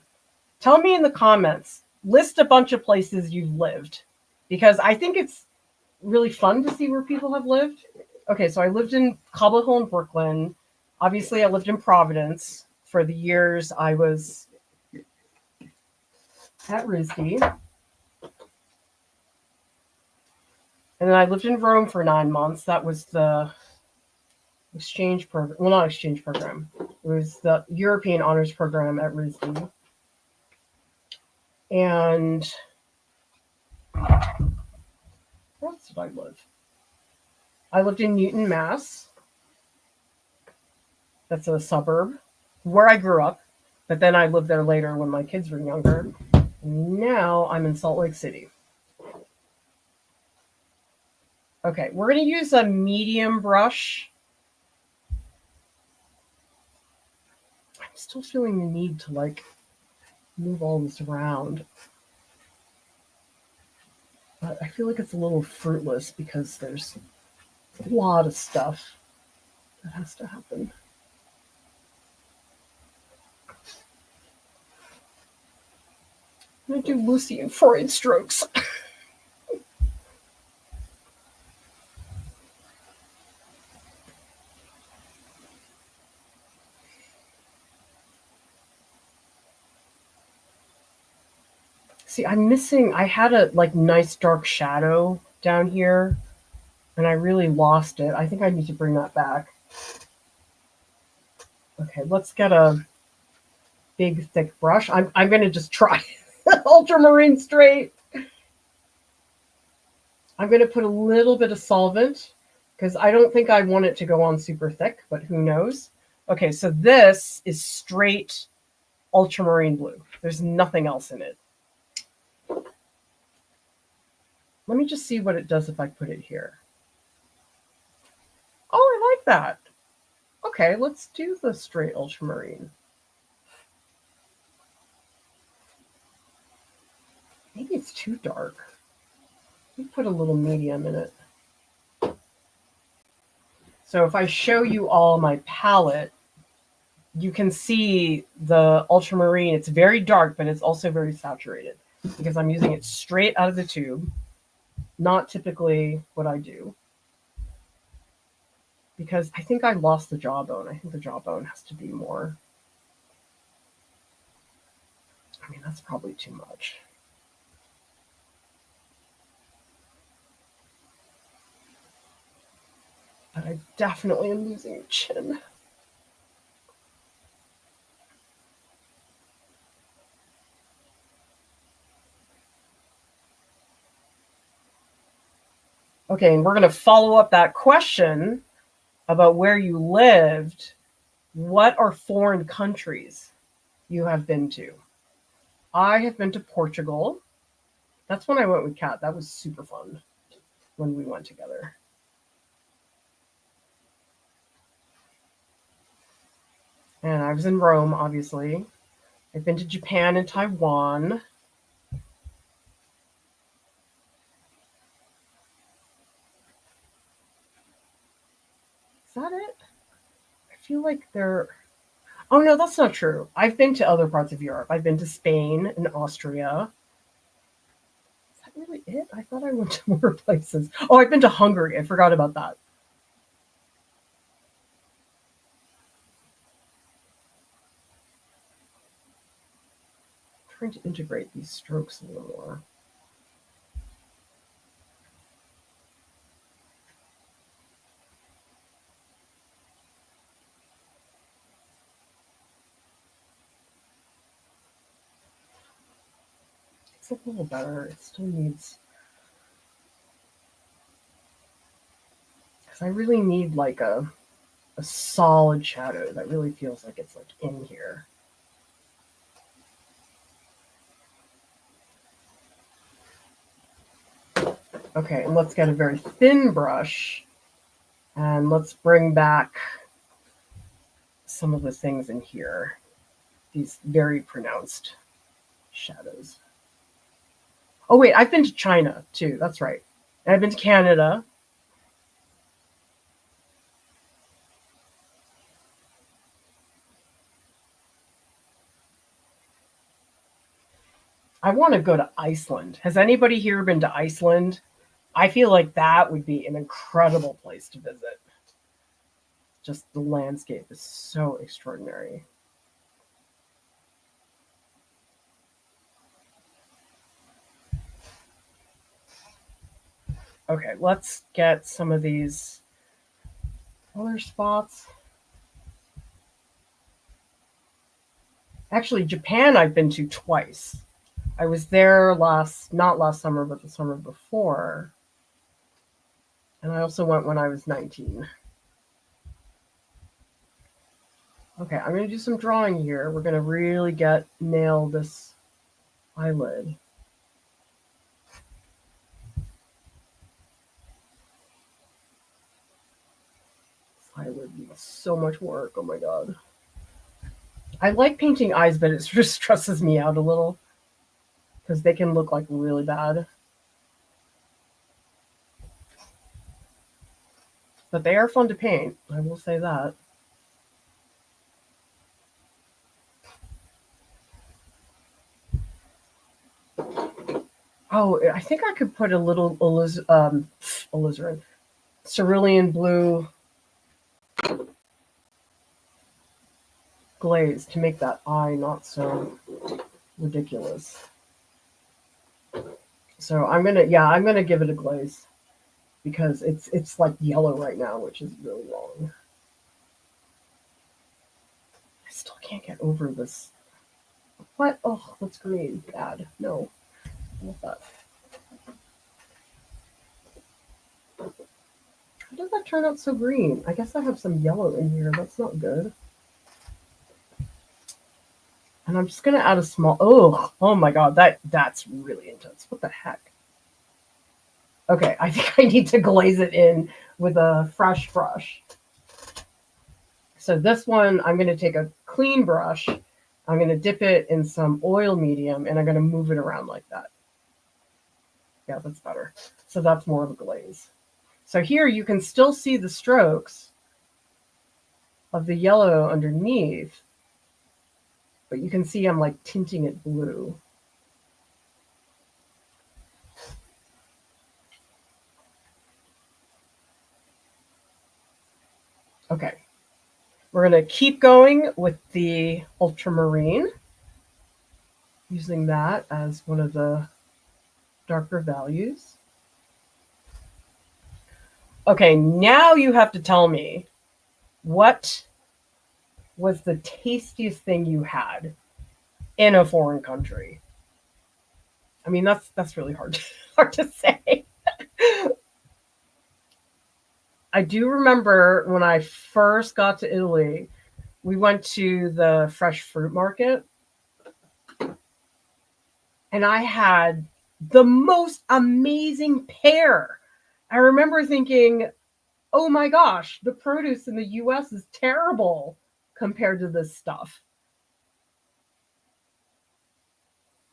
Tell me in the comments, list a bunch of places you've lived, because I think it's really fun to see where people have lived. Okay, so I lived in Cobble Hill in Brooklyn. Obviously, I lived in Providence for the years I was at RISD. And then I lived in Rome for 9 months. That was the exchange program. Well, not exchange program. It was the European Honors Program at RISD. And where else did I live? I lived in Newton, Mass. That's a suburb where I grew up. But then I lived there later when my kids were younger. And now I'm in Salt Lake City. Okay, we're going to use a medium brush. I'm still feeling the need to like move all this around. But I feel like it's a little fruitless because there's a lot of stuff that has to happen. I'm going to do Lucy and Freud strokes. See, I'm missing, I had a like nice dark shadow down here and I really lost it. I think I need to bring that back. Okay, let's get a big thick brush. I'm going to just try ultramarine straight. I'm going to put a little bit of solvent because I don't think I want it to go on super thick, but who knows? Okay, so this is straight ultramarine blue. There's nothing else in it. Let me just see what it does if I put it here. Oh, I like that. Okay, let's do the straight ultramarine. Maybe it's too dark. Let me put a little medium in it. So if I show you all my palette, you can see the ultramarine. It's very dark, but it's also very saturated because I'm using it straight out of the tube. Not typically what I do. Because I think I lost the jawbone. I think the jawbone has to be more. I mean, that's probably too much. But I definitely am losing chin. Okay, and we're going to follow up that question about where you lived. What are foreign countries you have been to? I have been to Portugal. That's when I went with Kat. That was super fun when we went together. And I was in Rome, obviously. I've been to Japan and Taiwan. Is that it? I feel like they're... Oh, no, that's not true. I've been to other parts of Europe. I've been to Spain and Austria. Is that really it? I thought I went to more places. Oh, I've been to Hungary. I forgot about that. I'm trying to integrate these strokes a little more. It's a little better. It still needs... Because I really need like a solid shadow that really feels like it's like in here. Okay, and let's get a very thin brush and let's bring back some of the things in here. These very pronounced shadows. Oh wait, I've been to China too. That's right. And I've been to Canada. I want to go to Iceland. Has anybody here been to Iceland? I feel like that would be an incredible place to visit. Just the landscape is so extraordinary. Okay, let's get some of these other spots. Actually, Japan I've been to twice. I was there not last summer, but the summer before. And I also went when I was 19. Okay, I'm going to do some drawing here. We're going to really nail this eyelid. This eyelid needs so much work. Oh my god. I like painting eyes, but it just stresses me out a little because they can look like really bad. But they are fun to paint, I will say that. Oh, I think I could put a little alizarin, cerulean blue glaze to make that eye not so ridiculous. So I'm gonna give it a glaze because it's like yellow right now, which is really wrong. I still can't get over this. What? Oh, that's green. Bad. No. What's that? How did that turn out so green? I guess I have some yellow in here. That's not good. And I'm just gonna add a small. Oh my god, that's really intense. What the heck? Okay, I think I need to glaze it in with a fresh brush. So this one, I'm going to take a clean brush. I'm going to dip it in some oil medium, and I'm going to move it around like that. Yeah, that's better. So that's more of a glaze. So here you can still see the strokes of the yellow underneath, but you can see I'm like tinting it blue. Okay, we're going to keep going with the ultramarine, using that as one of the darker values. Okay, now you have to tell me what was the tastiest thing you had in a foreign country. I mean, that's really hard to say. I do remember when I first got to Italy, we went to the fresh fruit market, and I had the most amazing pear. I remember thinking, oh my gosh, the produce in the US is terrible compared to this stuff.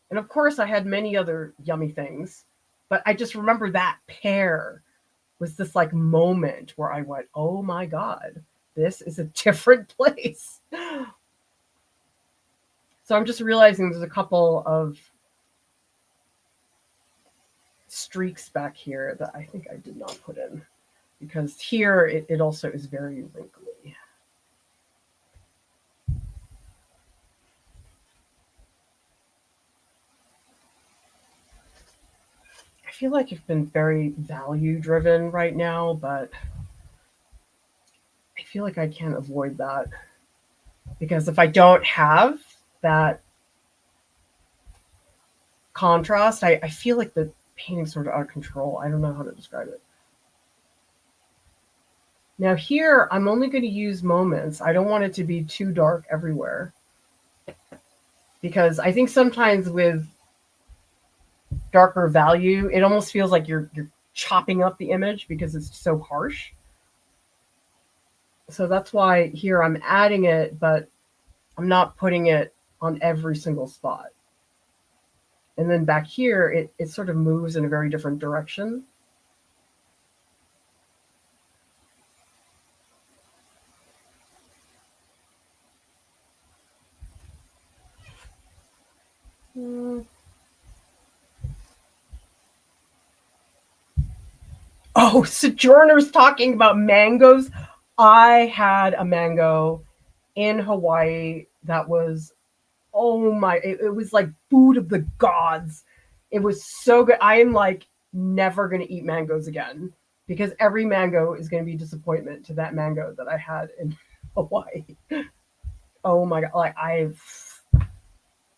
And of course, I had many other yummy things, but I just remember that pear was this like moment where I went, oh my God, this is a different place. So I'm just realizing there's a couple of streaks back here that I think I did not put in, because here it also is very wrinkly. I feel like I've been very value driven right now, but I feel like I can't avoid that, because if I don't have that contrast, I feel like the painting's sort of out of control. I don't know how to describe it. Now here, I'm only going to use moments. I don't want it to be too dark everywhere, because I think sometimes with darker value, it almost feels like you're chopping up the image because it's so harsh. So that's why here I'm adding it, but I'm not putting it on every single spot. And then back here, it sort of moves in a very different direction. Oh, Sojourners talking about mangoes. I had a mango in Hawaii that was, oh my, it was like food of the gods. It was so good. I am like never going to eat mangoes again because every mango is going to be disappointment to that mango that I had in Hawaii. Oh my god, like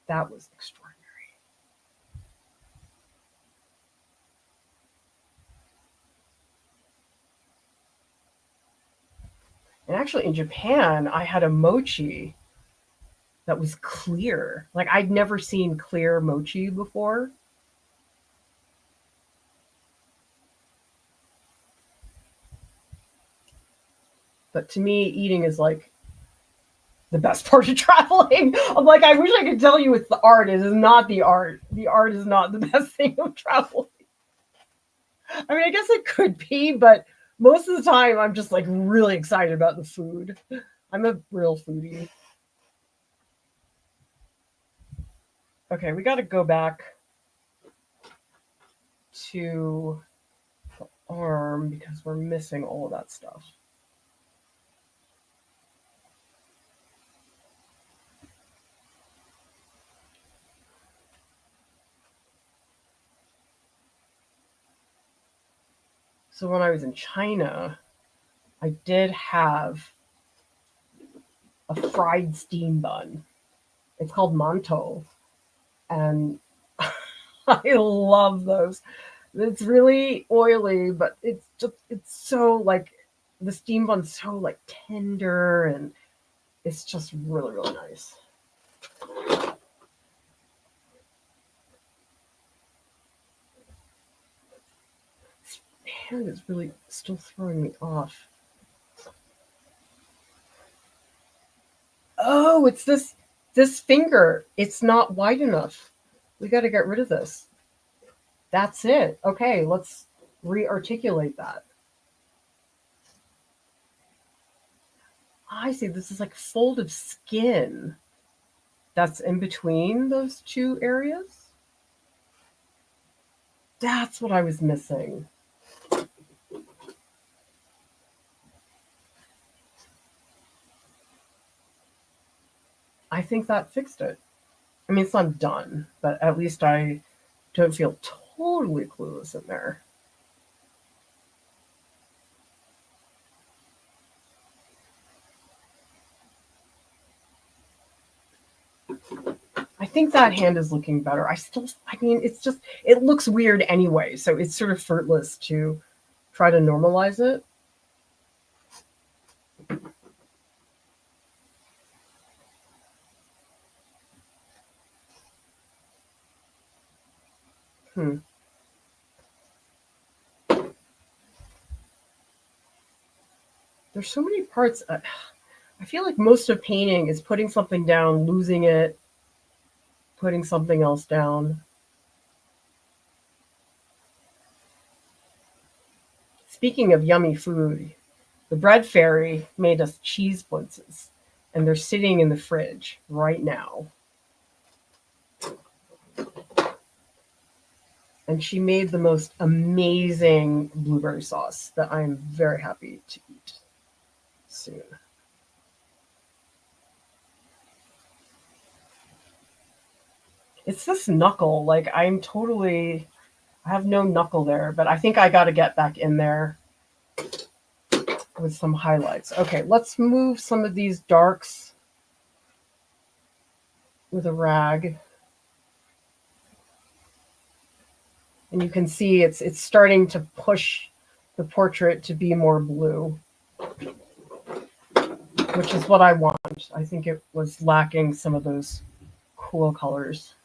that was extraordinary. And actually in Japan, I had a mochi that was clear. Like I'd never seen clear mochi before. But to me, eating is like the best part of traveling. I'm like, I wish I could tell you it's the art. It is not the art. The art is not the best thing of traveling. I mean, I guess it could be, but most of the time I'm just like really excited about the food. I'm a real foodie. Okay, we got to go back to the arm because we're missing all of that stuff. So when I was in China, I did have a fried steam bun. It's called mantou, and I love those. It's really oily, but it's so like the steam bun's so like tender and it's just really really nice. This hand is really still throwing me off. Oh, it's this finger. It's not wide enough. We got to get rid of this. That's it. Okay, let's re-articulate that. I see. This is like folded skin that's in between those two areas. That's what I was missing. I think that fixed it. I mean, it's not done, but at least I don't feel totally clueless in there. I think that hand is looking better. I mean, it's just, it looks weird anyway, so it's sort of fruitless to try to normalize it. Hmm. There's so many parts. I feel like most of painting is putting something down, losing it, putting something else down. Speaking of yummy food, the bread fairy made us cheese blitzes, and they're sitting in the fridge right now. And she made the most amazing blueberry sauce that I'm very happy to eat soon. It's this knuckle. Like I have no knuckle there, but I think I got to get back in there with some highlights. Okay, let's move some of these darks with a rag. And you can see it's starting to push the portrait to be more blue, which is what I want. I think it was lacking some of those cool colors.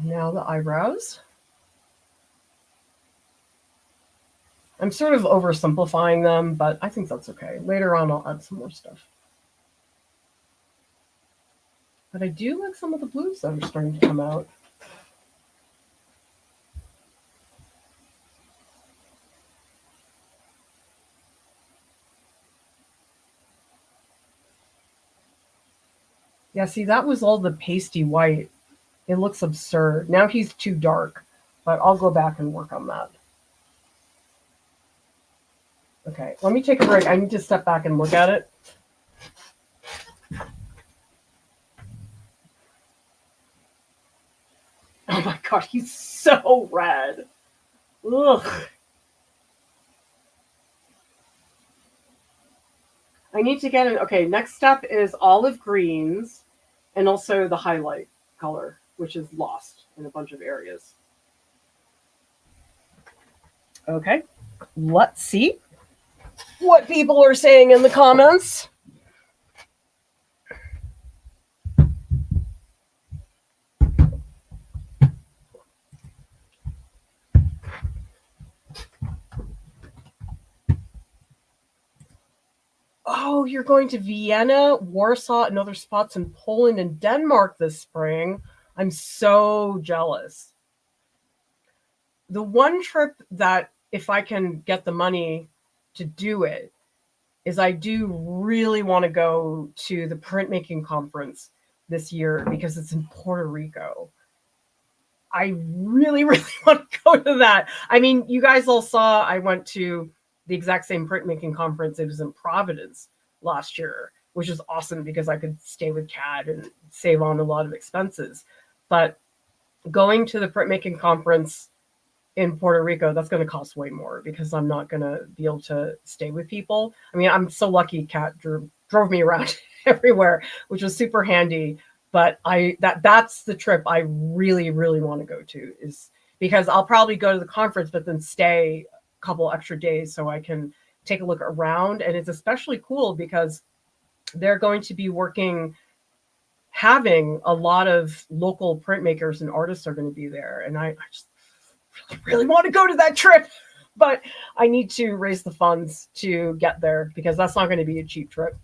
Now the eyebrows. I'm sort of oversimplifying them, but I think that's okay. Later on, I'll add some more stuff. But I do like some of the blues that are starting to come out. Yeah, see, that was all the pasty white. It looks absurd. Now he's too dark, but I'll go back and work on that. Okay, let me take a break. I need to step back and look at it. Oh my god, he's so red. Ugh. I need to get an, okay, next step is olive greens and also the highlight color, which is lost in a bunch of areas. Okay, let's see what people are saying in the comments. Oh, you're going to Vienna, Warsaw, and other spots in Poland and Denmark this spring. I'm so jealous. The one trip that, if I can get the money to do it, is I do really want to go to the printmaking conference this year because it's in Puerto Rico. I really, really want to go to that. I mean, you guys all saw I went to the exact same printmaking conference. It was in Providence last year, which is awesome because I could stay with Cad and save on a lot of expenses. But going to the printmaking conference in Puerto Rico, that's going to cost way more because I'm not going to be able to stay with people. I mean, I'm so lucky Kat drove me around everywhere, which was super handy. But that's the trip I really, really want to go to, is because I'll probably go to the conference, but then stay a couple extra days so I can take a look around. And it's especially cool because they're going to be having a lot of local printmakers and artists are going to be there. And I just really want to go to that trip, but I need to raise the funds to get there because that's not going to be a cheap trip.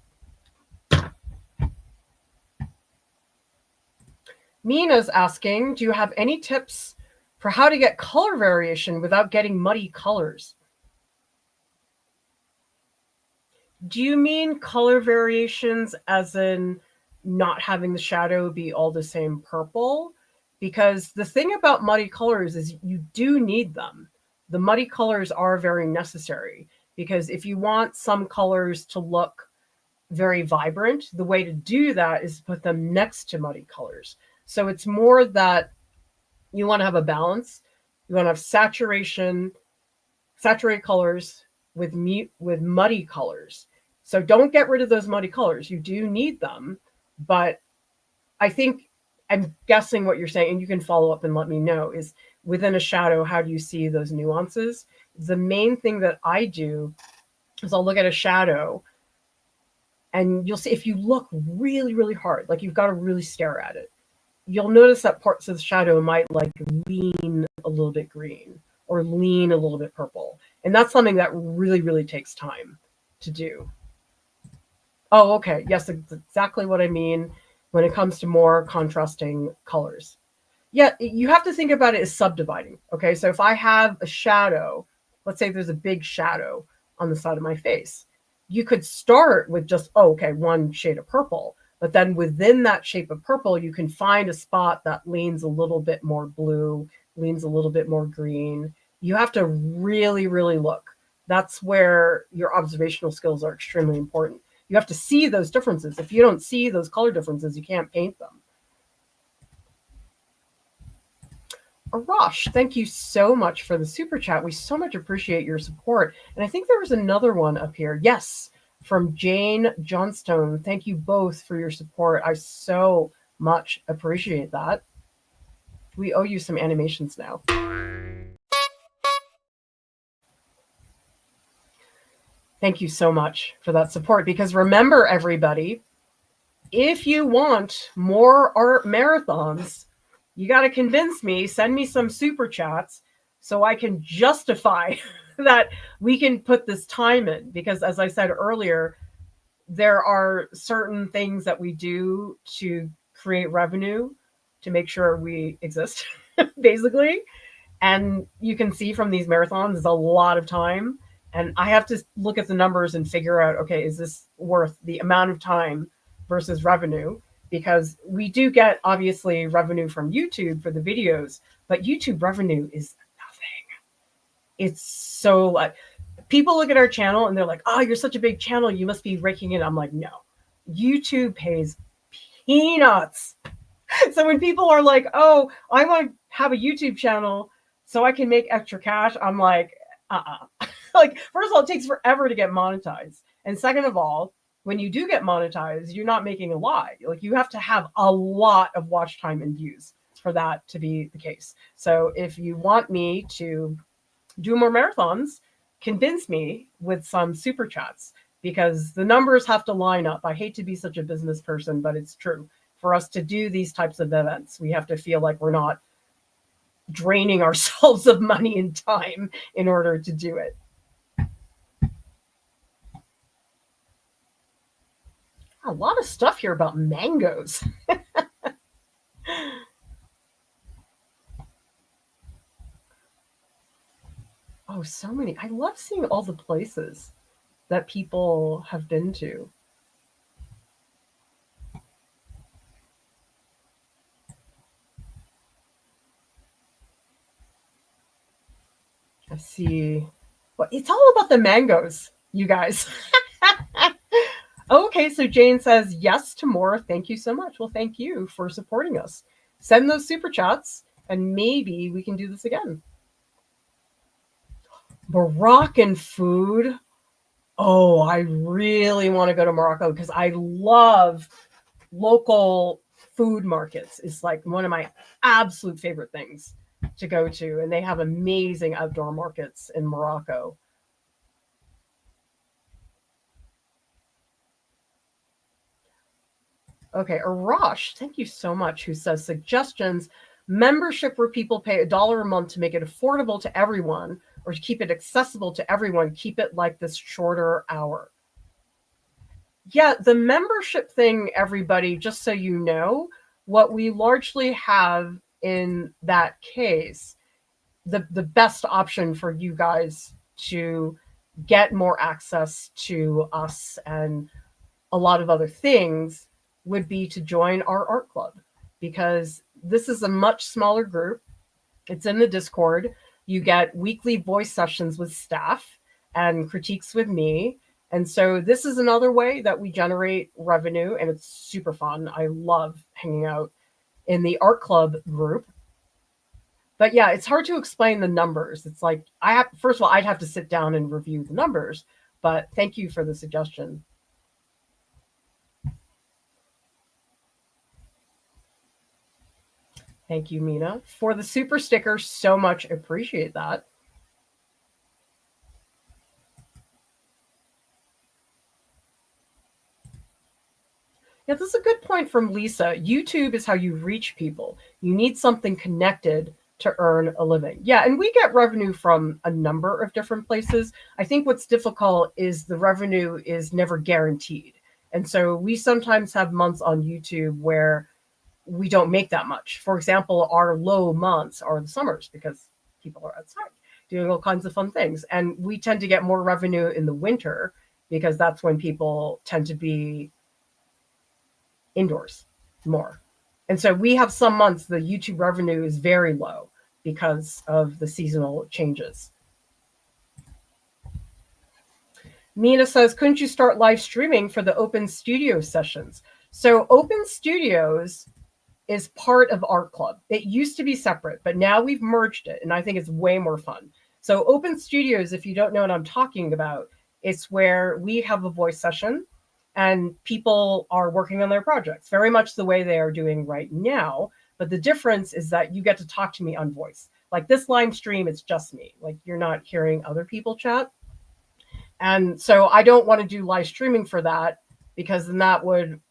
Mina's asking, do you have any tips for how to get color variation without getting muddy colors? Do you mean color variations as in not having the shadow be all the same purple? Because the thing about muddy colors is you do need them. The muddy colors are very necessary because if you want some colors to look very vibrant, the way to do that is to put them next to muddy colors. So it's more that you want to have a balance. You want to have saturated colors with muddy colors. So don't get rid of those muddy colors. You do need them, but I think I'm guessing what you're saying, and you can follow up and let me know, is within a shadow, how do you see those nuances? The main thing that I do is I'll look at a shadow and you'll see if you look really, really hard, like you've got to really stare at it, you'll notice that parts of the shadow might like lean a little bit green or lean a little bit purple. And that's something that really, really takes time to do. Oh, okay. Yes, that's exactly what I mean when it comes to more contrasting colors. Yeah, you have to think about it as subdividing. Okay, so if I have a shadow, let's say there's a big shadow on the side of my face, you could start with just, oh, okay, one shade of purple. But then within that shape of purple, you can find a spot that leans a little bit more blue, leans a little bit more green. You have to really, really look. That's where your observational skills are extremely important. You have to see those differences. If you don't see those color differences, you can't paint them. Arash, thank you so much for the super chat. We so much appreciate your support. And I think there was another one up here. Yes, from Jane Johnstone. Thank you both for your support. I so much appreciate that. We owe you some animations now. Thank you so much for that support. Because remember, everybody, if you want more art marathons, you got to convince me, send me some super chats so I can justify that we can put this time in. Because as I said earlier, there are certain things that we do to create revenue to make sure we exist, basically. And you can see from these marathons, it's a lot of time. And I have to look at the numbers and figure out, okay, is this worth the amount of time versus revenue? because we do get obviously revenue from YouTube for the videos, but YouTube revenue is nothing. It's so like people look at our channel and they're like, oh, you're such a big channel, you must be raking it. I'm like, no, YouTube pays peanuts. So when people are like, oh, I want to have a YouTube channel so I can make extra cash, I'm like, like, first of all, it takes forever to get monetized. And second of all, when you do get monetized, you're not making a lot. Like, you have to have a lot of watch time and views for that to be the case. So if you want me to do more marathons, convince me with some super chats, because the numbers have to line up. I hate to be such a business person, but it's true. For us to do these types of events, we have to feel like we're not draining ourselves of money and time in order to do it. A lot of stuff here about mangoes. Oh, so many. I love seeing all the places that people have been to. I see. Well, it's all about the mangoes, you guys. Okay, so Jane says yes to more. Thank you so much. Well, thank you for supporting us. Send those super chats, and maybe we can do this again. Moroccan food. Oh, I really want to go to Morocco because I love local food markets. It's like one of my absolute favorite things to go to, and they have amazing outdoor markets in Morocco. Okay, Arash, thank you so much, who says suggestions, membership where people pay $1 a month to make it affordable to everyone, or to keep it accessible to everyone, keep it like this shorter hour. Yeah, the membership thing, everybody, just so you know, what we largely have in that case, the best option for you guys to get more access to us and a lot of other things would be to join our art club, because this is a much smaller group. It's in the Discord. You get weekly voice sessions with staff and critiques with me. And so this is another way that we generate revenue, and it's super fun. I love hanging out in the art club group. But yeah, it's hard to explain the numbers. It's like, first of all, I'd have to sit down and review the numbers, but thank you for the suggestion. Thank you, Mina, for the super sticker. So much appreciate that. Yeah, this is a good point from Lisa. YouTube is how you reach people. You need something connected to earn a living. Yeah, and we get revenue from a number of different places. I think what's difficult is the revenue is never guaranteed. And so we sometimes have months on YouTube where we don't make that much. For example, our low months are the summers because people are outside doing all kinds of fun things. And we tend to get more revenue in the winter because that's when people tend to be indoors more. And so we have some months the YouTube revenue is very low because of the seasonal changes. Mina says, couldn't you start live streaming for the open studio sessions? So open studios is part of Art Club. It used to be separate, but now we've merged it, and I think it's way more fun. So open studios, if you don't know what I'm talking about, it's where we have a voice session and people are working on their projects, very much the way they are doing right now. But the difference is that you get to talk to me on voice. Like this live stream, it's just me. Like you're not hearing other people chat. And so I don't want to do live streaming for that, because then that would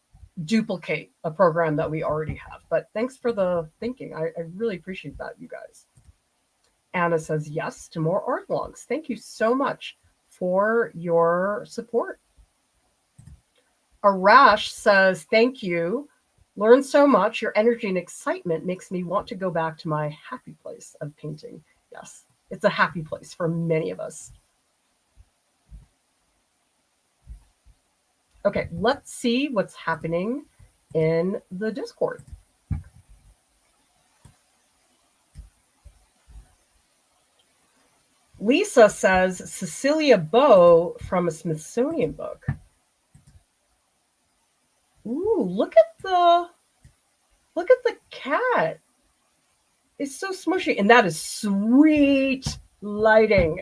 duplicate a program that we already have. But thanks for the thinking. I really appreciate that, you guys. Anna says yes to more art vlogs. Thank you so much for your support. Arash says, thank you. Learned so much. Your energy and excitement makes me want to go back to my happy place of painting. Yes, it's a happy place for many of us. Okay, let's see what's happening in the Discord. Lisa says Cecilia Bow from a Smithsonian book. Ooh, look at the cat. It's so smushy, and that is sweet lighting.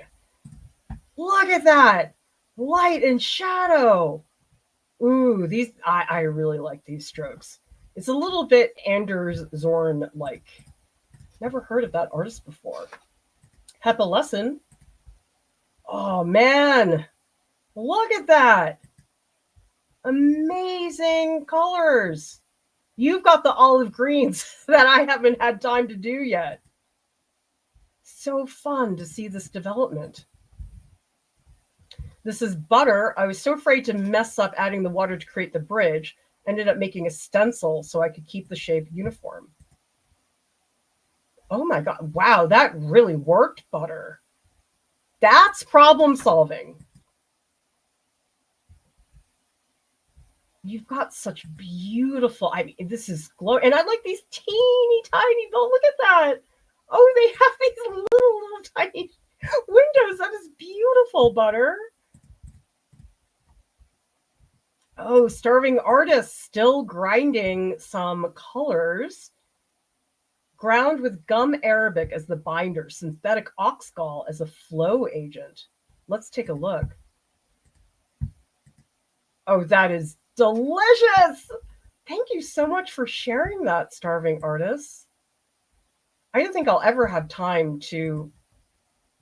Look at that. Light and shadow. Ooh, these I really like these strokes. It's a little bit Anders Zorn like. Never heard of that artist before. Hepa Lesson. Oh man. Look at that. Amazing colors. You've got the olive greens that I haven't had time to do yet. So fun to see this development. This is butter. I was so afraid to mess up adding the water to create the bridge. Ended up making a stencil so I could keep the shape uniform. Oh my God. Wow, that really worked, butter. That's problem solving. You've got such beautiful, I mean, this is glow. And I like these teeny tiny, oh, look at that. Oh, they have these little tiny windows. That is beautiful, butter. Oh, starving artist still grinding some colors. Ground with gum arabic as the binder, synthetic oxgall as a flow agent. Let's take a look. Oh, that is delicious. Thank you so much for sharing that, starving artist. I don't think I'll ever have time to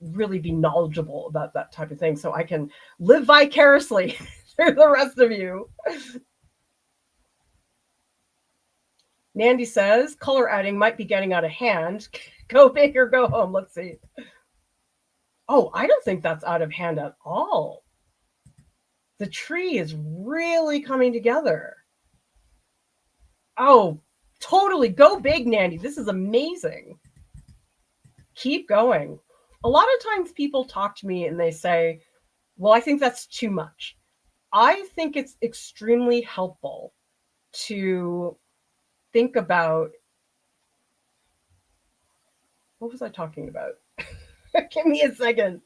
really be knowledgeable about that type of thing, so I can live vicariously through the rest of you. Nandy says, color adding might be getting out of hand. Go big or go home. Let's see. Oh, I don't think that's out of hand at all. The tree is really coming together. Oh, totally. Go big, Nandy. This is amazing. Keep going. A lot of times people talk to me and they say, well, I think that's too much. I think it's extremely helpful to think about, what was I talking about? Give me a second.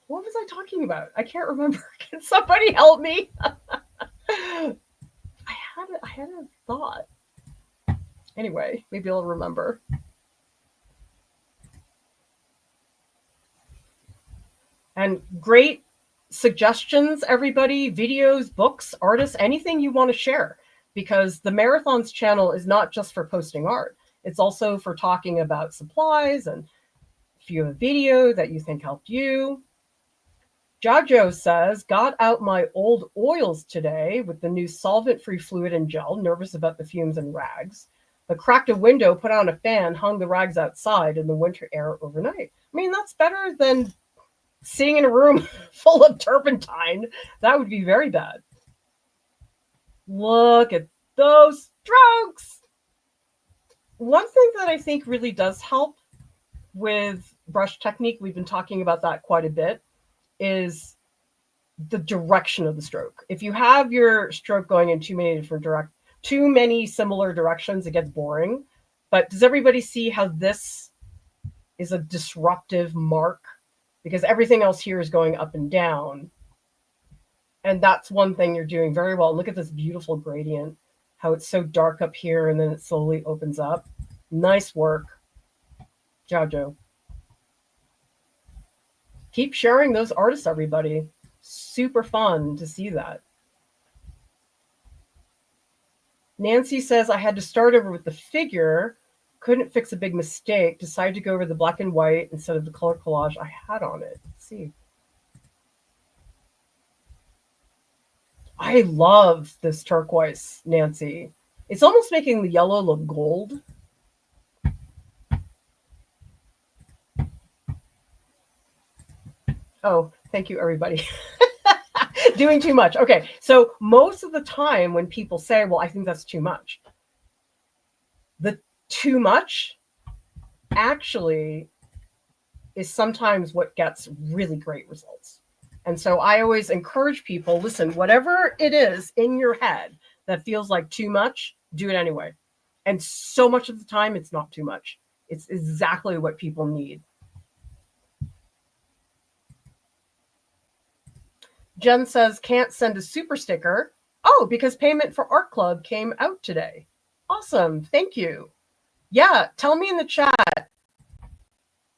What was I talking about? I can't remember. Can somebody help me? I had a thought. Anyway, maybe I'll remember. And great suggestions, everybody, videos, books, artists, anything you want to share, because the Marathons channel is not just for posting art. It's also for talking about supplies, and if you have a video that you think helped you. Jojo says, got out my old oils today with the new solvent-free fluid and gel, nervous about the fumes and rags. But cracked a window, put on a fan, hung the rags outside in the winter air overnight. I mean, that's better than sitting in a room full of turpentine. That would be very bad. Look at those strokes. One thing that I think really does help with brush technique, we've been talking about that quite a bit, is the direction of the stroke. If you have your stroke going in too many similar directions, it gets boring. But does everybody see how this is a disruptive mark? Because everything else here is going up and down. And that's one thing you're doing very well. Look at this beautiful gradient, how it's so dark up here and then it slowly opens up. Nice work, Jojo. Keep sharing those artists, everybody. Super fun to see that. Nancy says, I had to start over with the figure, couldn't fix a big mistake, decided to go over the black and white instead of the color collage I had on it. Let's see. I love this turquoise, Nancy. It's almost making the yellow look gold. Oh, thank you, everybody. Doing too much. Okay, so most of the time when people say, well, I think that's too much, the too much actually is sometimes what gets really great results. And so I always encourage people, listen, whatever it is in your head that feels like too much, do it anyway. And so much of the time, it's not too much. It's exactly what people need. Jen says, can't send a super sticker. Oh, because payment for Art Club came out today. Awesome. Thank you. Yeah, tell me in the chat.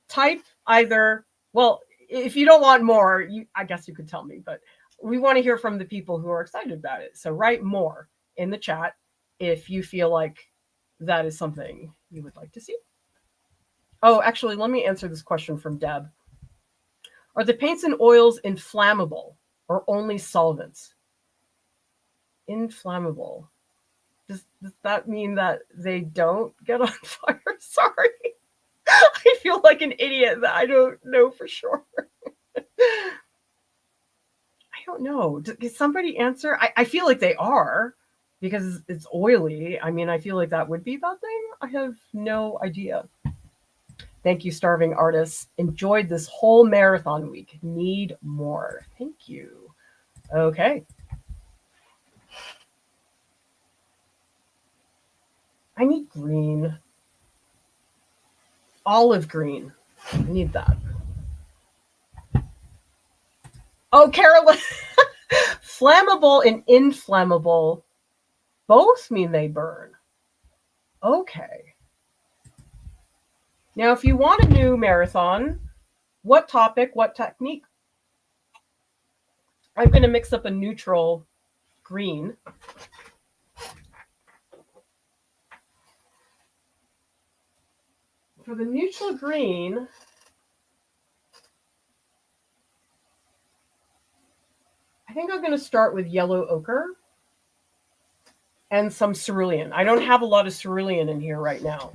Type either, well, if you don't want more, I guess you could tell me, but we want to hear from the people who are excited about it. So write more in the chat if you feel like that is something you would like to see. Oh, actually, let me answer this question from Deb. Are the paints and oils inflammable or only solvents? Inflammable. Does that mean that they don't get on fire? Sorry. I feel like an idiot that I don't know for sure. I don't know. Can somebody answer? I feel like they are because it's oily. I mean, I feel like that would be that thing. I have no idea. Thank you, Starving Artists. Enjoyed this whole marathon week. Need more. Thank you. Okay. I need green. Olive green. I need that. Oh, Carolyn. Flammable and inflammable both mean they burn. Okay. Now, if you want a new marathon, what topic, what technique? I'm going to mix up a neutral green. For the neutral green, I think I'm going to start with yellow ochre and some cerulean. I don't have a lot of cerulean in here right now.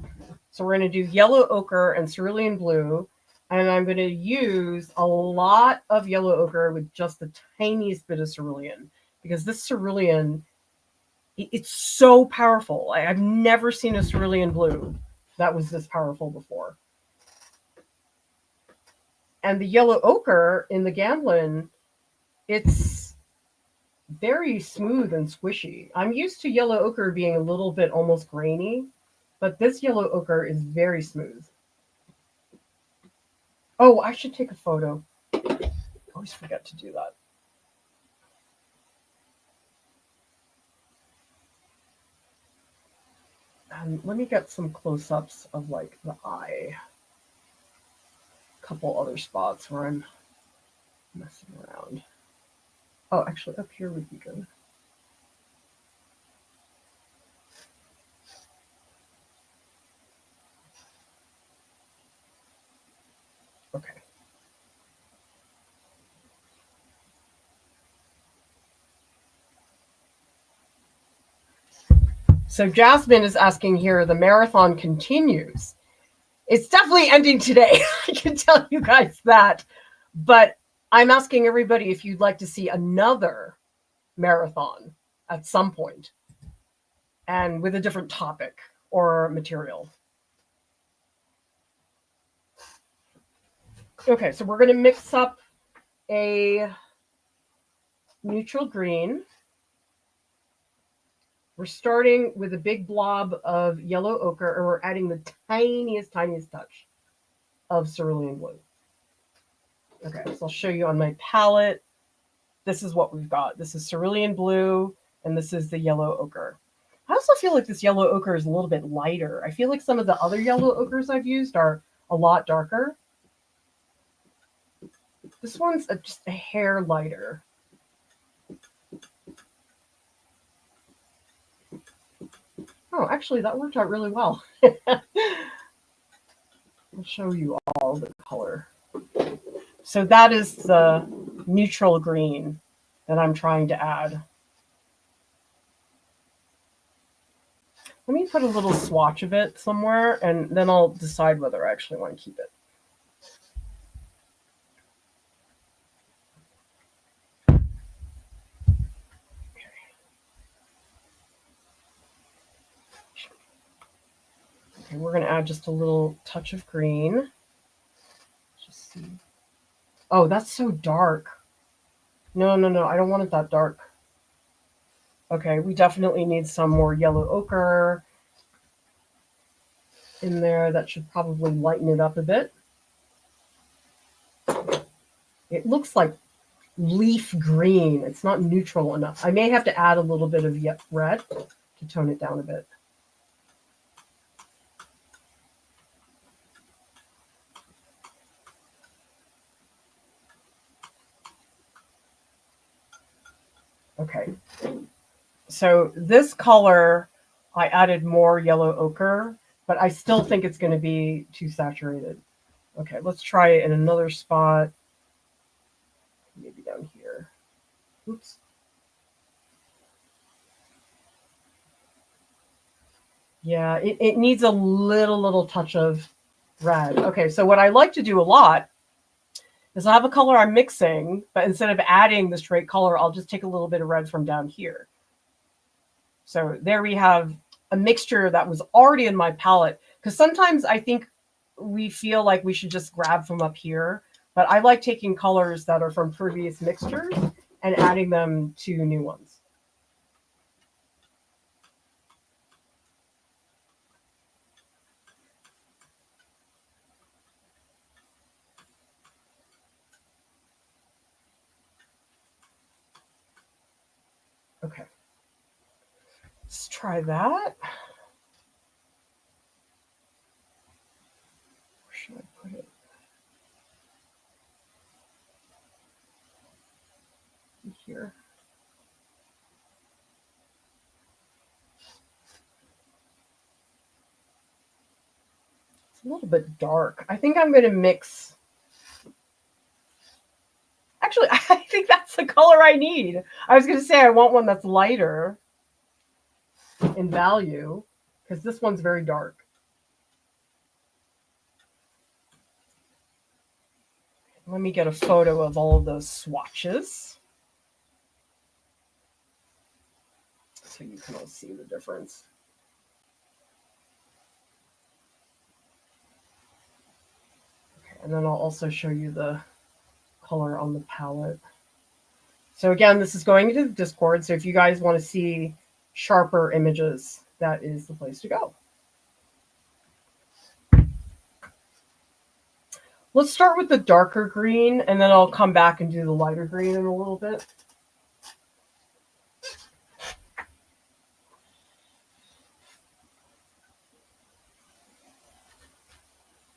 So we're going to do yellow ochre and cerulean blue. And I'm going to use a lot of yellow ochre with just the tiniest bit of cerulean. Because this cerulean, it's so powerful. I've never seen a cerulean blue that was this powerful before. And the yellow ochre in the Gamblin, it's very smooth and squishy. I'm used to yellow ochre being a little bit almost grainy, but this yellow ochre is very smooth. Oh, I should take a photo. I always forget to do that. Let me get some close-ups of like the eye. A couple other spots where I'm messing around. Oh, actually, up here would be good. Okay. So Jasmine is asking here, the marathon continues. It's definitely ending today. I can tell you guys that. But I'm asking everybody if you'd like to see another marathon at some point and with a different topic or material. Okay, so we're going to mix up a neutral green. We're starting with a big blob of yellow ochre, and we're adding the tiniest touch of cerulean blue. Okay, so I'll show you on my palette. This is what we've got. This is cerulean blue, and this is the yellow ochre. I also feel like this yellow ochre is a little bit lighter. I feel like some of the other yellow ochres I've used are a lot darker. This one's just a hair lighter. Oh, actually, that worked out really well. I'll show you all the color. So that is the neutral green that I'm trying to add. Let me put a little swatch of it somewhere, and then I'll decide whether I actually want to keep it. Okay, we're going to add just a little touch of green. Just see. Oh, that's so dark. No, no, no, I don't want it that dark. Okay, we definitely need some more yellow ochre in there. That should probably lighten it up a bit. It looks like leaf green. It's not neutral enough. I may have to add a little bit of red to tone it down a bit. Okay. So this color, I added more yellow ochre, but I still think it's going to be too saturated. Okay, let's try it in another spot. Maybe down here. Oops. Yeah, it needs a little touch of red. Okay, so what I like to do a lot is I have a color I'm mixing, but instead of adding the straight color, I'll just take a little bit of red from down here. So there we have a mixture that was already in my palette. Because sometimes I think we feel like we should just grab from up here. But I like taking colors that are from previous mixtures and adding them to new ones. Okay. Let's try that. Where should I put it? Here. It's a little bit dark. I think I'm going to mix. Actually, I think that's the color I need. I was going to say I want one that's lighter in value because this one's very dark. Let me get a photo of all of those swatches so you can all see the difference. Okay, and then I'll also show you the color on the palette. So again, this is going into the Discord. So if you guys want to see sharper images, that is the place to go. Let's start with the darker green, and then I'll come back and do the lighter green in a little bit.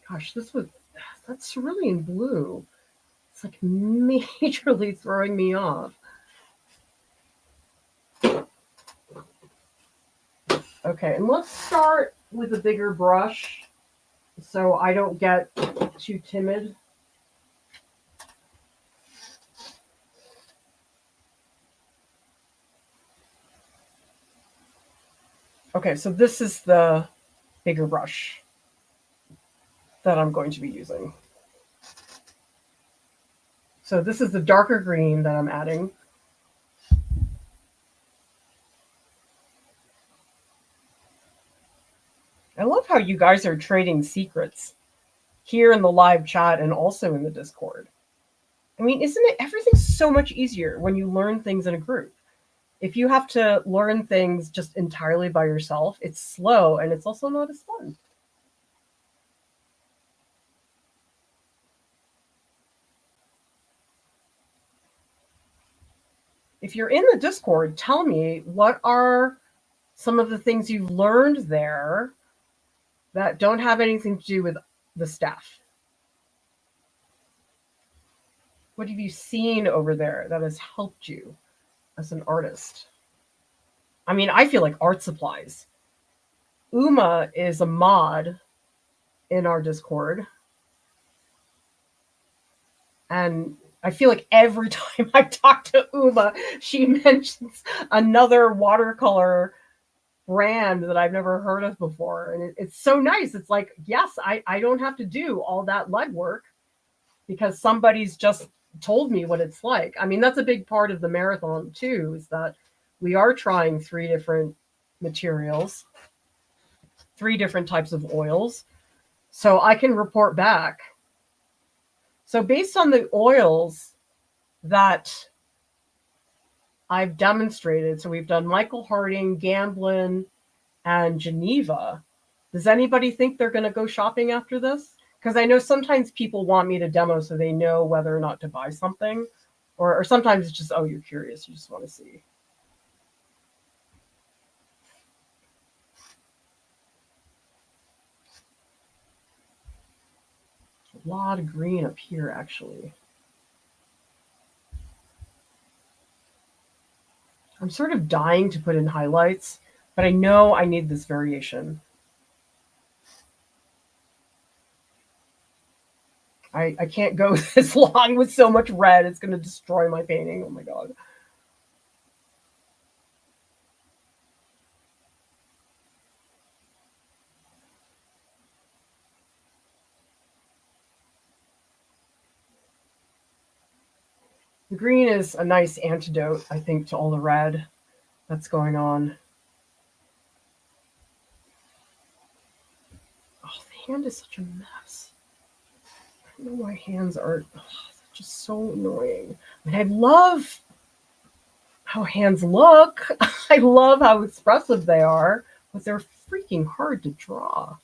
Gosh, that cerulean blue. It's like majorly throwing me off. Okay, and let's start with a bigger brush so I don't get too timid. Okay, so this is the bigger brush that I'm going to be using. So this is the darker green that I'm adding. I love how you guys are trading secrets here in the live chat and also in the Discord. I mean, isn't it everything's so much easier when you learn things in a group? If you have to learn things just entirely by yourself, it's slow and it's also not as fun. If you're in the Discord, tell me what are some of the things you've learned there that don't have anything to do with the staff. What have you seen over there that has helped you as an artist? I mean, I feel like art supplies. Uma is a mod in our Discord. And I feel like every time I talk to Uma, she mentions another watercolor brand that I've never heard of before. And it's so nice. It's like, yes, I don't have to do all that legwork because somebody's just told me what it's like. I mean, that's a big part of the marathon too, is that we are trying 3 different materials, 3 different types of oils, so I can report back. So based on the oils that I've demonstrated. So we've done Michael Harding, Gamblin, and Geneva. Does anybody think they're going to go shopping after this? Because I know sometimes people want me to demo so they know whether or not to buy something. Or sometimes it's just, oh, you're curious. You just want to see. A lot of green up here, actually. I'm sort of dying to put in highlights, but I know I need this variation. I can't go this long with so much red. It's going to destroy my painting. Oh my God. The green is a nice antidote, I think, to all the red that's going on. Oh, the hand is such a mess. I don't know why hands are just so annoying. I mean, I love how hands look. I love how expressive they are, but they're freaking hard to draw.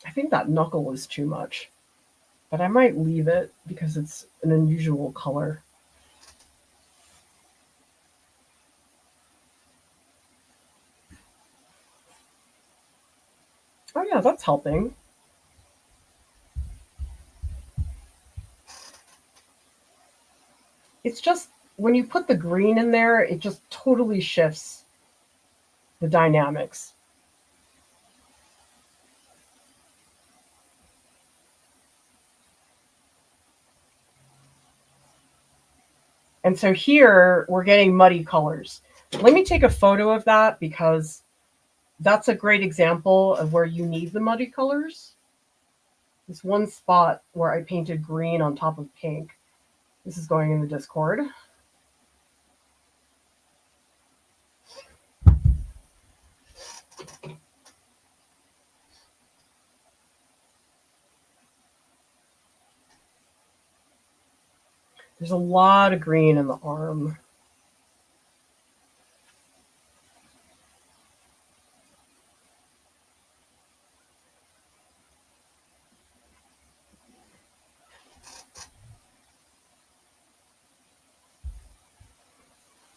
I think that knuckle is too much, but I might leave it because it's an unusual color. Oh yeah, that's helping. It's just when you put the green in there, it just totally shifts the dynamics. And so here we're getting muddy colors. Let me take a photo of that because that's a great example of where you need the muddy colors. This one spot where I painted green on top of pink. This is going in the Discord. There's a lot of green in the arm.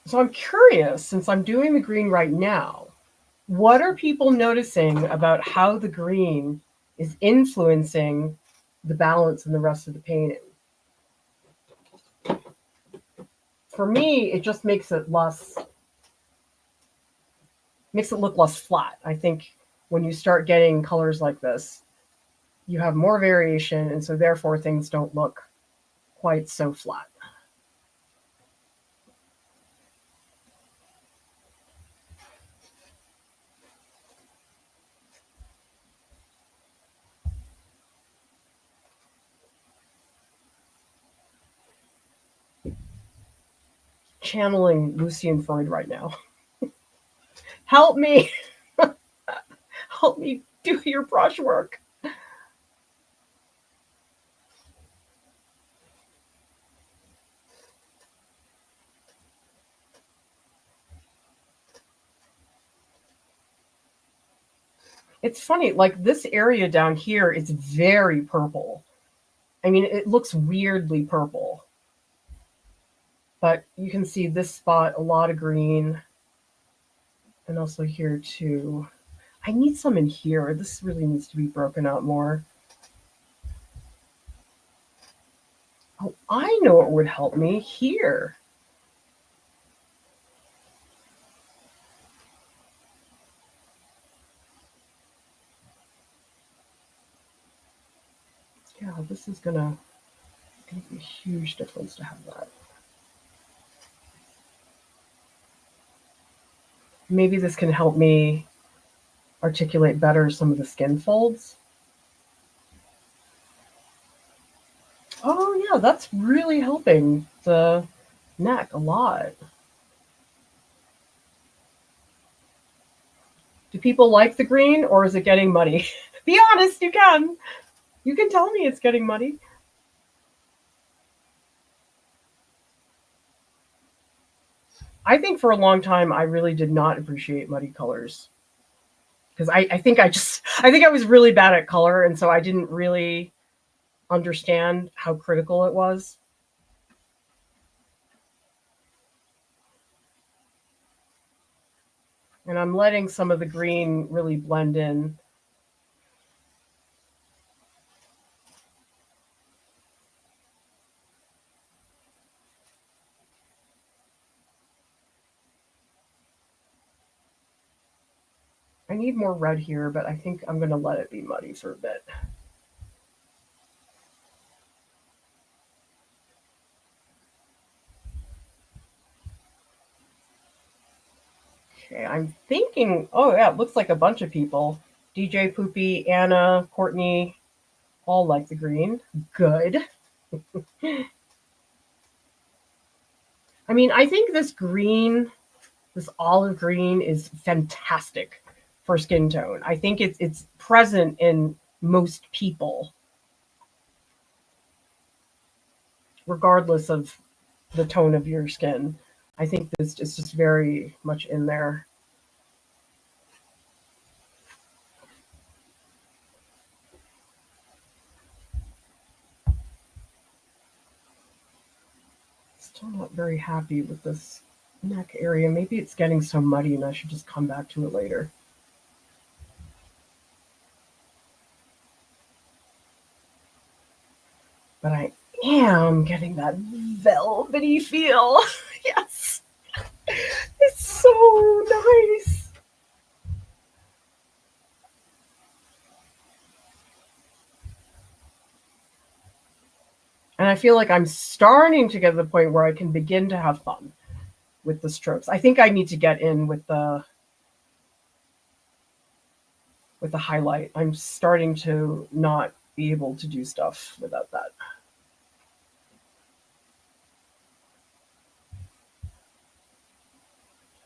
So I'm curious, since I'm doing the green right now, what are people noticing about how the green is influencing the balance in the rest of the painting? For me, it just makes it look less flat. I think when you start getting colors like this, you have more variation, and so therefore things don't look quite so flat. Channeling Lucian Freud right now. Help me. Help me do your brushwork. It's funny, like this area down here is very purple. I mean, it looks weirdly purple. But you can see this spot, a lot of green. And also here too. I need some in here. This really needs to be broken out more. Oh, I know what would help me here. Yeah, this is gonna make a huge difference to have that. Maybe this can help me articulate better some of the skin folds. Oh yeah, that's really helping the neck a lot. Do people like the green, or is it getting muddy? Be honest, you can. You can tell me it's getting muddy. I think for a long time I really did not appreciate muddy colors. Because I think I was really bad at color, and so I didn't really understand how critical it was. And I'm letting some of the green really blend in. I need more red here, but I think I'm going to let it be muddy for a bit. Okay, I'm thinking, oh yeah, it looks like a bunch of people. DJ Poopy, Anna, Courtney, all like the green. Good. I mean, I think this green, this olive green is fantastic for skin tone. I think it's present in most people, regardless of the tone of your skin. I think this is just very much in there. Still not very happy with this neck area. Maybe it's getting so muddy and I should just come back to it later. But I am getting that velvety feel. Yes. It's so nice. And I feel like I'm starting to get to the point where I can begin to have fun with the strokes. I think I need to get in with the highlight. I'm starting to not be able to do stuff without that.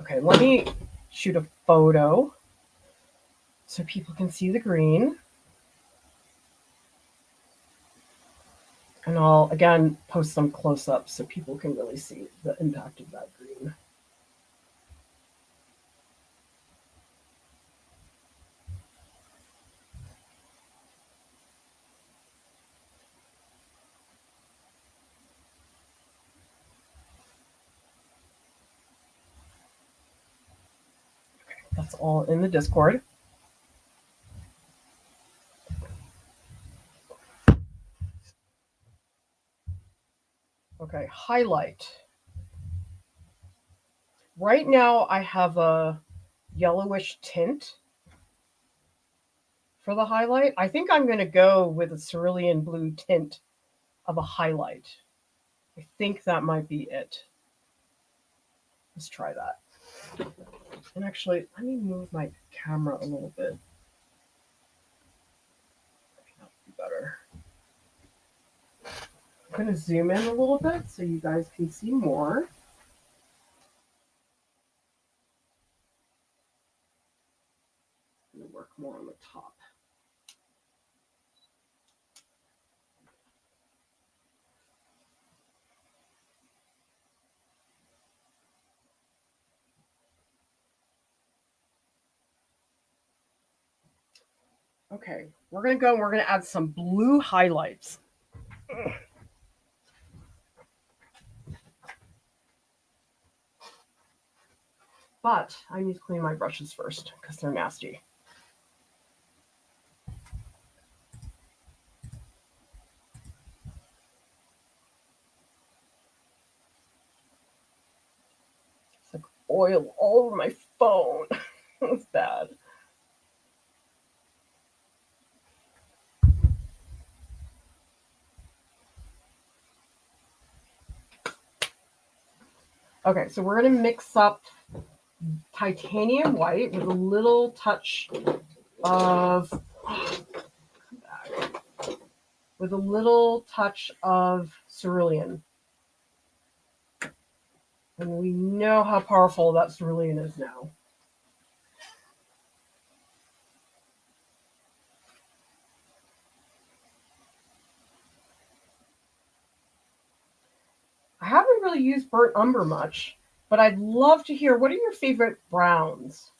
Okay, let me shoot a photo so people can see the green. And I'll, again, post some close-ups so people can really see the impact of that green. Okay, that's all in the Discord. Okay, highlight. Right now I have a yellowish tint for the highlight. I think I'm going to go with a cerulean blue tint of a highlight. I think that might be it. Let's try that. And actually, let me move my camera a little bit. That would be better. I'm going to zoom in a little bit so you guys can see more. I'm going to work more on the top. Okay, we're going to go and we're going to add some blue highlights. But I need to clean my brushes first because they're nasty. It's like oil all over my phone. It's bad. Okay, so we're going to mix up titanium white with a little touch of cerulean. And we know how powerful that cerulean is now. really use burnt umber much, but I'd love to hear, what are your favorite browns?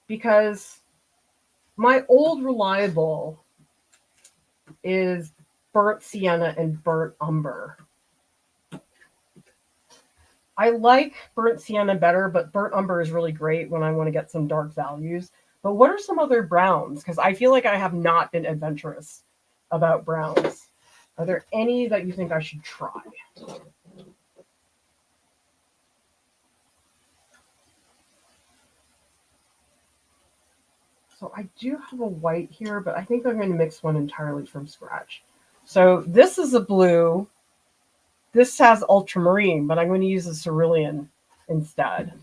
Because my old reliable is burnt sienna and burnt umber. I like burnt sienna better, but burnt umber is really great when I want to get some dark values. But what are some other browns? Because I feel like I have not been adventurous about browns. Are there any that you think I should try? So I do have a white here, but I think I'm going to mix one entirely from scratch. So this is a blue. This has ultramarine, but I'm going to use a cerulean instead.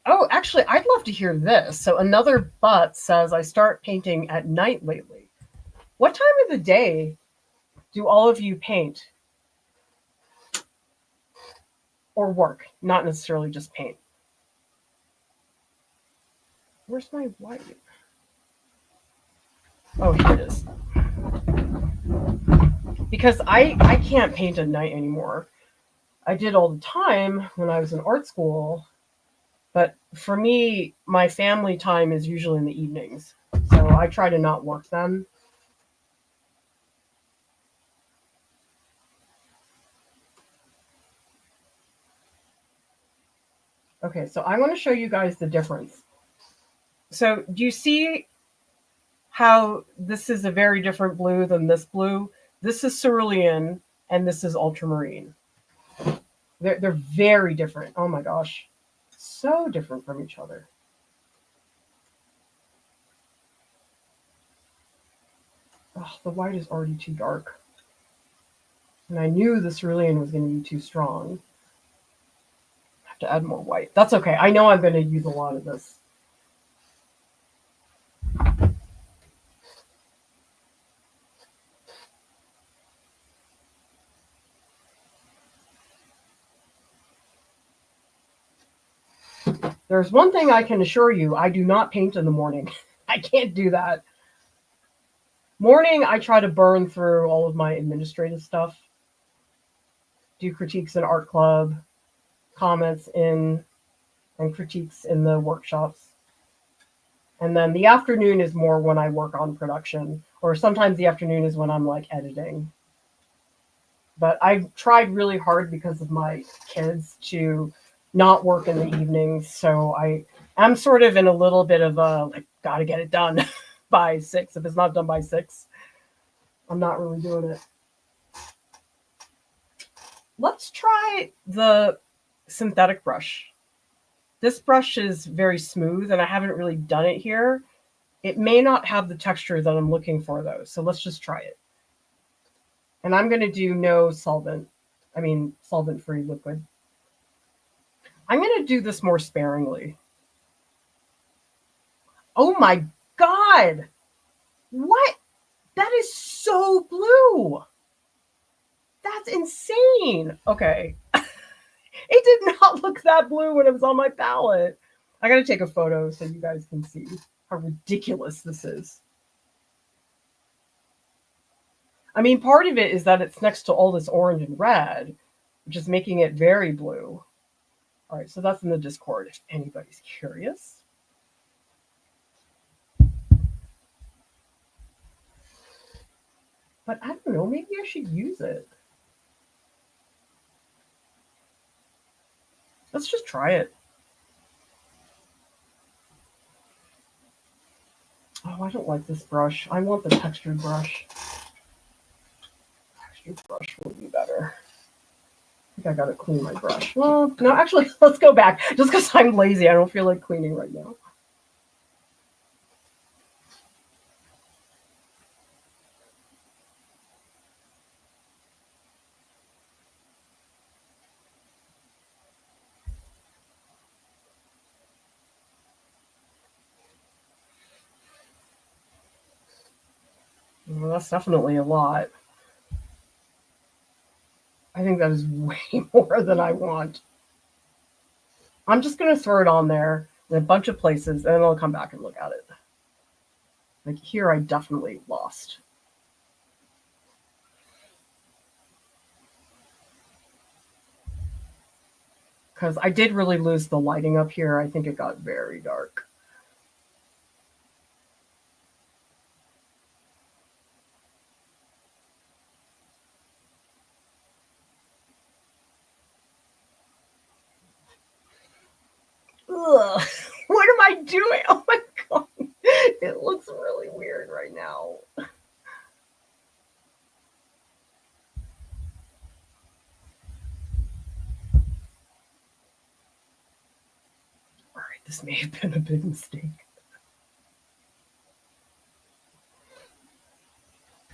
Oh, actually, I'd love to hear this. So another but says, I start painting at night lately. What time of the day do all of you paint? Or work, not necessarily just paint. Where's my white? Oh, here it is. Because I can't paint at night anymore. I did all the time when I was in art school, but for me, my family time is usually in the evenings. So I try to not work then. Okay, so I want to show you guys the difference. So do you see how this is a very different blue than this blue? This is cerulean and this is ultramarine. They're very different. Oh my gosh. So different from each other. Oh, the white is already too dark. And I knew the cerulean was going to be too strong. I have to add more white. That's okay. I know I'm going to use a lot of this. There's one thing I can assure you, I do not paint in the morning. I can't do that. Morning, I try to burn through all of my administrative stuff, do critiques in art club, comments in, and critiques in the workshops. And then the afternoon is more when I work on production, or sometimes the afternoon is when I'm like editing. But I've tried really hard because of my kids to not work in the evenings. So I am sort of in a little bit of a, like, gotta get it done by 6. If it's not done by 6, I'm not really doing it. Let's try the synthetic brush. This brush is very smooth and I haven't really done it here. It may not have the texture that I'm looking for though. So let's just try it. And I'm going to do no solvent. I mean, solvent-free liquid. I'm going to do this more sparingly. Oh my God. What? That is so blue. That's insane. Okay. It did not look that blue when it was on my palette. I got to take a photo so you guys can see how ridiculous this is. I mean, part of it is that it's next to all this orange and red, which is making it very blue. All right, so that's in the Discord if anybody's curious. But I don't know, maybe I should use it. Let's just try it. Oh, I don't like this brush. I want the textured brush. Textured brush will be better. I think I gotta clean my brush. Well, no, actually, let's go back. Just because I'm lazy, I don't feel like cleaning right now. Well, that's definitely a lot. I think that is way more than I want. I'm just going to throw it on there in a bunch of places, and then I'll come back and look at it. Like here, I definitely lost. Because I did really lose the lighting up here. I think it got very dark. Ugh, what am I doing? Oh my God. It looks really weird right now. All right, this may have been a big mistake.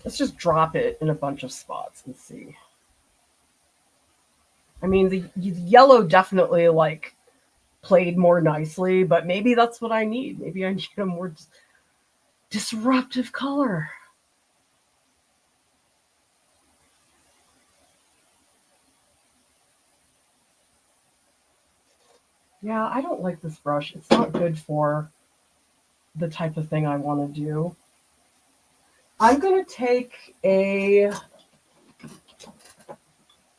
Let's just drop it in a bunch of spots and see. I mean, the yellow definitely like played more nicely, but maybe that's what I need. Maybe I need a more disruptive color. Yeah, I don't like this brush. It's not good for the type of thing I want to do. I'm going to take a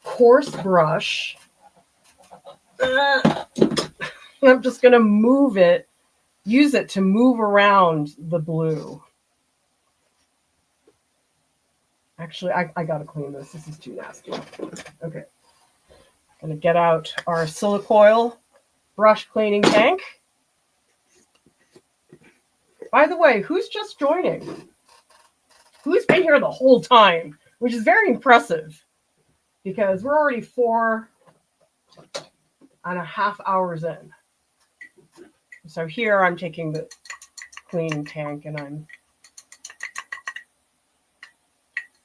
coarse brush. I'm just going to move it, use it to move around the blue. Actually, I got to clean this. This is too nasty. Okay. I'm going to get out our Silicoil brush cleaning tank. By the way, who's just joining? Who's been here the whole time? Which is very impressive because we're already 4.5 hours in. So here I'm taking the cleaning tank and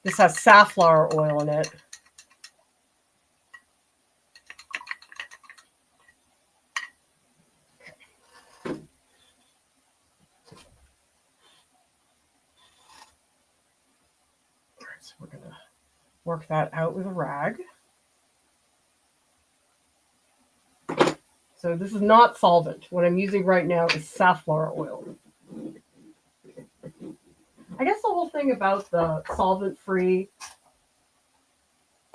this has safflower oil in it. So we're going to work that out with a rag. So this is not solvent. What I'm using right now is safflower oil. I guess the whole thing about the solvent-free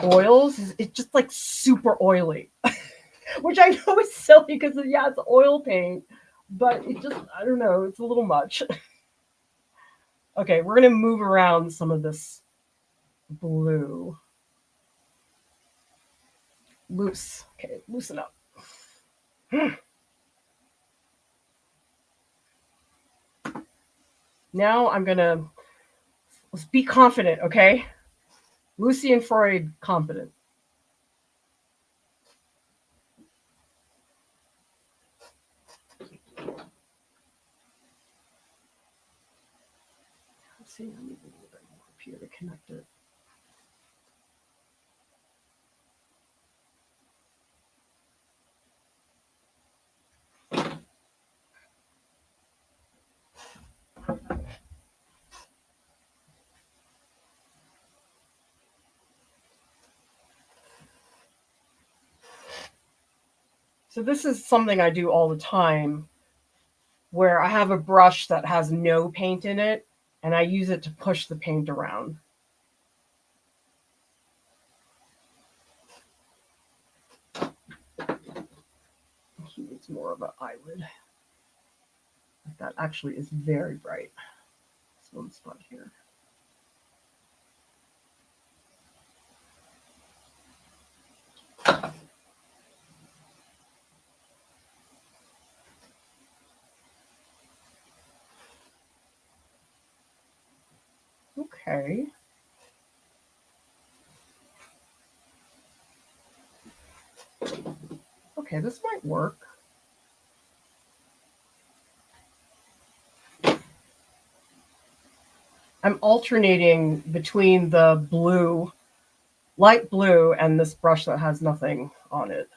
oils is it's just like super oily, which I know is silly because yeah, it's oil paint, but it just, I don't know, it's a little much. Okay, we're going to move around some of this blue. Loose. Okay, loosen up. Now I'm going to, let's be confident, okay? Lucian Freud confident. Let's see, I need a little bit more up here to connect it. So this is something I do all the time where I have a brush that has no paint in it and I use it to push the paint around. He needs more of an eyelid. That actually is very bright. This one spot here. Okay. Okay, this might work. I'm alternating between the blue, light blue, and this brush that has nothing on it.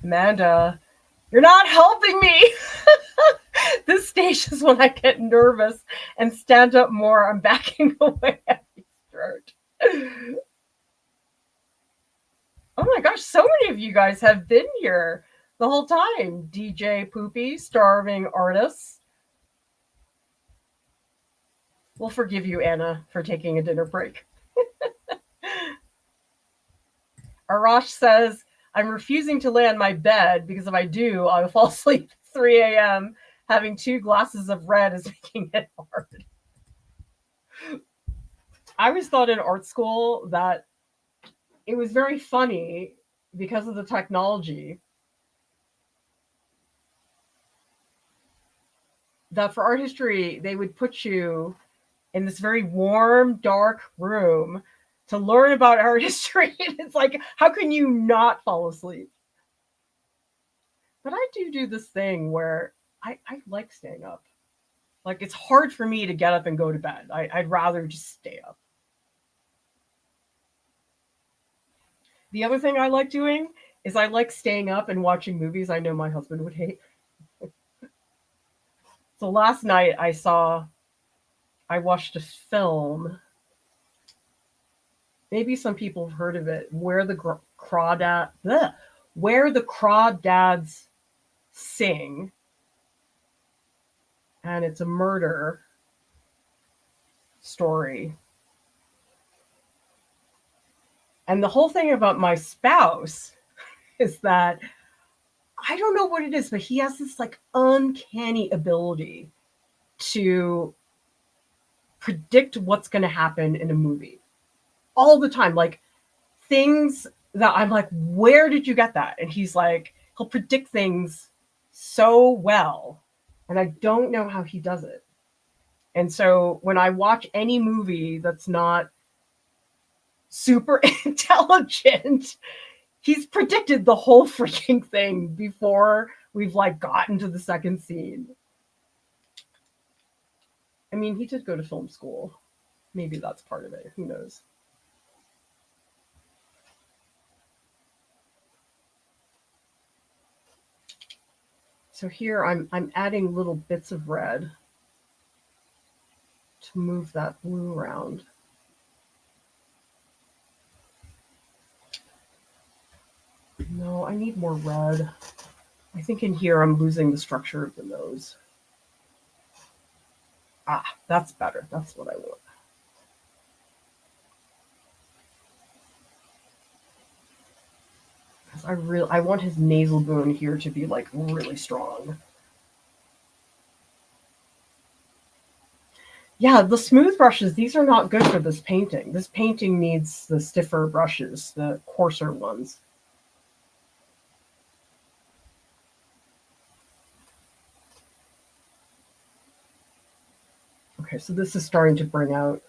Amanda, you're not helping me. This stage is when I get nervous and stand up more. I'm backing away at the start. Oh my gosh, so many of you guys have been here the whole time. DJ Poopy, Starving Artists. We'll forgive you, Anna, for taking a dinner break. Arash says, I'm refusing to lay on my bed because if I do, I will fall asleep at 3 a.m. Having 2 glasses of red is making it hard. I always thought in art school that it was very funny because of the technology that for art history, they would put you in this very warm, dark room to learn about art history. And it's like, how can you not fall asleep? But I do this thing where I like staying up. Like, it's hard for me to get up and go to bed. I'd rather just stay up. The other thing I like doing is I like staying up and watching movies I know my husband would hate. So last night I watched a film. Maybe some people have heard of it, Where the Crawdads Sing. And it's a murder story. And the whole thing about my spouse is that I don't know what it is, but he has this like uncanny ability to predict what's going to happen in a movie all the time. Like things that I'm like, where did you get that? And he's like, he'll predict things so well. And I don't know how he does it. And so when I watch any movie that's not super intelligent, he's predicted the whole freaking thing before we've like gotten to the second scene. I mean, he did go to film school. Maybe that's part of it. Who knows? So here I'm adding little bits of red to move that blue around. No, I need more red. I think in here I'm losing the structure of the nose. Ah, that's better. That's what I want. Because I want his nasal bone here to be like really strong. Yeah, the smooth brushes, these are not good for this painting. This painting needs the stiffer brushes, the coarser ones. Okay, so this is starting to bring out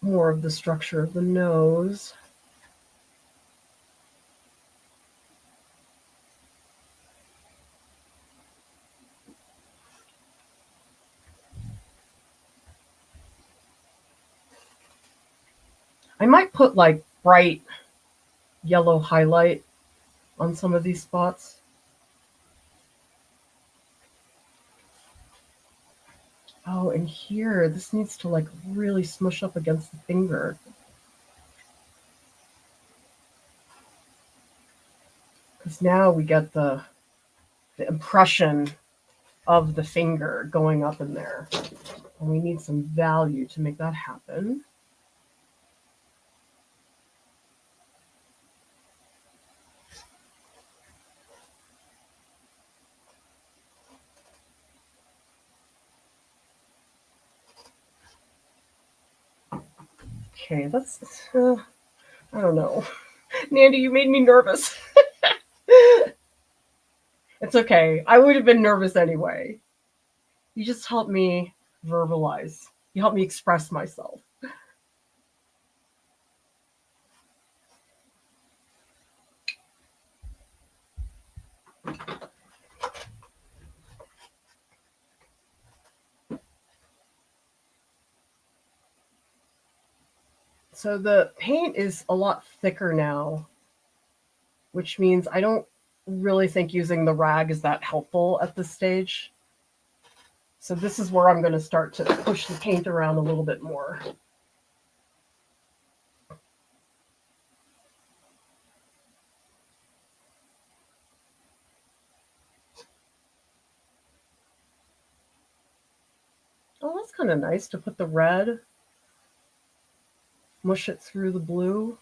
more of the structure of the nose. I might put like bright yellow highlight on some of these spots. Oh, and here, this needs to like really smush up against the finger. Because now we get the impression of the finger going up in there. And we need some value to make that happen. Okay, that's, I don't know. Nandy, you made me nervous. It's okay. I would have been nervous anyway. You just helped me verbalize. You helped me express myself. So the paint is a lot thicker now, which means I don't really think using the rag is that helpful at this stage. So this is where I'm going to start to push the paint around a little bit more. Oh, that's kind of nice to put the red, mush it through the blue.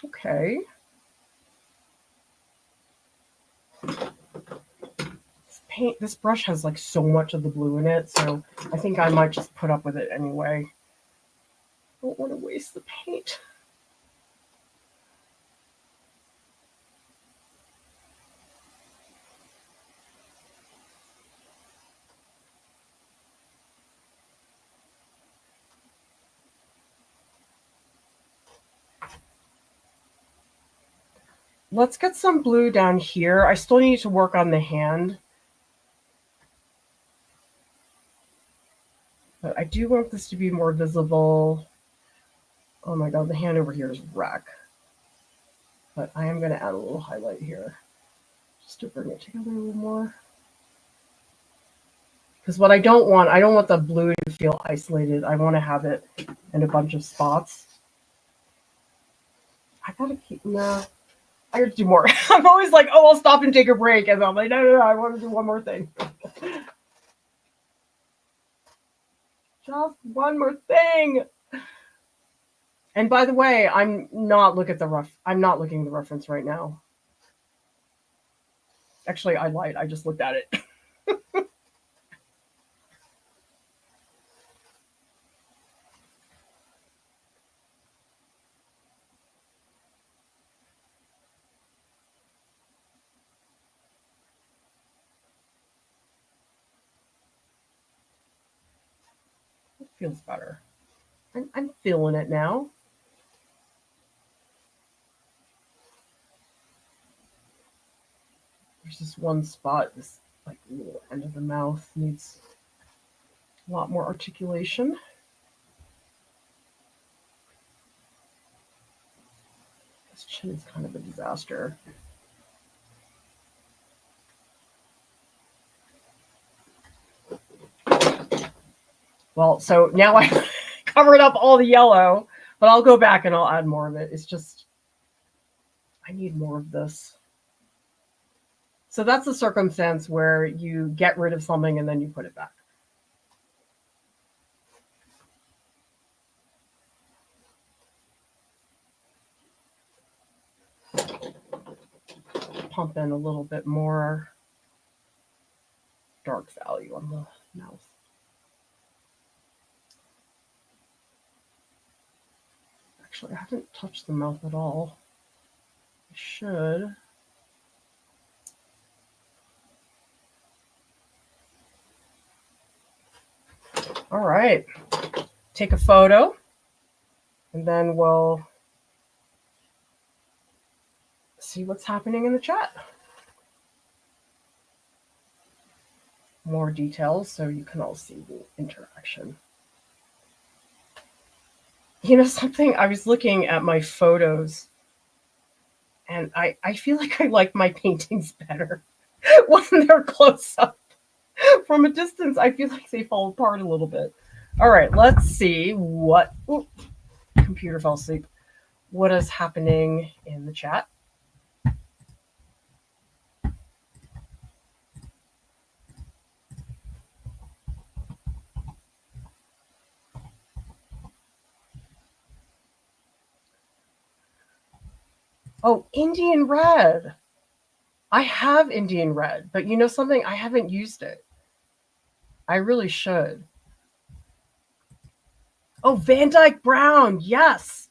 Okay. This brush has like so much of the blue in it, so I think I might just put up with it anyway. I don't want to waste the paint. Let's get some blue down here. I still need to work on the hand. But I do want this to be more visible. Oh my god, the hand over here is wreck. But I am going to add a little highlight here just to bring it together a little more. Because what I don't want the blue to feel isolated. I want to have it in a bunch of spots. I gotta keep, no, I have to do more. I'm always like, oh, I'll stop and take a break. And I'm like, no, I want to do one more thing. Just one more thing. And by the way, I'm not looking at the reference right now. Actually, I lied. I just looked at it. It feels better. I'm feeling it now. There's this one spot, this like little end of the mouth needs a lot more articulation. This chin is kind of a disaster. Well, so now I covered up all the yellow, but I'll go back and I'll add more of it. It's just, I need more of this. So that's a circumstance where you get rid of something and then you put it back. Pump in a little bit more dark value on the mouth. Actually, I haven't touched the mouth at all. I should. All right. Take a photo, and then we'll see what's happening in the chat. More details so you can all see the interaction. You know something? I was looking at my photos, and I feel like I like my paintings better when they're close up. From a distance, I feel like they fall apart a little bit. All right, let's see what... Ooh, computer fell asleep. What is happening in the chat? Oh, Indian red. I have Indian red, but you know something? I haven't used it. I really should. Oh, Van Dyke brown. Yes.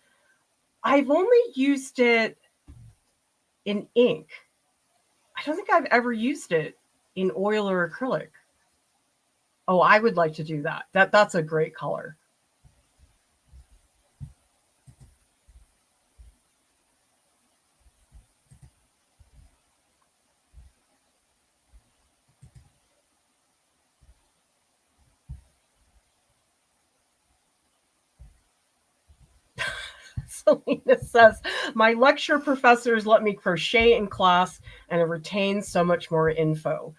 I've only used it in ink. I don't think I've ever used it in oil or acrylic. Oh, I would like to do that. That's a great color. Selena says, my lecture professors let me crochet in class and it retains so much more info.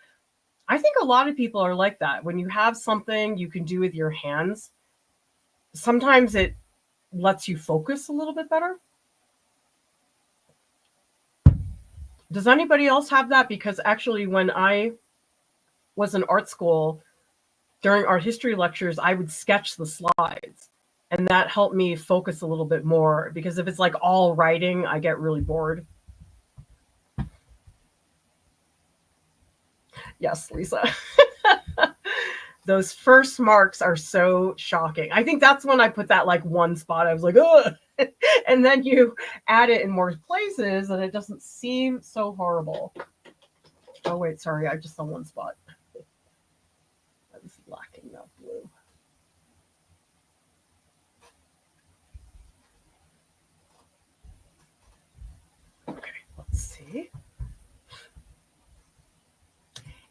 I think a lot of people are like that. When you have something you can do with your hands, sometimes it lets you focus a little bit better. Does anybody else have that? Because actually, when I was in art school, during art history lectures, I would sketch the slides. And that helped me focus a little bit more, because if it's like all writing, I get really bored. Yes, Lisa. Those first marks are so shocking. I think that's when I put that like one spot. I was like, ugh. And then you add it in more places and it doesn't seem so horrible. Oh, wait, sorry. I just saw one spot. I was lacking that blue. Okay, let's see.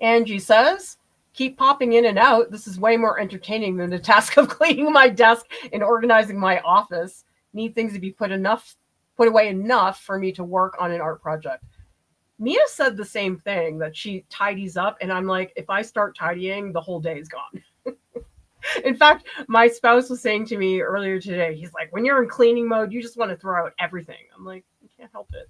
Angie says, keep popping in and out. This is way more entertaining than the task of cleaning my desk and organizing my office. Need things to be put away enough for me to work on an art project. Mia said the same thing, that she tidies up, and I'm like, if I start tidying, the whole day is gone. In fact, my spouse was saying to me earlier today, he's like, when you're in cleaning mode, you just want to throw out everything. I'm like, you can't help it.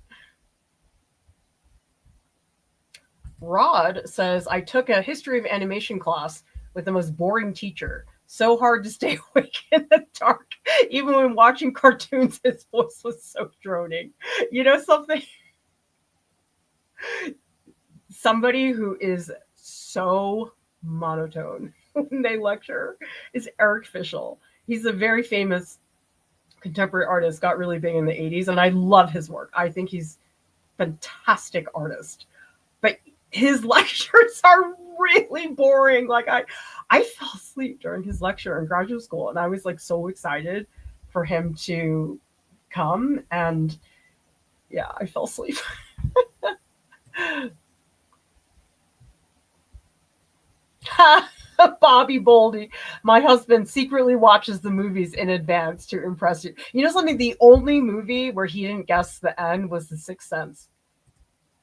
Rod says, I took a history of animation class with the most boring teacher. So hard to stay awake in the dark. Even when watching cartoons, his voice was so droning. You know something? Somebody who is so monotone when they lecture is Eric Fischel. He's a very famous contemporary artist, got really big in the 80s, and I love his work. I think he's a fantastic artist. But his lectures are really boring. Like I fell asleep during his lecture in graduate school, and I was like so excited for him to come, and yeah, I fell asleep. Bobby Boldy, my husband secretly watches the movies in advance to impress you. You know something? The only movie where he didn't guess the end was The Sixth Sense.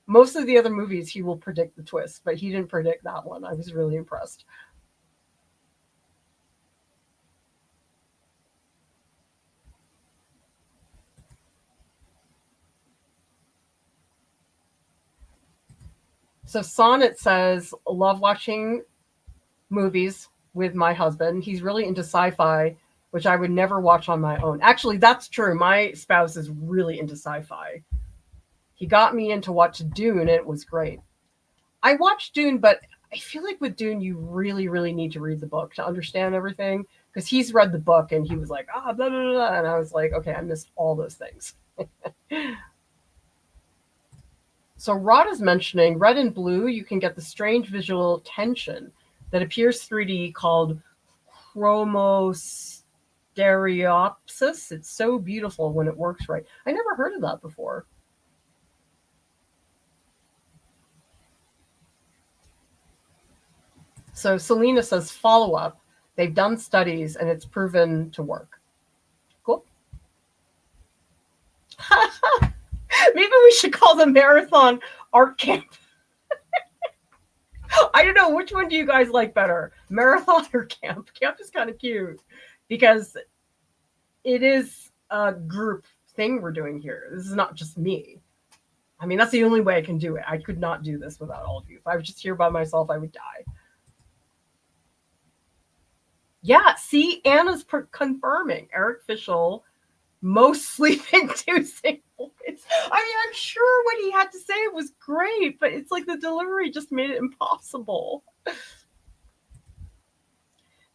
Most of the other movies, he will predict the twist, but he didn't predict that one. I was really impressed. So Sonnet says, love watching movies with my husband. He's really into sci-fi, which I would never watch on my own. Actually, that's true. My spouse is really into sci-fi. He got me into watch Dune, and it was great. I watched Dune, but I feel like with Dune, you really, really need to read the book to understand everything. Because he's read the book and he was like, blah, blah, blah. And I was like, okay, I missed all those things. So Rod is mentioning red and blue, you can get the strange visual tension that appears 3D called chromostereopsis. It's so beautiful when it works right. I never heard of that before. So Selena says follow up. They've done studies and it's proven to work. Cool. Maybe we should call the marathon art camp. I don't know. Which one do you guys like better? Marathon or camp? Camp is kind of cute because it is a group thing we're doing here. This is not just me. I mean, that's the only way I can do it. I could not do this without all of you. If I was just here by myself, I would die. Yeah, see, Anna's confirming. Eric Fischel, most sleep-inducing voice. I mean, I'm sure what he had to say was great, but it's like the delivery just made it impossible.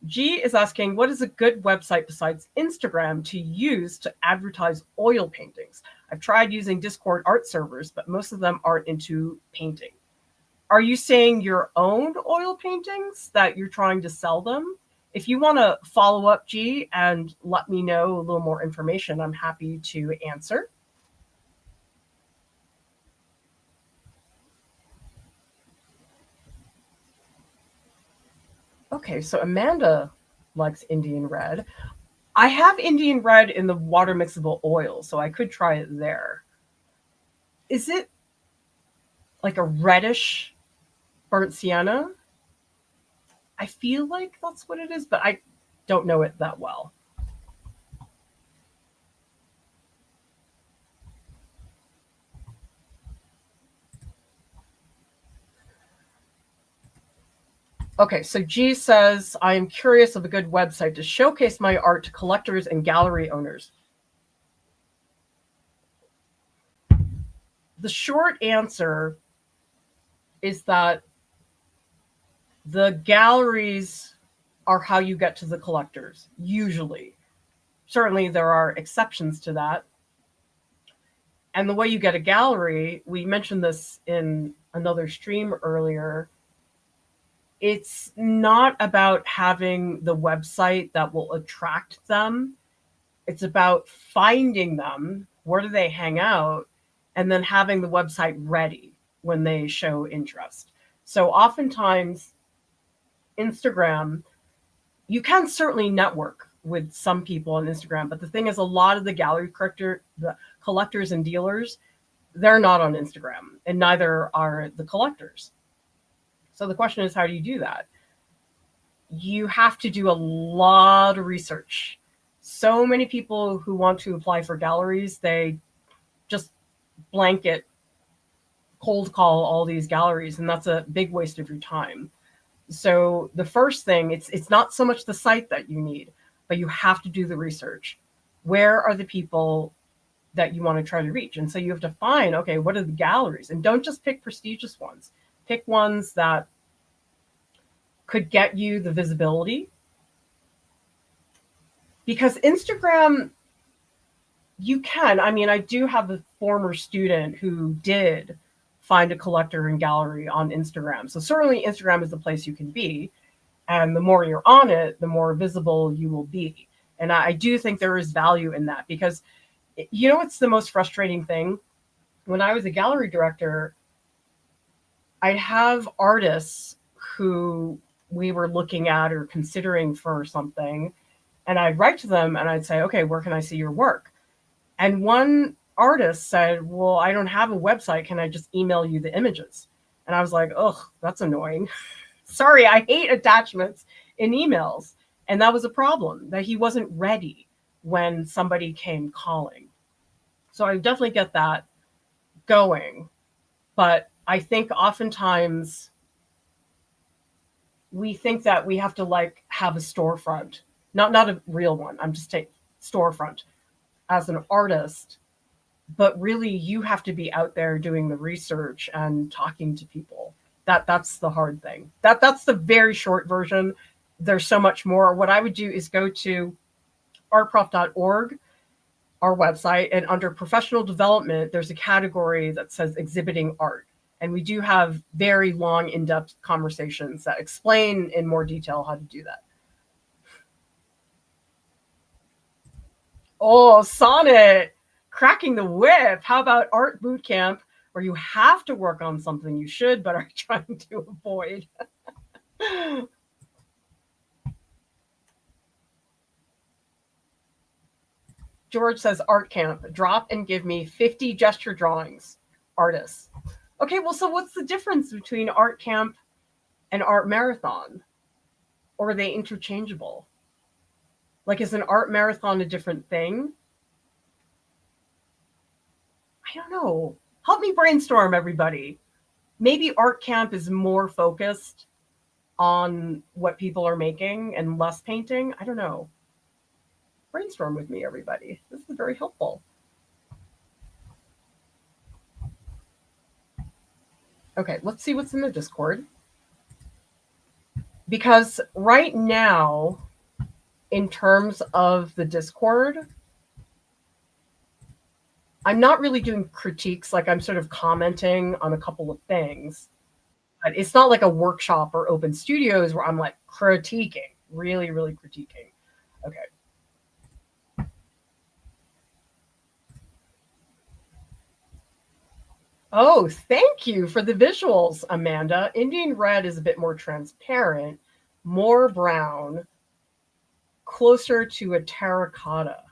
G is asking, what is a good website besides Instagram to use to advertise oil paintings? I've tried using Discord art servers, but most of them aren't into painting. Are you saying your own oil paintings that you're trying to sell them? If you want to follow up, G, and let me know a little more information, I'm happy to answer. Okay, so Amanda likes Indian red. I have Indian red in the water mixable oil, so I could try it there. Is it like a reddish burnt sienna? I feel like that's what it is, but I don't know it that well. Okay, so G says, I am curious of a good website to showcase my art to collectors and gallery owners. The short answer is that the galleries are how you get to the collectors, usually. Certainly, there are exceptions to that. And the way you get a gallery, we mentioned this in another stream earlier, it's not about having the website that will attract them. It's about finding them, where do they hang out, and then having the website ready when they show interest. So oftentimes, Instagram, you can certainly network with some people on Instagram, but the thing is, a lot of the the collectors and dealers, they're not on Instagram, and neither are the collectors. So the question is, how do you do that? You have to do a lot of research. So many people who want to apply for galleries, they just blanket cold call all these galleries, and that's a big waste of your time. So the first thing, it's not so much the site that you need, but you have to do the research. Where are the people that you want to try to reach? And so you have to find, okay, what are the galleries? And don't just pick prestigious ones. Pick ones that could get you the visibility. Because Instagram, you can. I mean, I do have a former student who did find a collector and gallery on Instagram. So certainly Instagram is the place you can be. And the more you're on it, the more visible you will be. And I do think there is value in that, because, you know, it's the most frustrating thing. When I was a gallery director, I'd have artists who we were looking at or considering for something, and I'd write to them and I'd say, okay, where can I see your work? And one artist said, well, I don't have a website. Can I just email you the images? And I was like, oh, that's annoying. Sorry, I hate attachments in emails. And that was a problem, that he wasn't ready when somebody came calling. So I definitely get that going. But I think oftentimes we think that we have to like have a storefront, not a real one. I'm just taking storefront as an artist, but really you have to be out there doing the research and talking to people. That's the hard thing. That's the very short version. There's so much more. What I would do is go to artprof.org, our website, and under professional development, there's a category that says exhibiting art. And we do have very long, in-depth conversations that explain in more detail how to do that. Oh, Sonnet, cracking the whip. How about art boot camp, where you have to work on something you should but are trying to avoid? George says art camp, drop and give me 50 gesture drawings, artists. Okay, well, so what's the difference between art camp and art marathon? Or are they interchangeable? Like, is an art marathon a different thing? I don't know. Help me brainstorm, everybody. Maybe art camp is more focused on what people are making and less painting. I don't know. Brainstorm with me, everybody. This is very helpful. Okay, let's see what's in the Discord. Because right now, in terms of the Discord, I'm not really doing critiques. Like, I'm sort of commenting on a couple of things. But it's not like a workshop or open studios where I'm like critiquing, really, really critiquing. Okay. Oh, thank you for the visuals, Amanda. Indian red is a bit more transparent, more brown. closer to a terracotta.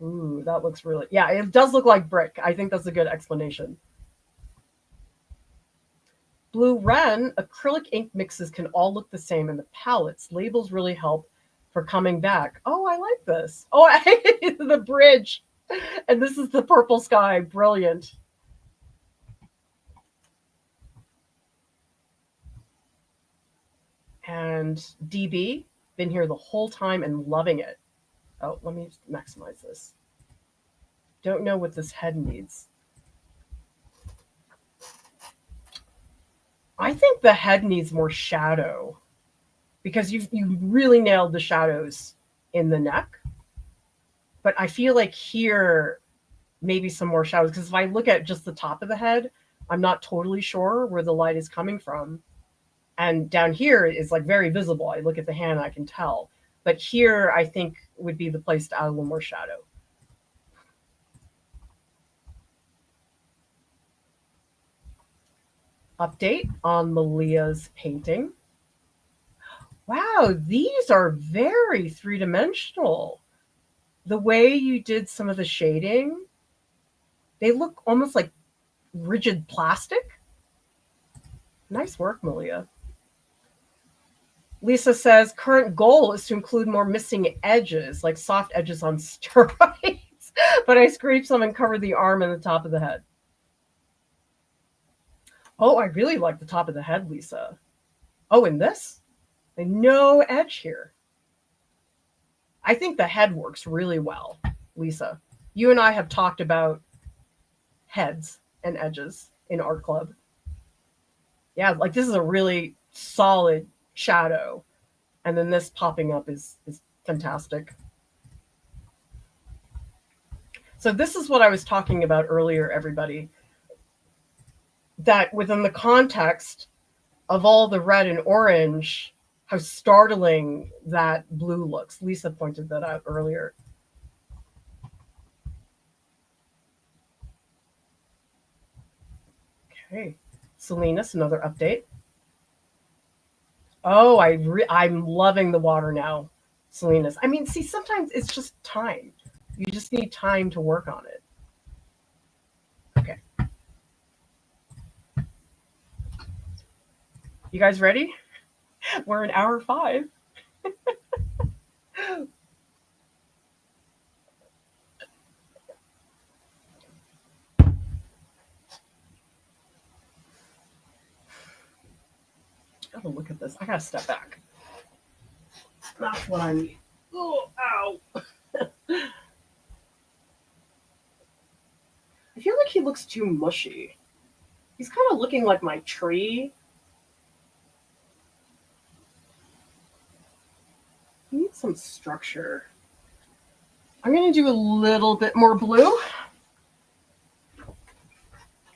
Ooh, that looks really, yeah, it does look like brick. I think that's a good explanation. Blue Ren, acrylic ink mixes can all look the same in the palettes. Labels really help for coming back. Oh, I like this. Oh, the bridge. And this is the purple sky. Brilliant. And DB, been here the whole time and loving it. Oh, let me maximize this. Don't know what this head needs. I think the head needs more shadow because you really nailed the shadows in the neck. But I feel like here, maybe some more shadows, because if I look at just the top of the head, I'm not totally sure where the light is coming from. And down here is like very visible. I look at the hand, I can tell. But here, I think would be the place to add a little more shadow. Update on LIEU'S painting. Wow, these are very three-dimensional. The way you did some of the shading, they look almost like rigid plastic. Nice work, Malia. Lisa says, current goal is to include more missing edges, like soft edges on steroids. But I scraped some and covered the arm and the top of the head. Oh, I really like the top of the head, Lisa. Oh, and this? No edge here. I think the head works really well, Lisa. You and I have talked about heads and edges in art club. Yeah, like this is a really solid shadow. And then this popping up is fantastic. So this is what I was talking about earlier, everybody. That within the context of all the red and orange, how startling that blue looks. Lisa pointed that out earlier. Okay, Salinas, another update. Oh, I'm loving the water now, Salinas. I mean, see, sometimes it's just time. You just need time to work on it. Okay. You guys ready? We're in hour 5. Oh, look at this. I gotta step back. That's what I need. Oh, ow. I feel like he looks too mushy. He's kind of looking like my tree. He needs some structure. I'm going to do a little bit more blue.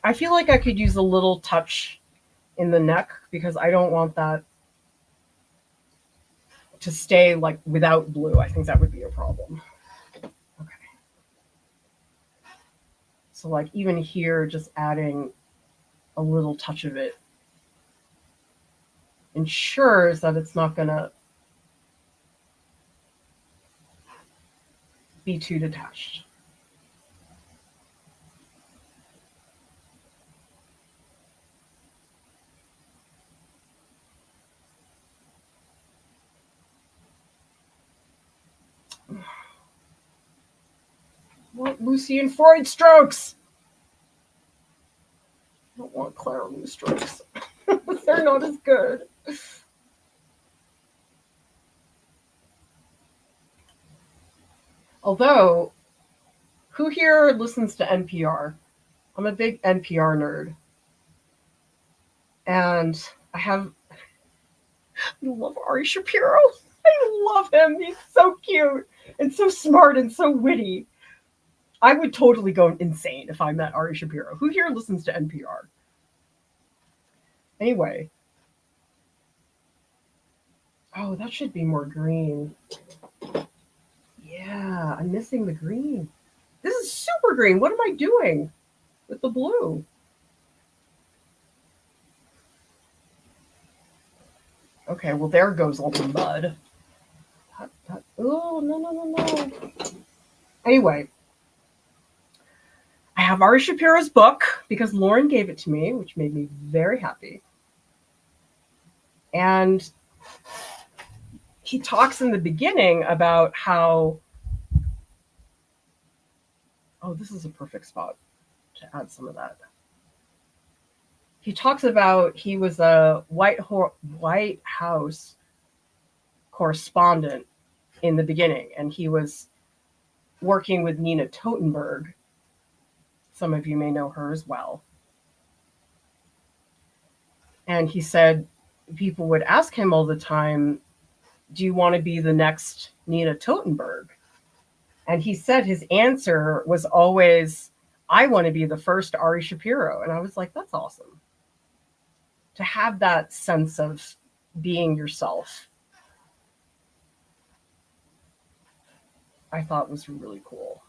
I feel like I could use a little touch in the neck because I don't want that to stay like without blue. I think that would be a problem. Okay. So like even here, just adding a little touch of it ensures that it's not going to be too detached. Want Lucy and Freud strokes. I don't want Clara Lieu strokes. They're not as good. Although, who here listens to NPR? I'm a big NPR nerd. And I love Ari Shapiro. I love him. He's so cute and so smart and so witty. I would totally go insane if I met Ari Shapiro. Who here listens to NPR? Anyway. Oh, that should be more green. Yeah, I'm missing the green. This is super green. What am I doing with the blue? Okay, well, there goes all the mud. Oh, no. Anyway, I have Ari Shapiro's book because Lauren gave it to me, which made me very happy. And he talks in the beginning about how, oh, this is a perfect spot to add some of that. He talks about he was a White House correspondent in the beginning, and he was working with Nina Totenberg. Some of you may know her as well. And he said people would ask him all the time, do you want to be the next Nina Totenberg? And he said his answer was always, I want to be the first Ari Shapiro. And I was like, that's awesome. To have that sense of being yourself, I thought was really cool.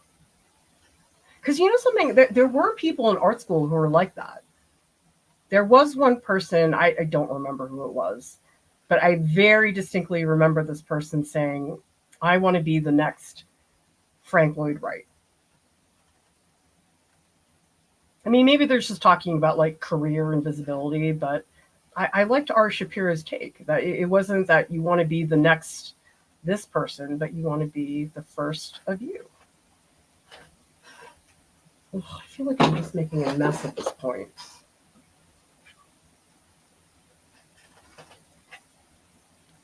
Because you know something, there were people in art school who were like that. There was one person, I don't remember who it was, but I very distinctly remember this person saying, I want to be the next Frank Lloyd Wright. I mean, maybe they're just talking about like career and visibility, but I liked Ari Shapiro's take that it wasn't that you want to be the next this person, but you want to be the first of you. Ugh, I feel like I'm just making a mess at this point.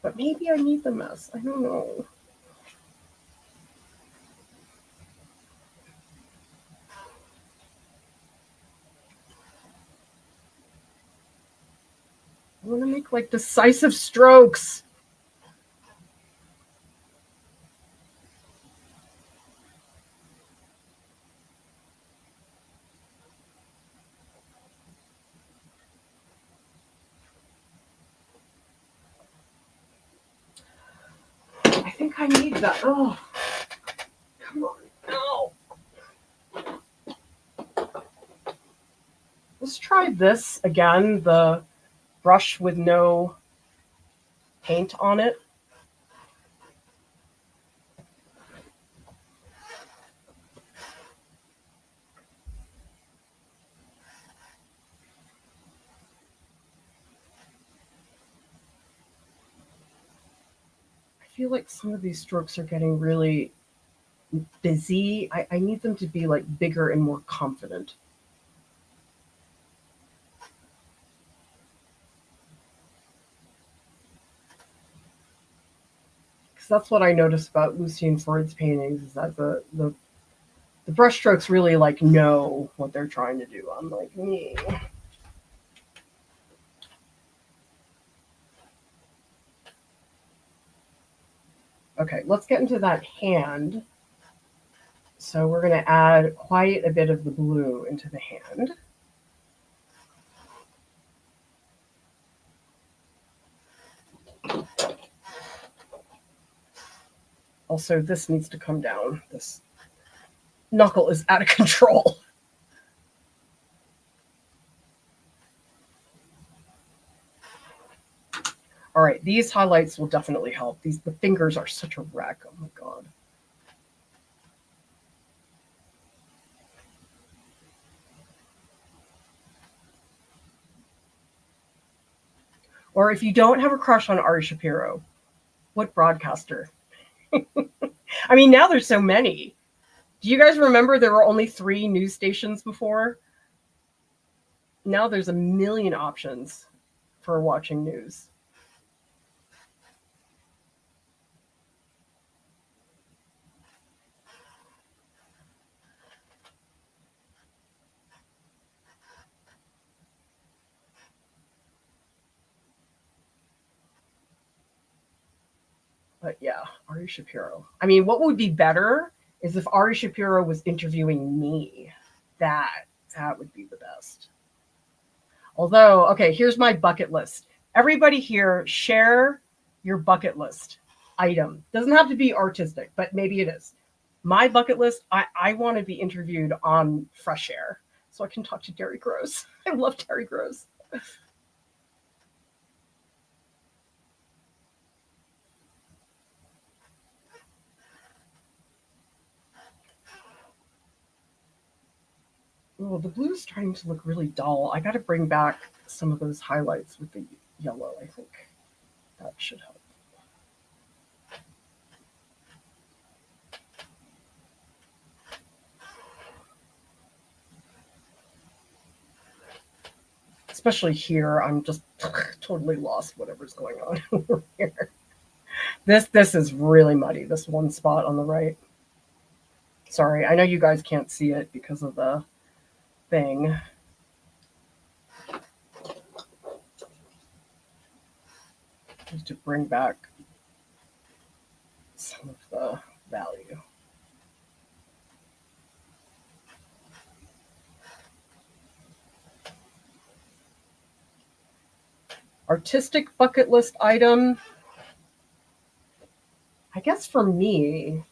But maybe I need the mess. I don't know. I want to make like decisive strokes. I think I need that. Oh, come on. No. Let's try this again, the brush with no paint on it. I feel like some of these strokes are getting really busy. I need them to be like bigger and more confident. Because that's what I noticed about Lucien Freud's paintings is that the brush strokes really like know what they're trying to do, unlike me. Okay, let's get into that hand. So we're going to add quite a bit of the blue into the hand. Also, this needs to come down. This knuckle is out of control. All right, these highlights will definitely help. The fingers are such a wreck. Oh my God. Or if you don't have a crush on Ari Shapiro, what broadcaster? I mean, now there's so many. Do you guys remember there were only 3 news stations before? Now there's a million options for watching news. But yeah, Ari Shapiro. I mean, what would be better is if Ari Shapiro was interviewing me. That would be the best. Although, okay, here's my bucket list. Everybody here, share your bucket list item. Doesn't have to be artistic, but maybe it is. My bucket list, I want to be interviewed on Fresh Air so I can talk to Terry Gross. I love Terry Gross. Oh, the blue's starting to look really dull. I got to bring back some of those highlights with the yellow, I think. That should help. Especially here, I'm just totally lost whatever's going on over here. This is really muddy, this one spot on the right. Sorry, I know you guys can't see it because of the thing. Just to bring back some of the value. Artistic bucket list item. I guess for me,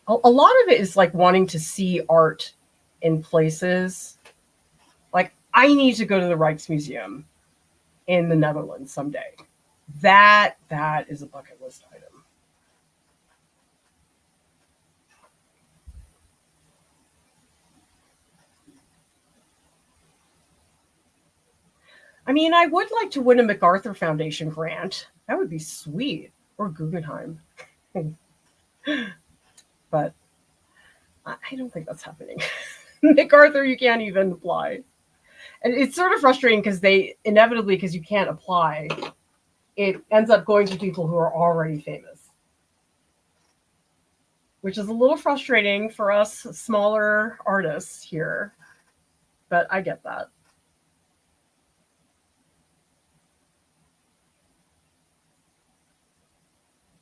a lot of it is like wanting to see art in places. Like, I need to go to the Rijksmuseum in the Netherlands someday. That is a bucket list item. I mean, I would like to win a MacArthur Foundation grant. That would be sweet. Or Guggenheim. But I don't think that's happening. MacArthur, you can't even apply. And it's sort of frustrating because they inevitably, because you can't apply, it ends up going to people who are already famous, which is a little frustrating for us smaller artists here. But I get that.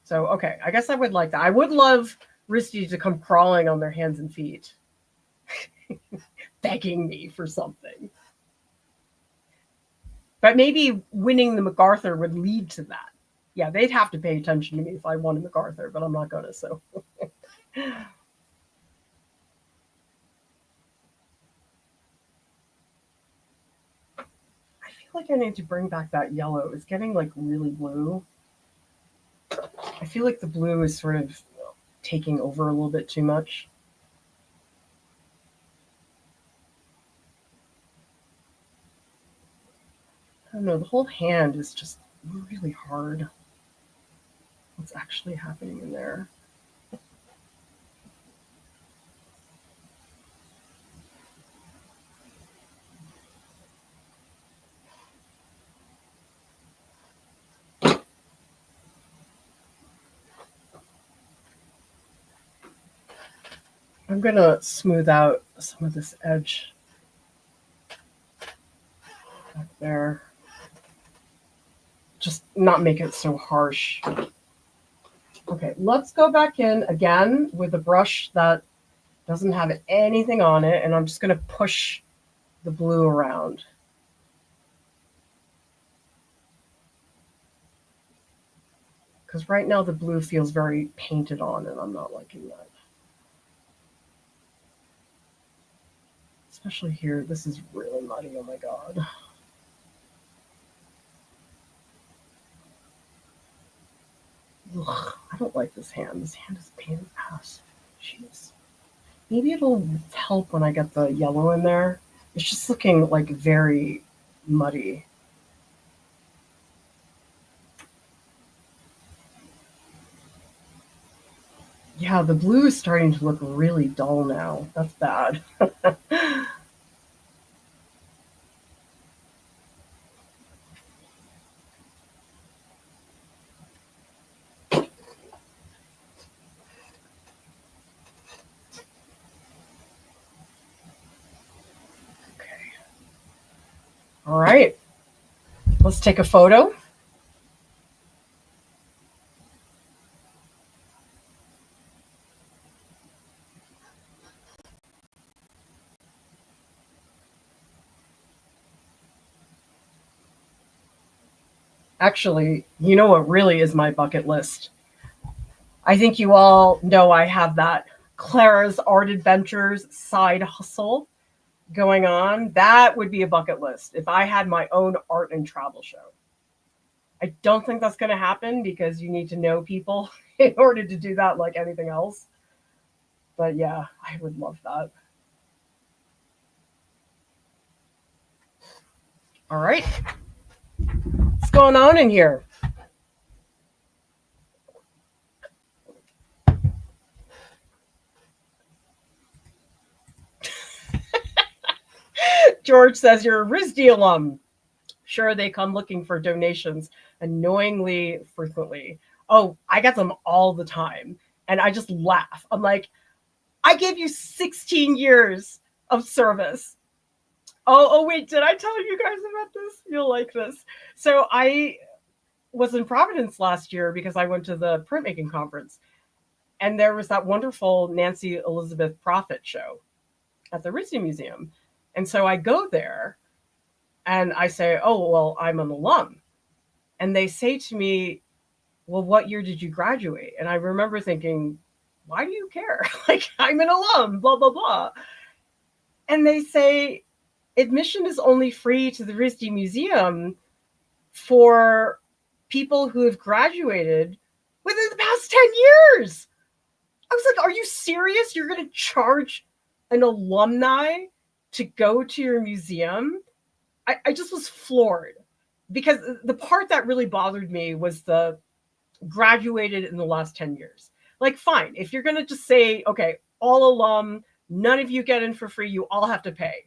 So, okay, I guess I would like that. I would love Risty to come crawling on their hands and feet, begging me for something. But maybe winning the MacArthur would lead to that. Yeah, they'd have to pay attention to me if I won a MacArthur, but I'm not going to, so. I feel like I need to bring back that yellow. It's getting like really blue. I feel like the blue is sort of taking over a little bit too much. I don't know, the whole hand is just really hard. What's actually happening in there? I'm going to smooth out some of this edge back there. Just not make it so harsh. Okay, let's go back in again with a brush that doesn't have anything on it, and I'm just going to push the blue around. Because right now the blue feels very painted on, and I'm not liking that. Especially here, this is really muddy, oh my god. Ugh, I don't like this hand. This hand is a pain in the ass. Jeez. Maybe it'll help when I get the yellow in there. It's just looking like very muddy. Yeah, the blue is starting to look really dull now. That's bad. All right, let's take a photo. Actually, you know what really is my bucket list? I think you all know I have that Clara's Art Adventures side hustle going on. That would be a bucket list if I had my own art and travel show. I don't think that's going to happen because you need to know people in order to do that, like anything else. But yeah, I would love that. All right. What's going on in here? George says you're a RISD alum. Sure, they come looking for donations annoyingly frequently. Oh, I get them all the time. And I just laugh. I'm like, I gave you 16 years of service. Oh, wait, did I tell you guys about this? You'll like this. So I was in Providence last year because I went to the printmaking conference. And there was that wonderful Nancy Elizabeth Prophet show at the RISD Museum. And so I go there and I say, oh, well, I'm an alum. And they say to me, well, what year did you graduate? And I remember thinking, why do you care? Like, I'm an alum, blah, blah, blah. And they say, admission is only free to the RISD Museum for people who have graduated within the past 10 years. I was like, are you serious? You're going to charge an alumni to go to your museum? I just was floored, because the part that really bothered me was the graduated in the last 10 years. Like, fine, if you're going to just say, okay, all alum, none of you get in for free, you all have to pay.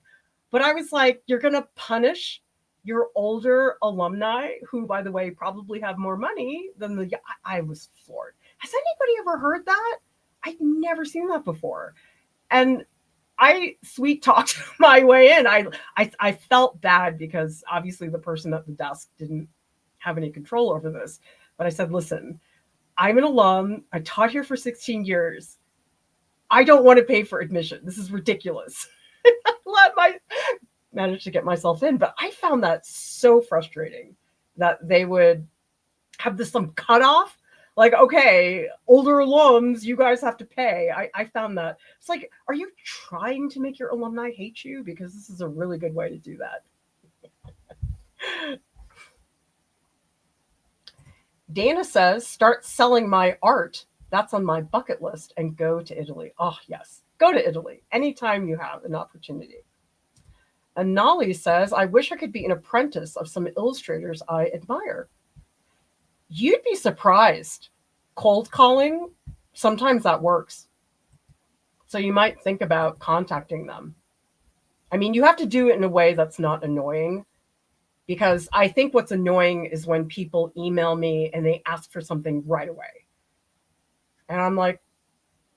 But I was like, you're going to punish your older alumni, who, by the way, probably have more money than the. I was floored. Has anybody ever heard that? I'd never seen that before. And I sweet talked my way in. I felt bad because obviously the person at the desk didn't have any control over this. But I said, listen, I'm an alum. I taught here for 16 years. I don't want to pay for admission. This is ridiculous. Managed to get myself in. But I found that so frustrating that they would have this some cutoff. Like, okay, older alums, you guys have to pay. I found that. It's like, are you trying to make your alumni hate you? Because this is a really good way to do that. Dana says, start selling my art. That's on my bucket list, and go to Italy. Oh, yes. Go to Italy anytime you have an opportunity. And Nolly says, I wish I could be an apprentice of some illustrators I admire. You'd be surprised. Cold calling, sometimes that works. So you might think about contacting them. I mean, you have to do it in a way that's not annoying, because I think what's annoying is when people email me and they ask for something right away. And I'm like,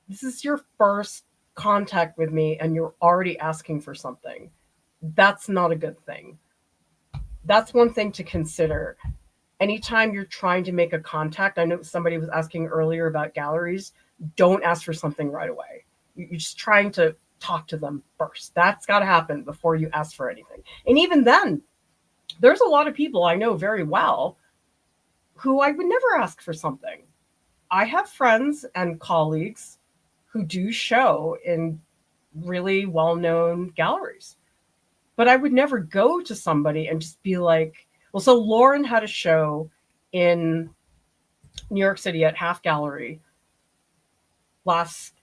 this is your first contact with me and you're already asking for something. That's not a good thing. That's one thing to consider. Anytime you're trying to make a contact, I know somebody was asking earlier about galleries, don't ask for something right away. You're just trying to talk to them first. That's got to happen before you ask for anything. And even then, there's a lot of people I know very well who I would never ask for something. I have friends and colleagues who do show in really well-known galleries, but I would never go to somebody and just be like, well, so Lauren had a show in New York City at Half Gallery last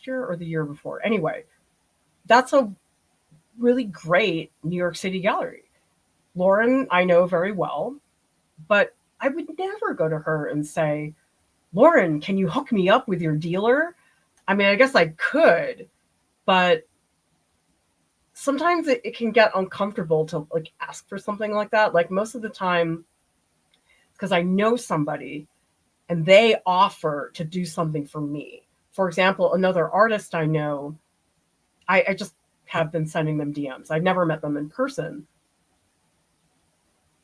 year or the year before. Anyway, that's a really great New York City gallery. Lauren, I know very well, but I would never go to her and say, Lauren, can you hook me up with your dealer? I mean, I guess I could, but sometimes it can get uncomfortable to like ask for something like that. Like, most of the time, because I know somebody and they offer to do something for me. For example, another artist I know, I just have been sending them DMs. I've never met them in person.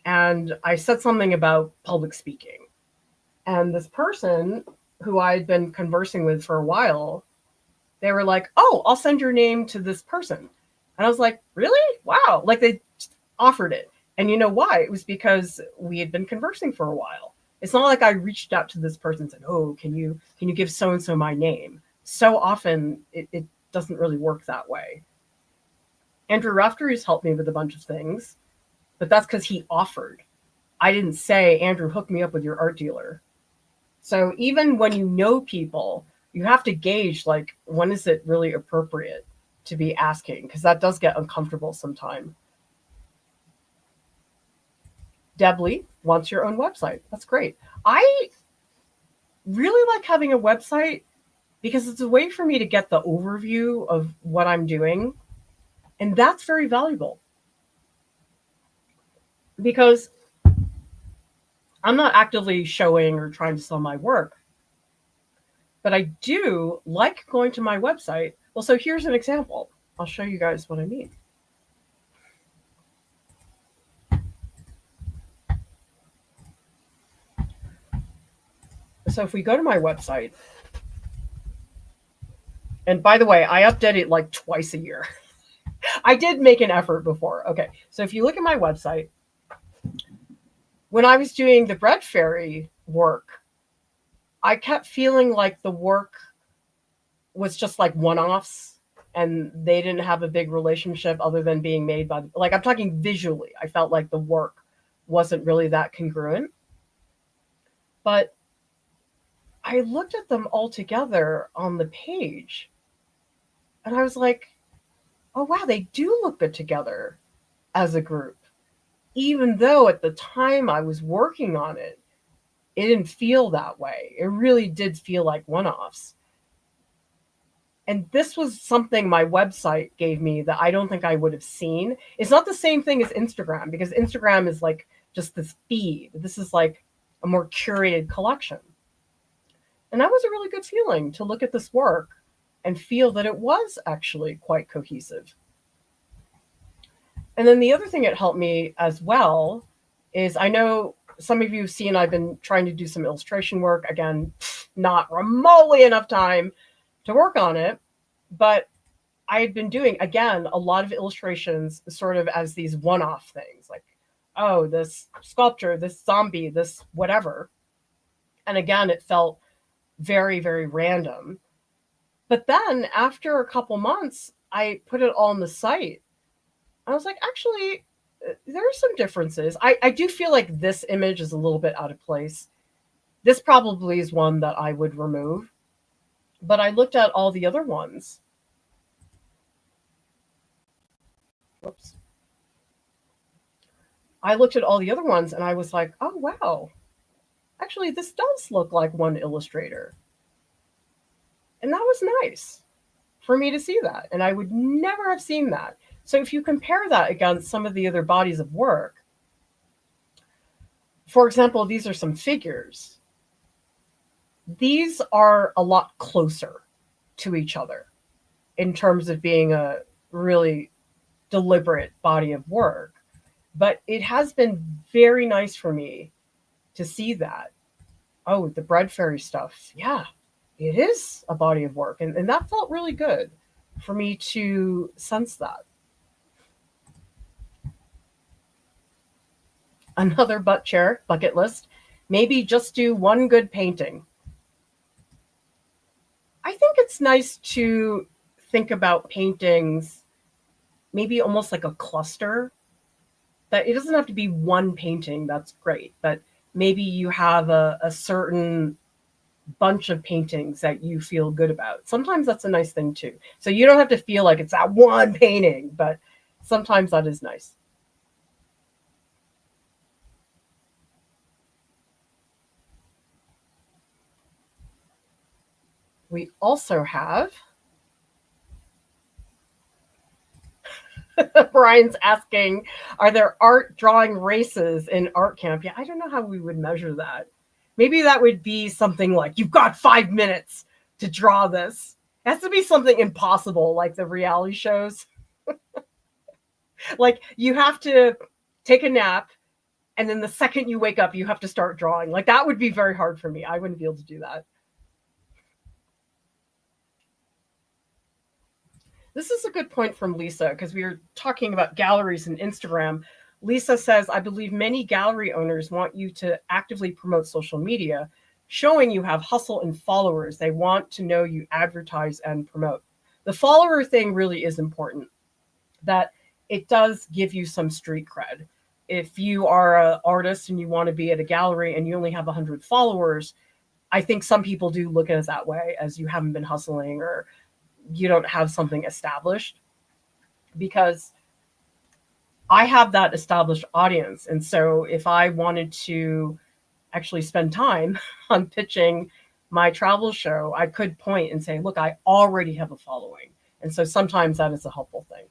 And I said something about public speaking. And this person who I'd been conversing with for a while, they were like, oh, I'll send your name to this person. And I was like, really? Wow. Like, they just offered it. And you know why? It was because we had been conversing for a while. It's not like I reached out to this person and said, oh, can you give so-and-so my name? So often it doesn't really work that way. Andrew Raftery's helped me with a bunch of things, but that's because he offered. I didn't say, Andrew, hook me up with your art dealer. So even when you know people, you have to gauge, like, when is it really appropriate to be asking? Because that does get uncomfortable sometimes. Debly wants your own website. That's great. I really like having a website because it's a way for me to get the overview of what I'm doing. And that's very valuable because I'm not actively showing or trying to sell my work, but I do like going to my website. Well, so here's an example. I'll show you guys what I mean. So if we go to my website, and by the way, I update it like twice a year. I did make an effort before. Okay, so if you look at my website, when I was doing the bread fairy work, I kept feeling like the work was just like one-offs and they didn't have a big relationship other than being made by, like, I'm talking visually. I felt like the work wasn't really that congruent. But I looked at them all together on the page and I was like, oh, wow, they do look good together as a group. Even though at the time I was working on it, it didn't feel that way. It really did feel like one-offs. And this was something my website gave me that I don't think I would have seen. It's not the same thing as Instagram because Instagram is like just this feed. This is like a more curated collection. And that was a really good feeling to look at this work and feel that it was actually quite cohesive. And then the other thing it helped me as well is I know some of you have seen I've been trying to do some illustration work. Again, not remotely enough time to work on it, but I had been doing, again, a lot of illustrations sort of as these one-off things, like, oh, this sculpture, this zombie, this whatever. And again, it felt very, very random. But then after a couple months, I put it all on the site. I was like, actually, there are some differences. I do feel like this image is a little bit out of place. This probably is one that I would remove. But I looked at all the other ones. Whoops. I looked at all the other ones and I was like, oh, wow. Actually, this does look like one illustrator. And that was nice for me to see that. And I would never have seen that. So if you compare that against some of the other bodies of work, for example, these are some figures. These are a lot closer to each other in terms of being a really deliberate body of work. But it has been very nice for me to see that. Oh, the bread fairy stuff. Yeah, it is a body of work. And that felt really good for me to sense that. Another bucket list. Maybe just do one good painting. I think it's nice to think about paintings maybe almost like a cluster. That it doesn't have to be one painting, that's great, but maybe you have a certain bunch of paintings that you feel good about. Sometimes that's a nice thing too. So you don't have to feel like it's that one painting, but sometimes that is nice. We also have Brian's asking, are there art drawing races in art camp? Yeah, I don't know how we would measure that. Maybe that would be something like, you've got 5 minutes to draw this. It has to be something impossible, like the reality shows. Like you have to take a nap, and then the second you wake up, you have to start drawing. Like that would be very hard for me. I wouldn't be able to do that. This is a good point from Lisa because we were talking about galleries and Instagram. Lisa says, I believe many gallery owners want you to actively promote social media, showing you have hustle and followers. They want to know you advertise and promote. The follower thing really is important, that it does give you some street cred. If you are an artist and you want to be at a gallery and you only have 100 followers, I think some people do look at it that way, as you haven't been hustling or you don't have something established. Because I have that established audience. And so if I wanted to actually spend time on pitching my travel show, I could point and say, look, I already have a following. And so sometimes that is a helpful thing.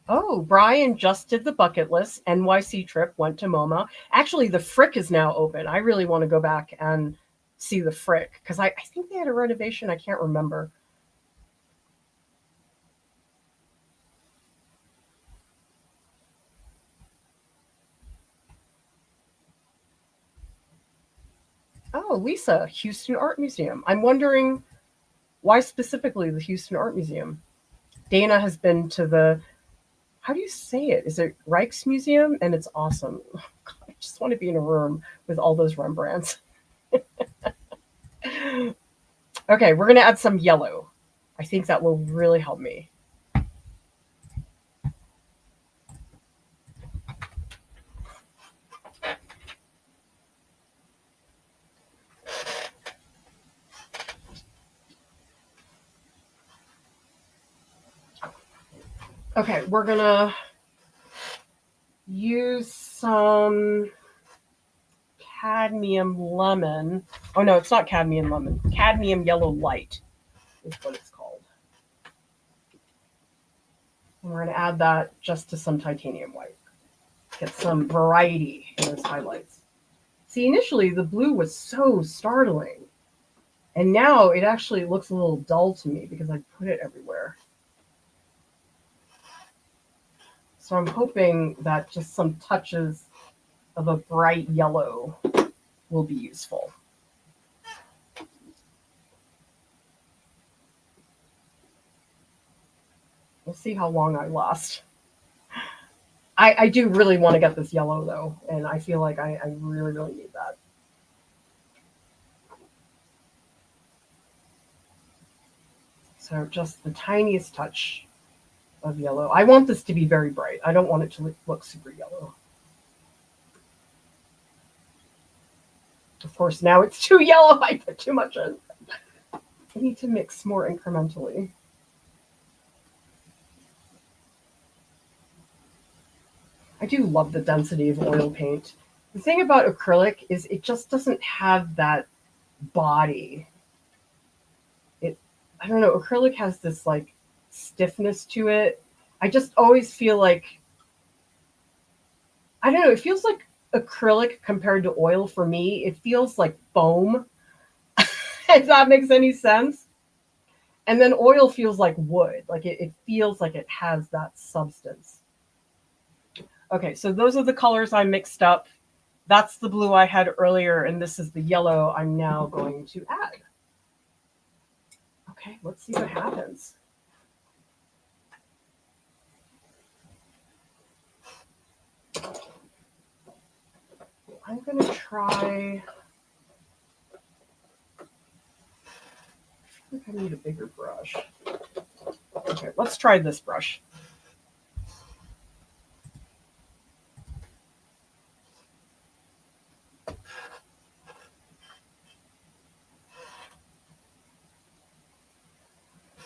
Oh, Brian just did the bucket list. NYC trip, went to MoMA. Actually, the Frick is now open. I really want to go back and see the Frick because I think they had a renovation. I can't remember. Oh, Lisa, Houston Art Museum. I'm wondering why specifically the Houston Art Museum? Dana has been to the, how do you say it? Is it Rijksmuseum? And it's awesome. Oh, God, I just want to be in a room with all those Rembrandts. Okay, we're going to add some yellow. I think that will really help me. Okay, we're going to use some cadmium lemon. Oh, no, it's not cadmium lemon. Cadmium yellow light is what it's called. And we're going to add that just to some titanium white. Get some variety in those highlights. See, initially the blue was so startling. And now it actually looks a little dull to me because I put it everywhere. So I'm hoping that just some touches of a bright yellow will be useful. We'll see how long I last. I do really want to get this yellow though, and I feel like I really, really need that. So just the tiniest touch of yellow. I want this to be very bright. I don't want it to look super yellow. Of course, now it's too yellow. I put too much in. I need to mix more incrementally. I do love the density of oil paint. The thing about acrylic is it just doesn't have that body. I don't know, acrylic has this like stiffness to it. I just always feel like, I don't know, it feels like acrylic compared to oil for me. It feels like foam, if that makes any sense. And then oil feels like wood, like it feels like it has that substance. Okay, so those are the colors I mixed up. That's the blue I had earlier, and this is the yellow I'm now going to add. Okay, let's see what happens. I'm going to try, I think I need a bigger brush. Okay, let's try this brush.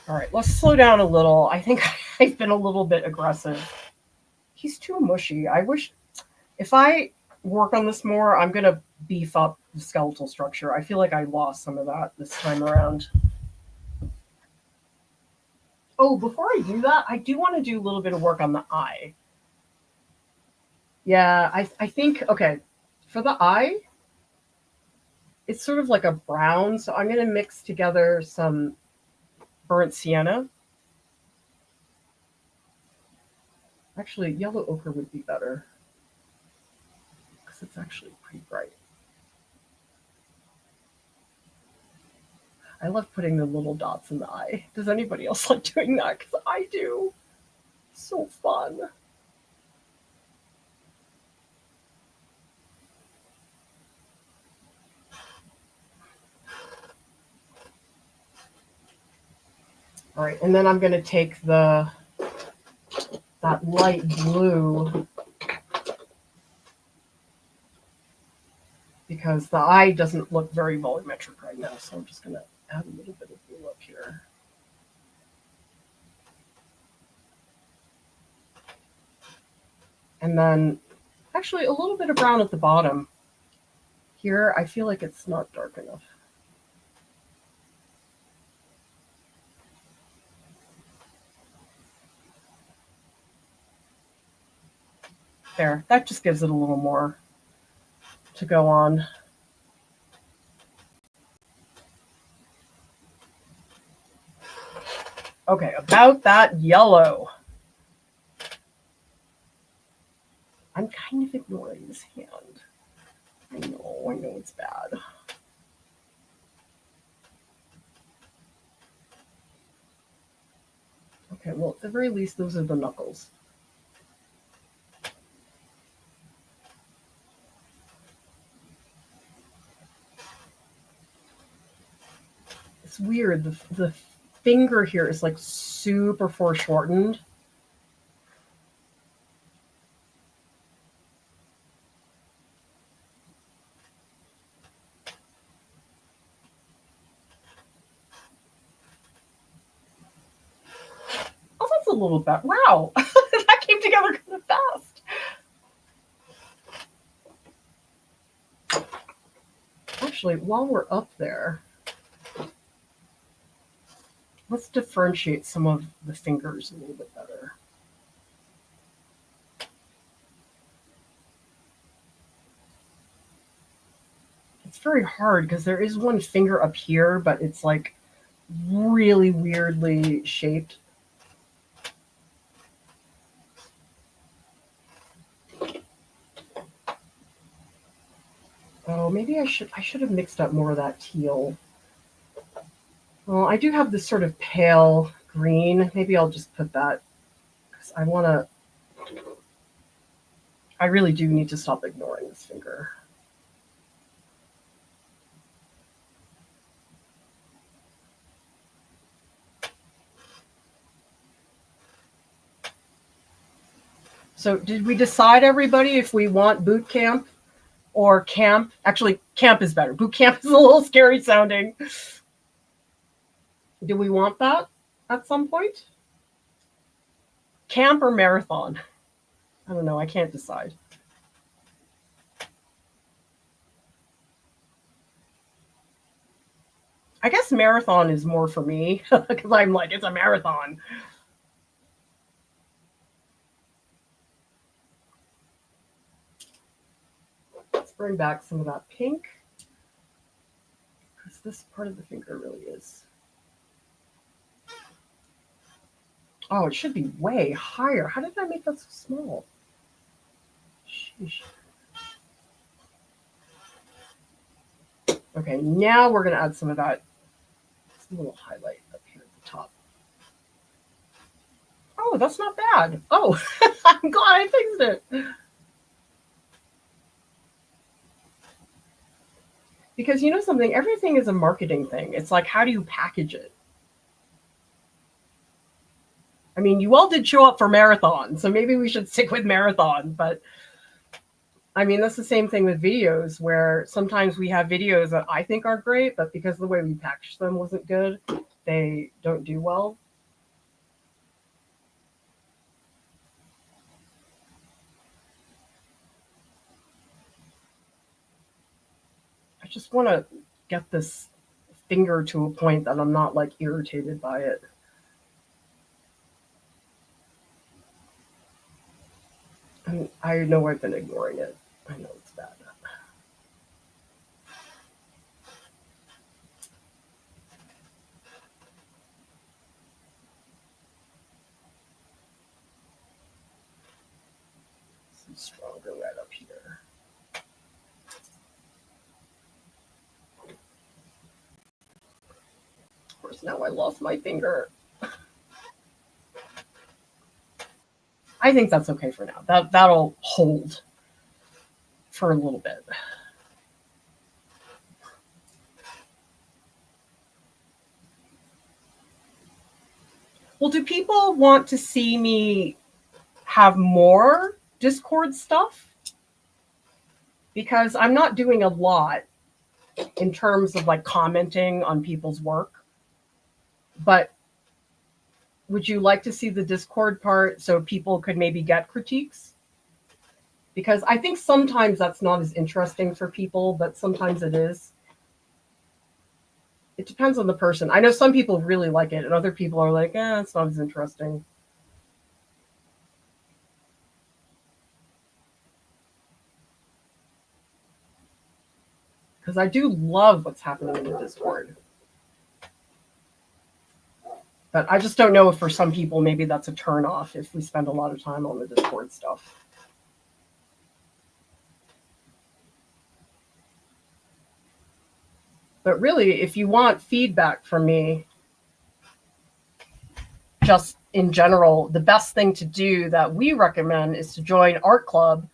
All right, let's slow down a little. I think I've been a little bit aggressive. He's too mushy. I wish, if I work on this more, I'm going to beef up the skeletal structure. I feel like I lost some of that this time around. Oh, before I do that, I do want to do a little bit of work on the eye. Yeah, I think, okay, for the eye, it's sort of like a brown, so I'm going to mix together some burnt sienna. Actually, yellow ochre would be better because it's actually pretty bright. I love putting the little dots in the eye. Does anybody else like doing that? Because I do. So fun. All right, and then I'm going to take that light blue because the eye doesn't look very volumetric right now. So I'm just going to add a little bit of blue up here. And then actually a little bit of brown at the bottom. Here, I feel like it's not dark enough. There, that just gives it a little more to go on. Okay, about that yellow. I'm kind of ignoring this hand. I know it's bad. Okay, well, at the very least, those are the knuckles. It's weird. The finger here is like super foreshortened. Oh, that's a little bit. Wow, that came together kind of fast. Actually, while we're up there, let's differentiate some of the fingers a little bit better. It's very hard because there is one finger up here, but it's like really weirdly shaped. Oh, maybe I should have mixed up more of that teal. Well, I do have this sort of pale green. Maybe I'll just put that because I really do need to stop ignoring this finger. So did we decide, everybody, if we want boot camp or camp? Actually, camp is better. Boot camp is a little scary sounding. Do we want that at some point? Camp or marathon? I don't know. I can't decide. I guess marathon is more for me because I'm like, it's a marathon. Let's bring back some of that pink because this part of the finger really is. Oh, it should be way higher. How did I make that so small? Sheesh. Okay, now we're going to add some of that. Just a little highlight up here at the top. Oh, that's not bad. Oh, I'm glad I fixed it. Because you know something? Everything is a marketing thing. It's like, how do you package it? I mean, you all did show up for marathon, so maybe we should stick with marathon. But I mean, that's the same thing with videos, where sometimes we have videos that I think are great, but because the way we packaged them wasn't good, they don't do well. I just want to get this finger to a point that I'm not like irritated by it. And I know I've been ignoring it. I know it's bad. Some stronger red up here. Of course, now I lost my finger. I think that's okay for now. That'll hold for a little bit. Well, do people want to see me have more Discord stuff? because I'm not doing a lot in terms of like commenting on people's work. But would you like to see the Discord part so people could maybe get critiques? Because I think sometimes that's not as interesting for people, but sometimes it is. It depends on the person. I know some people really like it, and other people are like, it's not as interesting. Because I do love what's happening in the Discord. But I just don't know if for some people, maybe that's a turnoff if we spend a lot of time on the Discord stuff. But really, if you want feedback from me, just in general, the best thing to do that we recommend is to join Art Club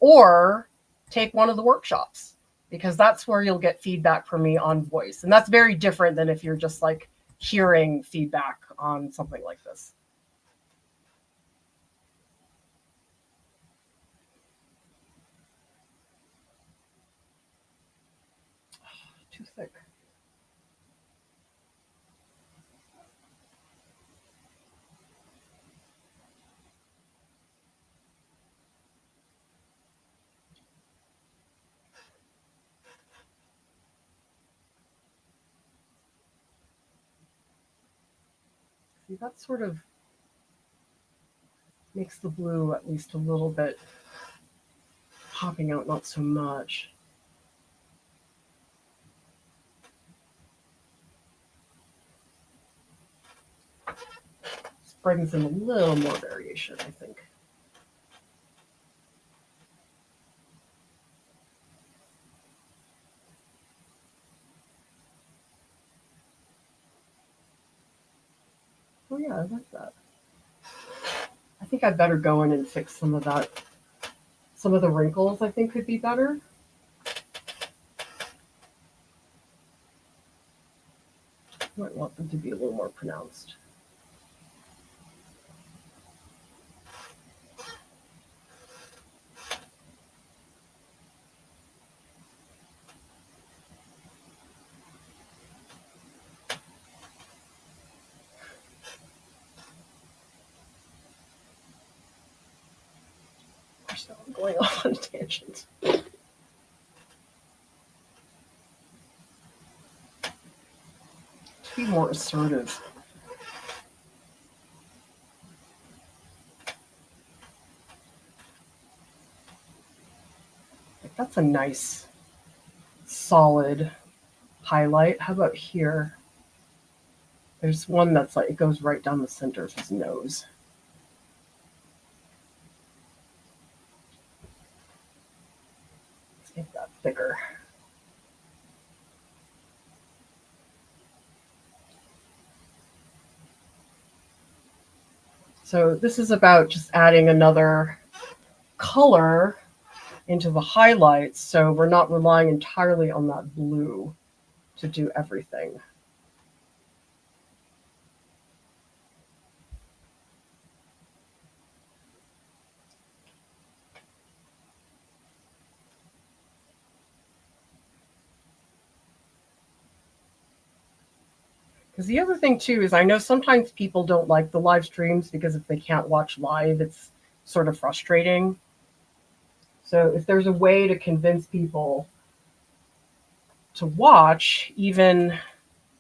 or take one of the workshops, because that's where you'll get feedback from me on voice. And that's very different than if you're just like hearing feedback on something like this. Too thick. See, that sort of makes the blue at least a little bit popping out, not so much. This brings in a little more variation, I think. Oh yeah, I like that. I think I'd better go in and fix some of that. Some of the wrinkles I think could be better. Might want them to be a little more pronounced. So I'm going off on a tangent. To be more assertive. That's a nice, solid highlight. How about here? There's one that's like, it goes right down the center of his nose. Let's make that thicker. So this is about just adding another color into the highlights, so we're not relying entirely on that blue to do everything. Because the other thing too is I know sometimes people don't like the live streams because if they can't watch live, it's sort of frustrating. So if there's a way to convince people to watch even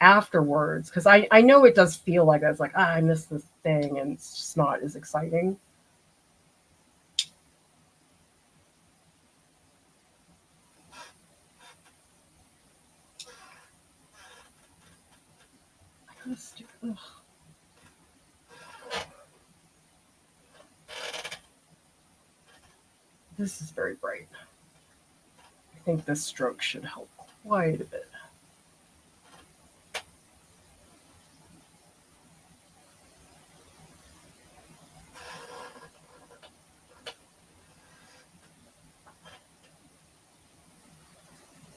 afterwards, because I know it does feel like I was like, I missed this thing and it's just not as exciting. Ugh. This is very bright. I think this stroke should help quite a bit.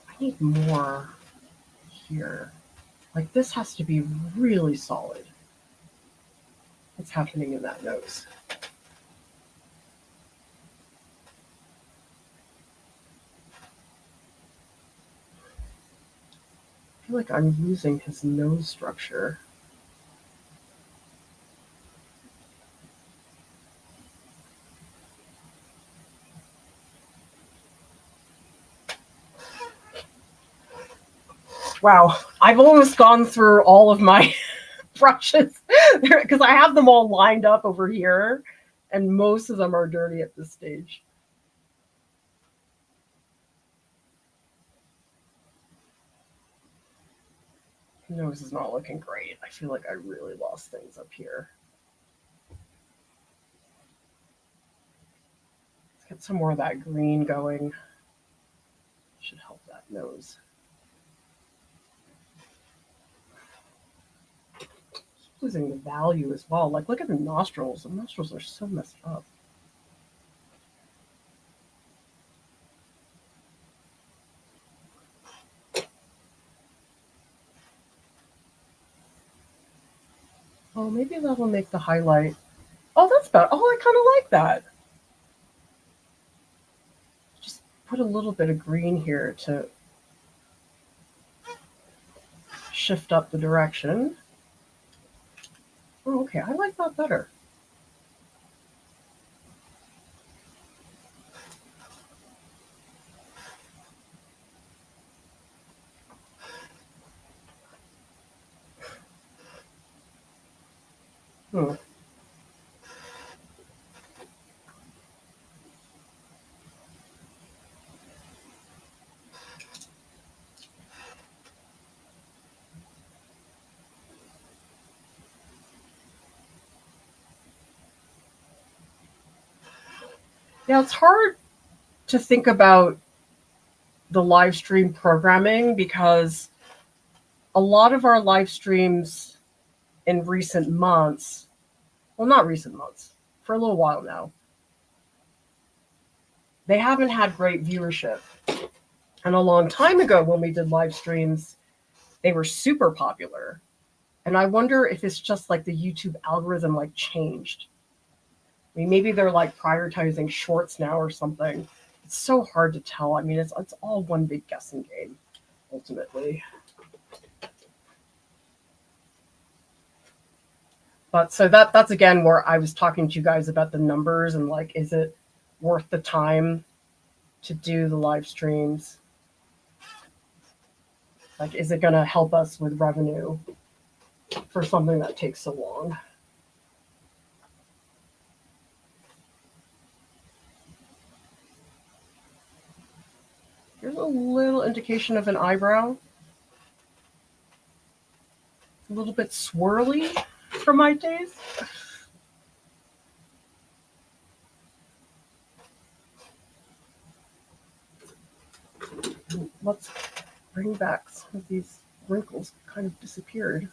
I need more here. Like this has to be really solid. What's happening in that nose? feel like I'm losing his nose structure. Wow, I've almost gone through all of my brushes because I have them all lined up over here, and most of them are dirty at this stage. Nose is not looking great. I feel like I really lost things up here. Let's get some more of that green going. Should help that nose. Losing the value as well. Like, look at the nostrils. The nostrils are so messed up. Oh, maybe that'll make the highlight. Oh, that's better. Oh, I kind of like that. Just put a little bit of green here to shift up the direction. Oh, okay. I like that better. Hmm. Yeah, it's hard to think about the live stream programming because a lot of our live streams in recent months, well, not recent months, for a little while now, they haven't had great viewership. And a long time ago, when we did live streams, they were super popular. And I wonder if it's just like the YouTube algorithm like changed. I mean, maybe they're like prioritizing shorts now or something. It's so hard to tell. I mean, it's all one big guessing game, ultimately. But so that's again where I was talking to you guys about the numbers and like, is it worth the time to do the live streams? Like, is it going to help us with revenue for something that takes so long? Here's a little indication of an eyebrow. A little bit swirly for my taste. Let's bring back some of these wrinkles kind of disappeared.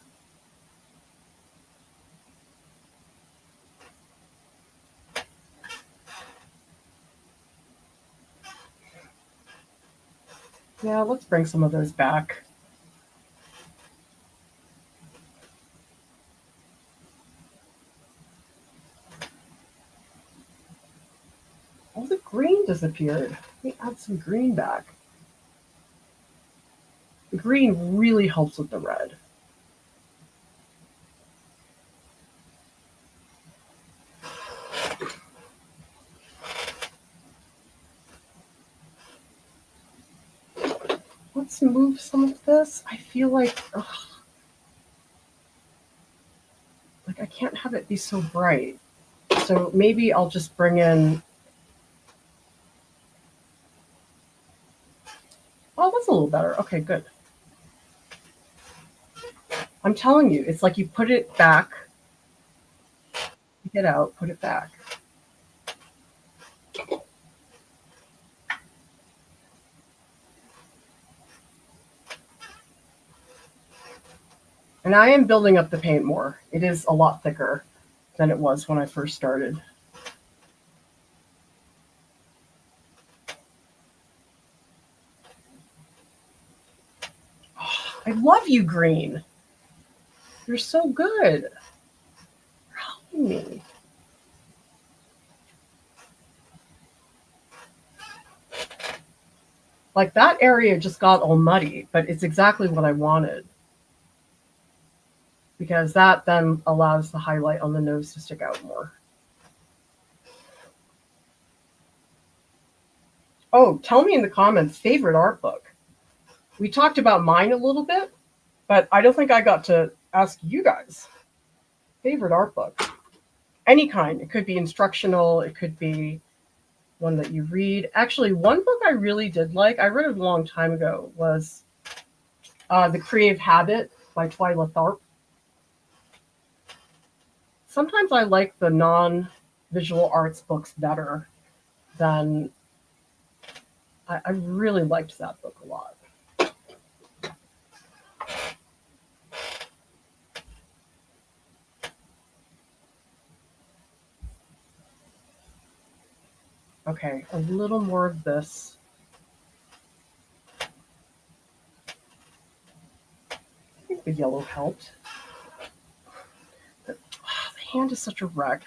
Yeah, let's bring some of those back. All the green disappeared. Let me add some green back. The green really helps with the red. Let's move some of this. I feel like, like I can't have it be so bright. So maybe I'll just bring in. Oh, that's a little better. Okay, good. I'm telling you, it's like you put it back, take it out, put it back. And I am building up the paint more. It is a lot thicker than it was when I first started. Oh, I love you, green. You're so good. You're helping me. Like that area just got all muddy, but it's exactly what I wanted. Because that then allows the highlight on the nose to stick out more. Oh, tell me in the comments, favorite art book. We talked about mine a little bit, but I don't think I got to ask you guys. Favorite art book. Any kind. It could be instructional. It could be one that you read. Actually, one book I really did like, I read it a long time ago, was The Creative Habit by Twyla Tharp. Sometimes I like the non-visual arts books better than... I really liked that book a lot. Okay, a little more of this. I think the yellow helped. But, the hand is such a wreck.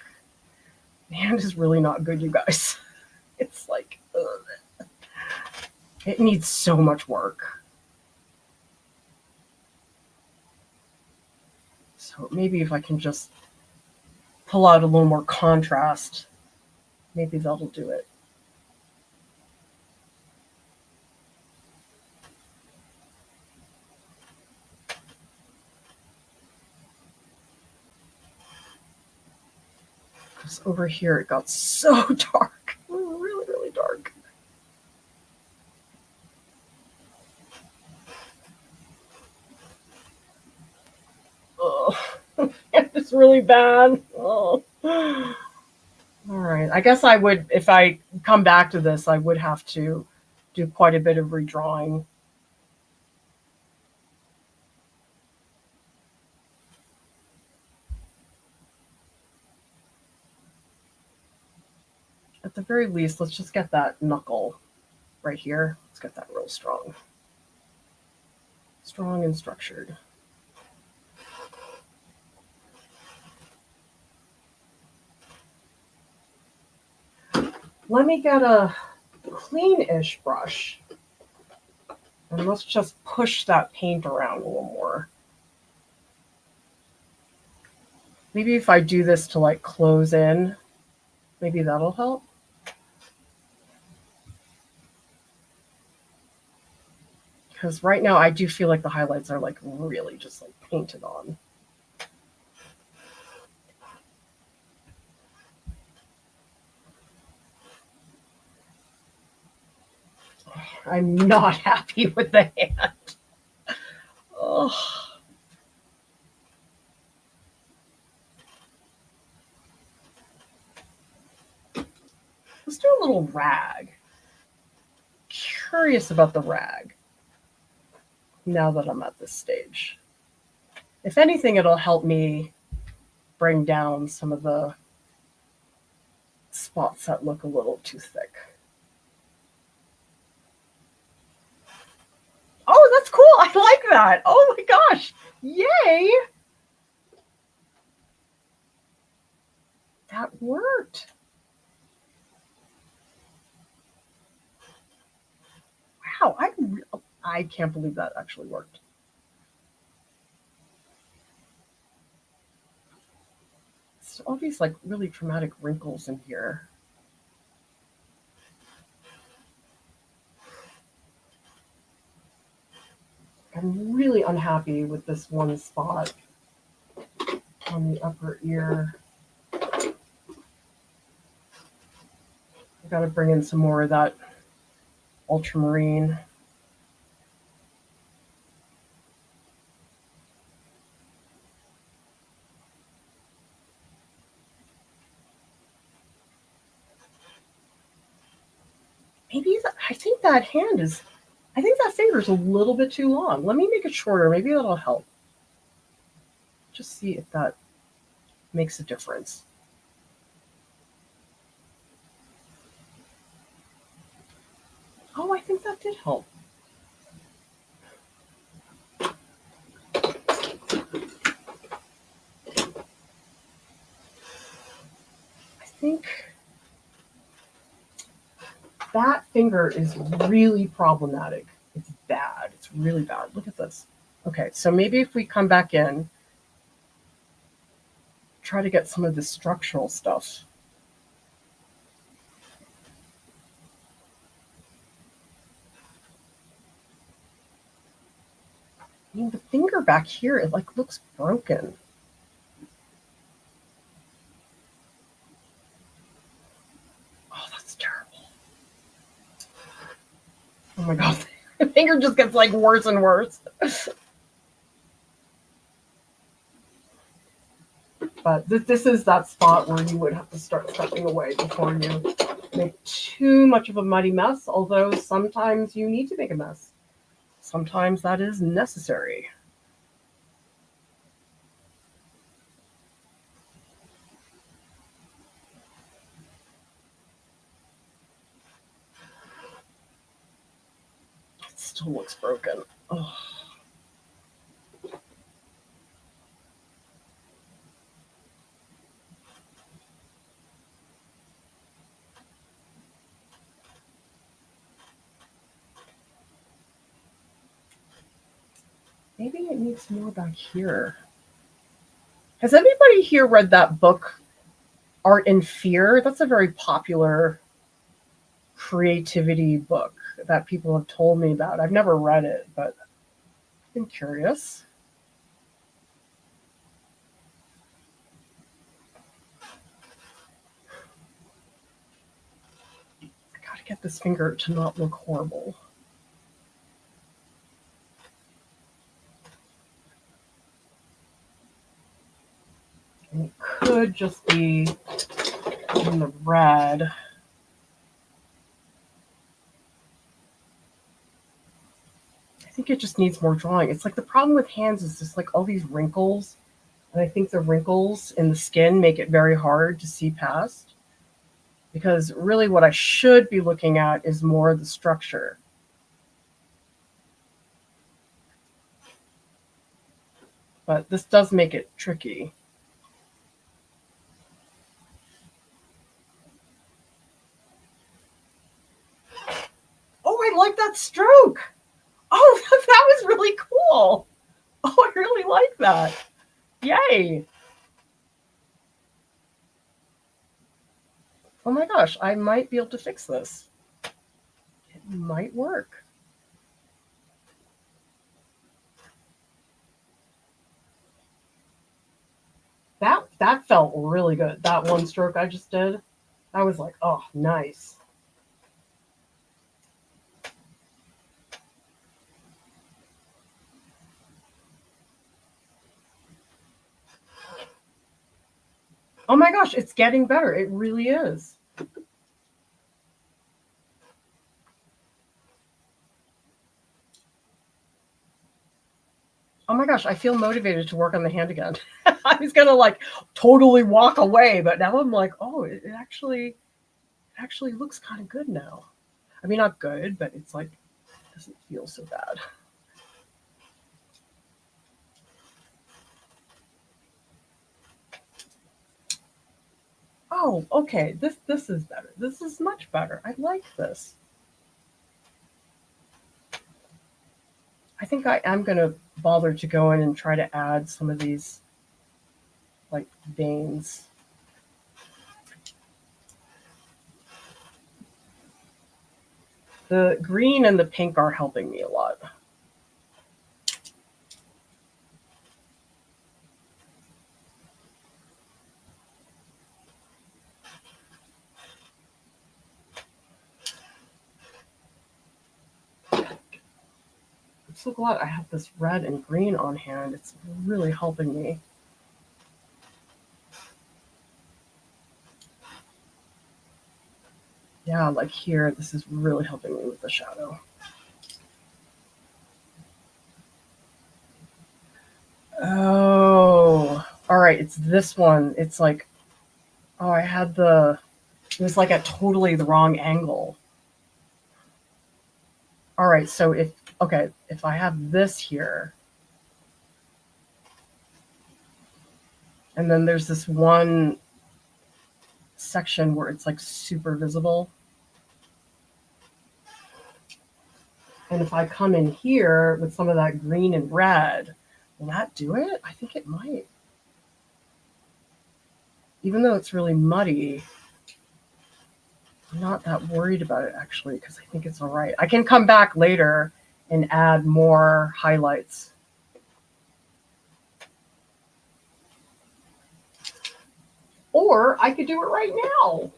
The hand is really not good, you guys. It's like, ugh. It needs so much work. So maybe if I can just pull out a little more contrast, maybe that'll do it. Because over here it got so dark. Really, really dark. Oh, it's really bad. Oh. All right. I guess I would, if I come back to this, I would have to do quite a bit of redrawing. At the very least, let's just get that knuckle right here. Let's get that real strong. Strong and structured. Let me get a clean-ish brush, and let's just push that paint around a little more. Maybe if I do this to like close in, maybe that'll help. Because right now I do feel like the highlights are like really just like painted on. I'm not happy with the hand. Oh. Let's do a little rag. Curious about the rag now that I'm at this stage. If anything, it'll help me bring down some of the spots that look a little too thick. Oh, that's cool. I like that. Oh my gosh. Yay. That worked. Wow. I can't believe that actually worked. So all these like really dramatic wrinkles in here. I'm really unhappy with this one spot on the upper ear. I gotta bring in some more of that ultramarine. Maybe I think that hand is, I think that finger is a little bit too long. Let me make it shorter. Maybe that'll help. Just see if that makes a difference. Oh, I think that did help. I think That finger is really problematic. It's bad. It's really bad. Look at this. Okay, so maybe if we come back in, try to get some of the structural stuff. I mean, the finger back here, it like looks broken. Oh, that's terrible. Oh my God. The finger just gets like worse and worse. But this is that spot where you would have to start stepping away before you make too much of a muddy mess, although sometimes you need to make a mess. Sometimes that is necessary. It still looks broken. Oh. Maybe it needs more back here. Has anybody here read that book, Art and Fear? That's a very popular creativity book that people have told me about. I've never read it, but I've been curious. I gotta get this finger to not look horrible. And it could just be in the red. I think it just needs more drawing. It's like the problem with hands is just like all these wrinkles. And I think the wrinkles in the skin make it very hard to see past. Because really what I should be looking at is more the structure. But this does make it tricky. Oh, I like that stroke. Oh, that was really cool. Oh, I really like that. Yay. Oh my gosh, I might be able to fix this. It might work. That felt really good. That one stroke I just did, I was like, oh, nice. Oh my gosh, it's getting better. It really is. Oh my gosh, I feel motivated to work on the hand again. I was gonna like totally walk away, but now I'm like, oh, it actually looks kind of good now. I mean, not good, but it's like it doesn't feel so bad. Oh, okay. This is better. This is much better. I like this. I think I am gonna bother to go in and try to add some of these like veins. The green and the pink are helping me a lot. I'm so glad I have this red and green on hand. It's really helping me. Yeah, like here, this is really helping me with the shadow. Oh, all right. It's this one. It's like, oh, it was like at totally the wrong angle. All right. So if I have this here, and then there's this one section where it's like super visible. And if I come in here with some of that green and red, will that do it? I think it might. Even though it's really muddy, I'm not that worried about it actually, because I think it's all right. I can come back later and add more highlights. Or I could do it right now.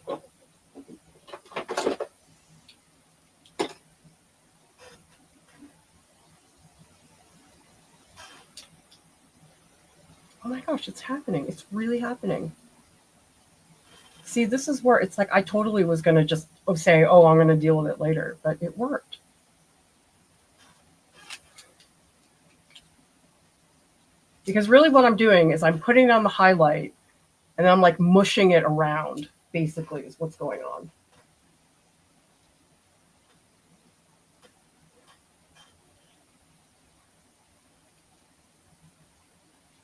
Oh my gosh, it's happening. It's really happening. See, this is where it's like I totally was going to just say, oh, I'm going to deal with it later, but it worked. Because really what I'm doing is I'm putting on the highlight and I'm like mushing it around, basically, is what's going on.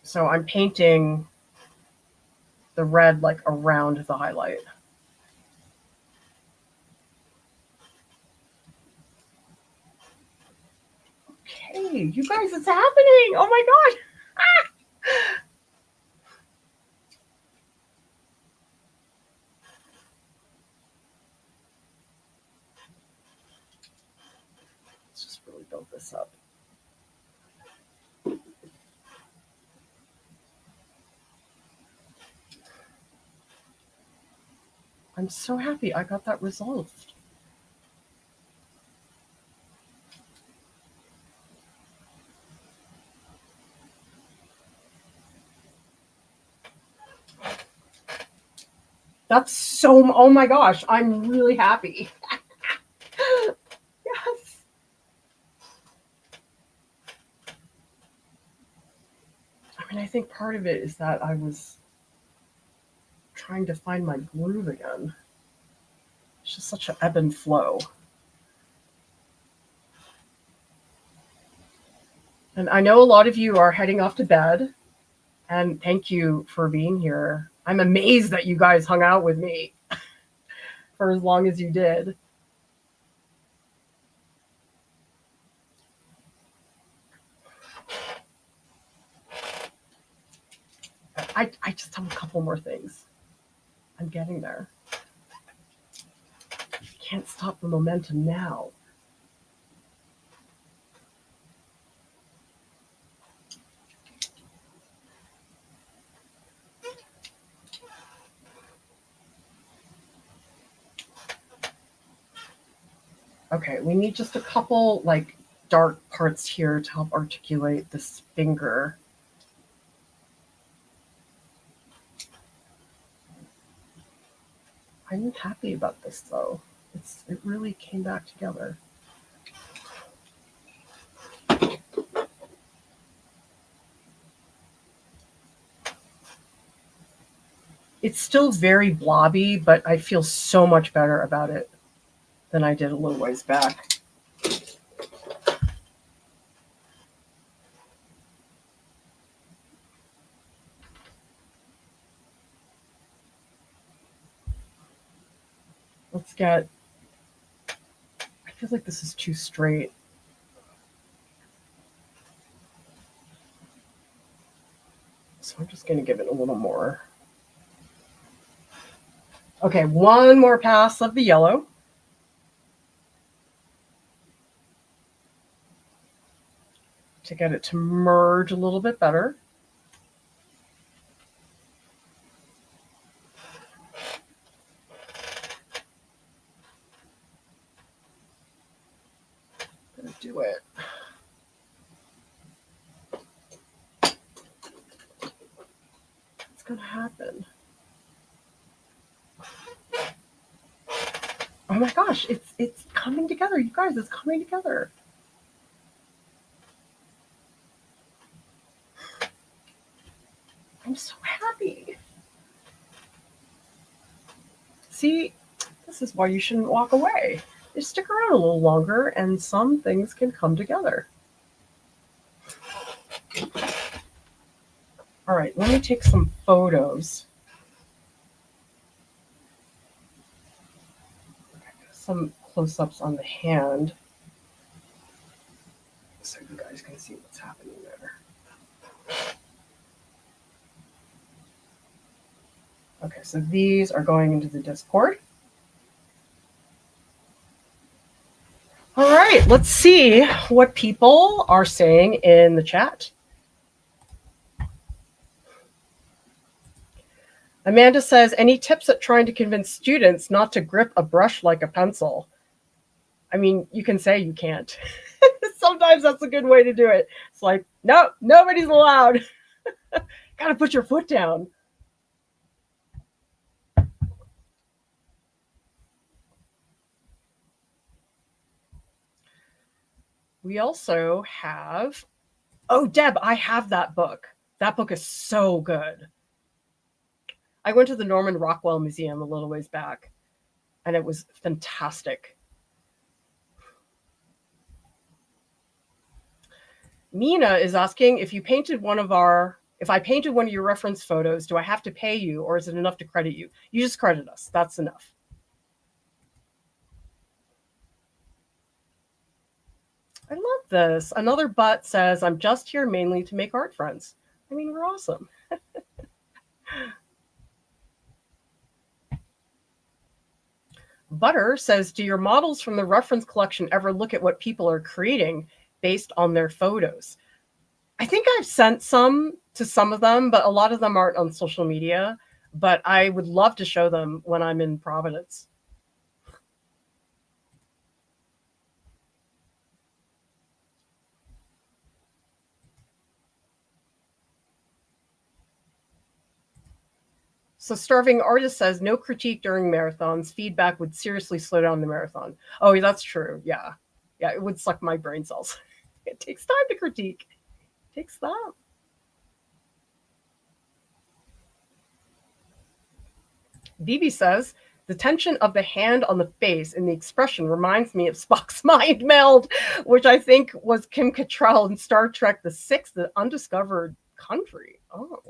So I'm painting the red like around the highlight. Okay, you guys, it's happening. Oh my God. Ah! Let's just really build this up. I'm so happy I got that resolved. That's so, oh my gosh, I'm really happy. Yes. I mean, I think part of it is that I was trying to find my groove again. It's just such an ebb and flow. And I know a lot of you are heading off to bed, and thank you for being here. I'm amazed that you guys hung out with me for as long as you did. I just have a couple more things. I'm getting there. Can't stop the momentum now. Okay, we need just a couple like dark parts here to help articulate this finger. I'm happy about this though. It really came back together. It's still very blobby, but I feel so much better about it than I did a little ways back. Let's get, I feel like this is too straight. So I'm just going to give it a little more. Okay, one more pass of the yellow. To get it to merge a little bit better. I'm going to do it. What's going to happen? Oh my gosh, it's coming together. You guys, it's coming together. I'm so happy. See, this is why you shouldn't walk away. Just stick around a little longer and some things can come together. All right, let me take some photos. Some close-ups on the hand. so you guys can see what's happening there. Okay, so these are going into the Discord. All right, let's see what people are saying in the chat. Amanda says, any tips at trying to convince students not to grip a brush like a pencil? I mean, you can say you can't. Sometimes that's a good way to do it. It's like, no, nobody's allowed. Got to put your foot down. We also have, oh, Deb, I have that book. That book is so good. I went to the Norman Rockwell Museum a little ways back, and it was fantastic. Mina is asking if I painted one of your reference photos, do I have to pay you or is it enough to credit you? You just credit us. That's enough. I love this. Another butt says, I'm just here mainly to make art friends. I mean, we're awesome. Butter says, do your models from the reference collection ever look at what people are creating based on their photos? I think I've sent some to some of them, but a lot of them aren't on social media. But I would love to show them when I'm in Providence. So Starving Artist says, no critique during marathons. Feedback would seriously slow down the marathon. Oh, that's true. Yeah. Yeah, it would suck my brain cells. It takes time to critique. It takes that. Bibi says, the tension of the hand on the face and the expression reminds me of Spock's mind meld, which I think was Kim Cattrall in Star Trek The Sixth, The Undiscovered Country. Oh.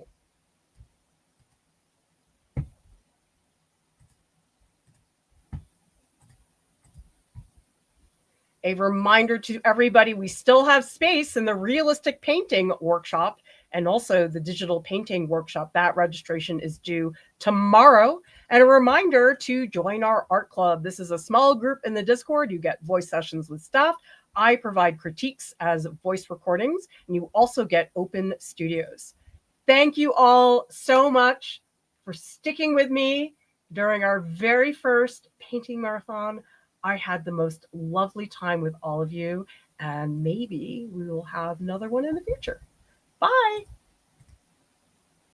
A reminder to everybody, we still have space in the realistic painting workshop and also the digital painting workshop. That registration is due tomorrow. And a reminder to join our art club. This is a small group in the Discord. You get voice sessions with staff. I provide critiques as voice recordings, and you also get open studios. Thank you all so much for sticking with me during our very first painting marathon. I had the most lovely time with all of you, and maybe we will have another one in the future. Bye.